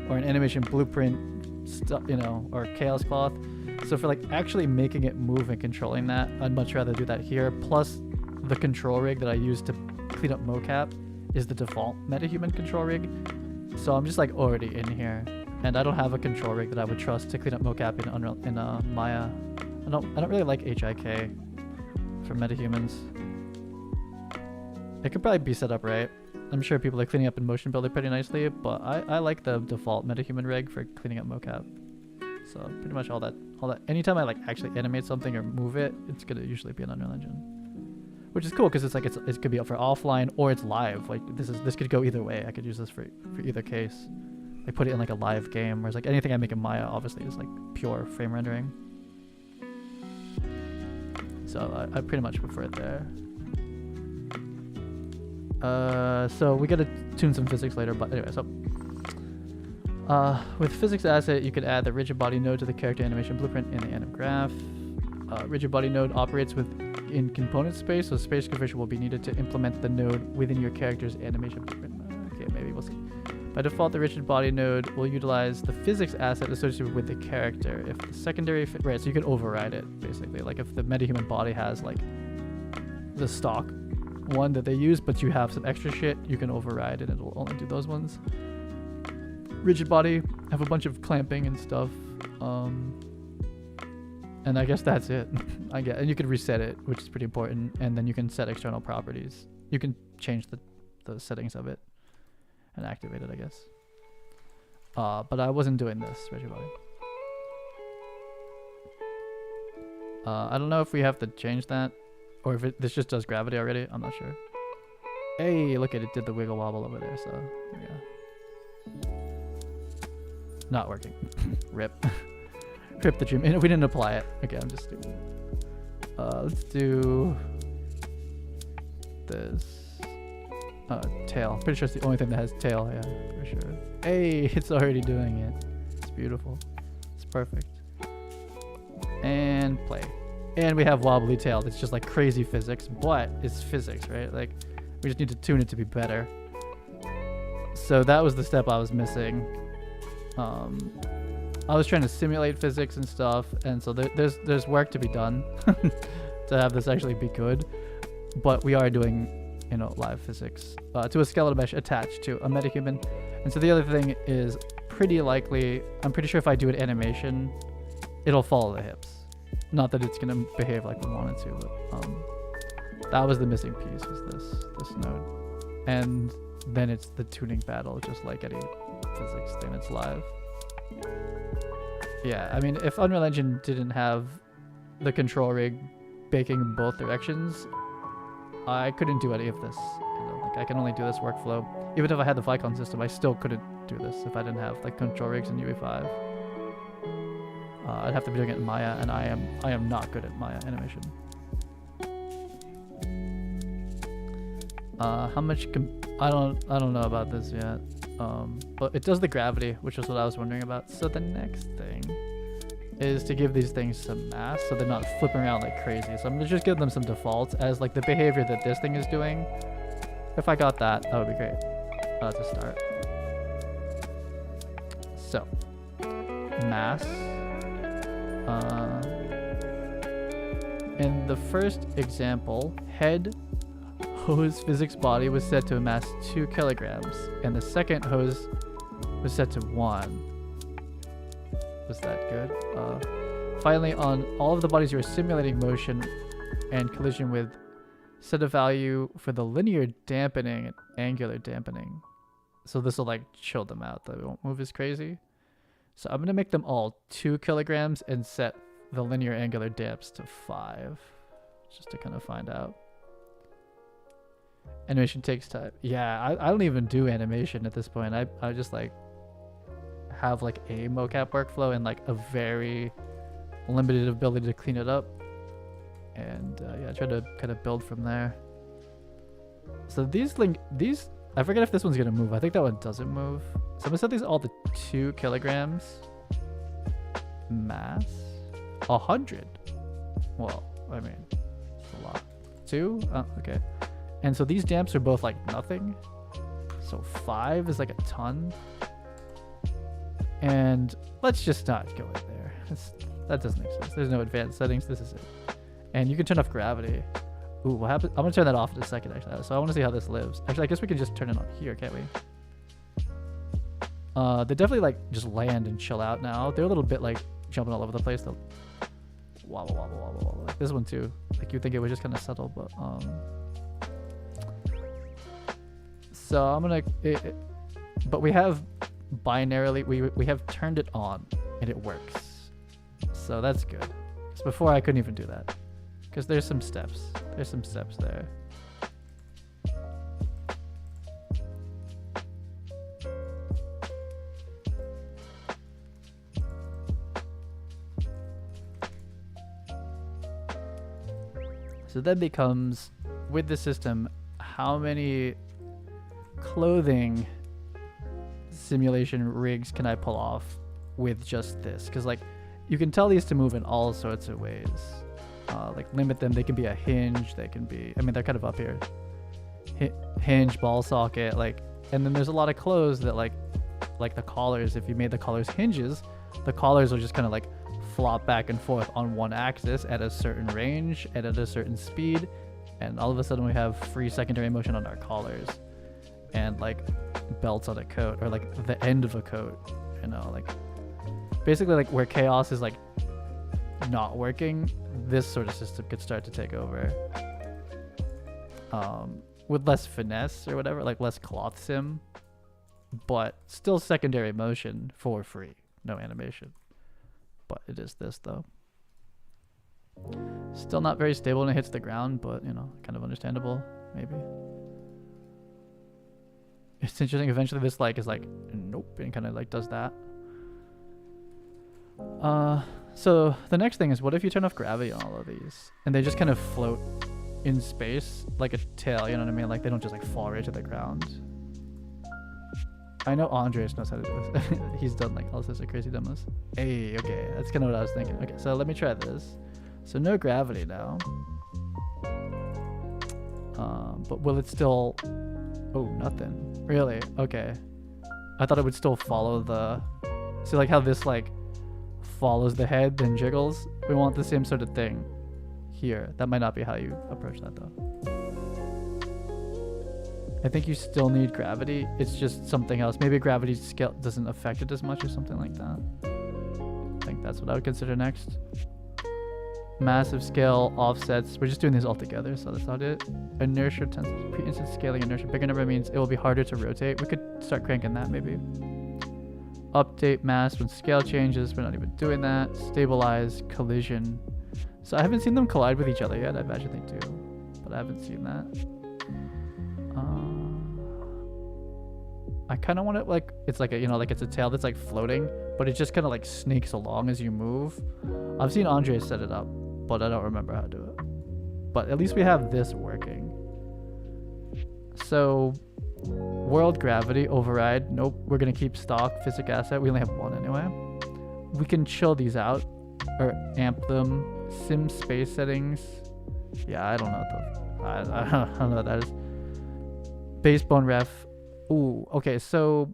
or an animation blueprint you know, or chaos cloth. So for like actually making it move and controlling that, I'd much rather do that here. Plus the control rig that I use to clean up MOCAP is the default MetaHuman control rig. So I'm just like already in here, and I don't have a control rig that I would trust to clean up MOCAP in Unreal in Maya. I don't really like HIK for MetaHumans. It could probably be set up right. I'm sure people are cleaning up in Motion Builder pretty nicely, but I like the default MetaHuman rig for cleaning up MOCAP. So pretty much all that. Anytime I like actually animate something or move it, it's gonna usually be an Unreal Engine, which is cool because it's like it could be up for offline or it's live. Like this could go either way. I could use this for either case. like put it in like a live game, whereas like anything I make in Maya obviously is like pure frame rendering. So I pretty much prefer it there. So we gotta tune some physics later, but anyway, so with physics asset, you could add the rigid body node to the character animation blueprint in the anim graph. Rigid body node operates in component space, so space conversion will be needed to implement the node within your character's animation blueprint. Okay, maybe we'll see. By default, the rigid body node will utilize the physics asset associated with the character. If the secondary, right, so you can override it basically. Like if the MetaHuman body has like the stock one that they use, but you have some extra shit, you can override it and it'll only do those ones. Rigid body have a bunch of clamping and stuff. And I guess that's it. And you can reset it, which is pretty important. And then you can set external properties. You can change the settings of it and activate it, I guess. But I wasn't doing this, rigid body. I don't know if we have to change that, or if this just does gravity already. I'm not sure. Hey, look at it, did the wiggle wobble over there. So there we go. Not working. Rip. Rip the dream. We didn't apply it. Okay, I'm just stupid. Let's do this. Tail. Pretty sure it's the only thing that has tail. Yeah, for sure. Hey, it's already doing it. It's beautiful. It's perfect. And play. And we have wobbly tail. It's just like crazy physics, but it's physics, right? Like, we just need to tune it to be better. So that was the step I was missing. I was trying to simulate physics and stuff, and so there's work to be done to have this actually be good. But we are doing, you know, live physics to a skeletal mesh attached to a MetaHuman. And so the other thing is pretty likely, I'm pretty sure if I do an animation, it'll follow the hips. Not that it's gonna behave like we want it to, but that was the missing piece, was this node. And then it's the tuning battle, just like any physics thing that's live. Yeah, I mean, if Unreal Engine didn't have the control rig baking in both directions, I couldn't do any of this. You know, like I can only do this workflow. Even if I had the Vicon system, I still couldn't do this if I didn't have like control rigs in UE5. I'd have to be doing it in Maya, and I am not good at Maya animation. How much? I don't know about this yet. But it does the gravity, which is what I was wondering about. So the next thing is to give these things some mass so they're not flipping around like crazy. So I'm gonna just give them some defaults as like the behavior that this thing is doing. If I got that, that would be great to start. So mass. In the first example, head hose physics body was set to a mass 2 kilograms, and the second hose was set to 1. Was that good? Finally, on all of the bodies you are simulating motion and collision with, set a value for the linear dampening and angular dampening. So this will like chill them out, they won't move as crazy. So I'm gonna make them all 2 kilograms and set the linear angular damps to 5, just to kind of find out. Animation takes time. Yeah, I don't even do animation at this point. I just like have like a MOCAP workflow and like a very limited ability to clean it up. And yeah, try to kind of build from there. So these, I forget if this one's gonna move. I think that one doesn't move. So I'm gonna set these all to 2 kilograms. Mass 100. Well, I mean, it's a lot. 2? Oh, okay. And so these damps are both like nothing. So 5 is like a ton. And let's just not go in there. That doesn't exist. There's no advanced settings. This is it. And you can turn off gravity. Ooh, what happened? I'm gonna turn that off in a second, actually. So I want to see how this lives. Actually, I guess we can just turn it on here, can't we? They definitely like just land and chill out now. They're a little bit like jumping all over the place. They'll wobble, wobble, wobble, wobble. Like this one too. Like you'd think it was just kind of subtle, but so I'm gonna. But we have binarily. We have turned it on, and it works. So that's good. Because before I couldn't even do that. Because there's some steps. There's some steps there. So then becomes, with the system, how many clothing simulation rigs can I pull off with just this? Because like you can tell these to move in all sorts of ways. Like limit them. They can be a hinge. They can be, I mean, they're kind of up here. Hinge, ball socket, like, and then there's a lot of clothes that like the collars, if you made the collars hinges, the collars will just kind of like flop back and forth on one axis at a certain range and at a certain speed, and all of a sudden we have free secondary motion on our collars and like belts on a coat, or like the end of a coat, you know, like basically like where chaos is like not working, this sort of system could start to take over, with less finesse or whatever, like less cloth sim, but still secondary motion for free, no animation. But it is this though. Still not very stable when it hits the ground, but you know, kind of understandable, maybe. It's interesting, eventually this like is like, nope, and kind of like does that. So the next thing is, what if you turn off gravity on all of these and they just kind of float in space like a tail, you know what I mean? Like they don't just like fall right to the ground. I know Andres knows how to do this. He's done like all sorts of crazy demos. Hey, okay, that's kind of what I was thinking. Okay, so let me try this. So no gravity now. But will it still... Oh, nothing. Really? Okay. I thought it would still follow the... See like how this like follows the head then jiggles? We want the same sort of thing here. That might not be how you approach that though. I think you still need gravity. It's just something else. Maybe gravity scale doesn't affect it as much or something like that. I think that's what I would consider next. Massive scale, offsets. We're just doing these all together, so that's not it. Inertia, pre-instant scaling inertia. Bigger number means it will be harder to rotate. We could start cranking that maybe. Update mass when scale changes. We're not even doing that. Stabilize, collision. So I haven't seen them collide with each other yet. I imagine they do, but I haven't seen that. I kind of want it like it's like a, you know, like it's a tail that's like floating, but it just kind of like snakes along as you move. I've seen Andre set it up, but I don't remember how to do it. But at least we have this working. So world gravity override. Nope, we're gonna keep stock physic asset. We only have one anyway. We can chill these out or amp them. Sim space settings. Yeah, I don't know what the, I don't know what that is. Base bone ref. Ooh, okay, so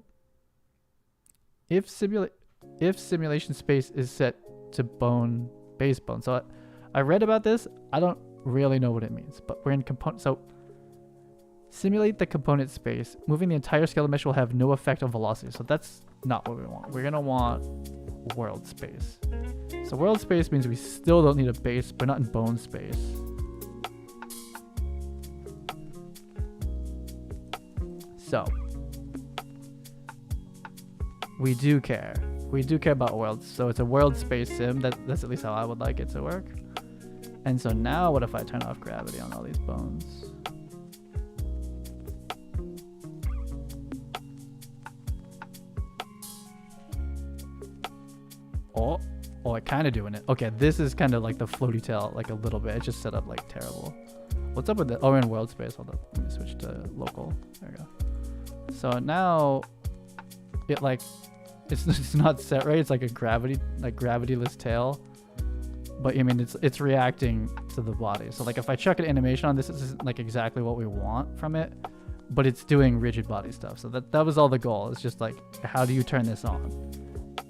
if simulation space is set to base bone. So I read about this. I don't really know what it means, but we're in component. So simulate the component space. Moving the entire skeleton mesh will have no effect on velocity. So that's not what we want. We're gonna want world space. So world space means we still don't need a base, but not in bone space. So we do care. We do care about worlds. So it's a world space sim. That's at least how I would like it to work. And so now what if I turn off gravity on all these bones? Oh, I kind of doing it. Okay, this is kind of like the floaty tail, like a little bit. It's just set up like terrible. What's up with it? Oh, we're in world space. Hold up. Let me switch to local. There we go. So now it like, it's not set right. It's like a gravityless tail. But I mean, it's reacting to the body. So like if I chuck an animation on this, isn't like exactly what we want from it, but it's doing rigid body stuff. So that was all the goal. It's just like, how do you turn this on?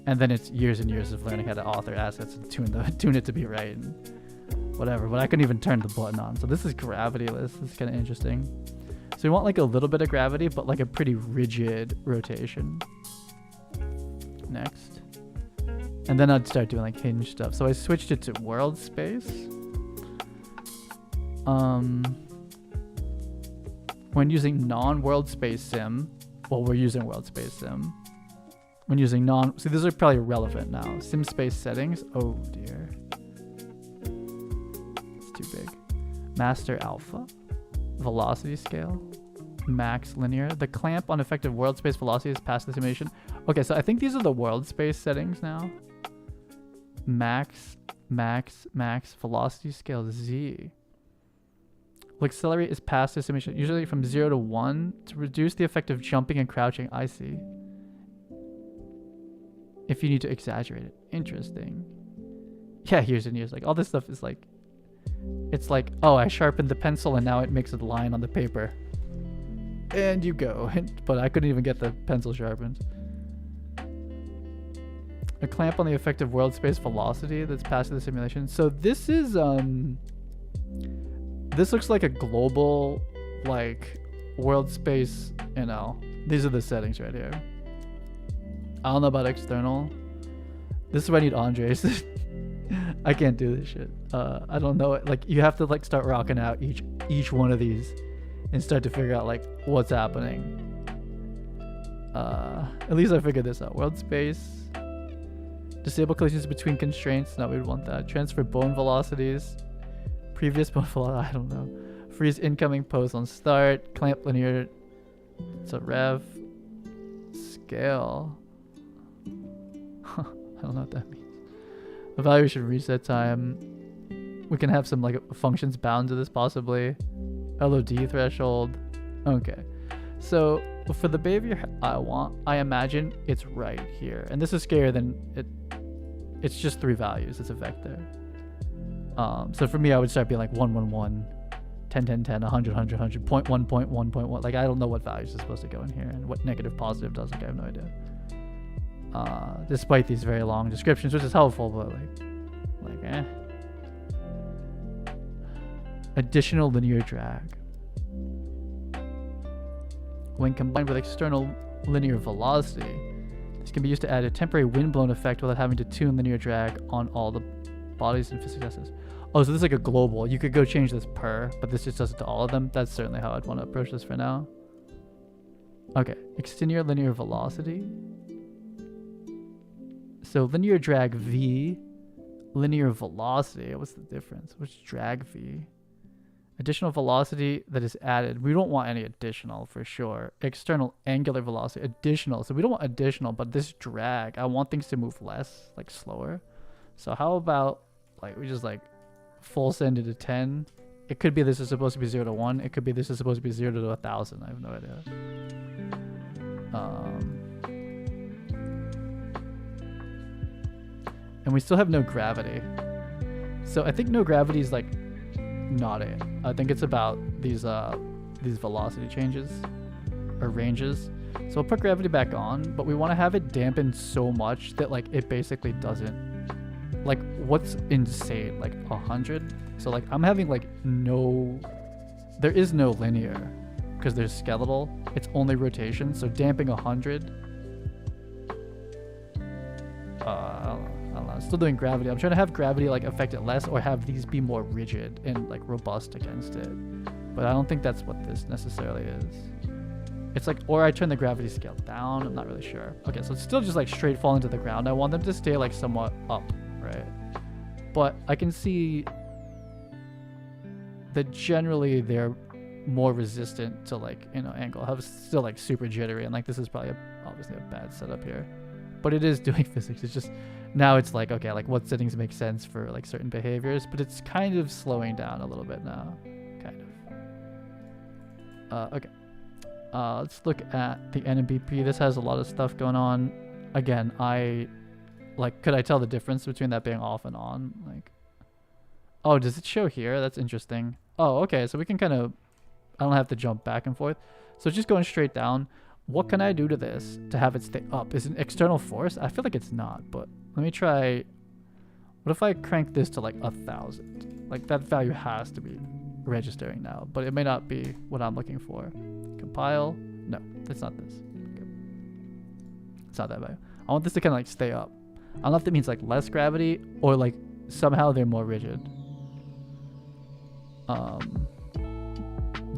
And then it's years and years of learning how to author assets and tune it to be right and whatever. But I couldn't even turn the button on. So this is gravityless. This is kind of interesting. So we want like a little bit of gravity, but like a pretty rigid rotation. Next. And then I'd start doing like hinge stuff. So I switched it to world space. When using non-world space sim, well, we're using world space sim. When using see, these are probably relevant now. Sim space settings. Oh dear. It's too big. Master alpha. Velocity scale. Max linear. The clamp on effective world space velocity is past the simulation. Okay, so I think these are the world space settings now. Max velocity scale Z. will accelerate is past this emission, usually from 0 to 1 to reduce the effect of jumping and crouching. I see. If you need to exaggerate it. Interesting. Yeah, years and years. Like, all this stuff is like, it's like, oh, I sharpened the pencil and now it makes a line on the paper. And you go. But I couldn't even get the pencil sharpened. A clamp on the effective world space velocity that's passed the simulation. So this is, this looks like a global, like, world space, you know. These are the settings right here. I don't know about external. This is where I need Andres. I can't do this shit. I don't know. Like, you have to like start rocking out each one of these and start to figure out like what's happening. At least I figured this out. World space. Disable collisions between constraints. No, we would want that. Transfer bone velocities. Previous bone velocity. I don't know. Freeze incoming pose on start. Clamp linear. It's a rev. Scale. I don't know what that means. Evaluation reset time. We can have some like functions bound to this possibly. LOD threshold. Okay. So for the behavior I imagine it's right here. And this is scarier than it. It's just 3 values. It's a vector. So for me, I would start being like 1, 1, 1, 10, 10, 10, 100, 100, 100, 0.1, 0.1, 0.1. Like, I don't know what values are supposed to go in here and what negative positive does. Like, I have no idea. Despite these very long descriptions, which is helpful, but like eh. Additional linear drag. When combined with external linear velocity, this can be used to add a temporary windblown effect without having to tune linear drag on all the bodies and physics assets. Oh, so this is like a global. You could go change this per, but this just does it to all of them. That's certainly how I'd want to approach this for now. Okay, exterior linear velocity. So linear drag V, linear velocity. What's the difference? What's drag V? Additional velocity that is added. We don't want any additional for sure. External angular velocity, additional. So we don't want additional, but this drag, I want things to move less, like slower. So how about like we just like full send it to 10. It could be this is supposed to be 0 to 1. It could be this is supposed to be 0 to 1,000. I have no idea. And we still have no gravity. So I think no gravity is like not it. I think it's about these velocity changes or ranges. So we'll put gravity back on, but we want to have it dampened so much that like it basically doesn't. Like, what's insane? Like 100? So like I'm having like there is no linear because there's skeletal. It's only rotation. So damping 100. I don't know. Still doing gravity. I'm trying to have gravity like affect it less or have these be more rigid and like robust against it. But I don't think that's what this necessarily is. It's like, or I turn the gravity scale down. I'm not really sure. Okay, so it's still just like straight falling to the ground. I want them to stay like somewhat up, right? But I can see that generally they're more resistant to like, you know, angle. I was still like super jittery and like this is probably obviously a bad setup here. But it is doing physics. It's just now it's like, okay, like what settings make sense for like certain behaviors, but it's kind of slowing down a little bit now, kind of. Okay. Let's look at the NMBP. This has a lot of stuff going on. Again, could I tell the difference between that being off and on? Like, oh, does it show here? That's interesting. Oh, okay. So we can kind of, I don't have to jump back and forth. So just going straight down. What can I do to this to have it stay up? Is it an external force? I feel like it's not, but let me try. What if I crank this to like 1,000? Like that value has to be registering now, but it may not be what I'm looking for. Compile. No, it's not this. Okay. It's not that value. I want this to kind of like stay up. I don't know if that means like less gravity or like somehow they're more rigid.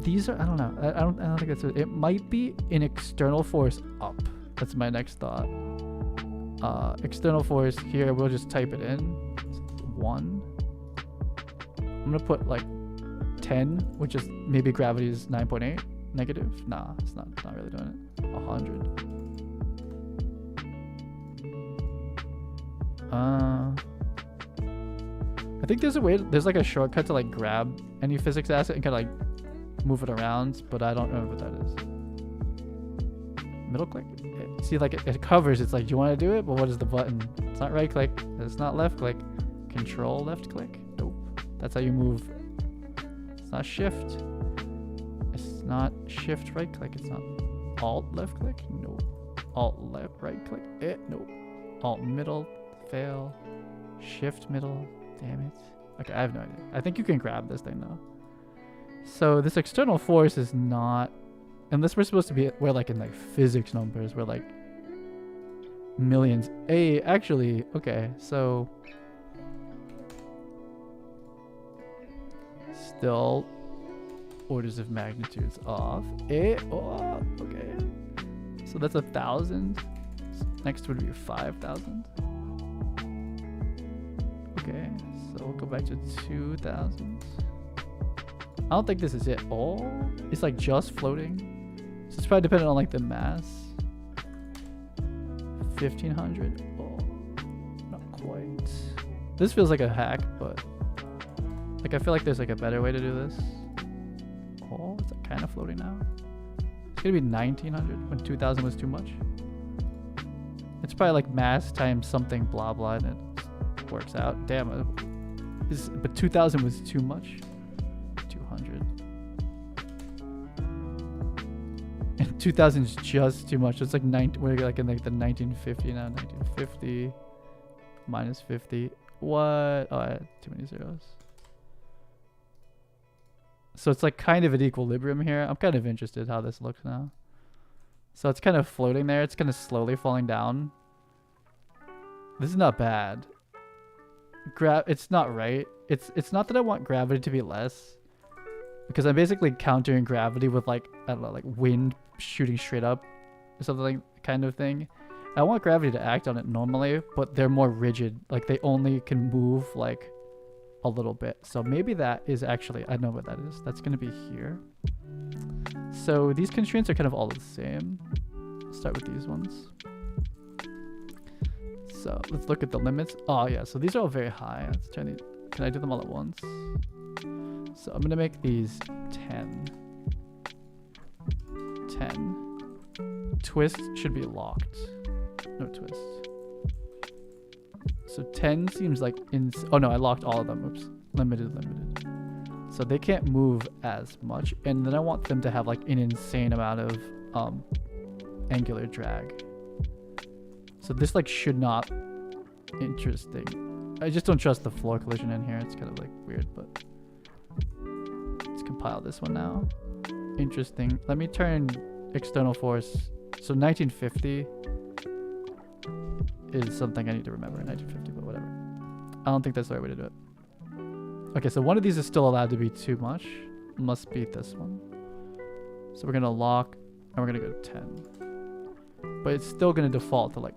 These are, I don't know. I don't think that's it. It might be an external force up. That's my next thought. External force here, we'll just type it in. 1. I'm gonna put like 10, which is maybe gravity is 9.8 negative. Nah, it's not really doing it. 100. I think there's a way, there's like a shortcut to like grab any physics asset and kind of like move it around, but I don't remember what that is. Middle click? See, like it covers. It's like, do you want to do it? But what is the button? It's not right click. It's not left click. Control left click? Nope. That's how you move. It's not shift. It's not shift right click. It's not alt left click. Nope. Alt left right click. Nope. Alt middle. Fail. Shift middle. Damn it. Okay, I have no idea. I think you can grab this thing though. So this external force is not, unless we're supposed to be, we're like in like physics numbers, we're like millions. Hey, actually, okay, so still orders of magnitudes off. Oh, okay. So that's 1,000. Next would be 5,000. Okay, so we'll go back to 2,000. I don't think this is it. Oh, it's like just floating. So it's probably dependent on like the mass. 1,500. Oh, not quite. This feels like a hack, but like I feel like there's like a better way to do this. Oh, it's like kind of floating now. It's gonna be 1,900 when 2,000 was too much. It's probably like mass times something blah blah and it works out. Damn it. But 2,000 was too much. 200. And 2,000 is just too much. It's like we're like in like the 1950 now. 1950 minus 50. What? Oh, I had too many zeros. So it's like kind of at equilibrium here. I'm kind of interested how this looks now. So it's kind of floating there. It's kind of slowly falling down. This is not bad. It's not right. It's not that I want gravity to be less, because I'm basically countering gravity with like, I don't know, like wind shooting straight up or something like kind of thing. I want gravity to act on it normally, but they're more rigid. Like they only can move like a little bit. So maybe that is actually, I know what that is. That's going to be here. So these constraints are kind of all the same. Let's start with these ones. So let's look at the limits. Oh yeah, so these are all very high. Let's try to, can I do them all at once? So I'm going to make these 10. 10. Twist should be locked. No twist. So 10 seems like oh no, I locked all of them. Oops. Limited. So they can't move as much. And then I want them to have like an insane amount of angular drag. So this like should not, interesting. I just don't trust the floor collision in here. It's kind of like weird, but let's compile this one now. Interesting. Let me turn external force. So 1950 is something I need to remember. 1950, but whatever. I don't think that's the right way to do it. Okay, so one of these is still allowed to be too much. Must be this one. So we're gonna lock and we're gonna go to 10. But it's still gonna default to like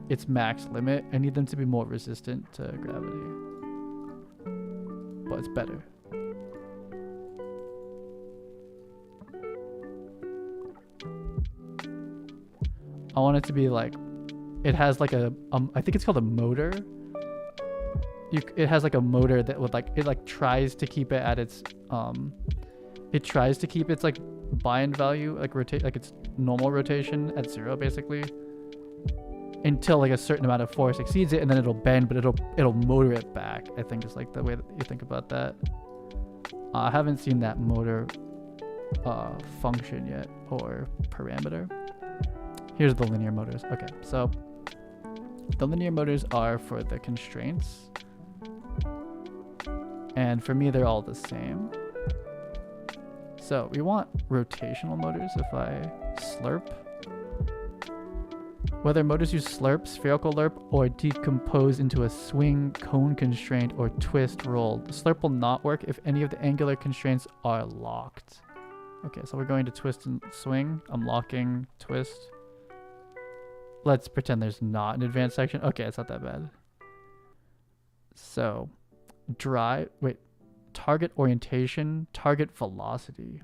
its max limit. I need them to be more resistant to gravity. But it's better. I want it to be like, it has like a, I think it's called a motor. It has like a motor that would like, it like tries to keep it at its, it tries to keep its like bind value, like rotate, like its normal rotation at 0 basically, until like a certain amount of force exceeds it, and then it'll bend, but it'll motor it back. I think is like the way that you think about that. I haven't seen that motor function yet, or parameter. Here's the linear motors. Okay, so the linear motors are for the constraints. And for me, they're all the same. So we want rotational motors. If I slurp, whether motors use slurp, spherical lerp, or decompose into a swing, cone constraint, or twist roll, the slurp will not work if any of the angular constraints are locked. Okay, so we're going to twist and swing. I'm locking twist. Let's pretend there's not an advanced section. Okay, it's not that bad. So, target orientation, target velocity.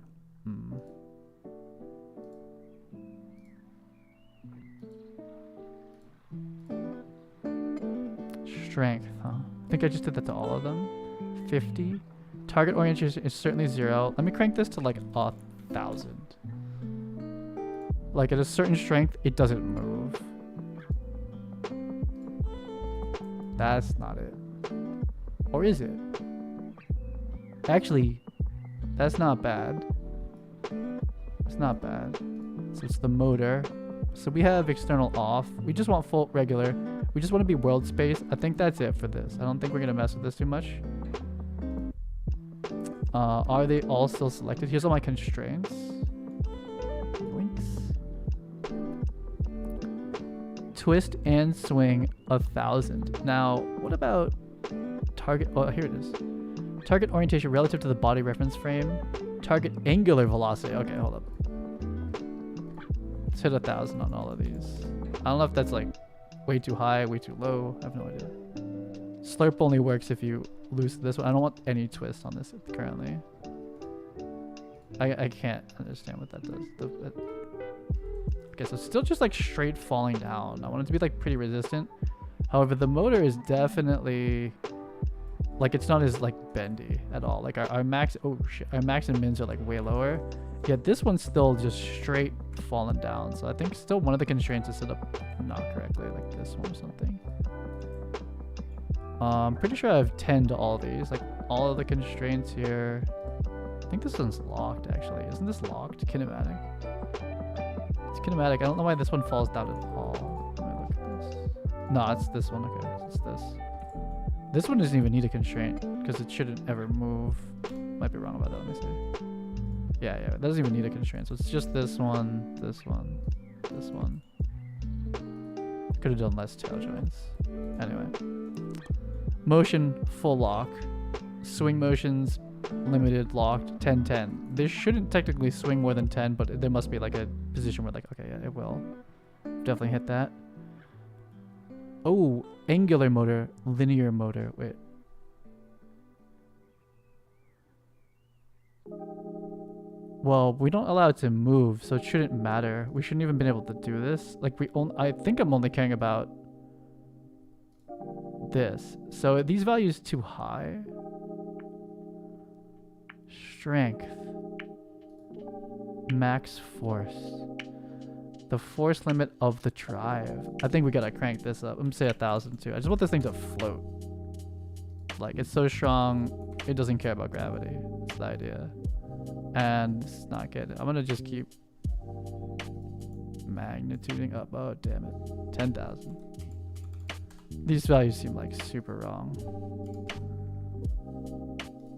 Strength, huh? I think I just did that to all of them. 50. Target orientation is certainly 0. Let me crank this to like 1,000. Like at a certain strength, it doesn't move. That's not it. Or is it? Actually, that's not bad. It's not bad. So it's the motor. So we have external off. We just want full regular. We just want to be world space. I think that's it for this. I don't think we're going to mess with this too much. Are they all still selected? Here's all my constraints. Winks. Twist and swing 1,000. Now, what about target? Oh, here it is. Target orientation relative to the body reference frame. Target angular velocity. Okay, hold up. Let's hit 1,000 on all of these. I don't know if that's like way too high, way too low. I have no idea. Slurp only works if you lose this one. I don't want any twist on this currently. I can't understand what that does. Okay, so still just like straight falling down. I want it to be like pretty resistant. However, the motor is definitely like, it's not as like bendy at all. Like our max, oh shit, our max and mins are like way lower. Yet this one's still just straight falling down. So I think still one of the constraints is set up not correctly, like this one or something. I'm pretty sure I have 10 to all these, like all of the constraints here. I think this one's locked actually. Isn't this locked? Kinematic. It's kinematic. I don't know why this one falls down at all. Let me look at this. No, it's this one. Okay, it's this. This one doesn't even need a constraint because it shouldn't ever move. Might be wrong about that. Let me see. Yeah, it doesn't even need a constraint. So it's just this one, this one, this one. Could have done less tail joints. Anyway. Motion, full lock. Swing motions, limited, locked, 10-10. This shouldn't technically swing more than 10, but there must be like a position where like, okay, yeah, it will. Definitely hit that. Oh, angular motor, linear motor. Wait. Well, we don't allow it to move, so it shouldn't matter. We shouldn't even been able to do this. Like I think I'm only caring about this. So these values too high. Strength. Max force. The force limit of the drive. I think we gotta crank this up. I'm gonna say 1,000 too. I just want this thing to float. Like, it's so strong, it doesn't care about gravity. That's the idea. And it's not good. I'm gonna just keep magnituding up. Oh, damn it. 10,000. These values seem like super wrong.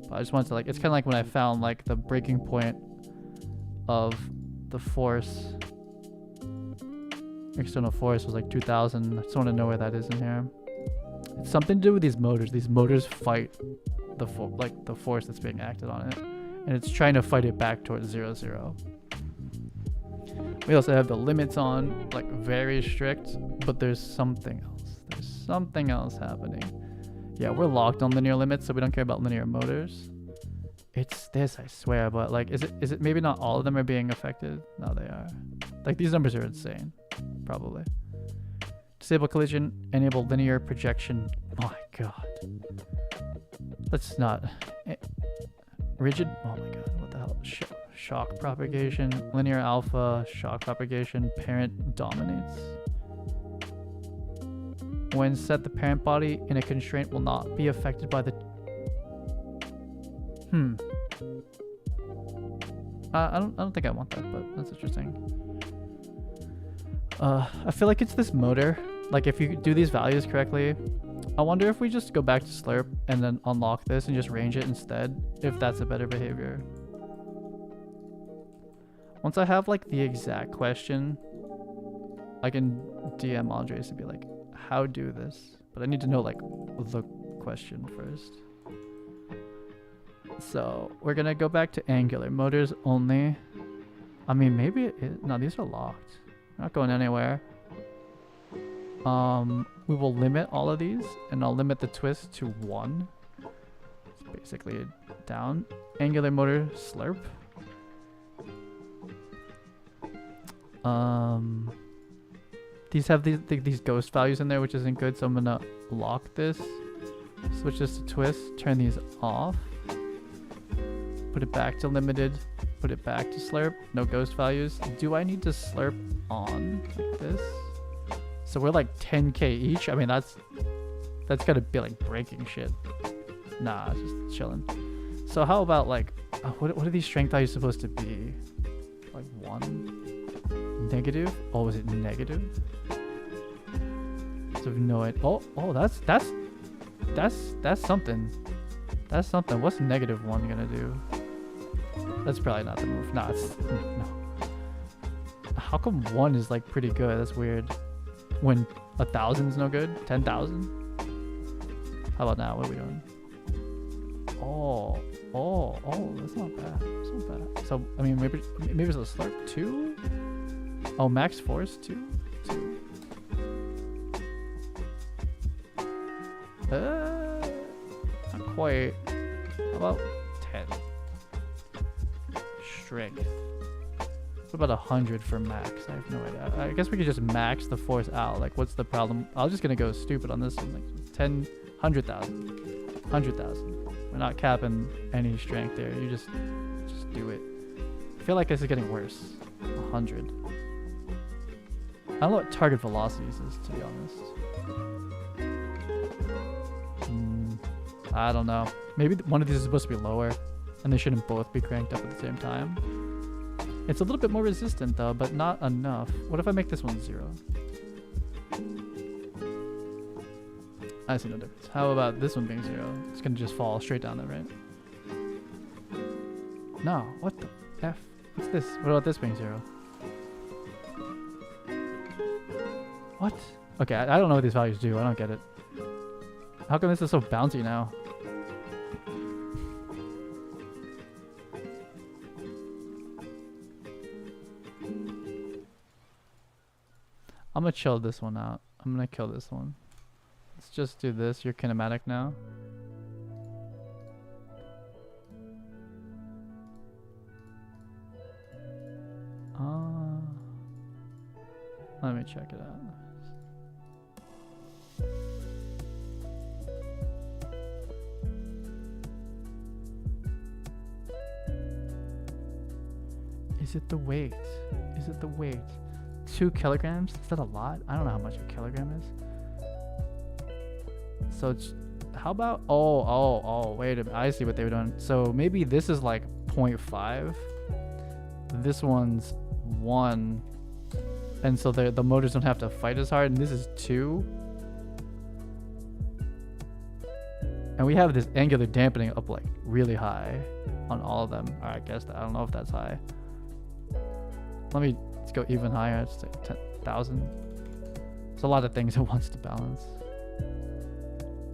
But I just wanted to like, it's kind of like when I found like the breaking point of the force. External force was like 2,000. I just want to know where that is in here. It's something to do with these motors. These motors fight the force that's being acted on it. And it's trying to fight it back towards 0, 0. We also have the limits on, like very strict, but there's something else. There's something else happening. Yeah, we're locked on linear limits, so we don't care about linear motors. It's this, I swear, but like, is it maybe not all of them are being affected? No, they are. Like, these numbers are insane, probably. Disable collision, enable linear projection. Oh my god. Let's not. Rigid, oh my god, what the hell? Shock propagation, linear alpha, shock propagation, parent dominates. When set, the parent body in a constraint will not be affected by the... I don't think I want that, but that's interesting. I feel like it's this motor. Like, if you do these values correctly, I wonder if we just go back to slurp and then unlock this and just range it instead, if that's a better behavior. Once I have like the exact question, I can DM Andres and be like, how do this? But I need to know like the question first. So we're gonna go back to angular motors only. I mean, maybe it is. No, these are locked. They're not going anywhere. We will limit all of these, and I'll limit the twist to 1. It's basically down. Angular motor slurp. These have these ghost values in there, which isn't good, so I'm gonna lock this. Switch this to twist. Turn these off. Put it back to limited. Put it back to slurp. No ghost values. Do I need to slurp on like this? So we're like 10k each. I mean, that's gotta be like breaking shit. Nah, it's just chilling. So how about like, what are these strength values supposed to be? Like 1? Negative? Oh, was it negative? I have no idea. Oh, that's something. That's something. What's -1 gonna do? That's probably not the move. Nah, it's no. How come 1 is like pretty good? That's weird. When 1,000 is no good? 10,000? How about now? What are we doing? Oh, that's not bad. That's not bad. So, I mean, maybe it's a slurp 2? Oh, max force 2? 2. Not quite. How about 10? Strength. What about 100 for max? I have no idea. I guess we could just max the force out. Like, what's the problem? I'm just gonna go stupid on this one. Like 10, 100,000. 100,000. We're not capping any strength there. You just do it. I feel like this is getting worse. 100. I don't know what target velocities is, to be honest. I don't know. Maybe one of these is supposed to be lower, and they shouldn't both be cranked up at the same time. It's a little bit more resistant though, but not enough. What if I make this one 0? I see no difference. How about this one being 0? It's gonna just fall straight down there, right? No, what the F? What's this? What about this being 0? What? Okay, I don't know what these values do. I don't get it. How come this is so bouncy now? I'm gonna chill this one out. I'm gonna kill this one. Let's just do this. You're kinematic now. Let me check it out. Is it the weight? Is it the weight? 2 kilograms? Is that a lot? I don't know how much a kilogram is. So it's, how about, oh, wait a minute. I see what they were doing. So maybe this is like 0.5. This one's 1. And so the motors don't have to fight as hard. And this is 2. And we have this angular dampening up like really high on all of them. All right, I guess I don't know if that's high. Let's go even higher. It's like 10,000. There's a lot of things it wants to balance.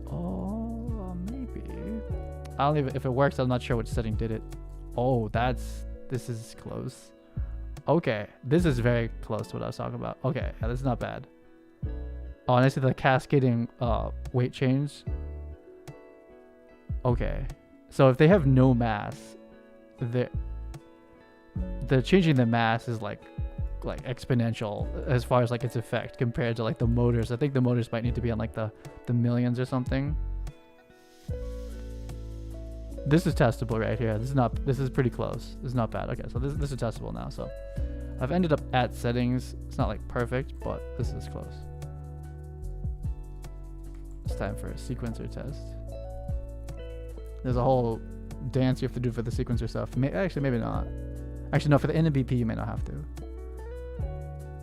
Oh, maybe. I don't even, if it works, I'm not sure which setting did it. Oh, this is close. Okay, this is very close to what I was talking about. Okay, yeah, this is not bad. Oh, and I see the cascading weight change. Okay, so if they have no mass, the changing the mass is like exponential as far as like its effect compared to like the motors. I think the motors might need to be on like the millions or something. This is testable right here. This is pretty close. This is not bad. Okay, so this is testable now. So I've ended up at settings. It's not like perfect, but this is close. It's time for a sequencer test. There's a whole dance you have to do for the sequencer stuff. Actually, maybe not. Actually, no, for the NMBP, you may not have to.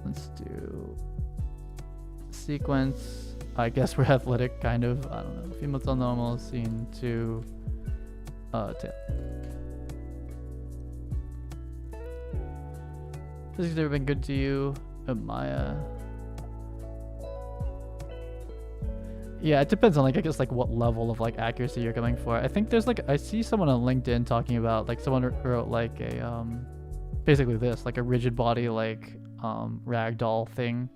Let's do sequence. I guess we're athletic, kind of. I don't know. Female till normal, scene 2, tail. Physics ever been good to you? Maya. Yeah, it depends on like, I guess like what level of like accuracy you're going for. I think there's like, I see someone on LinkedIn talking about like someone wrote like a basically this, like a rigid body like ragdoll thing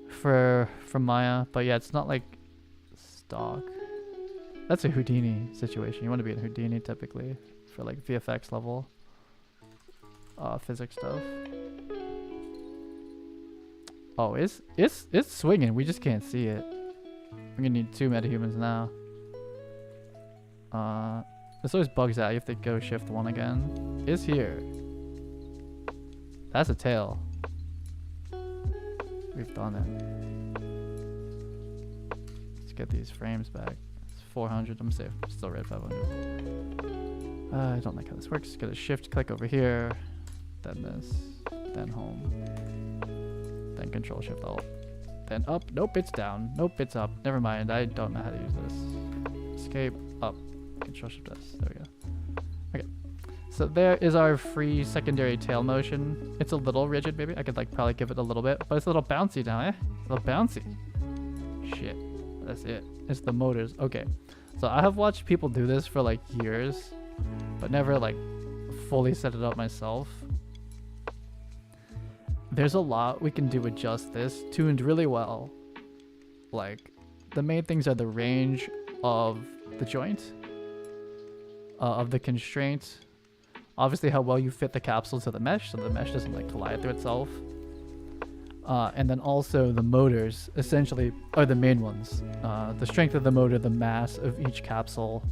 for Maya. But yeah, it's not like stock. That's a Houdini situation. You want to be in Houdini typically for like VFX level physics stuff. Oh, it's swinging. We just can't see it. We're gonna need 2 metahumans now. This always bugs out. You have to go shift 1 again. Is here. That's a tail. We've done it. Let's get these frames back. It's 400. I'm safe. Still red 500. I don't like how this works. Get a shift click over here. Then this. Then home. Then control shift alt. Then up. Nope, it's down. Nope, it's up. Never mind. I don't know how to use this. Escape. Up. Control shift S. There we go. Okay. So there is our free secondary tail motion. It's a little rigid, maybe. I could like probably give it a little bit, but it's a little bouncy now, eh? A little bouncy. Shit. That's it. It's the motors. Okay. So I have watched people do this for like years, but never like fully set it up myself. There's a lot we can do with just this, tuned really well. Like, the main things are the range of the joint, of the constraint, obviously how well you fit the capsule to the mesh, so the mesh doesn't like collide through itself. And then also the motors, essentially, are the main ones. The strength of the motor, the mass of each capsule.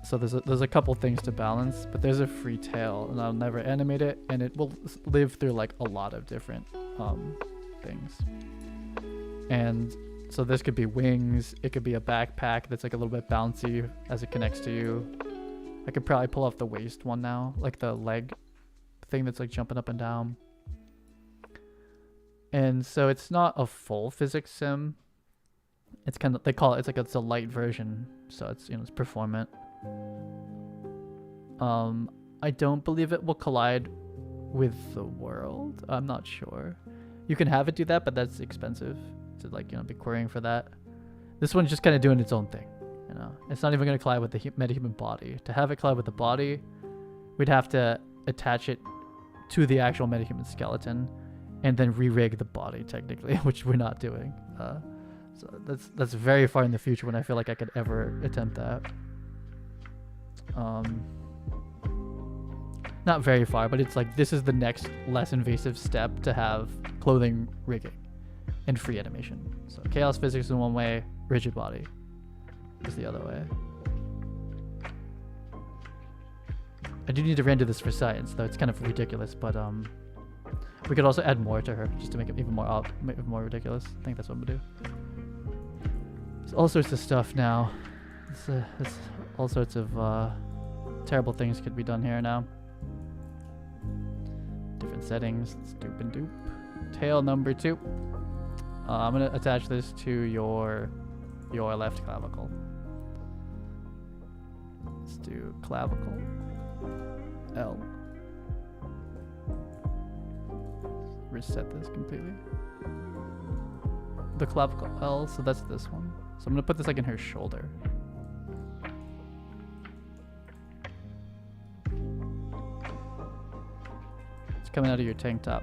So there's a couple things to balance, but there's a free tail, and I'll never animate it, and it will live through like a lot of different things. And so this could be wings, it could be a backpack that's like a little bit bouncy as it connects to you. I could probably pull off the waist one now, like the leg thing that's like jumping up and down. And so it's not a full physics sim. It's kind of, they call it, it's a light version, so it's, you know, it's performant. I don't believe it will collide with the world. I'm not sure. You can have it do that, but that's expensive to like, you know, be querying for that. This one's just kind of doing its own thing, you know. It's not even going to collide with the MetaHuman body. To have it collide with the body, we'd have to attach it to the actual MetaHuman skeleton and then re-rig the body technically, which we're not doing. So that's very far in the future when I feel like I could ever attempt that. Not very far, but it's like this is the next less invasive step to have clothing rigging and free animation. So chaos physics in one way, rigid body is the other way. I do need to render this for science, though it's kind of ridiculous, but we could also add more to her just to make it even more ridiculous. I think that's what I'm gonna do. There's all sorts of stuff now. It's all sorts of terrible things could be done here now. Different settings. Let's dupe and dupe. Tail number 2. I'm gonna attach this to your left clavicle. Let's do clavicle L. Reset this completely. The clavicle L, so that's this one. So I'm gonna put this like in her shoulder. It's coming out of your tank top.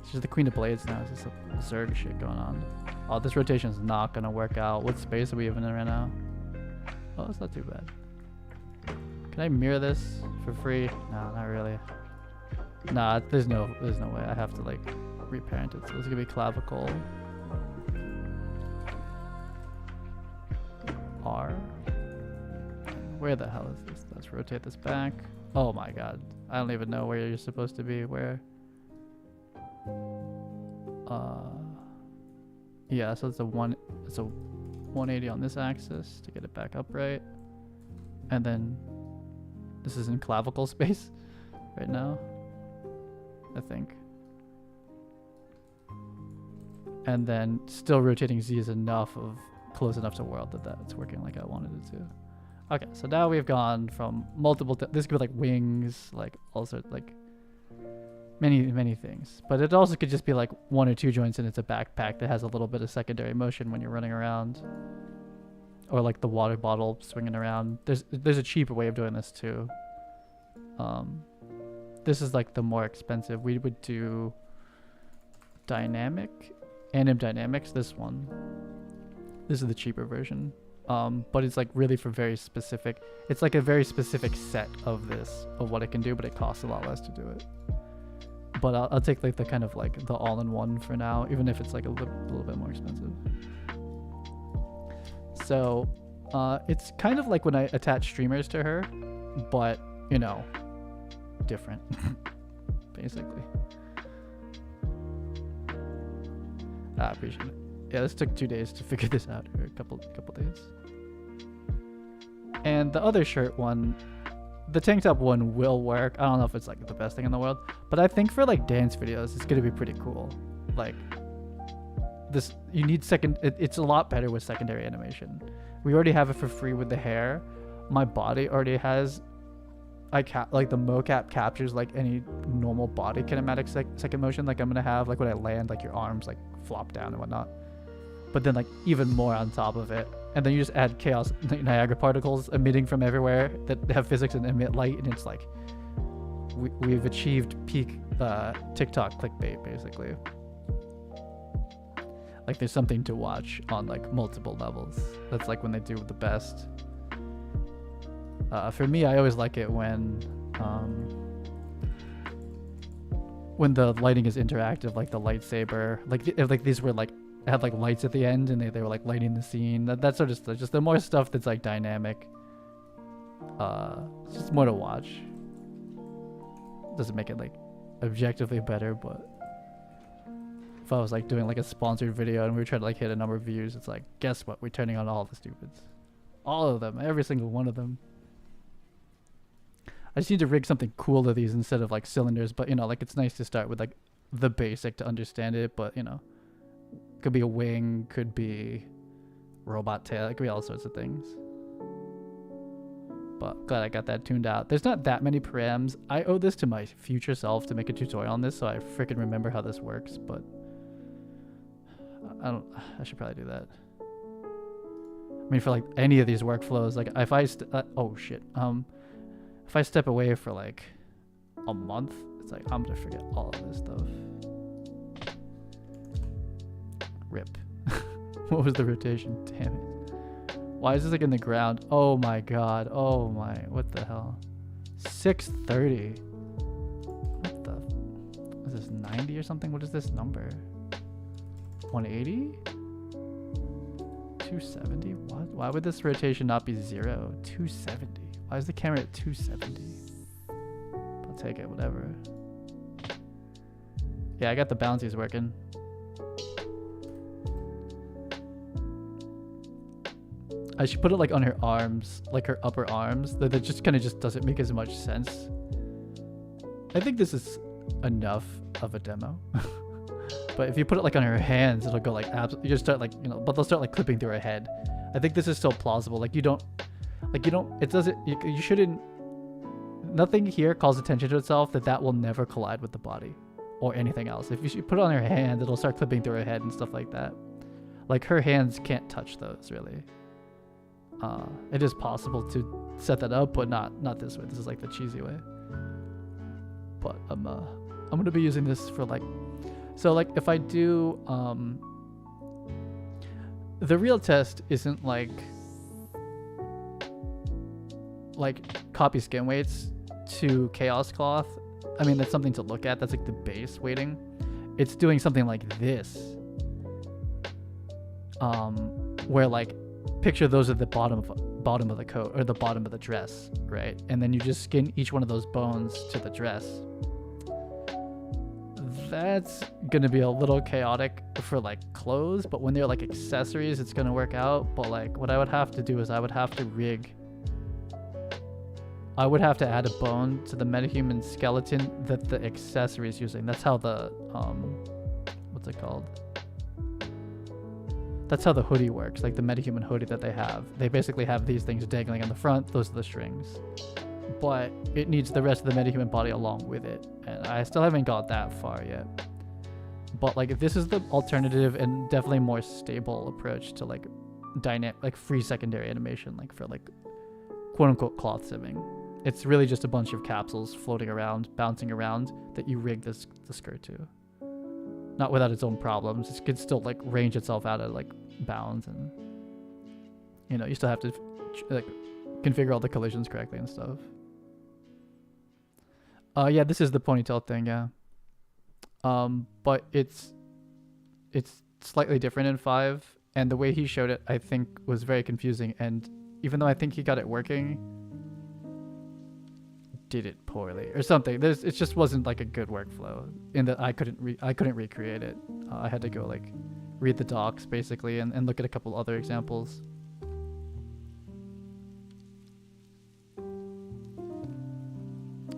She's the Queen of Blades now. There's a Zerg shit going on. Oh, this rotation is not gonna work out. What space are we even in right now? Oh, it's not too bad. Can I mirror this for free? No, not really. Nah, there's no way. I have to like reparent it. So this is gonna be clavicle R. Where the hell is this? Let's rotate this back. Oh my god. I don't even know where you're supposed to be. Where? Yeah, so it's a 180 on this axis to get it back upright. And then this is in clavicle space right now, I think. And then still rotating Z is close enough to world that's working like I wanted it to. Okay, so now we've gone from multiple, this could be like wings, like all sorts, like many things. But it also could just be like 1 or 2 joints and it's a backpack that has a little bit of secondary motion when you're running around. Or like the water bottle swinging around. There's a cheaper way of doing this too. This is like the more expensive. We would do dynamic, anim dynamics, this one. This is the cheaper version. But it's like really for very specific, it's like a very specific set of what it can do, but it costs a lot less to do it. But I'll take like the kind of like the all-in-one for now, even if it's like a little bit more expensive. So It's kind of like when I attach streamers to her, but you know, different, basically. I appreciate it. Yeah, this took 2 days to figure this out, or a couple days. And the other shirt one, the tank top one will work. I don't know if it's like the best thing in the world, but I think for like dance videos, it's gonna be pretty cool. Like this, you need it's a lot better with secondary animation. We already have it for free with the hair. My body already has, like the mocap captures like any normal body kinematic second motion. Like I'm gonna have like when I land, like your arms like flop down and whatnot. But then like even more on top of it. And then you just add chaos Niagara particles emitting from everywhere that have physics and emit light, and it's like we've achieved peak TikTok clickbait, basically. Like there's something to watch on like multiple levels. That's like when they do the best. For me, I always like it when the lighting is interactive, like the lightsaber, like these were like had like lights at the end, and they were like lighting the scene. That sort of stuff. Just the more stuff that's like dynamic. It's just more to watch. Doesn't make it like objectively better, but if I was like doing like a sponsored video and we were trying to like hit a number of views, it's like, guess what? We're turning on all the stupids, all of them, every single one of them. I just need to rig something cool to these instead of like cylinders, but you know, like it's nice to start with like the basic to understand it, but you know. Could be a wing, could be robot tail, it could be all sorts of things. But glad I got that tuned out. There's not that many params. I owe this to my future self to make a tutorial on this, so I freaking remember how this works, but I should probably do that. I mean, for like any of these workflows, like if I oh shit, if I step away for like a month, it's like I'm gonna forget all of this stuff. Rip. What was the rotation? Damn it. Why is this like in the ground? Oh my god. Oh my. What the hell? 630. What the? Is this 90 or something? What is this number? 180? 270? What? Why would this rotation not be 0? 270. Why is the camera at 270? I'll take it, whatever. Yeah, I got the bouncies working. I should put it like on her arms, like her upper arms. That just kind of just doesn't make as much sense. I think this is enough of a demo. But if you put it like on her hands, it'll go like you just start like, you know, but they'll start like clipping through her head. I think this is still plausible. Like you don't, it doesn't, you shouldn't, nothing here calls attention to itself that will never collide with the body or anything else. If you put it on her hand, it'll start clipping through her head and stuff like that. Like her hands can't touch those really. It is possible to set that up, but not this way. This is like the cheesy way. But I'm gonna be using this for like, so like if I do the real test isn't like copy skin weights to chaos cloth. I mean, that's something to look at. That's like the base weighting. It's doing something like this, where like picture those at the bottom of the coat or the bottom of the dress, right? And then you just skin each one of those bones to the dress. That's gonna be a little chaotic for like clothes, but when they're like accessories, it's gonna work out. But like what I would have to do is I would have to add a bone to the MetaHuman skeleton that the accessory is using. That's how the what's it called? That's how the hoodie works, like the MetaHuman hoodie that they have. They basically have these things dangling on the front. Those are the strings. But it needs the rest of the MetaHuman body along with it. And I still haven't got that far yet. But like, if this is the alternative and definitely more stable approach to like like free secondary animation, like for like quote unquote cloth simming. It's really just a bunch of capsules floating around, bouncing around that you rig the skirt to. Not without its own problems. It could still like range itself out at like bounds, and you know, you still have to like configure all the collisions correctly and stuff. Yeah, this is the ponytail thing, yeah. But it's slightly different in 5, and the way he showed it I think was very confusing, and even though I think he got it working, did it poorly or something. It just wasn't like a good workflow in that I couldn't recreate it. I had to go like read the docs basically and look at a couple other examples.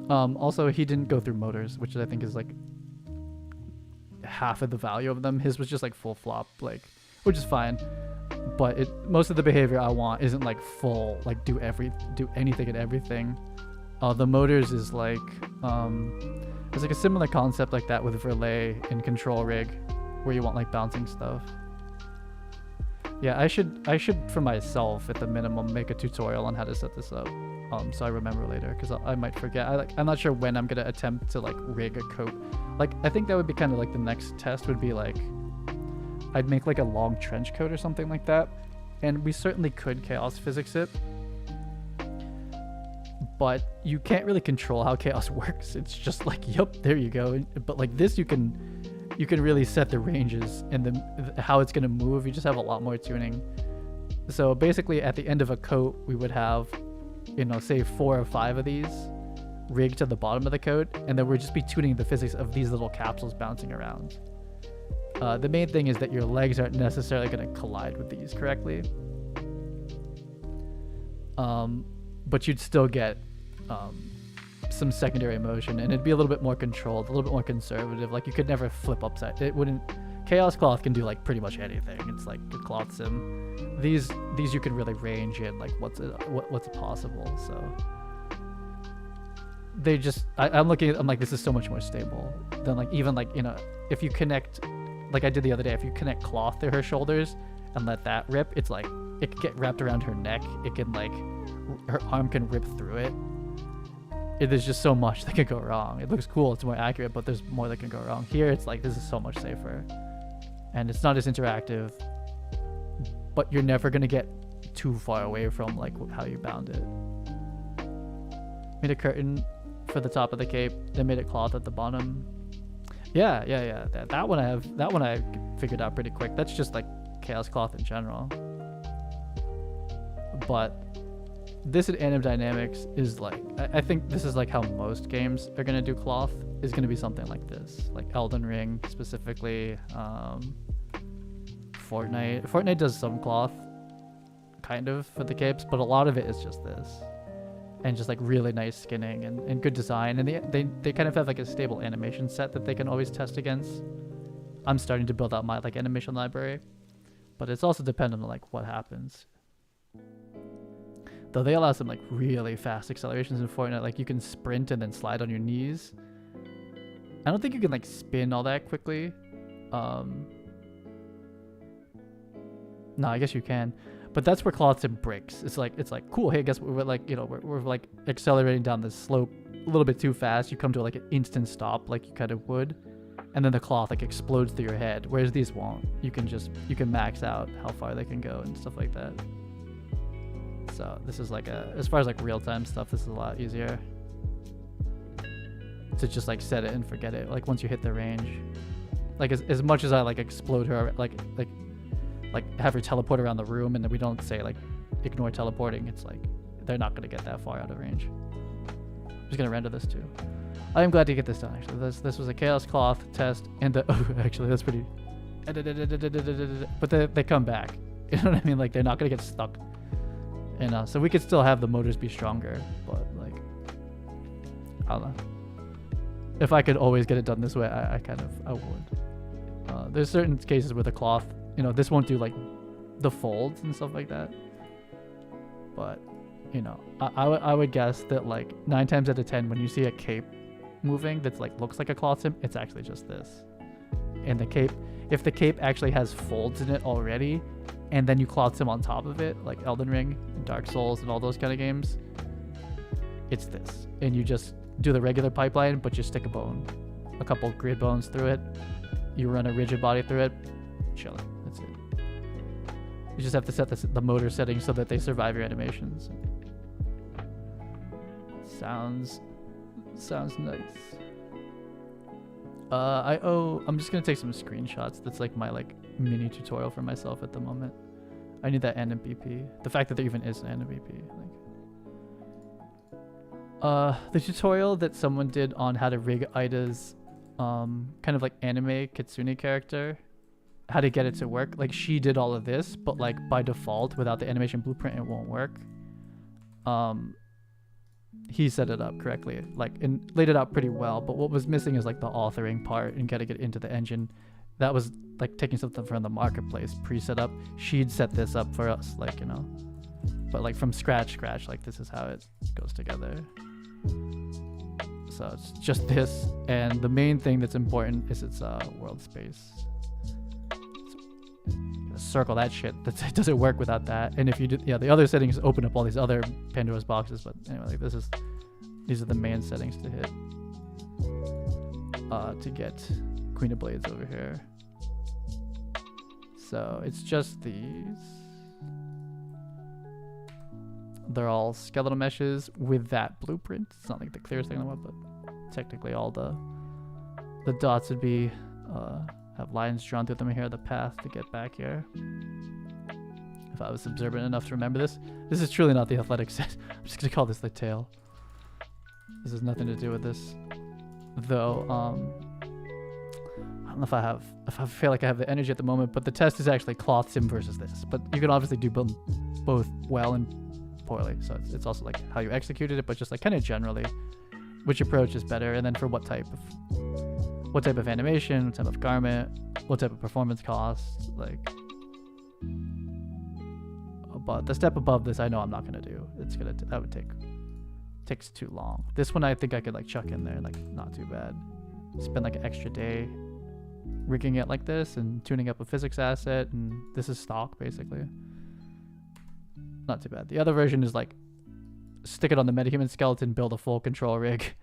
Also, he didn't go through motors, which I think is like half of the value of them. His was just like full flop, like, which is fine. But most of the behavior I want isn't like full, like do anything and everything. The motors is like, it's like a similar concept like that with relay and control rig, where you want like bouncing stuff. Yeah, I should for myself at the minimum make a tutorial on how to set this up. So I remember later, because I might forget. I'm not sure when I'm gonna attempt to like rig a coat. Like I think that would be kind of like the next test would be like, I'd make like a long trench coat or something like that, and we certainly could chaos physics it, but you can't really control how chaos works. It's just like, yep, there you go. But like this, you can really set the ranges and how it's gonna move. You just have a lot more tuning. So basically, at the end of a coat, we would have, you know, say 4 or 5 of these rigged to the bottom of the coat, and then we'd just be tuning the physics of these little capsules bouncing around. The main thing is that your legs aren't necessarily going to collide with these correctly, but you'd still get some secondary motion, and it'd be a little bit more controlled, a little bit more conservative. Like you could never flip upside. It wouldn't. Chaos cloth can do like pretty much anything. It's like a cloth sim. These you can really range in like what's possible. So they just I'm like, this is so much more stable than like, even like, you know, if you connect, like I did the other day, if you connect cloth to her shoulders and let that rip, it's like it can get wrapped around her neck. It can like, her arm can rip through it. There's just so much that could go wrong. It looks cool, it's more accurate, but there's more that can go wrong. Here it's like, this is so much safer, and it's not as interactive, but you're never gonna get too far away from like how you bound it. Made a curtain for the top of the cape, then made it cloth at the bottom. Yeah. That one I figured out pretty quick. That's just like chaos cloth in general. But this at Anim Dynamics is like, I think this is like how most games are gonna do cloth, is gonna be something like this, like Elden Ring specifically. Fortnite does some cloth kind of for the capes, but a lot of it is just this, and just like really nice skinning and good design, and they kind of have like a stable animation set that they can always test against. I'm starting to build out my like animation library, but it's also dependent on like what happens. Though they allow some like really fast accelerations in Fortnite, like you can sprint and then slide on your knees. I don't think you can like spin all that quickly. No, I guess you can, but that's where cloth sim breaks. It's like cool. Hey, guess what? We're like, you know, we're like accelerating down this slope a little bit too fast. You come to like an instant stop, like you kind of would, and then the cloth like explodes through your head. Whereas these won't. You can max out how far they can go and stuff like that. So this is like as far as like real-time stuff, this is a lot easier to just like set it and forget it. Like once you hit the range, like as much as I like explode her, like have her teleport around the room, and then we don't say like ignore teleporting, it's like they're not gonna get that far out of range. I'm just gonna render this too. I am glad to get this done actually. This was a chaos cloth test, and oh, actually that's pretty. But they come back. You know what I mean? Like they're not gonna get stuck. And so we could still have the motors be stronger, but like, I don't know. If I could always get it done this way, I would. There's certain cases where the cloth, you know, this won't do like the folds and stuff like that. But, you know, I would guess that like 9 times out of 10, when you see a cape moving that's like looks like a cloth sim, it's actually just this. And the cape, if the cape actually has folds in it already, and then you cloth sim on top of it, like Elden Ring, Dark Souls, and all those kind of games, it's this. And you just do the regular pipeline, but you stick a couple grid bones through it. You run a rigid body through it. Chilling. That's it. You just have to set the motor settings so that they survive your animations. Sounds nice. I'm just gonna take some screenshots. That's like my like mini tutorial for myself at the moment. I need that NMBP. The fact that there even is an NMBP. The tutorial that someone did on how to rig Ida's kind of like anime Kitsune character, how to get it to work. Like she did all of this, but like by default, without the animation blueprint, it won't work. He set it up correctly, like, and laid it out pretty well, but what was missing is like the authoring part and getting it into the engine. That was like taking something from the marketplace pre-set up. She'd set this up for us, like, you know, but like from scratch, like this is how it goes together. So it's just this, and the main thing that's important is its world space. Circle that shit. It doesn't work without that. And if you do, yeah, the other settings open up all these other Pandora's boxes. But anyway, like these are the main settings to hit to get Queen of Blades over here. So it's just these. They're all skeletal meshes with that blueprint. It's not like the clearest thing in the world, but technically all the dots would be have lines drawn through them here, the path to get back here. If I was observant enough to remember this. This is truly not the athletic set. I'm just gonna call this the tail. This has nothing to do with this. Though, I don't know if I feel like I have the energy at the moment, but the test is actually cloth sim versus this. But you can obviously do both well and poorly. So it's also like how you executed it, but just like kind of generally, which approach is better, and then for what type of animation, what type of garment, what type of performance cost, like. But the step above this, I know I'm not gonna do. That would takes too long. This one I think I could like chuck in there, like not too bad. Spend like an extra day rigging it like this and tuning up a physics asset, and this is stock basically. Not too bad. The other version is like stick it on the MetaHuman skeleton, build a full control rig,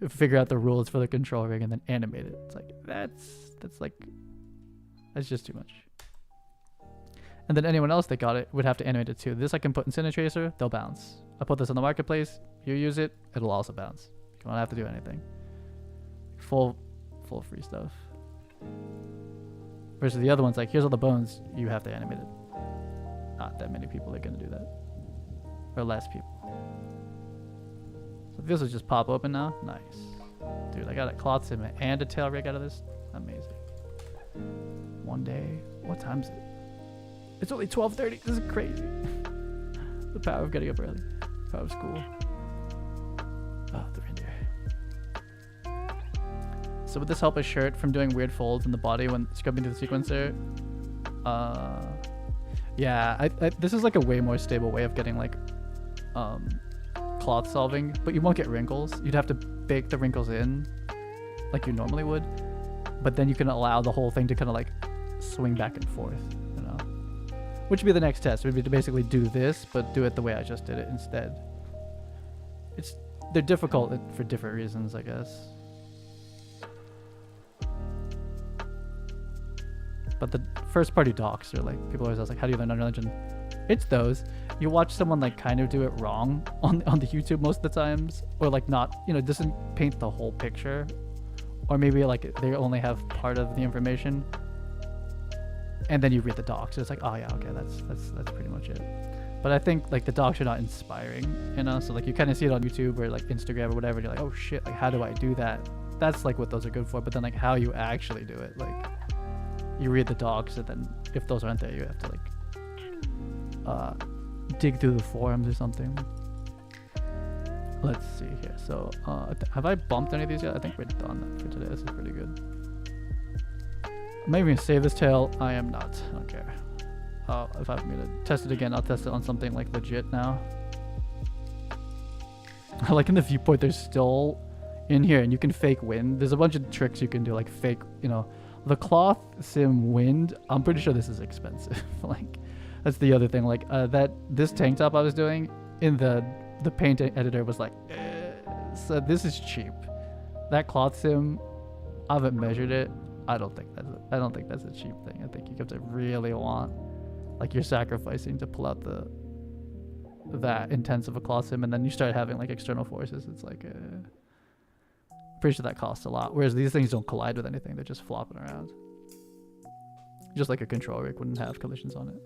figure out the rules for the control rig, and then animate it. It's like that's just too much. And then anyone else that got it would have to animate it too. This I can put in Cine Tracer, they'll bounce. I put this on the marketplace, you use it, it'll also bounce. You don't have to do anything. Full free stuff. Versus the other ones, like here's all the bones, you have to animate it. Not that many people are gonna do that. Or less people. So this will just pop open now. Nice. Dude, I got a cloth sim and a tail rig out of this. Amazing. One day. What time is it? It's only 12:30. This is crazy. The power of getting up early. Power of school. Oh, the reindeer. So would this help a shirt from doing weird folds in the body when scrubbing through the sequencer? Yeah, this is like a way more stable way of getting like cloth solving, but you won't get wrinkles. You'd have to bake the wrinkles in like you normally would, but then you can allow the whole thing to kind of like swing back and forth, you know, which would be the next test. Would be to basically do this, but do it the way I just did it instead. They're difficult for different reasons, I guess. But the first party docs are like, people always ask like, how do you learn Unreal Engine? It's those. You watch someone like kind of do it wrong on the YouTube most of the times, or like not, you know, doesn't paint the whole picture, or maybe like they only have part of the information, and then you read the docs. It's like, oh yeah, okay, that's pretty much it. But I think like the docs are not inspiring, you know. So like you kind of see it on YouTube or like Instagram or whatever, and you're like, oh shit, like how do I do that? That's like what those are good for. But then like how you actually do it, like you read the docs, and then if those aren't there, you have to like dig through the forums or something. Let's see here. So have I bumped any of these yet? I think we're done for today. This is pretty good. I'm not even gonna save this tail. I am not. I don't care. If I'm gonna test it again, I'll test it on something like legit now. I like in the viewport, there's still in here, and you can fake wind. There's a bunch of tricks you can do, like fake, you know, the cloth sim wind. I'm pretty sure this is expensive. Like that's the other thing. Like this tank top I was doing in the paint editor was like, so this is cheap. That cloth sim, I haven't measured it. I don't think that's a cheap thing. I think you have to really want, like, you're sacrificing to pull out that intense of a cloth sim, and then you start having like external forces. It's like pretty sure that costs a lot. Whereas these things don't collide with anything; they're just flopping around. Just like a control rig wouldn't have collisions on it.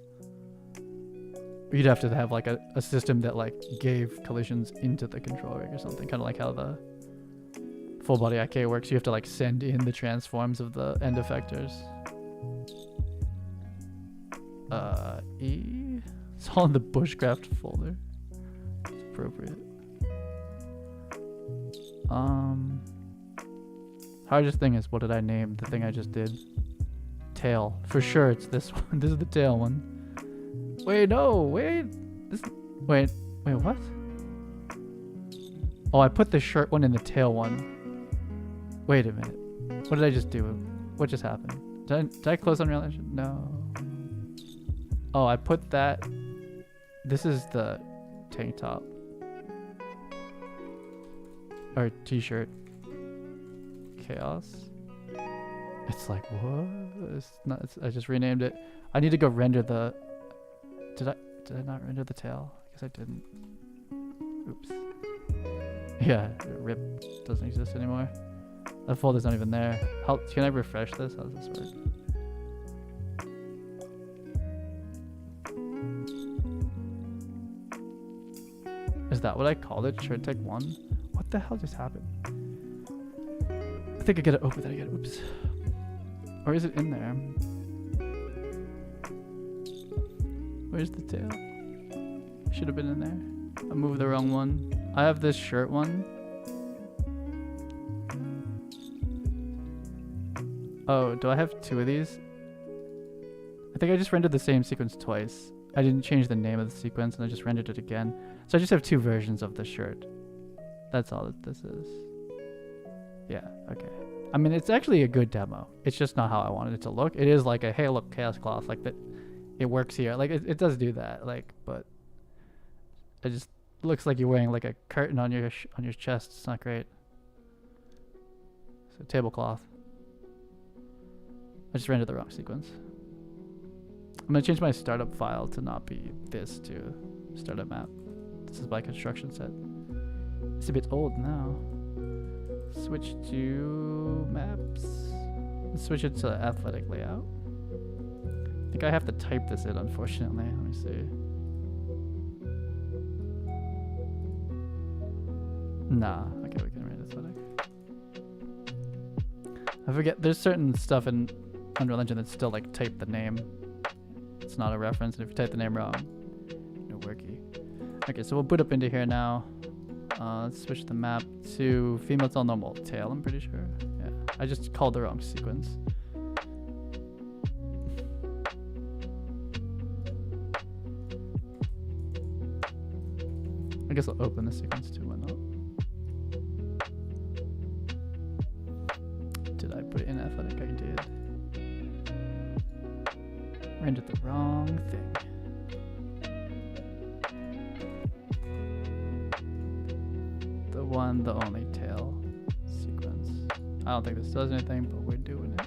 You'd have to have like a system that like gave collisions into the control rig or something, kind of like how the full body IK works. You have to like send in the transforms of the end effectors. E. It's all in the bushcraft folder. It's appropriate. Hardest thing is, what did I name the thing I just did? Tail. For sure it's this one. This is the tail one. Wait, no, wait. Wait, what? Oh, I put the shirt one in the tail one. Wait a minute. What did I just do? What just happened? Did I close Unreal Engine? No. Oh, I put that. This is the tank top. Or t-shirt. Chaos. It's like, what? It's not, I just renamed it. I need to go render the... Did I not render the tail? I guess I didn't. Oops. Yeah, rip doesn't exist anymore. That folder's not even there. Can I refresh this? How does this work? Is that what I called it? Shirt Tech 1? What the hell just happened? I think I gotta open that again. Oops. Or is it in there? Where's the tail? Should have been in there. I moved the wrong one. I have this shirt one. Oh, do I have two of these? I think I just rendered the same sequence twice. I didn't change the name of the sequence and I just rendered it again. So I just have two versions of the shirt. That's all that this is. Yeah, okay. I mean, it's actually a good demo. It's just not how I wanted it to look. It is like a, hey, look, chaos cloth, like that. It works here. Like it does do that. Like, but it just looks like you're wearing like a curtain on your chest. It's not great. So tablecloth. I just rendered the wrong sequence. I'm gonna change my startup file to not be this to startup map. This is my construction set. It's a bit old now. Switch to maps. Switch it to athletic layout. I think I have to type this in, unfortunately. Let me see. Nah. Okay, we can read aesthetic. I forget. There's certain stuff in Unreal Engine that's still like type the name. It's not a reference, and if you type the name wrong, no worky. Okay, so we'll boot up into here now. Let's switch the map to female tail normal tail. I'm pretty sure. Yeah, I just called the wrong sequence. I guess I'll open the sequence too. Why not? Did I put it in athletic? I did. Rendered the wrong thing. The one, the only tail sequence. I don't think this does anything, but we're doing it.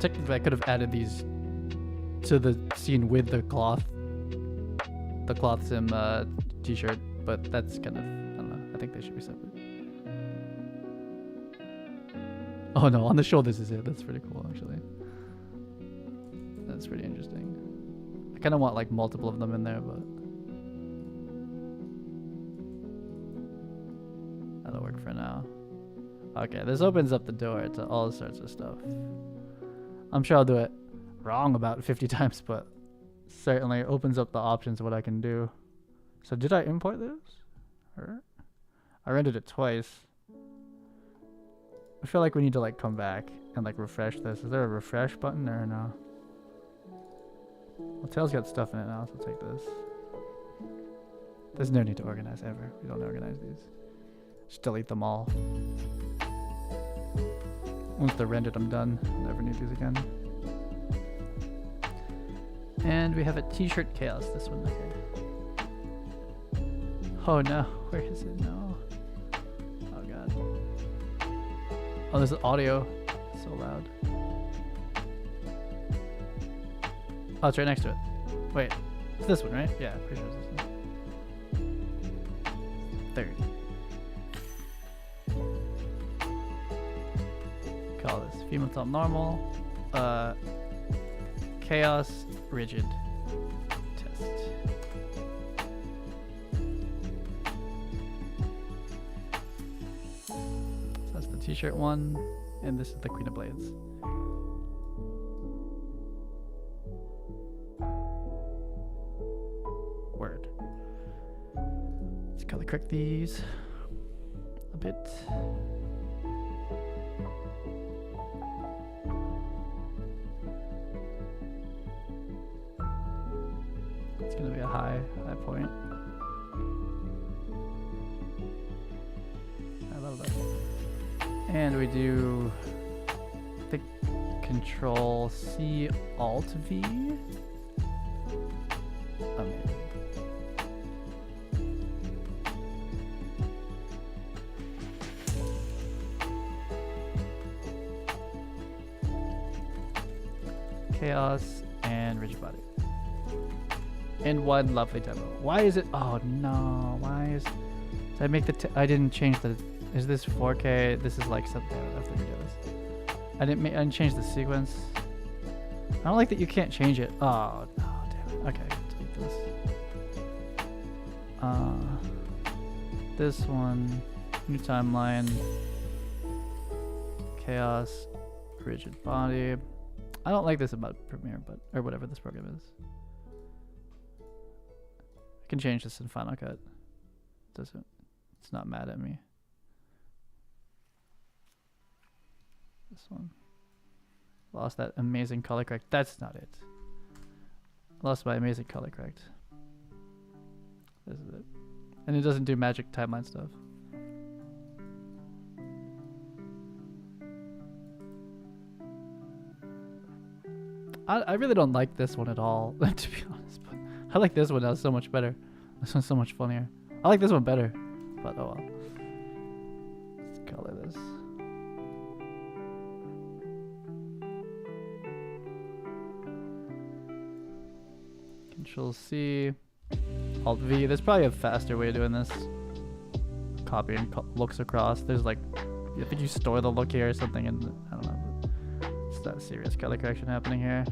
Technically, I could have added these to the scene with the cloth sim t-shirt, but that's kind of, I don't know. I think they should be separate. Oh no, on the shoulders is it. That's pretty cool, actually. That's pretty interesting. I kind of want like multiple of them in there, but that'll work for now. Okay, this opens up the door to all sorts of stuff. I'm sure I'll do it wrong about 50 times, but certainly opens up the options of what I can do. So did I import this? Or I rendered it twice. I feel like we need to like come back and like refresh this. Is there a refresh button or no? Well, tail's got stuff in it now, so I'll take this. There's no need to organize ever. We don't organize these. Just delete them all. Once they're rendered, I'm done. I'll never need these again. And we have a t-shirt chaos, this one. Okay. Oh no, where is it? No. Oh god. Oh, there's audio. It's so loud. Oh, it's right next to it. Wait, it's this one, right? Yeah, pretty sure it's this one. 30. call this? Female top normal. Chaos rigid test. So that's the T-shirt one, and this is the Queen of Blades. Word. Let's color correct these a bit. It's gonna be a high point. I love that. And we do, I think, Control C Alt V. Oh, man. Chaos and rigid body. And one lovely demo. Why is it? Oh no! Why is? Did I make the? I didn't change the. Is this 4K? This is like something. I have to redo this. I didn't change the sequence. I don't like that you can't change it. Oh no! Damn it. Okay, delete this. This one, new timeline. Chaos, rigid body. I don't like this about Premiere, but or whatever this program is. I can change this in Final Cut. It's not mad at me. This one. Lost that amazing color correct. That's not it. Lost my amazing color correct. This is it. And it doesn't do magic timeline stuff. I really don't like this one at all, to be honest. But I like this one. That was so much better. This one's so much funnier. I like this one better. But oh well. Let's color this. Control C, Alt V. There's probably a faster way of doing this. Copying looks across. There's like, I think you store the look here or something, and I don't know. It's that serious color correction happening here.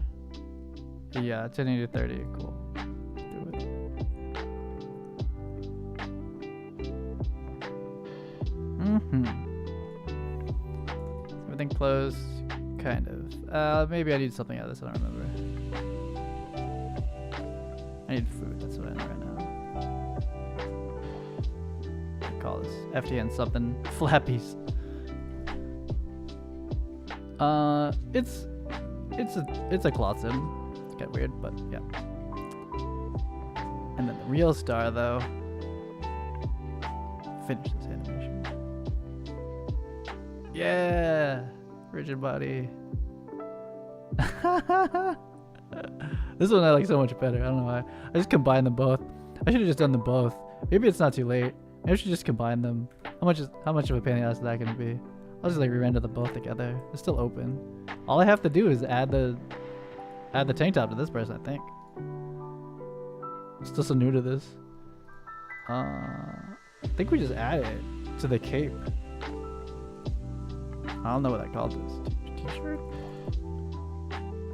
Yeah, 1080 to 30. Cool. Do it. Everything closed. Kind of. Maybe I need something out of this. I don't remember. I need food. That's what I know right now. I call this FTN something. Flappies. It's a cloth sim. It's kind of weird, but yeah. And then the real star, though. Finish this animation. Yeah, rigid body. This one I like so much better. I don't know why. I just combined them both. I should have just done them both. Maybe it's not too late. Maybe I should just combine them. How much of a pain in the ass is that gonna be? I'll just like re-render them both together. It's still open. All I have to do is add the tank top to this person, I think. I'm still so new to this. I think we just add it to the cape. I don't know what I called this. T-shirt?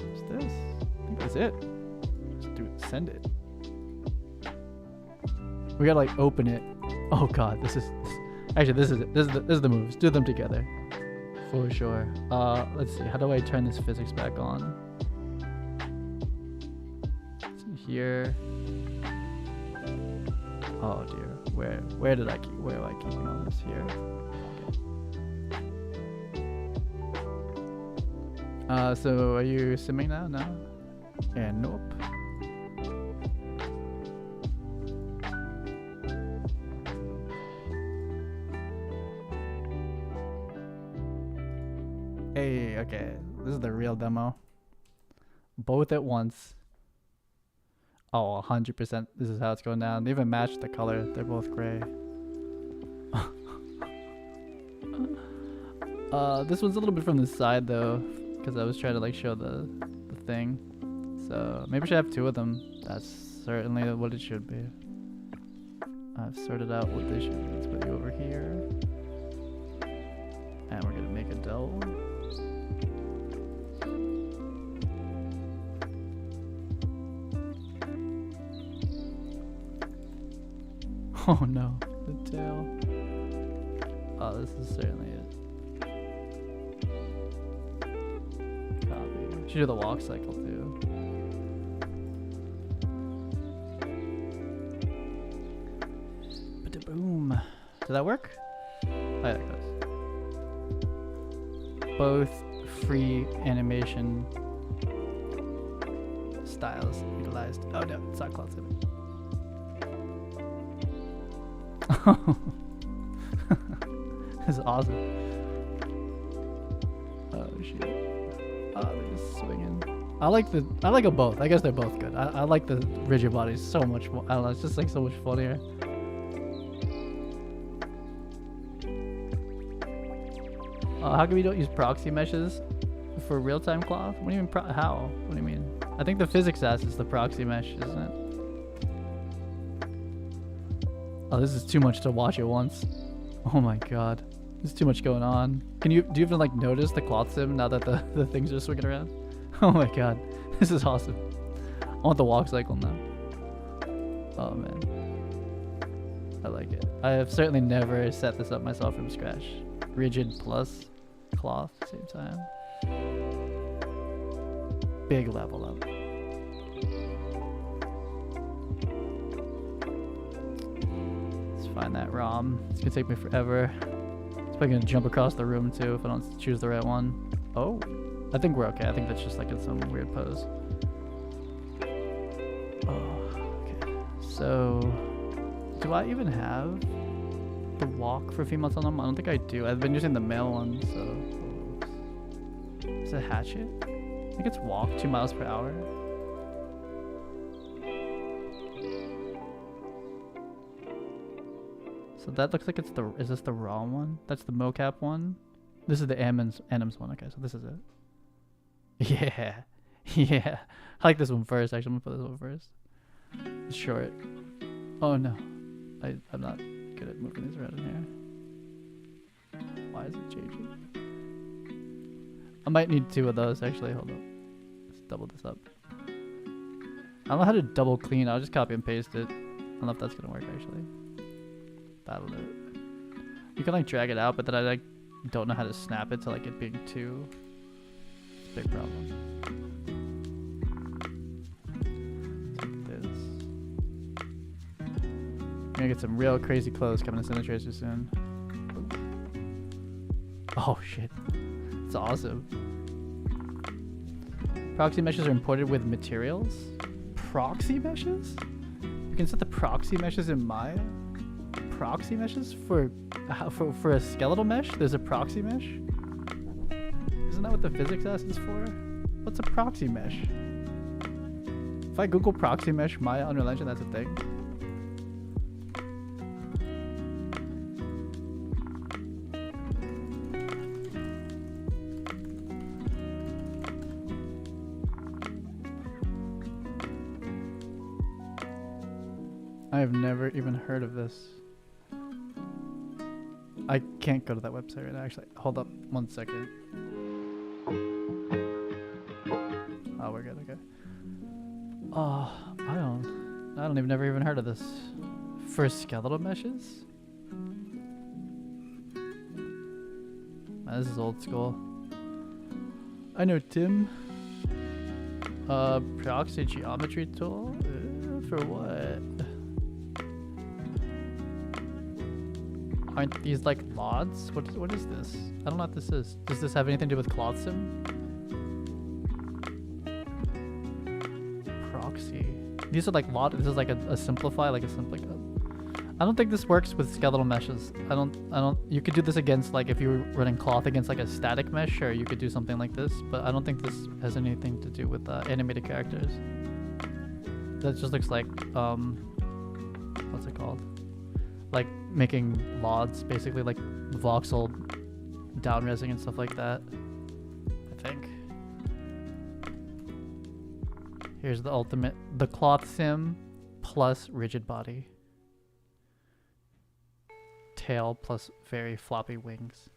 What's this? I think that's it. Just do it. Send it. We gotta like open it. Oh god, actually this is it. This is the moves. Do them together. For sure. Let's see. How do I turn this physics back on? It's in here. Oh dear. Where am I keeping all this here? Okay. So are you simming now? No? And nope. Hey, okay. This is the real demo. Both at once. Oh, 100%. This is how it's going down. They even match the color. They're both gray. This one's a little bit from the side though, because I was trying to like show the thing. So maybe I should have two of them. That's certainly what it should be. I've sorted out what they should be. Let's put you over here. And we're gonna make a dough. Oh no, the tail. Oh, this is certainly it. Copy. Should do the walk cycle too. Boom. Did that work? Oh, yeah, it goes. Both free animation styles utilized. Oh no, it's not close. This is awesome. Oh shit. Oh, they're just swinging. I like them both. I guess they're both good. I like the rigid bodies so much more. I don't know, it's just like so much funnier. How come you don't use proxy meshes for real-time cloth? What do you mean how? What do you mean? I think the physics ass is the proxy mesh, isn't it? Oh, this is too much to watch at once. Oh my god. There's too much going on. Do you even like notice the cloth sim now that the things are swinging around? Oh my god. This is awesome. I want the walk cycle now. Oh man. I like it. I have certainly never set this up myself from scratch. Rigid plus cloth at the same time. Big level up. Let's find that ROM. It's gonna take me forever. It's probably gonna jump across the room too if I don't choose the right one. Oh, I think we're okay. I think that's just like in some weird pose. Oh, okay. So, do I even have the walk for females on them? I don't think I do. I've been using the male one, so. Is it hatchet? I think it's walk 2 miles per hour. So that looks like it's the. Is this the raw one? That's the MOCAP one. This is the Anims one. Okay, so this is it. Yeah, yeah. I like this one first. Actually, I'm gonna put this one first. It's short. Oh no, I'm not good at moving these around in here. Why is it changing? I might need 2 of those actually. Hold up. Let's double this up. I don't know how to double clean. I'll just copy and paste it. I don't know if that's gonna work actually. That'll do it. You can like drag it out, but then I like don't know how to snap it to like it being 2. It's a big problem. Take this. I'm gonna get some real crazy clothes coming to Cine Tracer soon. Oh shit. It's awesome. Proxy meshes are imported with materials? Proxy meshes? You can set the proxy meshes in Maya? Proxy meshes for a skeletal mesh? There's a proxy mesh? Isn't that what the physics ass is for? What's a proxy mesh? If I Google proxy mesh Maya Unreal Engine, that's a thing. I have never even heard of this. I can't go to that website right now. Actually, hold up 1 second. Oh, we're good. Okay. Oh, I don't even never even heard of this. For skeletal meshes? Man, this is old school. I know Tim. Proxy geometry tool? For what? Aren't these like LODs? What is this? I don't know what this is. Does this have anything to do with cloth sim? Proxy. These are like LOD. This is like a simplify, like a simple. I don't think this works with skeletal meshes. I don't. You could do this against like if you were running cloth against like a static mesh, sure you could do something like this. But I don't think this has anything to do with animated characters. That just looks like what's it called? Like making LODs, basically like voxel downresing and stuff like that. I think. Here's the ultimate, the cloth sim plus rigid body. Tail plus very floppy wings.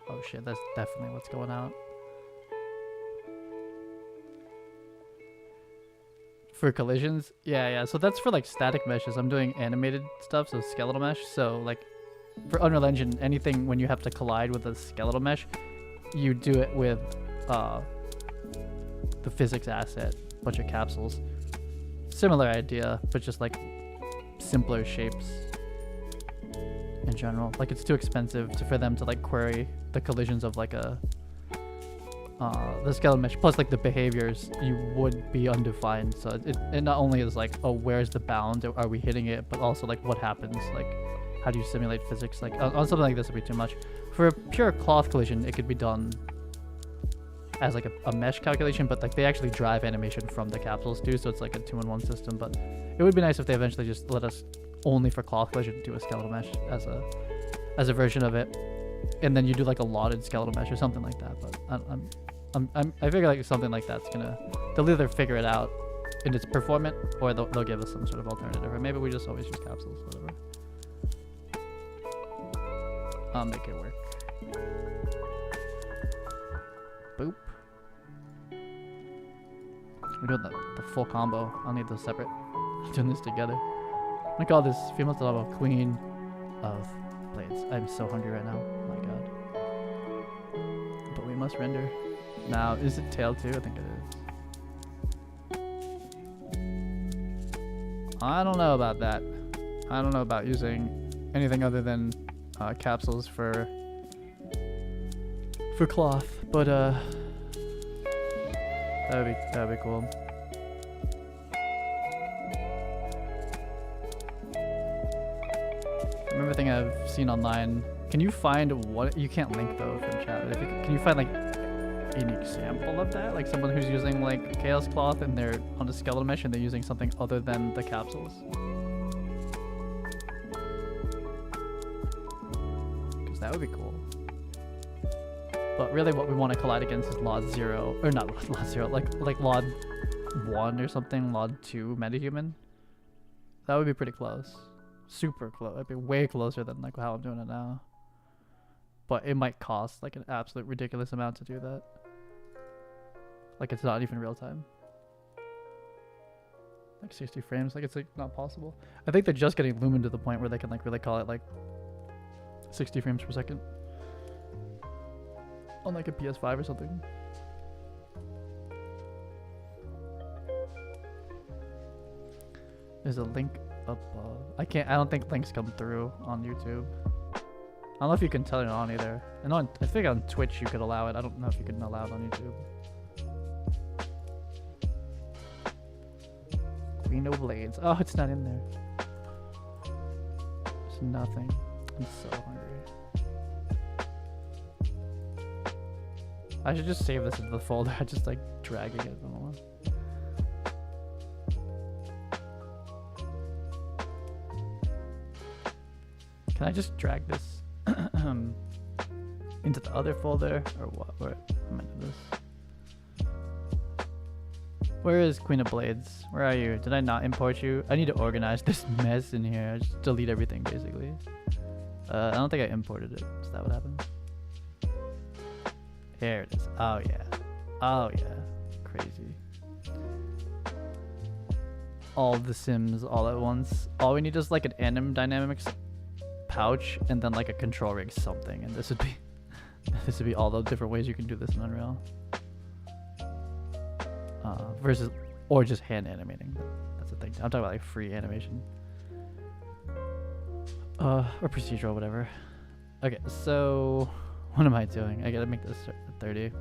Oh shit, that's definitely what's going out. For collisions, yeah. So that's for like static meshes. I'm doing animated stuff, so skeletal mesh. So like for Unreal Engine, anything when you have to collide with a skeletal mesh, you do it with the physics asset, bunch of capsules. Similar idea, but just like simpler shapes in general. Like it's too expensive for them to like query the collisions of like a the skeletal mesh, plus like the behaviors you would be undefined. So it not only is like, oh, where's the bound, are we hitting it, but also like what happens, like how do you simulate physics. Like on something like this would be too much. For a pure cloth collision, it could be done as like a mesh calculation, but like they actually drive animation from the capsules too, so it's like a 2-in-1 system. But it would be nice if they eventually just let us only for cloth collision do a skeletal mesh as a version of it, and then you do like a lotted skeletal mesh or something like that. But I figure like something like that's they'll either figure it out and it's performant, or they'll give us some sort of alternative, or maybe we just always use capsules, whatever. I'll make it work. Boop. We're doing the full combo. I'll need those separate. I'm doing this together. I'm gonna call this female level Queen of Blades. I'm so hungry right now. Oh my god. But we must render. Now, is it tail too? I think it is. I don't know about that. I don't know about using anything other than capsules for cloth, but that'd be cool. Remember thing I've seen online. Can you find what you can't link though from chat? If you, can you find like an example of that, like someone who's using like chaos cloth and they're on a skeletal mesh and they're using something other than the capsules? Because that would be cool. But really what we want to collide against is LOD 0, or not LOD 0, like LOD 1 or something, LOD 2 MetaHuman. That would be pretty close. Super close. It'd be way closer than like how I'm doing it now. But it might cost like an absolute ridiculous amount to do that. Like it's not even real time. Like 60 frames, like it's like not possible. I think they're just getting Lumen to the point where they can like really call it like 60 frames per second. On like a PS5 or something. There's a link above. I don't think links come through on YouTube. I don't know if you can turn it on either. And I think on Twitch you could allow it. I don't know if you can allow it on YouTube. Queen of Blades. Oh, it's not in there. There's nothing. I'm so hungry. I should just save this into the folder. I'm just like dragging it along. Can I just drag this into the other folder or what? Where am I doing this? Where is Queen of Blades? Where are you? Did I not import you? I need to organize this mess in here. I just delete everything basically. I don't think I imported it. Is that what happened? There it is. Oh yeah. Oh yeah. Crazy. All the sims all at once. All we need is like an anim dynamics pouch and then like a control rig something, and this would be all the different ways you can do this in Unreal. Versus or just hand animating. That's the thing. I'm talking about like free animation. Or procedural, whatever. Okay, so what am I doing? I gotta make this 30.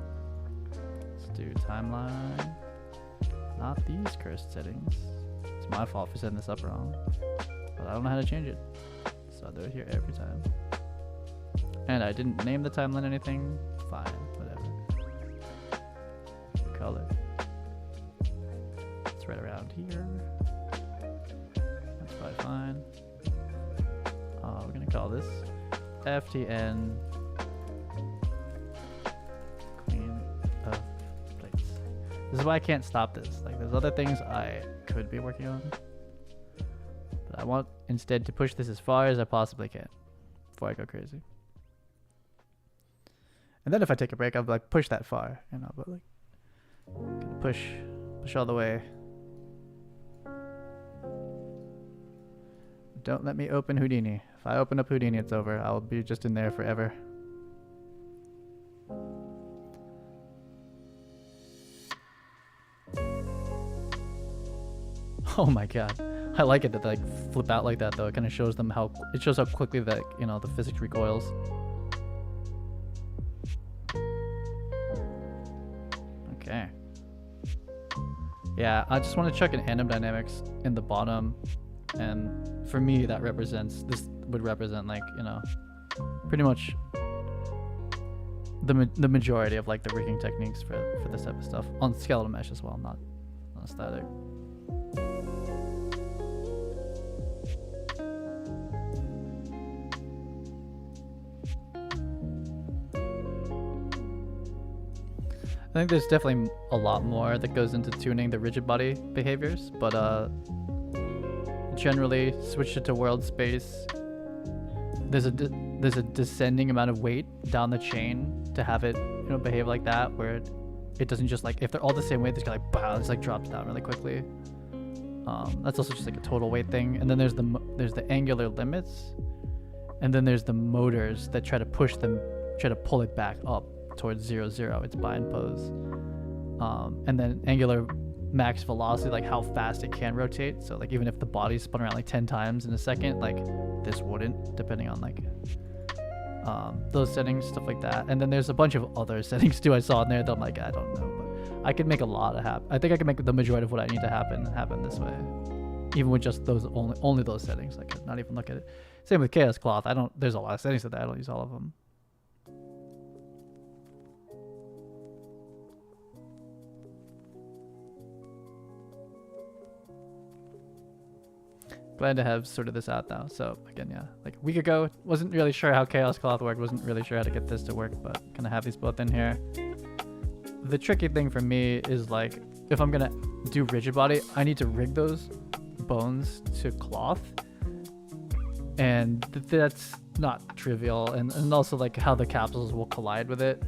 Let's do timeline. Not these cursed settings. It's my fault for setting this up wrong. But I don't know how to change it. So I do it here every time. And I didn't name the timeline anything. Fine, whatever. Color. It's right around here. That's probably fine. We're gonna call this FTN Queen of Blades. This is why I can't stop this. Like there's other things I could be working on, but I want instead to push this as far as I possibly can before I go crazy. And then if I take a break, I'll be like push that far, you know. But like push all the way don't let me open Houdini. If I open up Houdini, it's over. I'll be just in there forever. Oh my god. I like it that they like flip out like that though. It kind of shows them how it shows how quickly that, you know, the physics recoils. Okay. Yeah, I just want to check an anim dynamics in the bottom, and for me that represents, this would represent like, you know, pretty much the majority of like the rigging techniques for this type of stuff on skeletal mesh as well, not on static. I think there's definitely a lot more that goes into tuning the rigid body behaviors, but generally switch it to world space. There's a descending amount of weight down the chain to have it, you know, behave like that, where it doesn't just like, if they're all the same weight, it's like bow, it's like drops down really quickly. That's also just like a total weight thing. And then there's the angular limits, and then there's the motors that try to push them, try to pull it back up towards 0, 0, its bind pose. And then angular max velocity, like how fast it can rotate. So like even if the body's spun around like 10 times in a second, like this wouldn't, depending on like those settings, stuff like that. And then there's a bunch of other settings too I saw in there that I'm like, I don't know, but I could make a lot of happen. I think I can make the majority of what I need to happen this way, even with just those only those settings. I could not even look at it. Same with Chaos Cloth. There's a lot of settings to that. I don't use all of them. Glad to have sorted this out now. So again, yeah, like a week ago, wasn't really sure how Chaos Cloth worked, wasn't really sure how to get this to work, but gonna have these both in here. The tricky thing for me is like, if I'm gonna do rigid body, I need to rig those bones to cloth, and that's not trivial. And also like how the capsules will collide with it.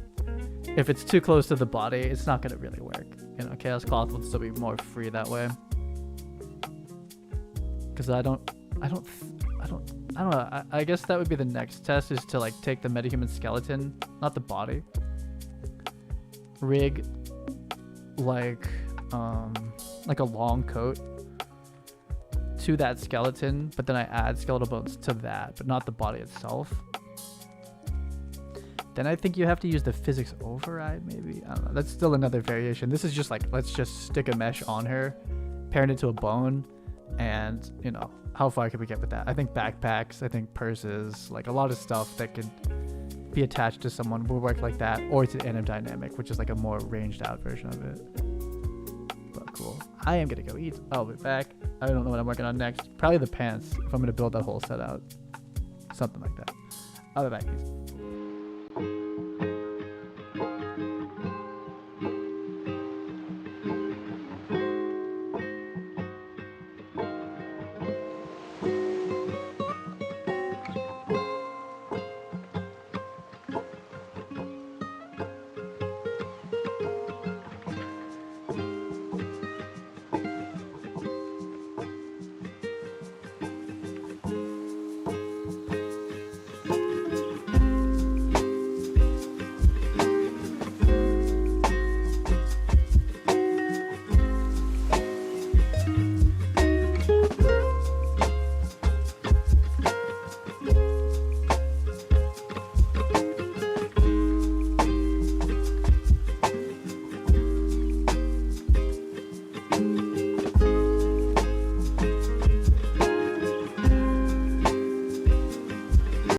If it's too close to the body, it's not gonna really work. You know, Chaos Cloth will still be more free that way. Because I don't know. I guess that would be the next test, is to like take the MetaHuman skeleton, not the body, rig like a long coat to that skeleton, but then I add skeletal bones to that, but not the body itself. Then I think you have to use the physics override, maybe. I don't know. That's still another variation. This is just like, let's just stick a mesh on her, parent it to a bone. And, you know, how far can we get with that? I think backpacks, I think purses, like a lot of stuff that could be attached to someone will work like that, or to anim dynamic, which is like a more ranged out version of it. But cool. I am gonna go eat. I'll be back. I don't know what I'm working on next. Probably the pants, if I'm gonna build that whole set out. Something like that. I'll be back.